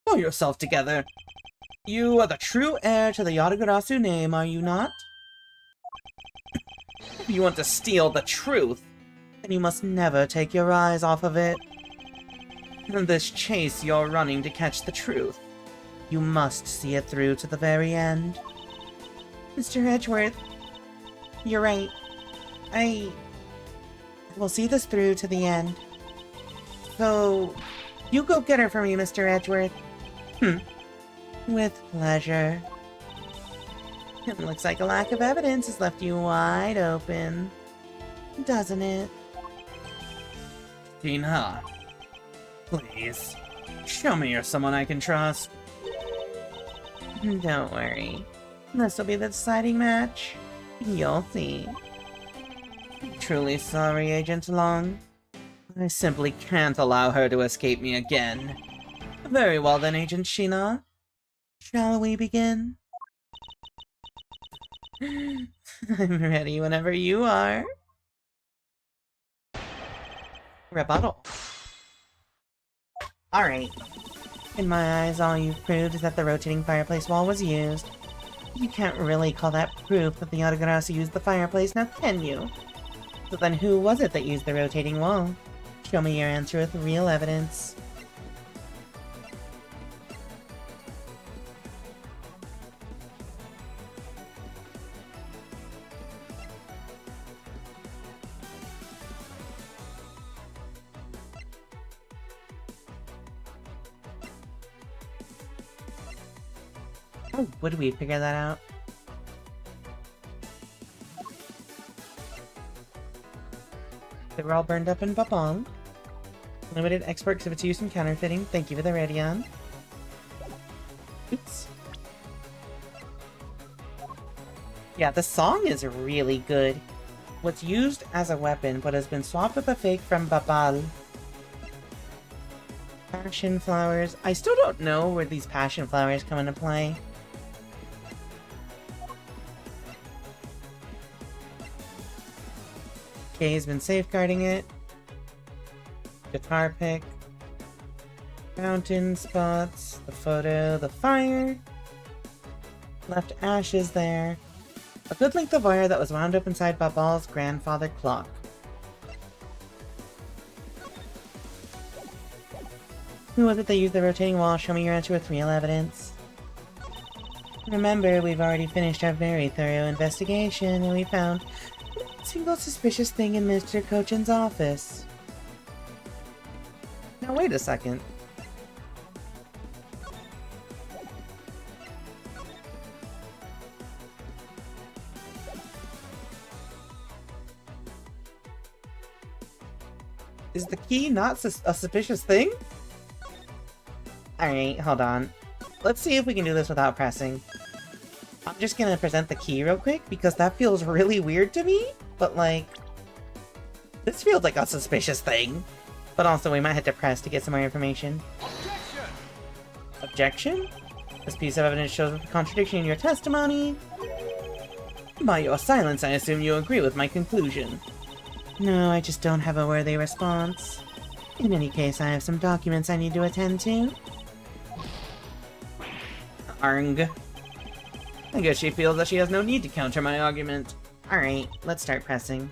pull yourself together. You are the true heir to the Yatagarasu name, are you not? If you want to steal the truth, then you must never take your eyes off of it. In this chase you're running to catch the truth, you must see it through to the very end. Mr. Edgeworth, you're right. I will see this through to the end. So, you go get her for me, Mr. Edgeworth. With pleasure. It looks like a lack of evidence has left you wide open, doesn't it? Tina, please, show me you're someone I can trust. Don't worry. This will be the deciding match. You'll see. Truly sorry, Agent Long. I simply can't allow her to escape me again. Very well then, Agent Sheena. Shall we begin? I'm ready whenever you are. Rebuttal. Alright. In my eyes, all you've proved is that the rotating fireplace wall was used. You can't really call that proof that the Yatagarasu used the fireplace, now can you? So then who was it that used the rotating wall? Show me your answer with real evidence. How would we figure that out? They were all burned up in Babong. Limited export exhibits use in counterfeiting. Thank you for the Radion. Oops. Yeah, the song is really good. Was used as a weapon, but has been swapped with a fake from Babal. Passion flowers. I still don't know where these passion flowers come into play. Kay's been safeguarding it. Guitar pick. Mountain spots. The photo. The fire. Left ashes there. A good length of wire that was wound up inside Babal's grandfather clock. Who was it that used the rotating wall? Show me your answer with real evidence. Remember, we've already finished our very thorough investigation, and we found a single suspicious thing in Mr. Kochin's office. Now wait a second. Is the key not a suspicious thing? Alright, hold on. Let's see if we can do this without pressing. I'm just gonna present the key real quick, because that feels really weird to me, but like... this feels like a suspicious thing. But also, we might have to press to get some more information. Objection? This piece of evidence shows a contradiction in your testimony. By your silence, I assume you agree with my conclusion. No, I just don't have a worthy response. In any case, I have some documents I need to attend to. Arng. I guess she feels that she has no need to counter my argument. Alright, let's start pressing.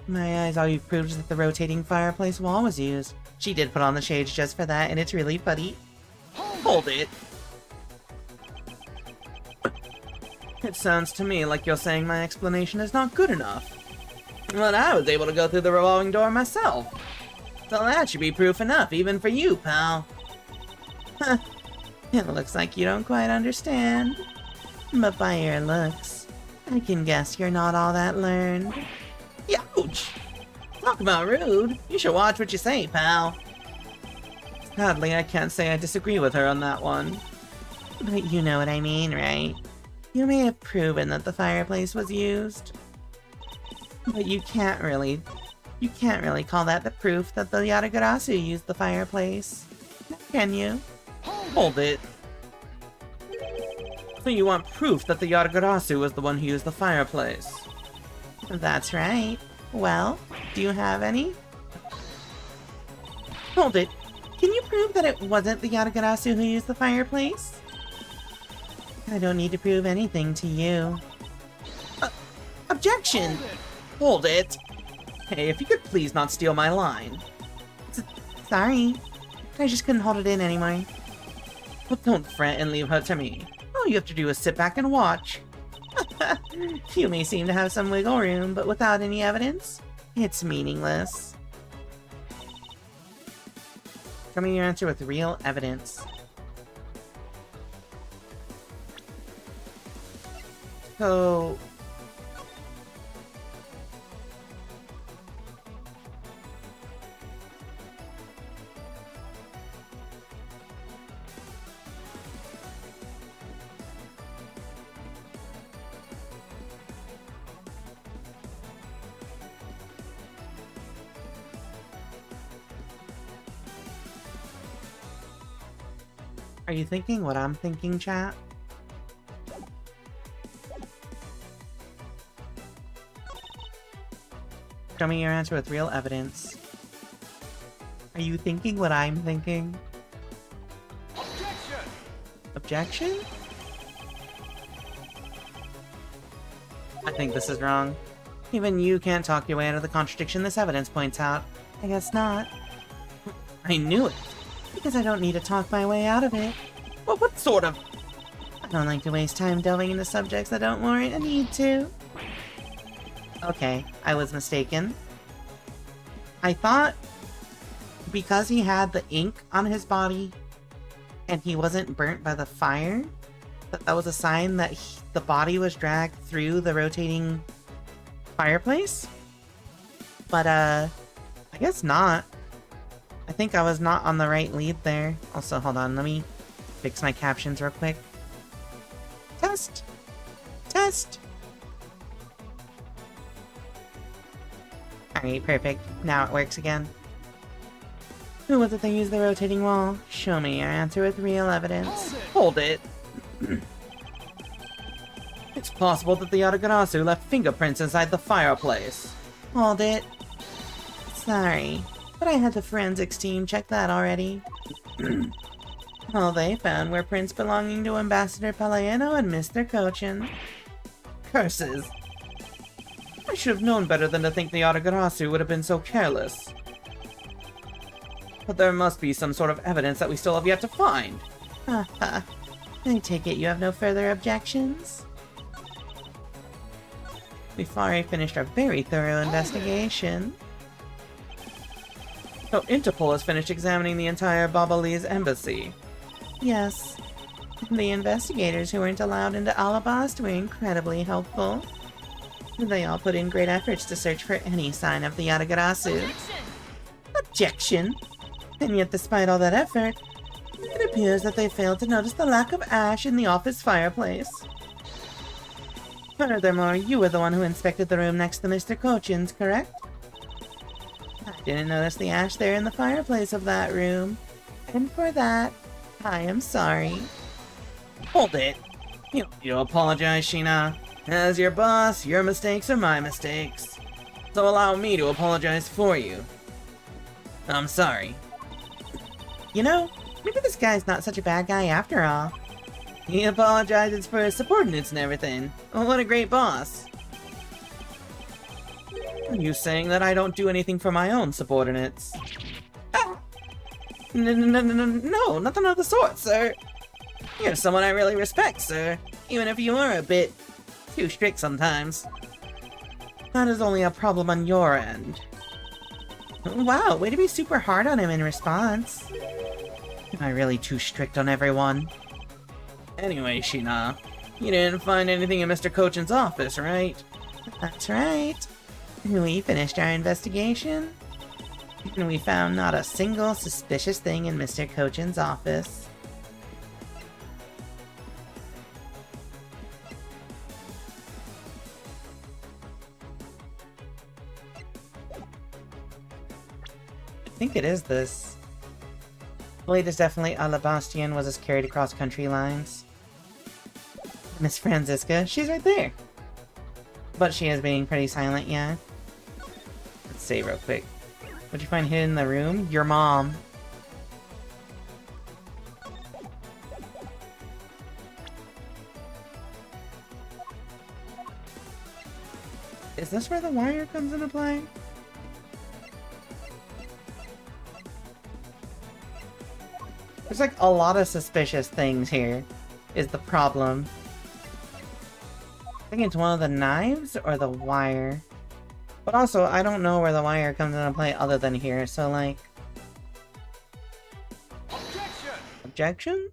My eyes, all you've proved is that the rotating fireplace wall was used. She did put on the shades just for that, and it's really funny. Hold it! It sounds to me like you're saying my explanation is not good enough. But I was able to go through the revolving door myself. So that should be proof enough, even for you, pal. Huh. It looks like you don't quite understand. But by your looks, I can guess you're not all that learned. Ouch! Talk about rude. You should watch what you say, pal. Sadly, I can't say I disagree with her on that one. But you know what I mean, right? You may have proven that the fireplace was used. But you can't really call that the proof that the Yatagarasu used the fireplace. Can you? Hold it. So you want proof that the Yatagarasu was the one who used the fireplace? That's right. Well, do you have any? Hold it. Can you prove that it wasn't the Yatagarasu who used the fireplace? I don't need to prove anything to you. Objection! Hold it! Hey, if you could please not steal my line. Sorry. I just couldn't hold it in anymore. But don't fret and leave her to me. All you have to do is sit back and watch. You may seem to have some wiggle room, but without any evidence, it's meaningless. Show me your answer with real evidence. So... are you thinking what I'm thinking, chat? Show me your answer with real evidence. Are you thinking what I'm thinking? Objection! Objection? I think this is wrong. Even you can't talk your way out of the contradiction this evidence points out. I guess not. I knew it. Because I don't need to talk my way out of it. Well, what sort of... I don't like to waste time delving into subjects that don't warrant a need to. Okay, I was mistaken. I thought because he had the ink on his body and he wasn't burnt by the fire, that was a sign that the body was dragged through the rotating fireplace. But, I guess not. I think I was not on the right lead there. Also, hold on, let me fix my captions real quick. Test! Test! Alright, perfect. Now it works again. Who was it that used the rotating wall? Show me your answer with real evidence. Hold it. It's possible that the Yatagarasu left fingerprints inside the fireplace. Hold it. Sorry, but I had the forensics team check that already. All they found were prints belonging to Ambassador Palaiano and Mr. Cochin. Curses. I should have known better than to think the Yatagarasu would have been so careless. But there must be some sort of evidence that we still have yet to find. Haha. I take it you have no further objections? We've already finished our very thorough investigation. So Interpol has finished examining the entire Babalese embassy. Yes. The investigators who weren't allowed into Alabast were incredibly helpful. They all put in great efforts to search for any sign of the Yatagarasu. Objection! And yet, despite all that effort, it appears that they failed to notice the lack of ash in the office fireplace. Furthermore, you were the one who inspected the room next to Mr. Cochin's, correct? I didn't notice the ash there in the fireplace of that room. And for that, I am sorry. Hold it. You apologize, Sheena. As your boss, your mistakes are my mistakes. So allow me to apologize for you. I'm sorry. You know, maybe this guy's not such a bad guy after all. He apologizes for his subordinates and everything. Oh, what a great boss. Are you saying that I don't do anything for my own subordinates? Ah! No, nothing of the sort, sir. You're someone I really respect, sir. Even if you are a bit too strict sometimes. That is only a problem on your end. Wow, way to be super hard on him in response. Am I really too strict on everyone? Anyway, Sheena, you didn't find anything in Mr. Cochin's office, right? That's right. We finished our investigation, and we found not a single suspicious thing in Mr. Cochin's office. I think it is this. The latest definitely Alabastian was carried across country lines. Miss Franziska, she's right there. But she is being pretty silent, yeah. Let's say real quick. What'd you find hidden in the room? Your mom. Is this where the wire comes into play? There's like a lot of suspicious things here, is the problem. I think it's one of the knives or the wire. But also, I don't know where the wire comes into play other than here, so like... Objection! Objection?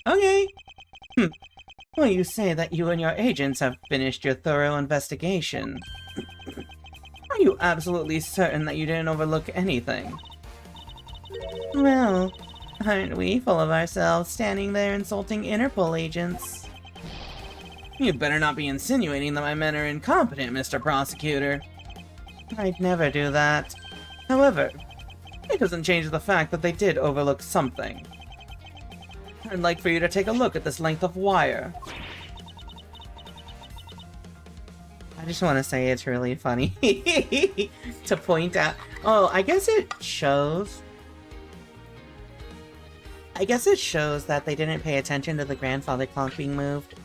Okay. Well, you say that you and your agents have finished your thorough investigation. Are you absolutely certain that you didn't overlook anything? Well, aren't we full of ourselves standing there insulting Interpol agents? You better not be insinuating that my men are incompetent, Mr. Prosecutor. I'd never do that. However, it doesn't change the fact that they did overlook something. I'd like for you to take a look at this length of wire. I just want to say it's really funny to point out. Oh, I guess it shows that they didn't pay attention to the grandfather clock being moved.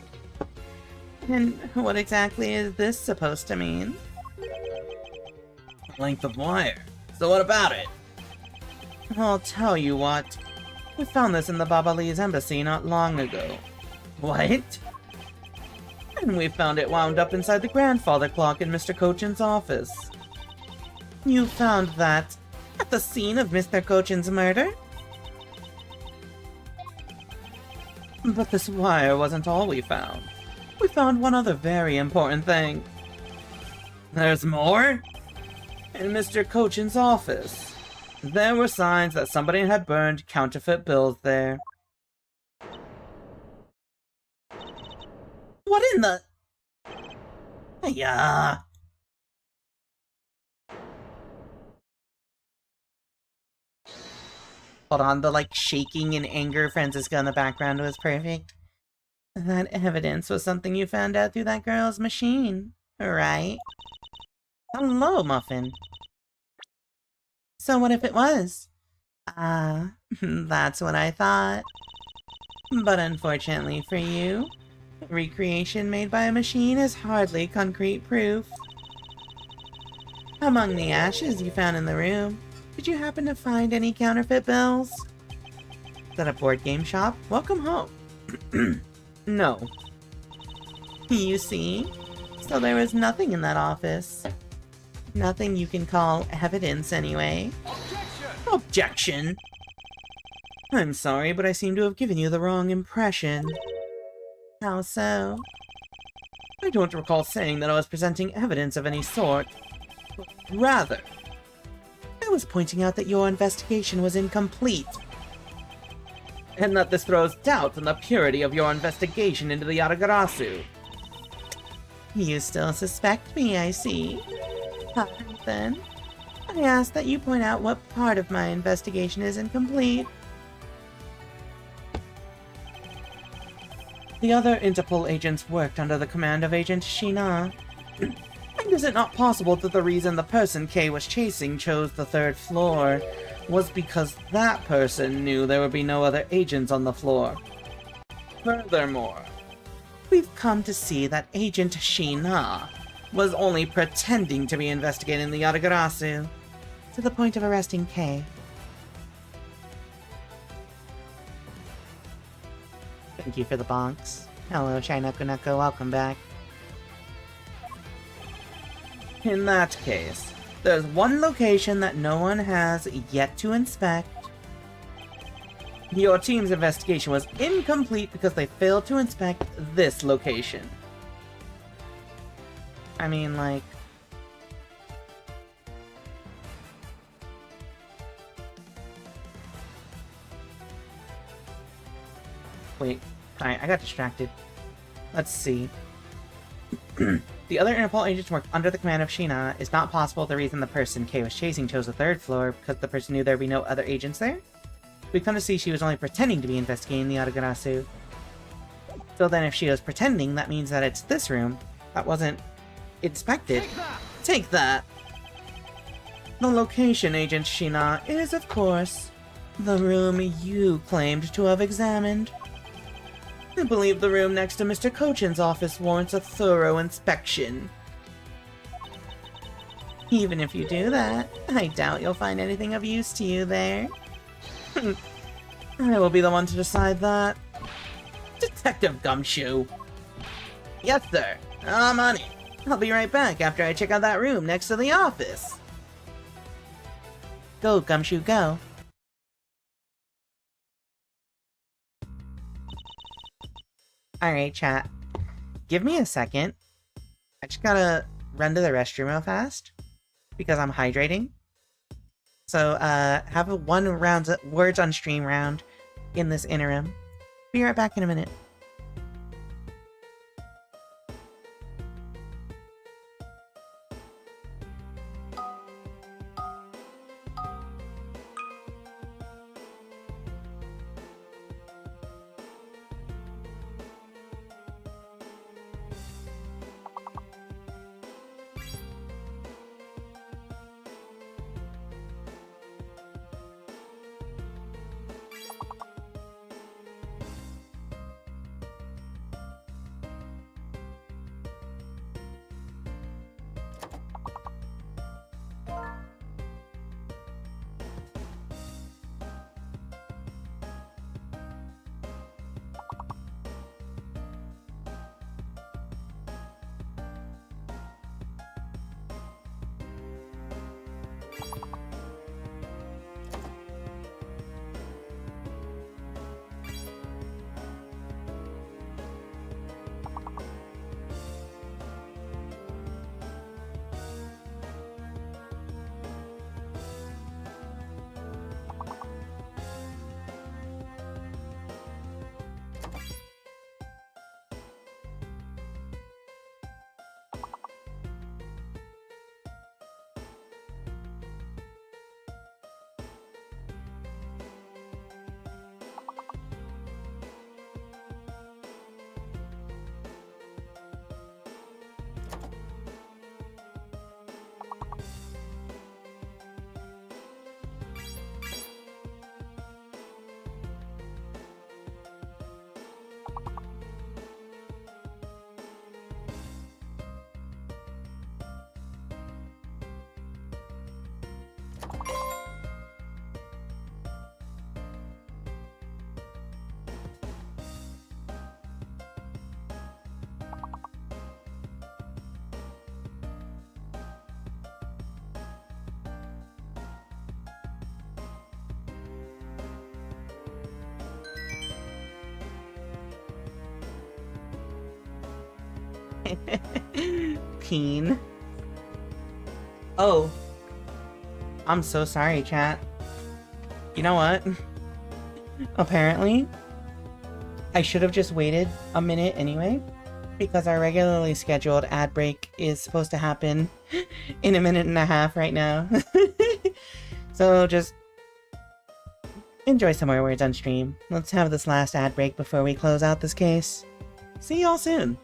And what exactly is this supposed to mean? Length of wire. So what about it? I'll tell you what. We found this in the Babali's embassy not long ago. What? And we found it wound up inside the grandfather clock in Mr. Cochin's office. You found that at the scene of Mr. Cochin's murder? But this wire wasn't all we found. We found one other very important thing. There's more? In Mr. Cochin's office, there were signs that somebody had burned counterfeit bills there. What in the... Yeah. Hold on, the shaking in anger Franziska in the background was perfect. That evidence was something you found out through that girl's machine, right? Hello, Muffin. So what if it was? That's what I thought. But unfortunately for you, recreation made by a machine is hardly concrete proof. Among the ashes you found in the room, did you happen to find any counterfeit bills? Is that a board game shop? Welcome home. No. You see? So there was nothing in that office. Nothing you can call evidence, anyway. Objection! Objection! I'm sorry, but I seem to have given you the wrong impression. How so? I don't recall saying that I was presenting evidence of any sort. Rather, I was pointing out that your investigation was incomplete. And that this throws doubt on the purity of your investigation into the Yatagarasu. You still suspect me, I see. Alright then. I ask that you point out what part of my investigation is incomplete. The other Interpol agents worked under the command of Agent Shina. And is it not possible that the reason the person K was chasing chose the 3rd floor was because that person knew there would be no other agents on the floor? Furthermore, we've come to see that Agent Shina was only pretending to be investigating the Yatagarasu, to the point of arresting K. Thank you for the bonks. Hello, Shinakunako, welcome back. In that case, there's one location that no one has yet to inspect. Your team's investigation was incomplete because they failed to inspect this location. I mean, Wait, I got distracted. Let's see. The other Interpol agents worked under the command of Shina. It's not possible the reason the person K was chasing chose the 3rd floor because the person knew there'd be no other agents there? We've come to see she was only pretending to be investigating the Yatagarasu. So then if she was pretending, that means that it's this room that wasn't inspected. Take that! The location, Agent Shina, is, of course, the room you claimed to have examined. I believe the room next to Mr. Cochin's office warrants a thorough inspection. Even if you do that, I doubt you'll find anything of use to you there. I will be the one to decide that. Detective Gumshoe. Yes, sir. I'm on it. I'll be right back after I check out that room next to the office. Go, Gumshoe, go. Alright, chat. Give me a second. I just gotta run to the restroom real fast. Because I'm hydrating. So, have a words on stream round in this interim. Be right back in a minute. Peen. Oh. I'm so sorry, chat. You know what? Apparently, I should have just waited a minute anyway, because our regularly scheduled ad break is supposed to happen in a minute and a half right now. So just enjoy some more words on stream. Let's have this last ad break before we close out this case. See y'all soon.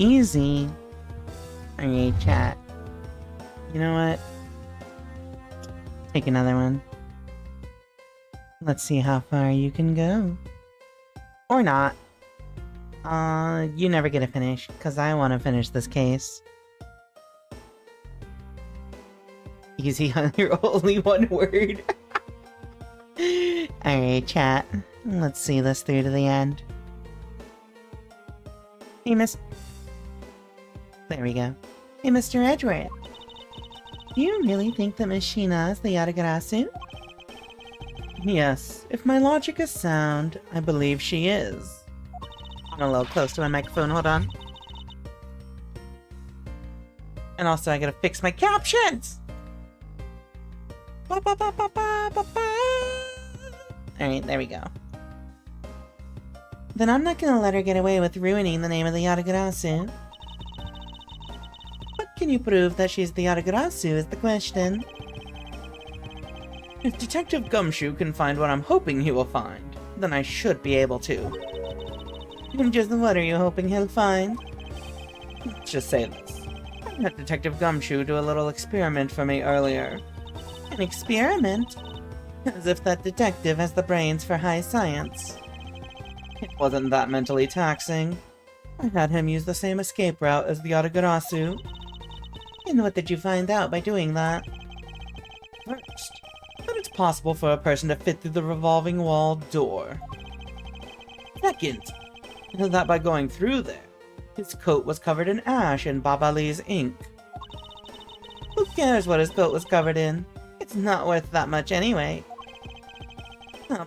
easy. Alright, chat. You know what? Take another one. Let's see how far you can go. Or not. You never get to finish, because I want to finish this case. Easy on your only one word. Alright, chat. Let's see this through to the end. Hey, There we go. Hey, Mr. Edgeworth. Do you really think that Miss Sheena is the Yatagarasu? Yes, if my logic is sound, I believe she is. I'm a little close to my microphone, hold on. And also, I gotta fix my captions! Alright, there we go. Then I'm not gonna let her get away with ruining the name of the Yatagarasu. What can you prove that she's the Yatagarasu is the question. If Detective Gumshoe can find what I'm hoping he will find, then I should be able to. And just what are you hoping he'll find? Let's just say this. I had Detective Gumshoe do a little experiment for me earlier. An experiment? As if that detective has the brains for high science. It wasn't that mentally taxing. I had him use the same escape route as the Yatagarasu. And what did you find out by doing that? First, that it's possible for a person to fit through the revolving wall door. Second, that by going through there, his coat was covered in ash and Babali's ink. Who cares what his coat was covered in? It's not worth that much anyway.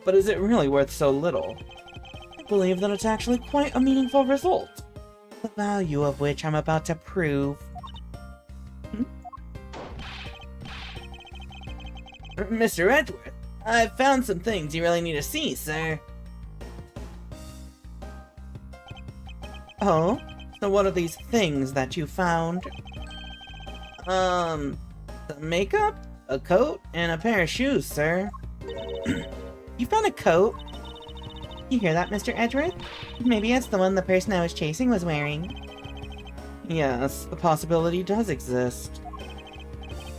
But is it really worth so little? I believe that it's actually quite a meaningful result, the value of which I'm about to prove. Mr. Edgeworth, I've found some things you really need to see, sir. Oh? So what are these things that you found? Some makeup, a coat, and a pair of shoes, sir. You found a coat? You hear that, Mr. Edgeworth? Maybe it's the one the person I was chasing was wearing. Yes, the possibility does exist.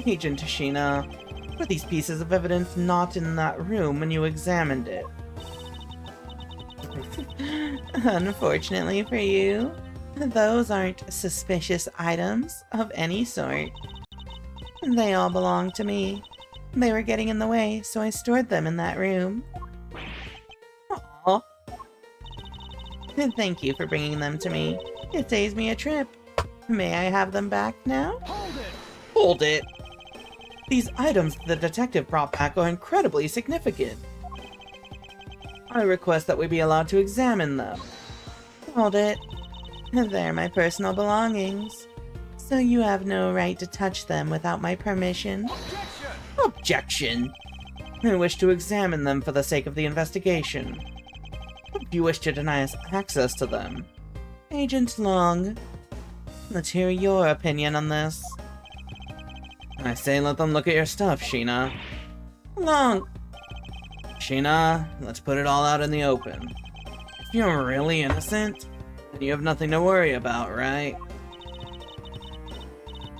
Agent Tashina, were these pieces of evidence not in that room when you examined it? Unfortunately for you, those aren't suspicious items of any sort. They all belong to me. They were getting in the way, so I stored them in that room. Aww. Thank you for bringing them to me. It saves me a trip. May I have them back now? Hold it! Hold it! These items the detective brought back are incredibly significant. I request that we be allowed to examine them. Hold it. They're my personal belongings, so you have no right to touch them without my permission. Objection! Objection! I wish to examine them for the sake of the investigation. Do you wish to deny us access to them? Agent Long, let's hear your opinion on this. I say let them look at your stuff, Sheena. Long! Sheena, let's put it all out in the open. If you're really innocent, then you have nothing to worry about, right?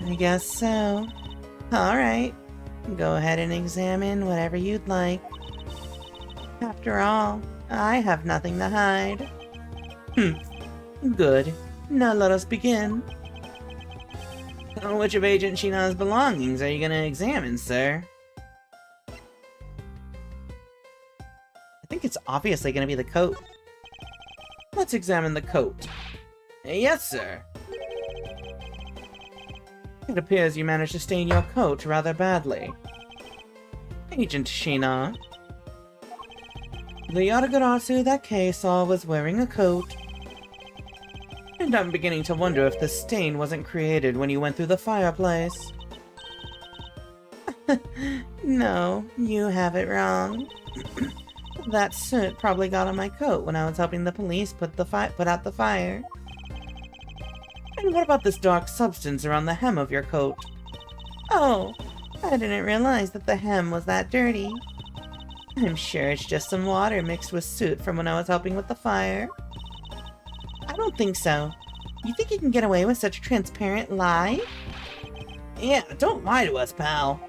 I guess so. Alright. Go ahead and examine whatever you'd like. After all, I have nothing to hide. Good. Now let us begin. Which of Agent Sheena's belongings are you gonna examine, sir? I think it's obviously gonna be the coat. Let's examine the coat. Yes, sir. It appears you managed to stain your coat rather badly. Agent Sheena. The Yatagarasu that Kay saw was wearing a coat. And I'm beginning to wonder if the stain wasn't created when you went through the fireplace. No, you have it wrong. That soot probably got on my coat when I was helping the police put out the fire. And what about this dark substance around the hem of your coat? Oh, I didn't realize that the hem was that dirty. I'm sure it's just some water mixed with soot from when I was helping with the fire. I don't think so. You think you can get away with such a transparent lie? Yeah, don't lie to us, pal.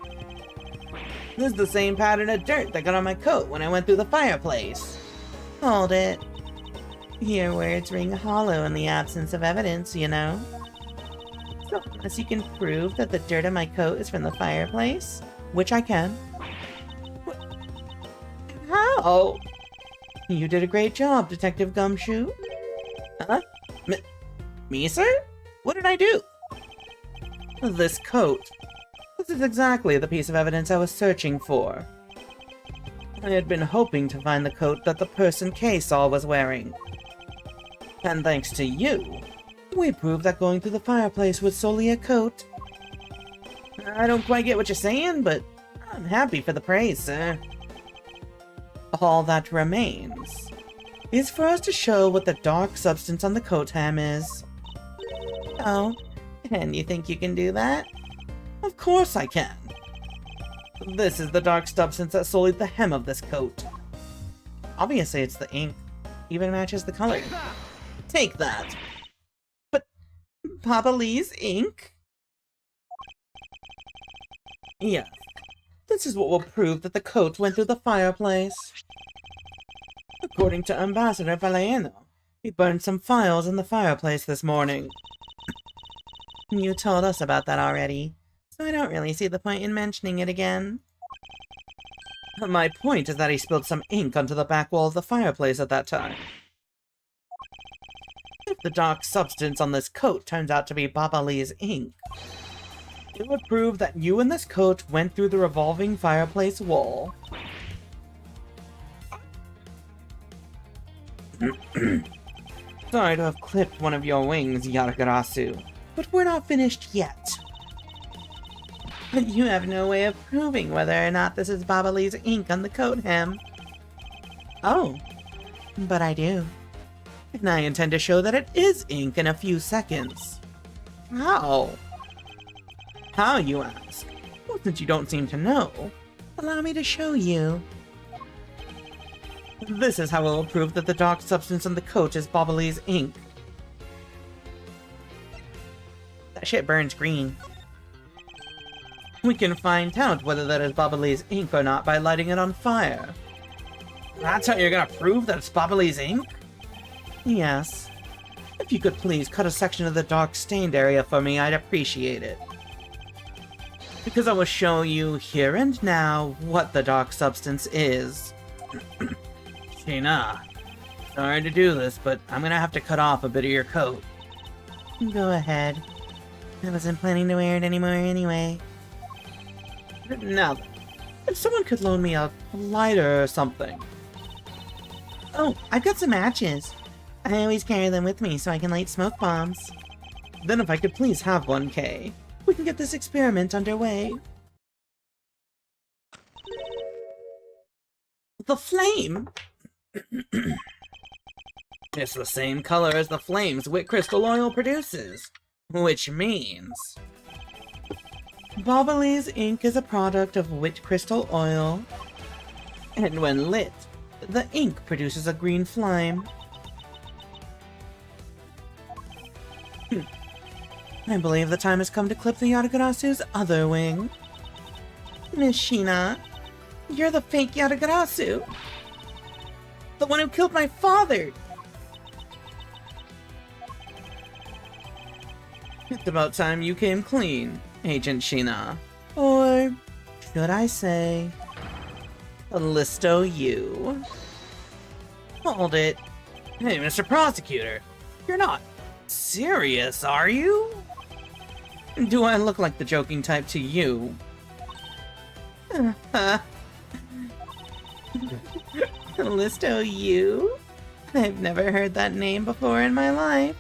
This is the same pattern of dirt that got on my coat when I went through the fireplace. Hold it. Your words ring hollow in the absence of evidence, you know. So, unless you can prove that the dirt on my coat is from the fireplace, which I can. How? You did a great job, Detective Gumshoe. Huh? Me, sir? What did I do? This coat. This is exactly the piece of evidence I was searching for. I had been hoping to find the coat that the person Kay saw was wearing. And thanks to you, we proved that going through the fireplace was solely a coat. I don't quite get what you're saying, but I'm happy for the praise, sir. All that remains is for us to show what the dark substance on the coat hem is. Oh, and you think you can do that? Of course I can. This is the dark substance that sullied the hem of this coat. Obviously it's the ink. Even matches the color. Take that! But Papa Lee's ink? Yeah. This is what will prove that the coat went through the fireplace. According to Ambassador Valleano, he burned some files in the fireplace this morning. You told us about that already, so I don't really see the point in mentioning it again. My point is that he spilled some ink onto the back wall of the fireplace at that time. If the dark substance on this coat turns out to be Baba Lee's ink, it would prove that you and this coat went through the revolving fireplace wall. Sorry to have clipped one of your wings, Yaragarasu, but we're not finished yet. But you have no way of proving whether or not this is Baba Lee's ink on the coat hem. Oh, but I do. And I intend to show that it is ink in a few seconds. How? How, you ask? Well, since you don't seem to know, allow me to show you. This is how it will prove that the dark substance on the coat is Baba Lee's ink. That shit burns green. We can find out whether that is Baba Lee's ink or not by lighting it on fire. That's how you're gonna prove that it's Baba Lee's ink? Yes. If you could please cut a section of the dark stained area for me, I'd appreciate it. Because I will show you here and now what the dark substance is. Sheena, sorry to do this, but I'm gonna have to cut off a bit of your coat. Go ahead. I wasn't planning to wear it anymore anyway. Now then, if someone could loan me a lighter or something. Oh, I've got some matches. I always carry them with me so I can light smoke bombs. Then if I could please have one, Kay, we can get this experiment underway. The flame! It's the same color as the flames wit crystal oil produces, which means Baba Lee's ink is a product of wit crystal oil, and when lit, the ink produces a green flame. I believe the time has come to clip the Yatagarasu's other wing. Miss Sheena, you're the fake Yatagarasu. The one who killed my father! It's about time you came clean, Agent Sheena. Or should I say, Callisto you. Hold it. Hey, Mr. Prosecutor, you're not serious, are you? Do I look like the joking type to you? Callisto you? I've never heard that name before in my life.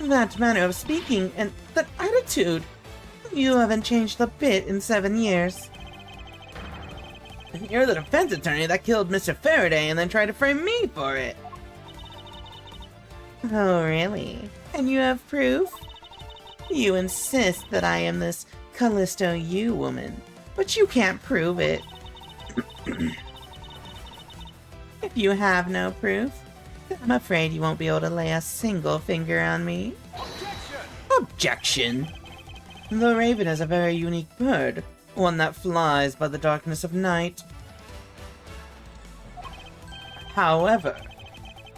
That manner of speaking and that attitude, you haven't changed a bit in 7 years. You're the defense attorney that killed Mr. Faraday and then tried to frame me for it. Oh, really? And you have proof? You insist that I am this Callisto you woman, but you can't prove it. If you have no proof, I'm afraid you won't be able to lay a single finger on me. Objection! The raven is a very unique bird, one that flies by the darkness of night. However,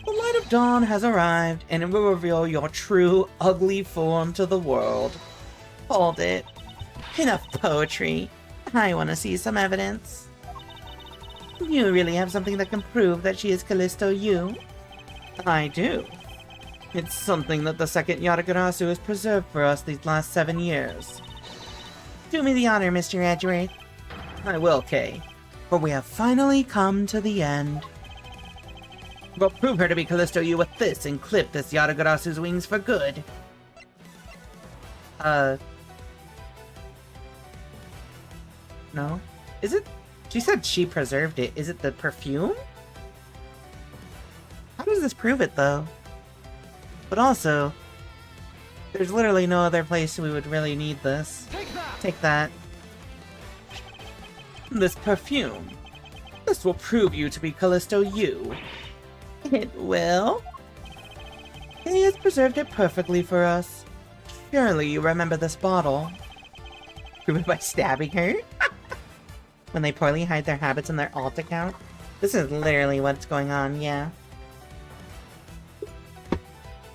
the light of dawn has arrived, and it will reveal your true, ugly form to the world. Hold it. Enough poetry. I want to see some evidence. You really have something that can prove that she is Callisto you? I do. It's something that the second Yatagarasu has preserved for us these last 7 years. Do me the honor, Mr. Edgeworth. I will, Kay. For we have finally come to the end. We'll prove her to be Callisto you with this and clip this Yatagarasu's wings for good. No? Is it? She said she preserved it. Is it the perfume? How does this prove it, though? But also, there's literally no other place we would really need this. Take that. This perfume. This will prove you to be Callisto you. It will? He has preserved it perfectly for us. Surely you remember this bottle. Prove it by stabbing her? When they poorly hide their habits in their alt account? This is literally what's going on, yeah.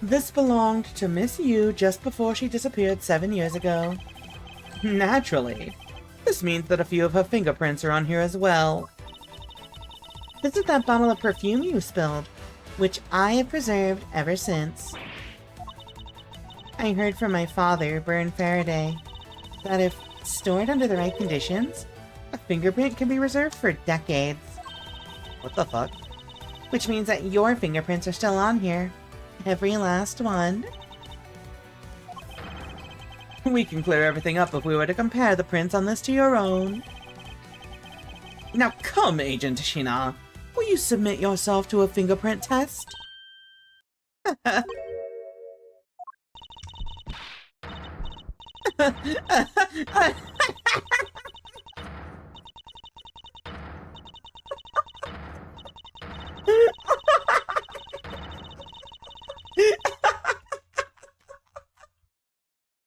This belonged to Miss Yu just before she disappeared 7 years ago. Naturally. This means that a few of her fingerprints are on here as well. This is that bottle of perfume you spilled, which I have preserved ever since. I heard from my father, Bern Faraday, that if stored under the right conditions, a fingerprint can be reserved for decades. What the fuck? Which means that your fingerprints are still on here. Every last one. We can clear everything up if we were to compare the prints on this to your own. Now come, Agent Shina. Will you submit yourself to a fingerprint test?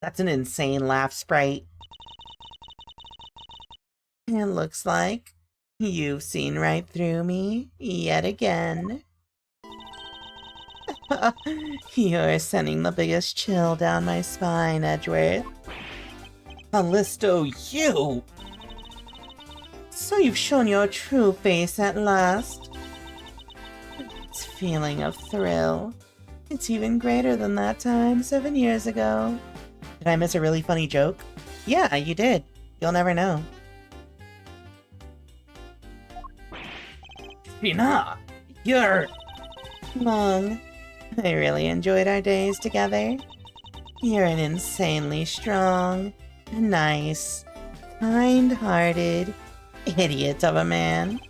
That's an insane laugh, Sprite. It looks like you've seen right through me yet again. You're sending the biggest chill down my spine, Edgeworth. Callisto, you! So you've shown your true face at last. It's feeling of thrill. It's even greater than that time 7 years ago. Did I miss a really funny joke? Yeah, you did. You'll never know. Shina, you're... Long. I really enjoyed our days together. You're an insanely strong, nice, kind-hearted idiot of a man.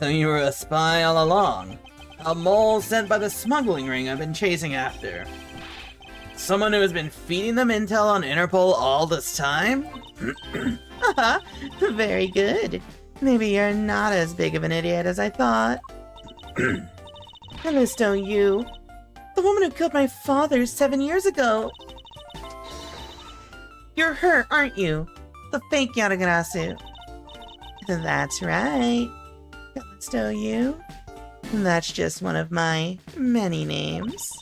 So you were a spy all along. A mole sent by the smuggling ring I've been chasing after. Someone who has been feeding them intel on Interpol all this time? Very good. Maybe you're not as big of an idiot as I thought. Callisto, you. The woman who killed my father 7 years ago. You're her, aren't you? The fake Yatagarasu. That's right. Callisto, you. That's just one of my many names.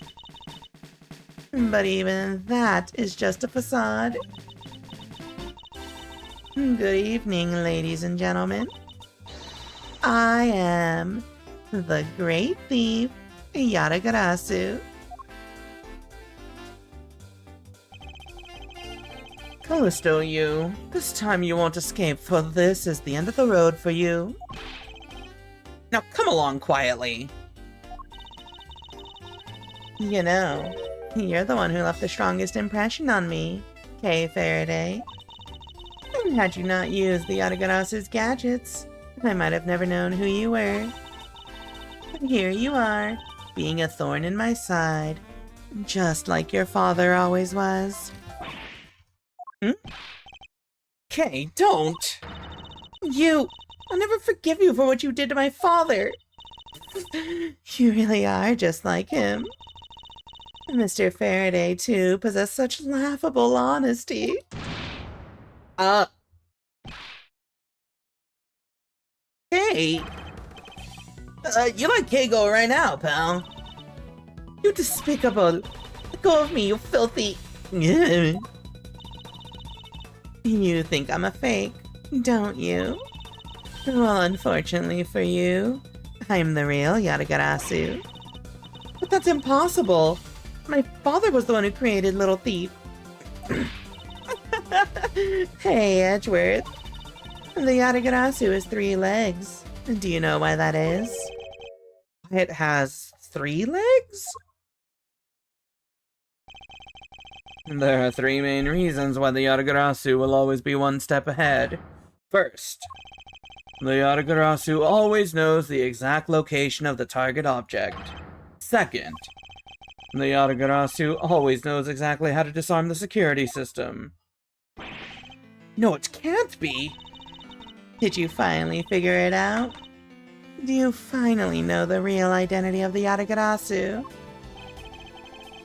But even that is just a facade. Good evening, ladies and gentlemen. I am the great thief, Yatagarasu. Callisto, you. This time you won't escape, for this is the end of the road for you. Now come along quietly. You know, you're the one who left the strongest impression on me, Kay Faraday. And had you not used the Yatagarasu's gadgets, I might have never known who you were. But here you are, being a thorn in my side, just like your father always was. Kay, don't! I'll never forgive you for what you did to my father. You really are just like him. Mr. Faraday, too, possessed such laughable honesty. Hey! You like Keigo right now, pal. You despicable. Let go of me, you filthy. You think I'm a fake, don't you? Well, unfortunately for you, I'm the real Yatagarasu. But that's impossible. My father was the one who created Little Thief. Hey, Edgeworth. The Yatagarasu has 3 legs. Do you know why that is? It has 3 legs? There are 3 main reasons why the Yatagarasu will always be one step ahead. First, the Yatagarasu always knows the exact location of the target object. Second, the Yatagarasu always knows exactly how to disarm the security system. No, it can't be! Did you finally figure it out? Do you finally know the real identity of the Yatagarasu?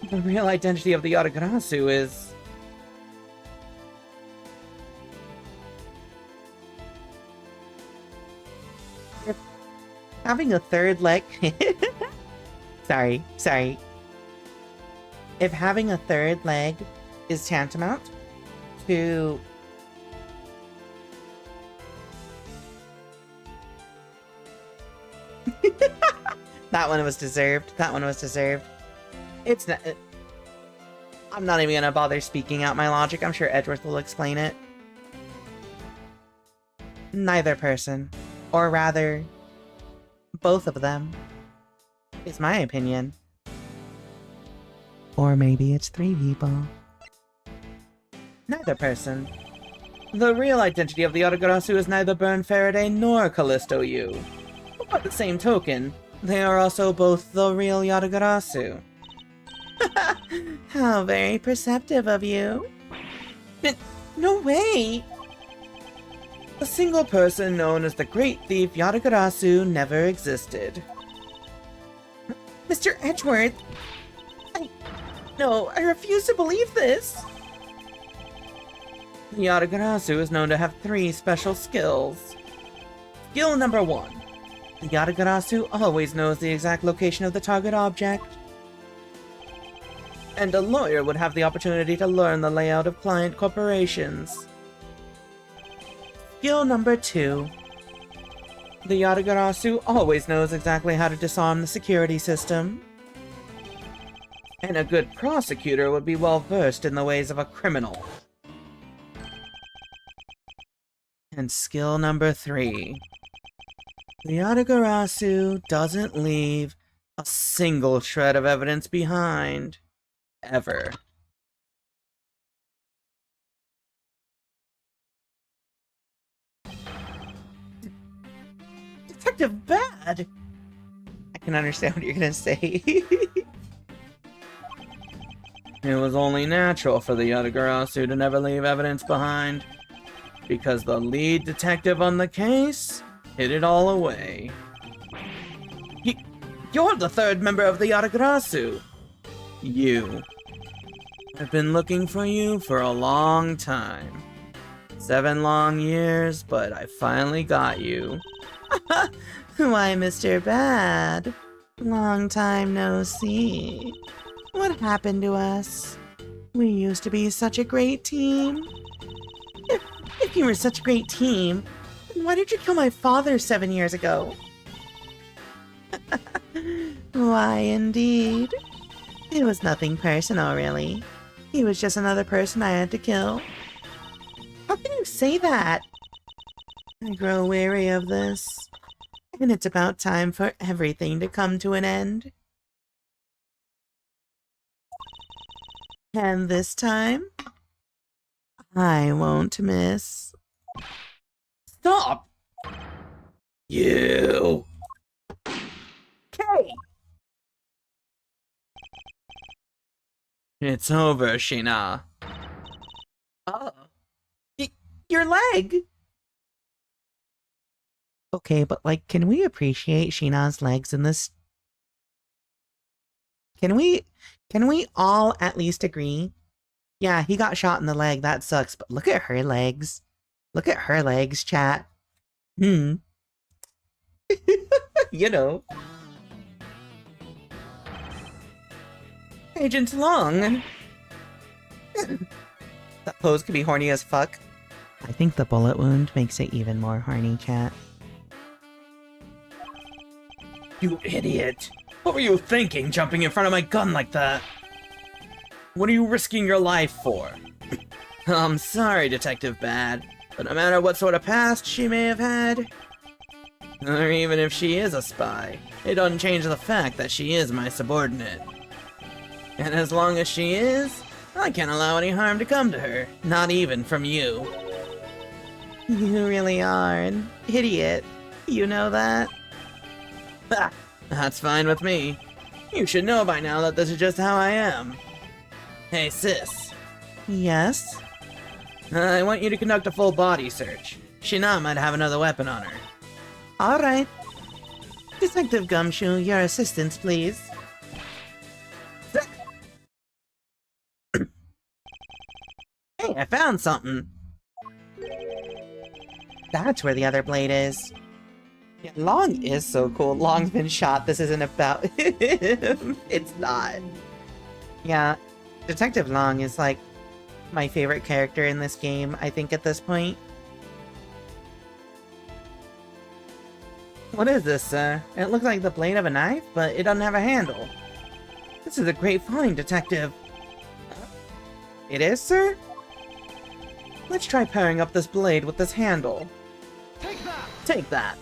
The real identity of the Yatagarasu is... If having a 3rd leg... Sorry. If having a 3rd leg is tantamount to... That one was deserved. It's not... I'm not even gonna bother speaking out my logic. I'm sure Edgeworth will explain it. Neither person, or rather, both of them, is my opinion. Or maybe it's 3 people. Neither person. The real identity of the Yatagarasu is neither Burn Faraday nor Callisto Yu. But by the same token, they are also both the real Yatagarasu. How very perceptive of you. No way! A single person known as the Great Thief Yatagarasu never existed. Mr. Edgeworth! No, I refuse to believe this! Yatagarasu is known to have 3 special skills. Skill number 1. The Yatagarasu always knows the exact location of the target object. And a lawyer would have the opportunity to learn the layout of client corporations. Skill number 2. The Yatagarasu always knows exactly how to disarm the security system. And a good prosecutor would be well versed in the ways of a criminal. And skill number 3. The Yatagarasu doesn't leave a single shred of evidence behind. Ever. Detective Bad! I can understand what you're gonna say. It was only natural for the Yatagarasu to never leave evidence behind, because the lead detective on the case hid it all away. You're the 3rd member of the Yatagarasu! You. I've been looking for you for a long time. 7 long years, but I finally got you. Why, Mr. Bad? Long time no see. What happened to us? We used to be such a great team. If you were such a great team, then why did you kill my father 7 years ago? Why, indeed. It was nothing personal, really. He was just another person I had to kill. How can you say that? I grow weary of this, and it's about time for everything to come to an end. And this time, I won't miss. Stop! You! Okay. It's over, Shina. Oh. Your leg! Okay, but like, can we appreciate Sheena's legs in this? Can we all at least agree? Yeah, he got shot in the leg, that sucks, but look at her legs. Look at her legs, chat. You know. Agent Long. That pose could be horny as fuck. I think the bullet wound makes it even more horny, chat. You idiot! What were you thinking, jumping in front of my gun like that? What are you risking your life for? I'm sorry, Detective Bad, but no matter what sort of past she may have had, or even if she is a spy, it doesn't change the fact that she is my subordinate. And as long as she is, I can't allow any harm to come to her, not even from you. You really are an idiot. You know that? Ha! That's fine with me. You should know by now that this is just how I am. Hey, sis. Yes? I want you to conduct a full body search. Sheena might have another weapon on her. Alright. Detective Gumshoe, your assistance, please. Hey, I found something. That's where the other blade is. Yeah, Long is so cool. Long's been shot. This isn't about him. It's not. Yeah, Detective Long is like my favorite character in this game, I think, at this point. What is this, sir? It looks like the blade of a knife, but it doesn't have a handle. This is a great find, Detective. It is, sir? Let's try pairing up this blade with this handle. Take that! Take that.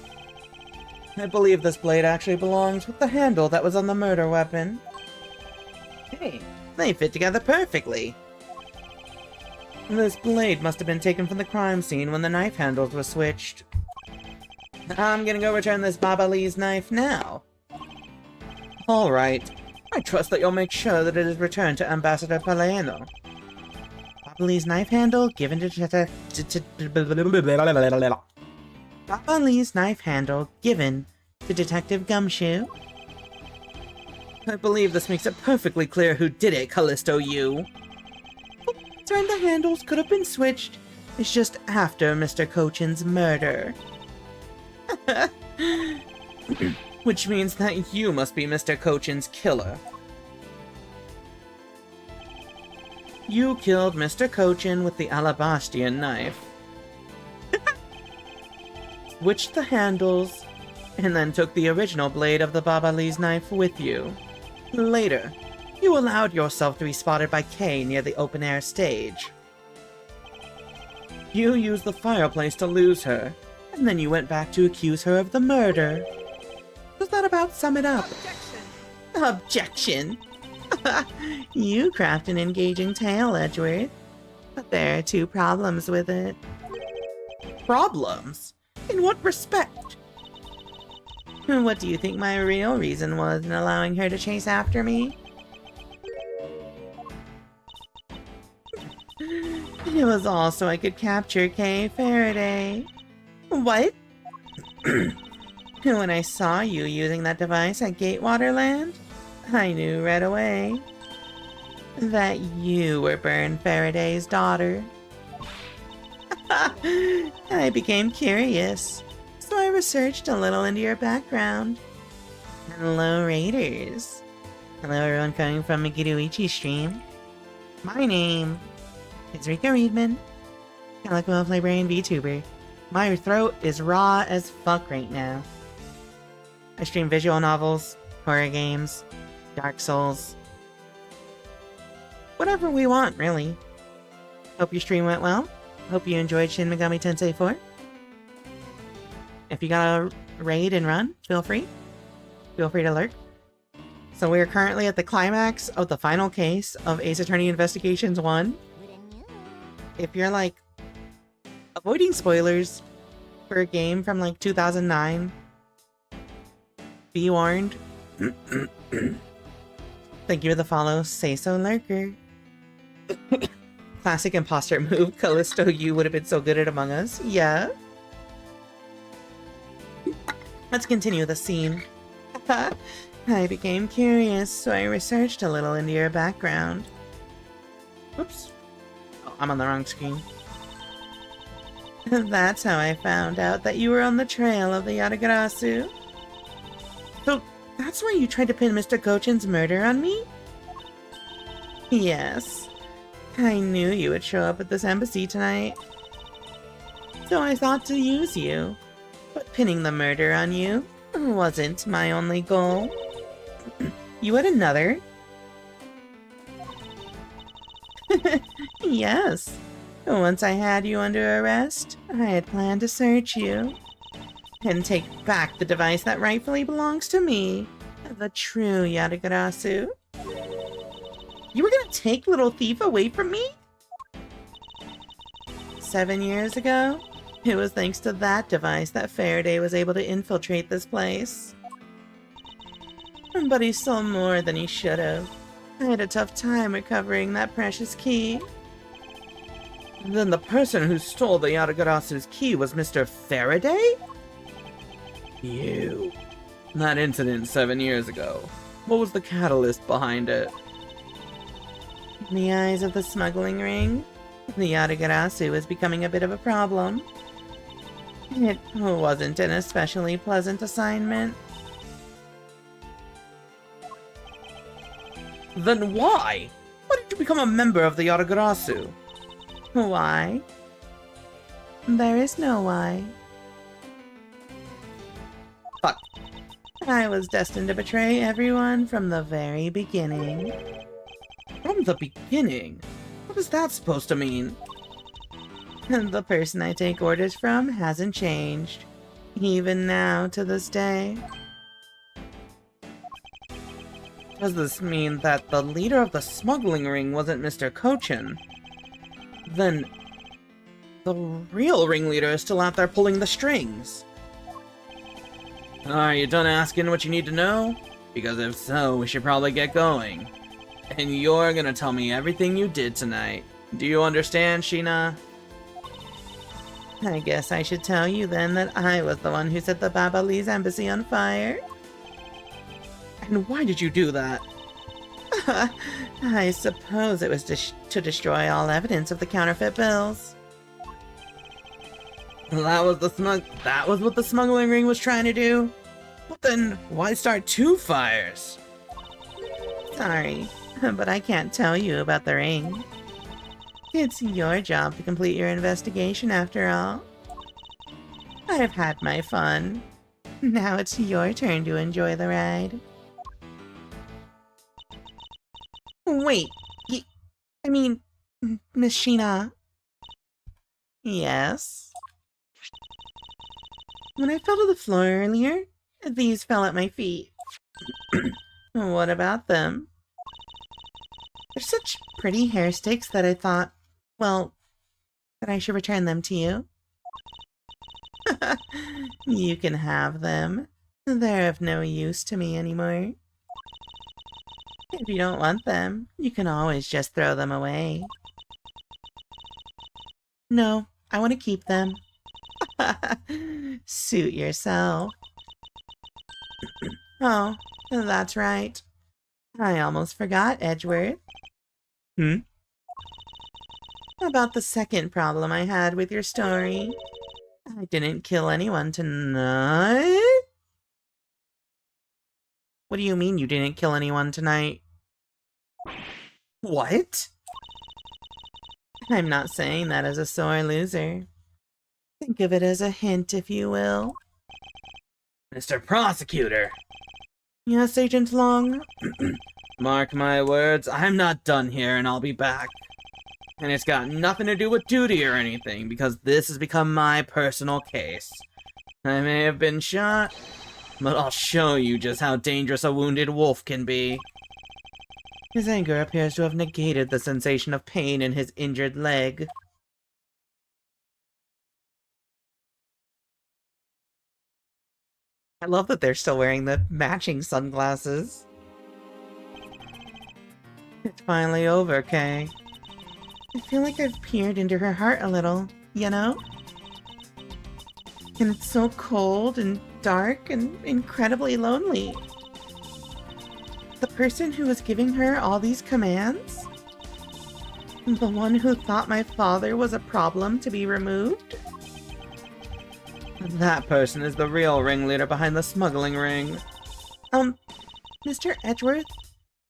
I believe this blade actually belongs with the handle that was on the murder weapon. Hey, they fit together perfectly. This blade must have been taken from the crime scene when the knife handles were switched. I'm gonna go return this Baba Lee's knife now. Alright. I trust that you'll make sure that it is returned to Ambassador Paleno. Baba Lee's knife handle given to Baba Lee's knife handle given to Detective Gumshoe. I believe this makes it perfectly clear who did it, Callisto you. And the handles could have been switched. It's just after Mr. Cochin's murder. Which means that you must be Mr. Cochin's killer. You killed Mr. Cochin with the Alabastian knife. Switched the handles, and then took the original blade of the Baba Lee's knife with you. Later, you allowed yourself to be spotted by Kay near the open-air stage. You used the fireplace to lose her, and then you went back to accuse her of the murder. Does that about sum it up? Objection! You craft an engaging tale, Edgeworth. But there are two problems with it. Problems? In what respect? What do you think my real reason was in allowing her to chase after me? It was all so I could capture Kay Faraday. What? When I saw you using that device at Gatewaterland, I knew right away that you were Byrne Faraday's daughter. I became curious, so I researched a little into your background. Hello, Raiders. Hello, everyone coming from Megiruichi stream. My name is Rika Readman, Calico Elf Librarian VTuber. My throat is raw as fuck right now. I stream visual novels, horror games, Dark Souls. Whatever we want, really. Hope your stream went well. Hope you enjoyed Shin Megami Tensei 4. If you gotta raid and run, feel free. Feel free to lurk. So we're currently at the climax of the final case of Ace Attorney Investigations 1. If you're like avoiding spoilers for a game from like 2009, be warned. Thank you for the follow, Say So Lurker. Classic imposter move. Callisto, you would have been so good at Among Us. Yeah. Let's continue the scene. I became curious, so I researched a little into your background. Oops. Oh, I'm on the wrong screen. That's how I found out that you were on the trail of the Yatagarasu. So, that's why you tried to pin Mr. Kochin's murder on me? Yes. I knew you would show up at this embassy tonight. So I thought to use you. But pinning the murder on you wasn't my only goal. You had another? Yes. Once I had you under arrest, I had planned to search you and take back the device that rightfully belongs to me, the true Yatagarasu. You were gonna take little thief away from me? 7 years ago, it was thanks to that device that Faraday was able to infiltrate this place. But he stole more than he should have. I had a tough time recovering that precious key. Then the person who stole the Yatagarasu's key was Mr. Faraday? You. That incident 7 years ago. What was the catalyst behind it? In the eyes of the smuggling ring, the Yatagarasu was becoming a bit of a problem. It wasn't an especially pleasant assignment. Then why? Why did you become a member of the Yatagarasu? Why? There is no why. Fuck. I was destined to betray everyone from the very beginning. From the beginning? What is that supposed to mean? The person I take orders from hasn't changed. Even now, to this day. Does this mean that the leader of the smuggling ring wasn't Mr. Kochin? Then the real ringleader is still out there pulling the strings. Are you done asking what you need to know? Because if so, we should probably get going. And you're gonna tell me everything you did tonight. Do you understand, Sheena? I guess I should tell you then that I was the one who set the Baba Lee's embassy on fire. And why did you do that? I suppose it was to destroy all evidence of the counterfeit bills. That was what the smuggling ring was trying to do? But then, why start 2 fires? Sorry, but I can't tell you about the ring. It's your job to complete your investigation after all. I've had my fun. Now it's your turn to enjoy the ride. Wait, I mean, Miss Sheena. Yes? When I fell to the floor earlier, these fell at my feet. What about them? They're such pretty hair sticks that I thought, well, that I should return them to you. You can have them. They're of no use to me anymore. If you don't want them, you can always just throw them away. No, I want to keep them. Suit yourself. Oh, that's right. I almost forgot, Edgeworth. About the second problem I had with your story. I didn't kill anyone tonight. What do you mean you didn't kill anyone tonight? What? I'm not saying that as a sore loser. Think of it as a hint, if you will. Mr. Prosecutor! Yes, Agent Long? Mark my words, I'm not done here and I'll be back. And it's got nothing to do with duty or anything, because this has become my personal case. I may have been shot, but I'll show you just how dangerous a wounded wolf can be. His anger appears to have negated the sensation of pain in his injured leg. I love that they're still wearing the matching sunglasses. It's finally over, Kay. I feel like I've peered into her heart a little, you know? And it's so cold and dark and incredibly lonely. The person who was giving her all these commands? The one who thought my father was a problem to be removed? That person is the real ringleader behind the smuggling ring. Mr. Edgeworth,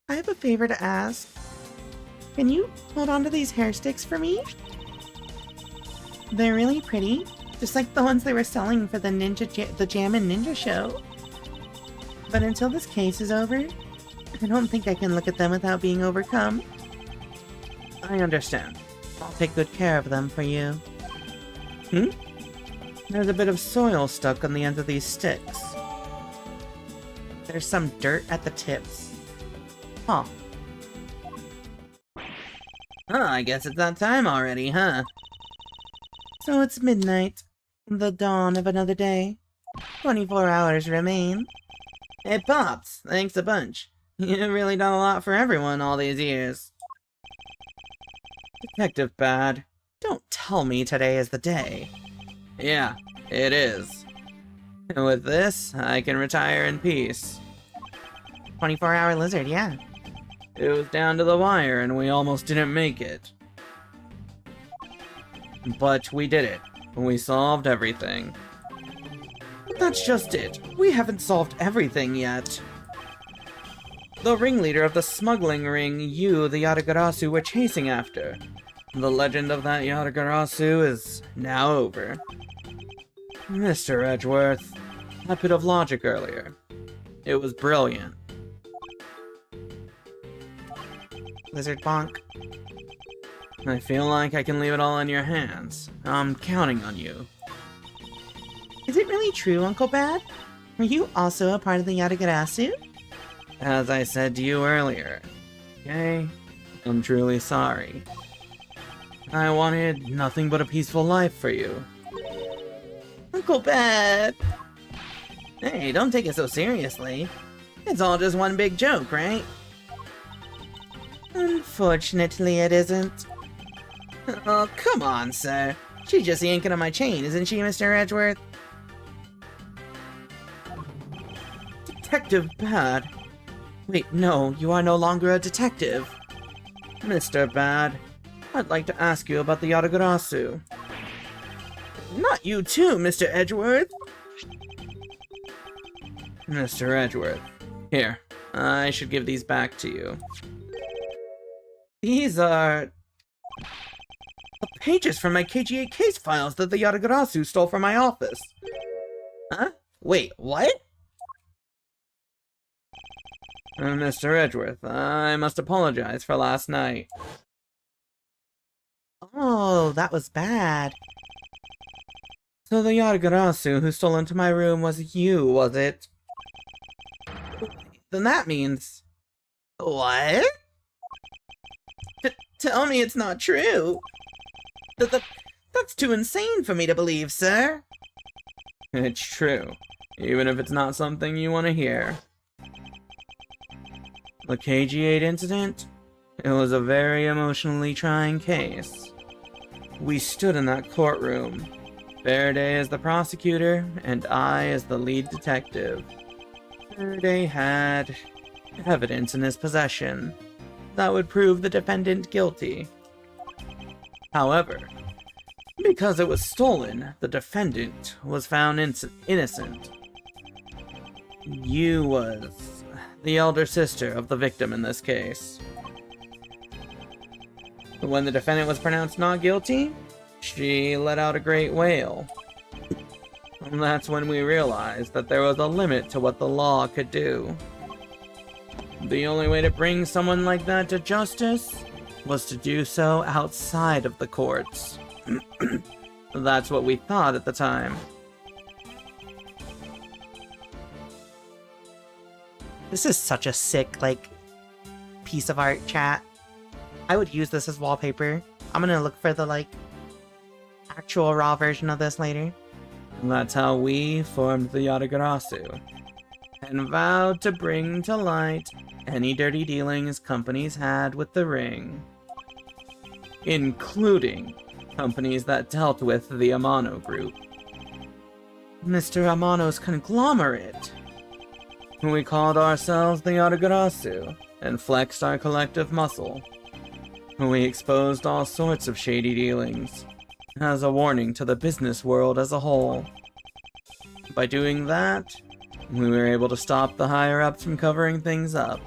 I have a favor to ask. Can you hold on to these hair sticks for me? They're really pretty, just like the ones they were selling for the the Jam and Ninja show. But until this case is over, I don't think I can look at them without being overcome. I understand. I'll take good care of them for you. There's a bit of soil stuck on the ends of these sticks. There's some dirt at the tips. Huh. I guess it's that time already, huh? So it's midnight, the dawn of another day. 24 hours remain. Hey, Pops, thanks a bunch. You've really done a lot for everyone all these years. Detective Bad, Don't tell me today is the day. yeah, it is. With this, I can retire in peace. 24-hour lizard, yeah. It was down to the wire and we almost didn't make it. But we did it. We solved everything. But that's just it. We haven't solved everything yet. The ringleader of the smuggling ring you, the Yatagarasu, were chasing after. The legend of that Yatagarasu is now over. Mr. Edgeworth, that bit of logic earlier. It was brilliant. Lizard bonk. I feel like I can leave it all in your hands. I'm counting on you. Is it really true, Uncle Bad? Were you also a part of the Yatagarasu? As I said to you earlier, okay? I'm truly sorry. I wanted nothing but a peaceful life for you. Uncle Bad! Hey, don't take it so seriously. It's all just one big joke, right? Unfortunately, it isn't. Oh, come on, sir. She's just yanking on my chain, isn't she, Mr. Edgeworth? Detective Bad. Wait, no, you are no longer a detective. Mr. Bad, I'd like to ask you about the Yatagarasu. Not you too, Mr. Edgeworth! Mr. Edgeworth, here, I should give these back to you. These are... the pages from my KGA case files that the Yatagarasu stole from my office. Huh? Wait, what? Mr. Edgeworth, I must apologize for last night. Oh, that was bad. So the Yatagarasu who stole into my room was you, was it? Then that means... What? Tell me it's not true. That's too insane for me to believe, sir. It's true, even if it's not something you want to hear. The KG8 incident? It was a very emotionally trying case. We stood in that courtroom. Faraday as the prosecutor, and I as the lead detective. Faraday had evidence in his possession that would prove the defendant guilty. However, because it was stolen, the defendant was found innocent. You was the elder sister of the victim in this case. When the defendant was pronounced not guilty, she let out a great wail. And that's when we realized that there was a limit to what the law could do. The only way to bring someone like that to justice was to do so outside of the courts. That's what we thought at the time. This is such a sick, like, piece of art, chat. I would use this as wallpaper. I'm gonna look for the, like, actual raw version of this later. That's how we formed the Yatagarasu, and vowed to bring to light any dirty dealings companies had with the ring, including companies that dealt with the Amano group. Mr. Amano's conglomerate. We called ourselves the Yatagarasu and flexed our collective muscle. We exposed all sorts of shady dealings, as a warning to the business world as a whole. By doing that, we were able to stop the higher-ups from covering things up.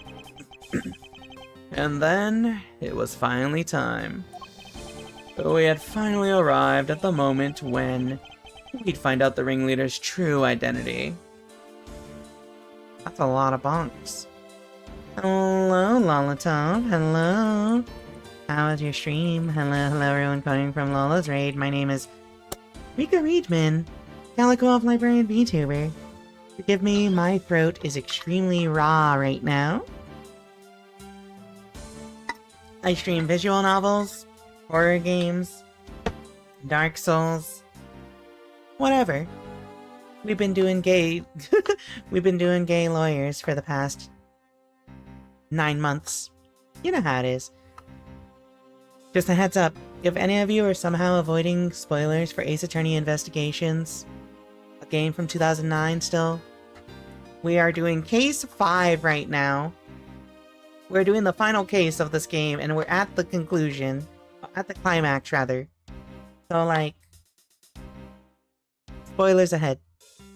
And then, it was finally time. We had finally arrived at the moment when we'd find out the ringleader's true identity. That's a lot of bunks. Hello, Lolatone. Hello. How was your stream? Hello, everyone coming from Lola's Raid. My name is Rika Readman, Calico Elf Librarian VTuber. Forgive me, my throat is extremely raw right now. I stream visual novels, horror games, Dark Souls, whatever. We've been doing gay lawyers for the past 9 months. You know how it is. Just a heads up, if any of you are somehow avoiding spoilers for Ace Attorney Investigations, a game from 2009 still, we are doing case 5 right now. We're doing the final case of this game, and we're at the conclusion. At the climax, rather. So, like, spoilers ahead.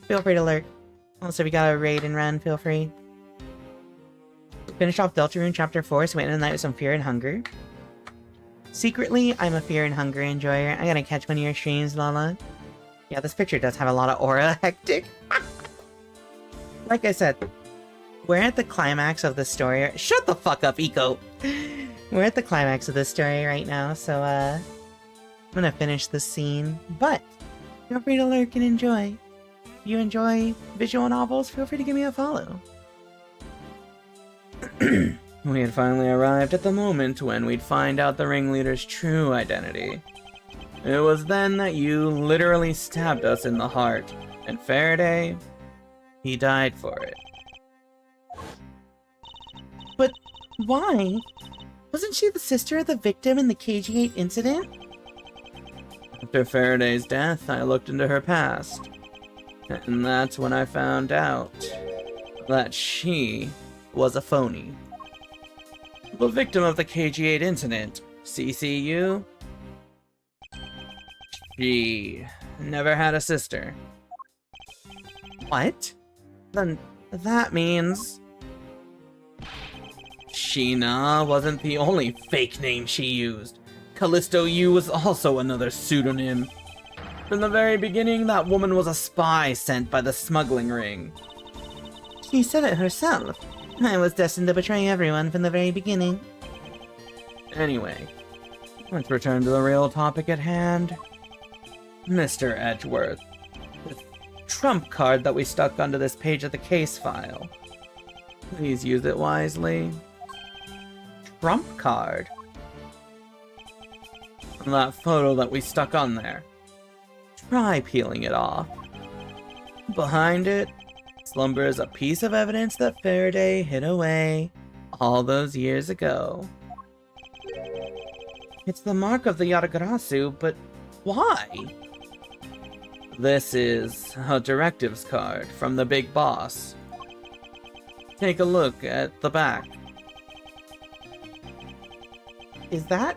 Feel free to lurk. Also, if you got a raid and run, feel free. Finish off Deltarune Chapter 4, so we went in the night with some Fear and Hunger. Secretly, I'm a Fear and Hunger enjoyer. I'm gonna catch one of your streams, Lala. Yeah, this picture does have a lot of aura. Hectic. Like I said, we're at the climax of the story. Shut the fuck up, Eco! We're at the climax of this story right now, so, I'm gonna finish this scene. But, feel free to lurk and enjoy. If you enjoy visual novels, feel free to give me a follow. We had finally arrived at the moment when we'd find out the ringleader's true identity. It was then that you literally stabbed us in the heart, and Faraday, he died for it. But why? Wasn't she the sister of the victim in the KG8 incident? After Faraday's death, I looked into her past, and that's when I found out that she was a phony. The victim of the KG8 incident, CCU, she never had a sister. What? Then that means Sheena wasn't the only fake name she used. Callisto U was also another pseudonym. From the very beginning, that woman was a spy sent by the smuggling ring. She said it herself. I was destined to betray everyone from the very beginning. Anyway, let's return to the real topic at hand. Mr. Edgeworth, the trump card that we stuck onto this page of the case file. Please use it wisely. Trump card? That photo that we stuck on there. Try peeling it off. Behind it slumbers a piece of evidence that Faraday hid away all those years ago. It's the mark of the Yatagarasu, but why? This is a directives card from the big boss. Take a look at the back. Is that?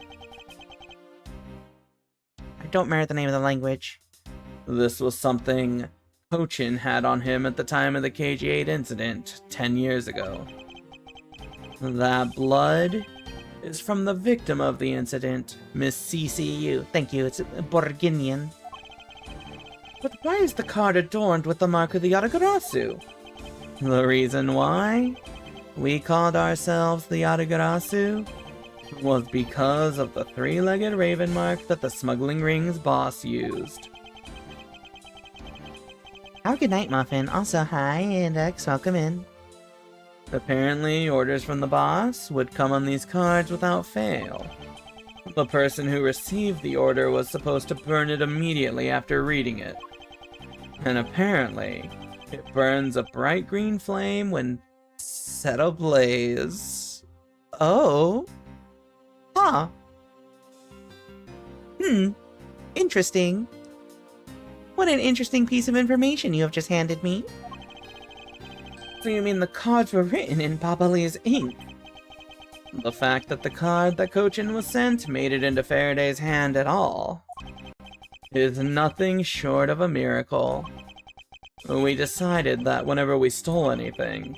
I don't remember the name of the language. This was something Cochin had on him at the time of the KG8 incident 10 years ago. That blood is from the victim of the incident, Miss CCU. Thank you, it's Borginian. But why is the card adorned with the mark of the Yatagarasu? The reason why we called ourselves the Yatagarasu was because of the three-legged raven mark that the smuggling ring's boss used. Have a good night, Muffin. Also, hi, Index. Welcome in. Apparently, orders from the boss would come on these cards without fail. The person who received the order was supposed to burn it immediately after reading it. And apparently, it burns a bright green flame when set ablaze. Oh. Huh. Interesting. What an interesting piece of information you have just handed me. So you mean the cards were written in Papa Lee's ink? The fact that the card that Cochin was sent made it into Faraday's hand at all is nothing short of a miracle. We decided that whenever we stole anything,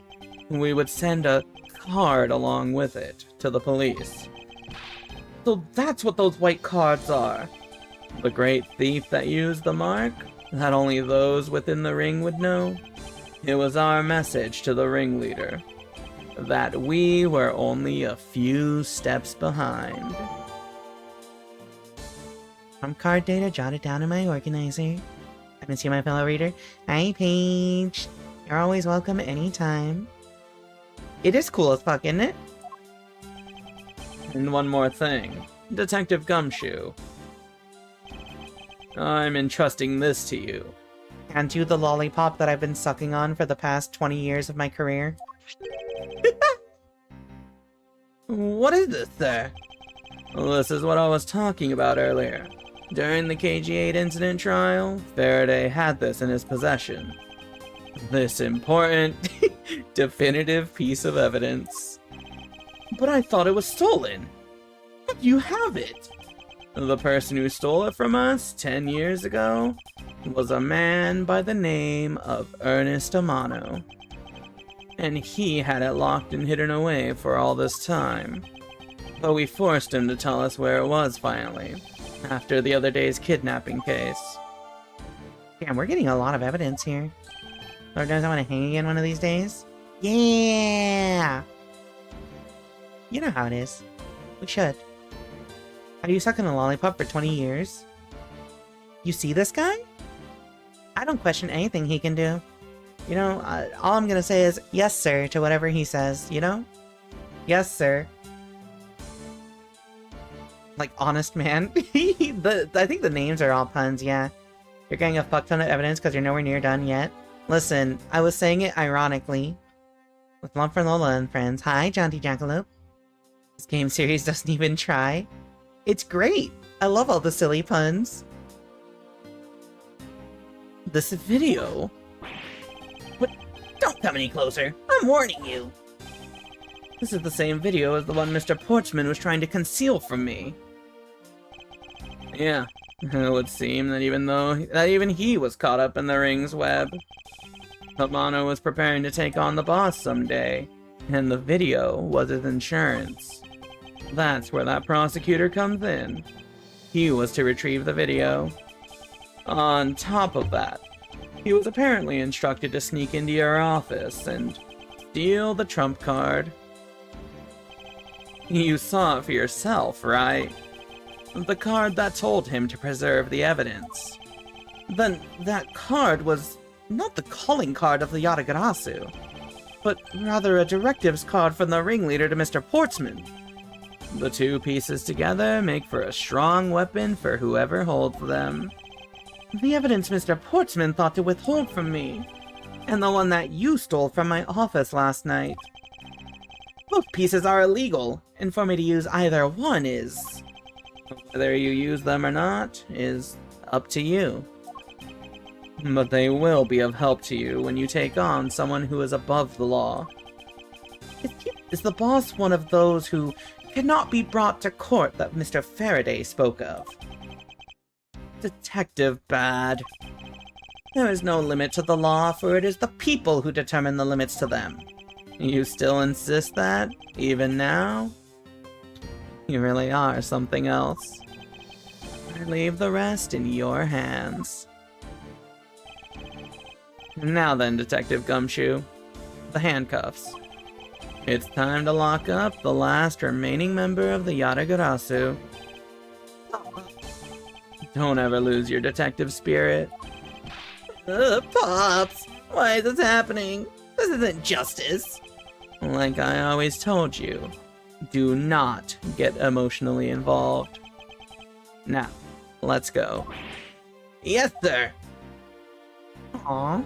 we would send a card along with it to the police. So that's what those white cards are. The great thief that used the mark, that only those within the ring would know. It was our message to the ringleader, that we were only a few steps behind. Trump card data jotted down in my organizer. I miss you, my fellow reader. Hi, Paige. You're always welcome anytime. It is cool as fuck, isn't it? And one more thing, Detective Gumshoe. I'm entrusting this to you. And you the lollipop that I've been sucking on for the past 20 years of my career. What is this, sir? This is what I was talking about earlier. During the KG-8 incident trial, Faraday had this in his possession. This important, definitive piece of evidence. But I thought it was stolen. But you have it. The person who stole it from us 10 years ago was a man by the name of Ernest Amano. And he had it locked and hidden away for all this time. But we forced him to tell us where it was finally, after the other day's kidnapping case. Damn, we're getting a lot of evidence here. Lord knows I want to hang again one of these days. Yeah! You know how it is. We should. How do you suck on a lollipop for 20 years? You see this guy? I don't question anything he can do. You know, all I'm gonna say is, yes sir, to whatever he says, you know? Yes sir. Like, honest man. I think the names are all puns, yeah. You're getting a fuck ton of evidence because you're nowhere near done yet. Listen, I was saying it ironically. With love for Lola and friends. Hi, Jaunty Jackalope. This game series doesn't even try. It's great! I love all the silly puns. This video? What? Don't come any closer. I'm warning you. This is the same video as the one Mr. Porchman was trying to conceal from me. Yeah, it would seem that even he was caught up in the ring's web. Habano was preparing to take on the boss someday, and the video was his insurance. That's where that prosecutor comes in. He was to retrieve the video. On top of that, he was apparently instructed to sneak into your office and steal the trump card. You saw it for yourself, right? The card that told him to preserve the evidence. Then that card was not the calling card of the Yatagarasu, but rather a directives card from the ringleader to Mr. Portsman. The two pieces together make for a strong weapon for whoever holds them. The evidence Mr. Portsman thought to withhold from me, and the one that you stole from my office last night. Both pieces are illegal, and for me to use either one is... whether you use them or not is up to you. But they will be of help to you when you take on someone who is above the law. Is the boss one of those who cannot be brought to court that Mr. Faraday spoke of? Detective bad. There is no limit to the law, for it is the people who determine the limits to them. You still insist that, even now? You really are something else. I leave the rest in your hands. Now then, Detective Gumshoe, the handcuffs. It's time to lock up the last remaining member of the Yatagarasu. Don't ever lose your detective spirit. Pops! Why is this happening? This isn't justice. Like I always told you, do not get emotionally involved. Now, let's go. Yes, sir! Aww.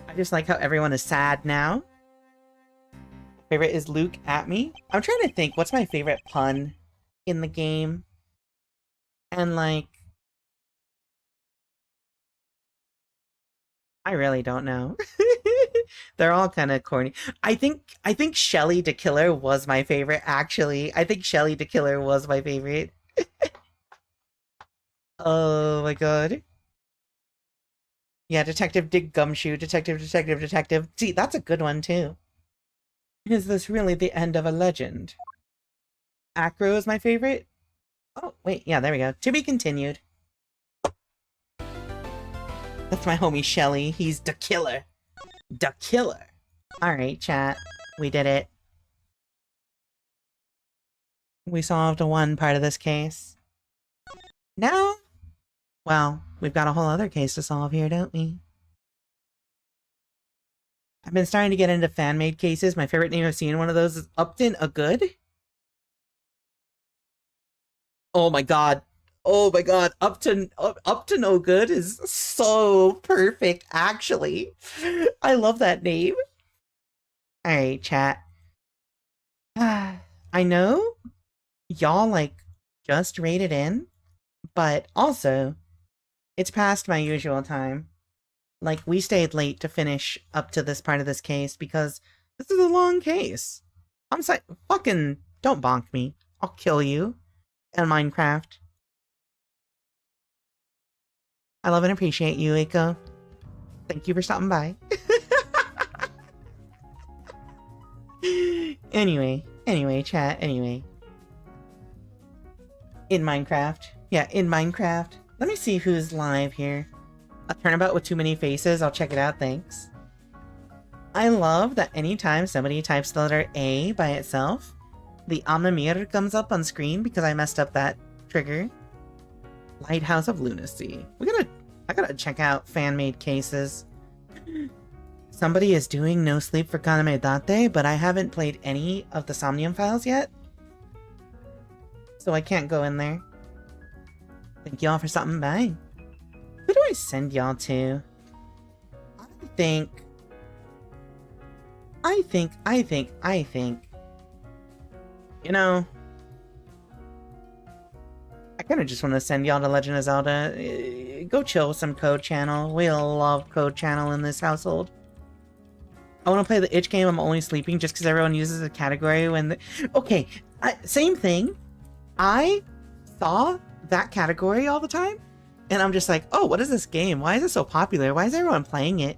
I just like how everyone is sad now. Favorite is Luke at me. I'm trying to think, what's my favorite pun in the game? And like... I really don't know. They're all kind of corny. I think Shelly the Killer was my favorite, actually. I think Shelly the Killer was my favorite. Oh my god. Yeah, Detective Dig Gumshoe, Detective. See, that's a good one too. Is this really the end of a legend? Acro is my favorite. Oh, wait, yeah, there we go. To be continued. That's my homie Shelly. He's the killer. The killer. Alright, chat. We did it. We solved one part of this case. Now, well, we've got a whole other case to solve here, don't we? I've been starting to get into fan-made cases. My favorite name I've seen one of those is Upton a Good. Oh my god. Oh my god. Upton No Good is so perfect, actually. I love that name. Alright, chat. I know y'all, like, just rated in, but also, it's past my usual time. Like, we stayed late to finish up to this part of this case because this is a long case. I'm sorry, fucking don't bonk me. I'll kill you. In Minecraft. I love and appreciate you, Eiko. Thank you for stopping by. Anyway, chat, anyway. In Minecraft. Yeah, in Minecraft. Let me see who's live here. A turnabout with too many faces. I'll check it out, thanks. I love that anytime somebody types the letter A by itself, the Omnimir comes up on screen because I messed up that trigger. Lighthouse of Lunacy. I gotta check out fan-made cases. Somebody is doing No Sleep for Kaname Date, but I haven't played any of the Somnium Files yet. So I can't go in there. Thank y'all for stopping by. Who do I send y'all to? I think. You know, I kind of just want to send y'all to Legend of Zelda. Go chill with some Code Channel. We love Code Channel in this household. I want to play the itch game. I'm only sleeping just because everyone uses a category when the... Okay, same thing. I saw that category all the time, and I'm just like, oh, what is this game? Why is it so popular? Why is everyone playing it?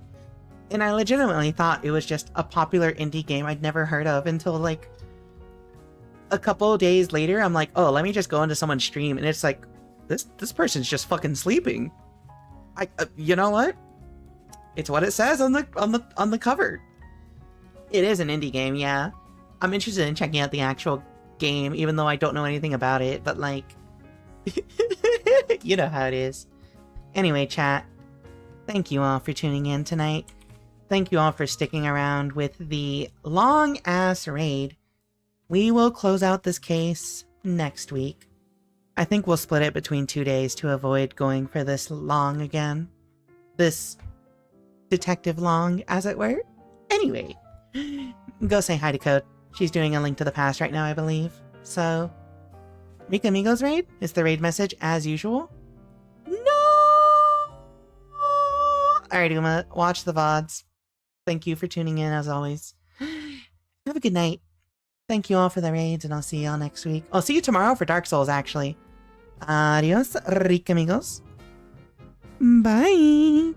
And I legitimately thought it was just a popular indie game I'd never heard of until, like, a couple of days later. I'm like, oh, let me just go into someone's stream, and it's like, this person's just fucking sleeping. You know what? It's what it says on the cover. It is an indie game, yeah. I'm interested in checking out the actual game, even though I don't know anything about it, but like, you know how it is. Anyway, chat, thank you all for tuning in tonight. Thank you all for sticking around with the long-ass raid. We will close out this case next week. I think we'll split it between 2 days to avoid going for this long again. This detective long, as it were. Anyway, go say hi to Code. She's doing a link to the past right now, I believe. So, Rika Amigos raid is the raid message as usual. No! Alright, Uma, watch the VODs. Thank you for tuning in, as always. Have a good night. Thank you all for the raids, and I'll see y'all next week. I'll see you tomorrow for Dark Souls, actually. Adios, Rika Amigos. Bye!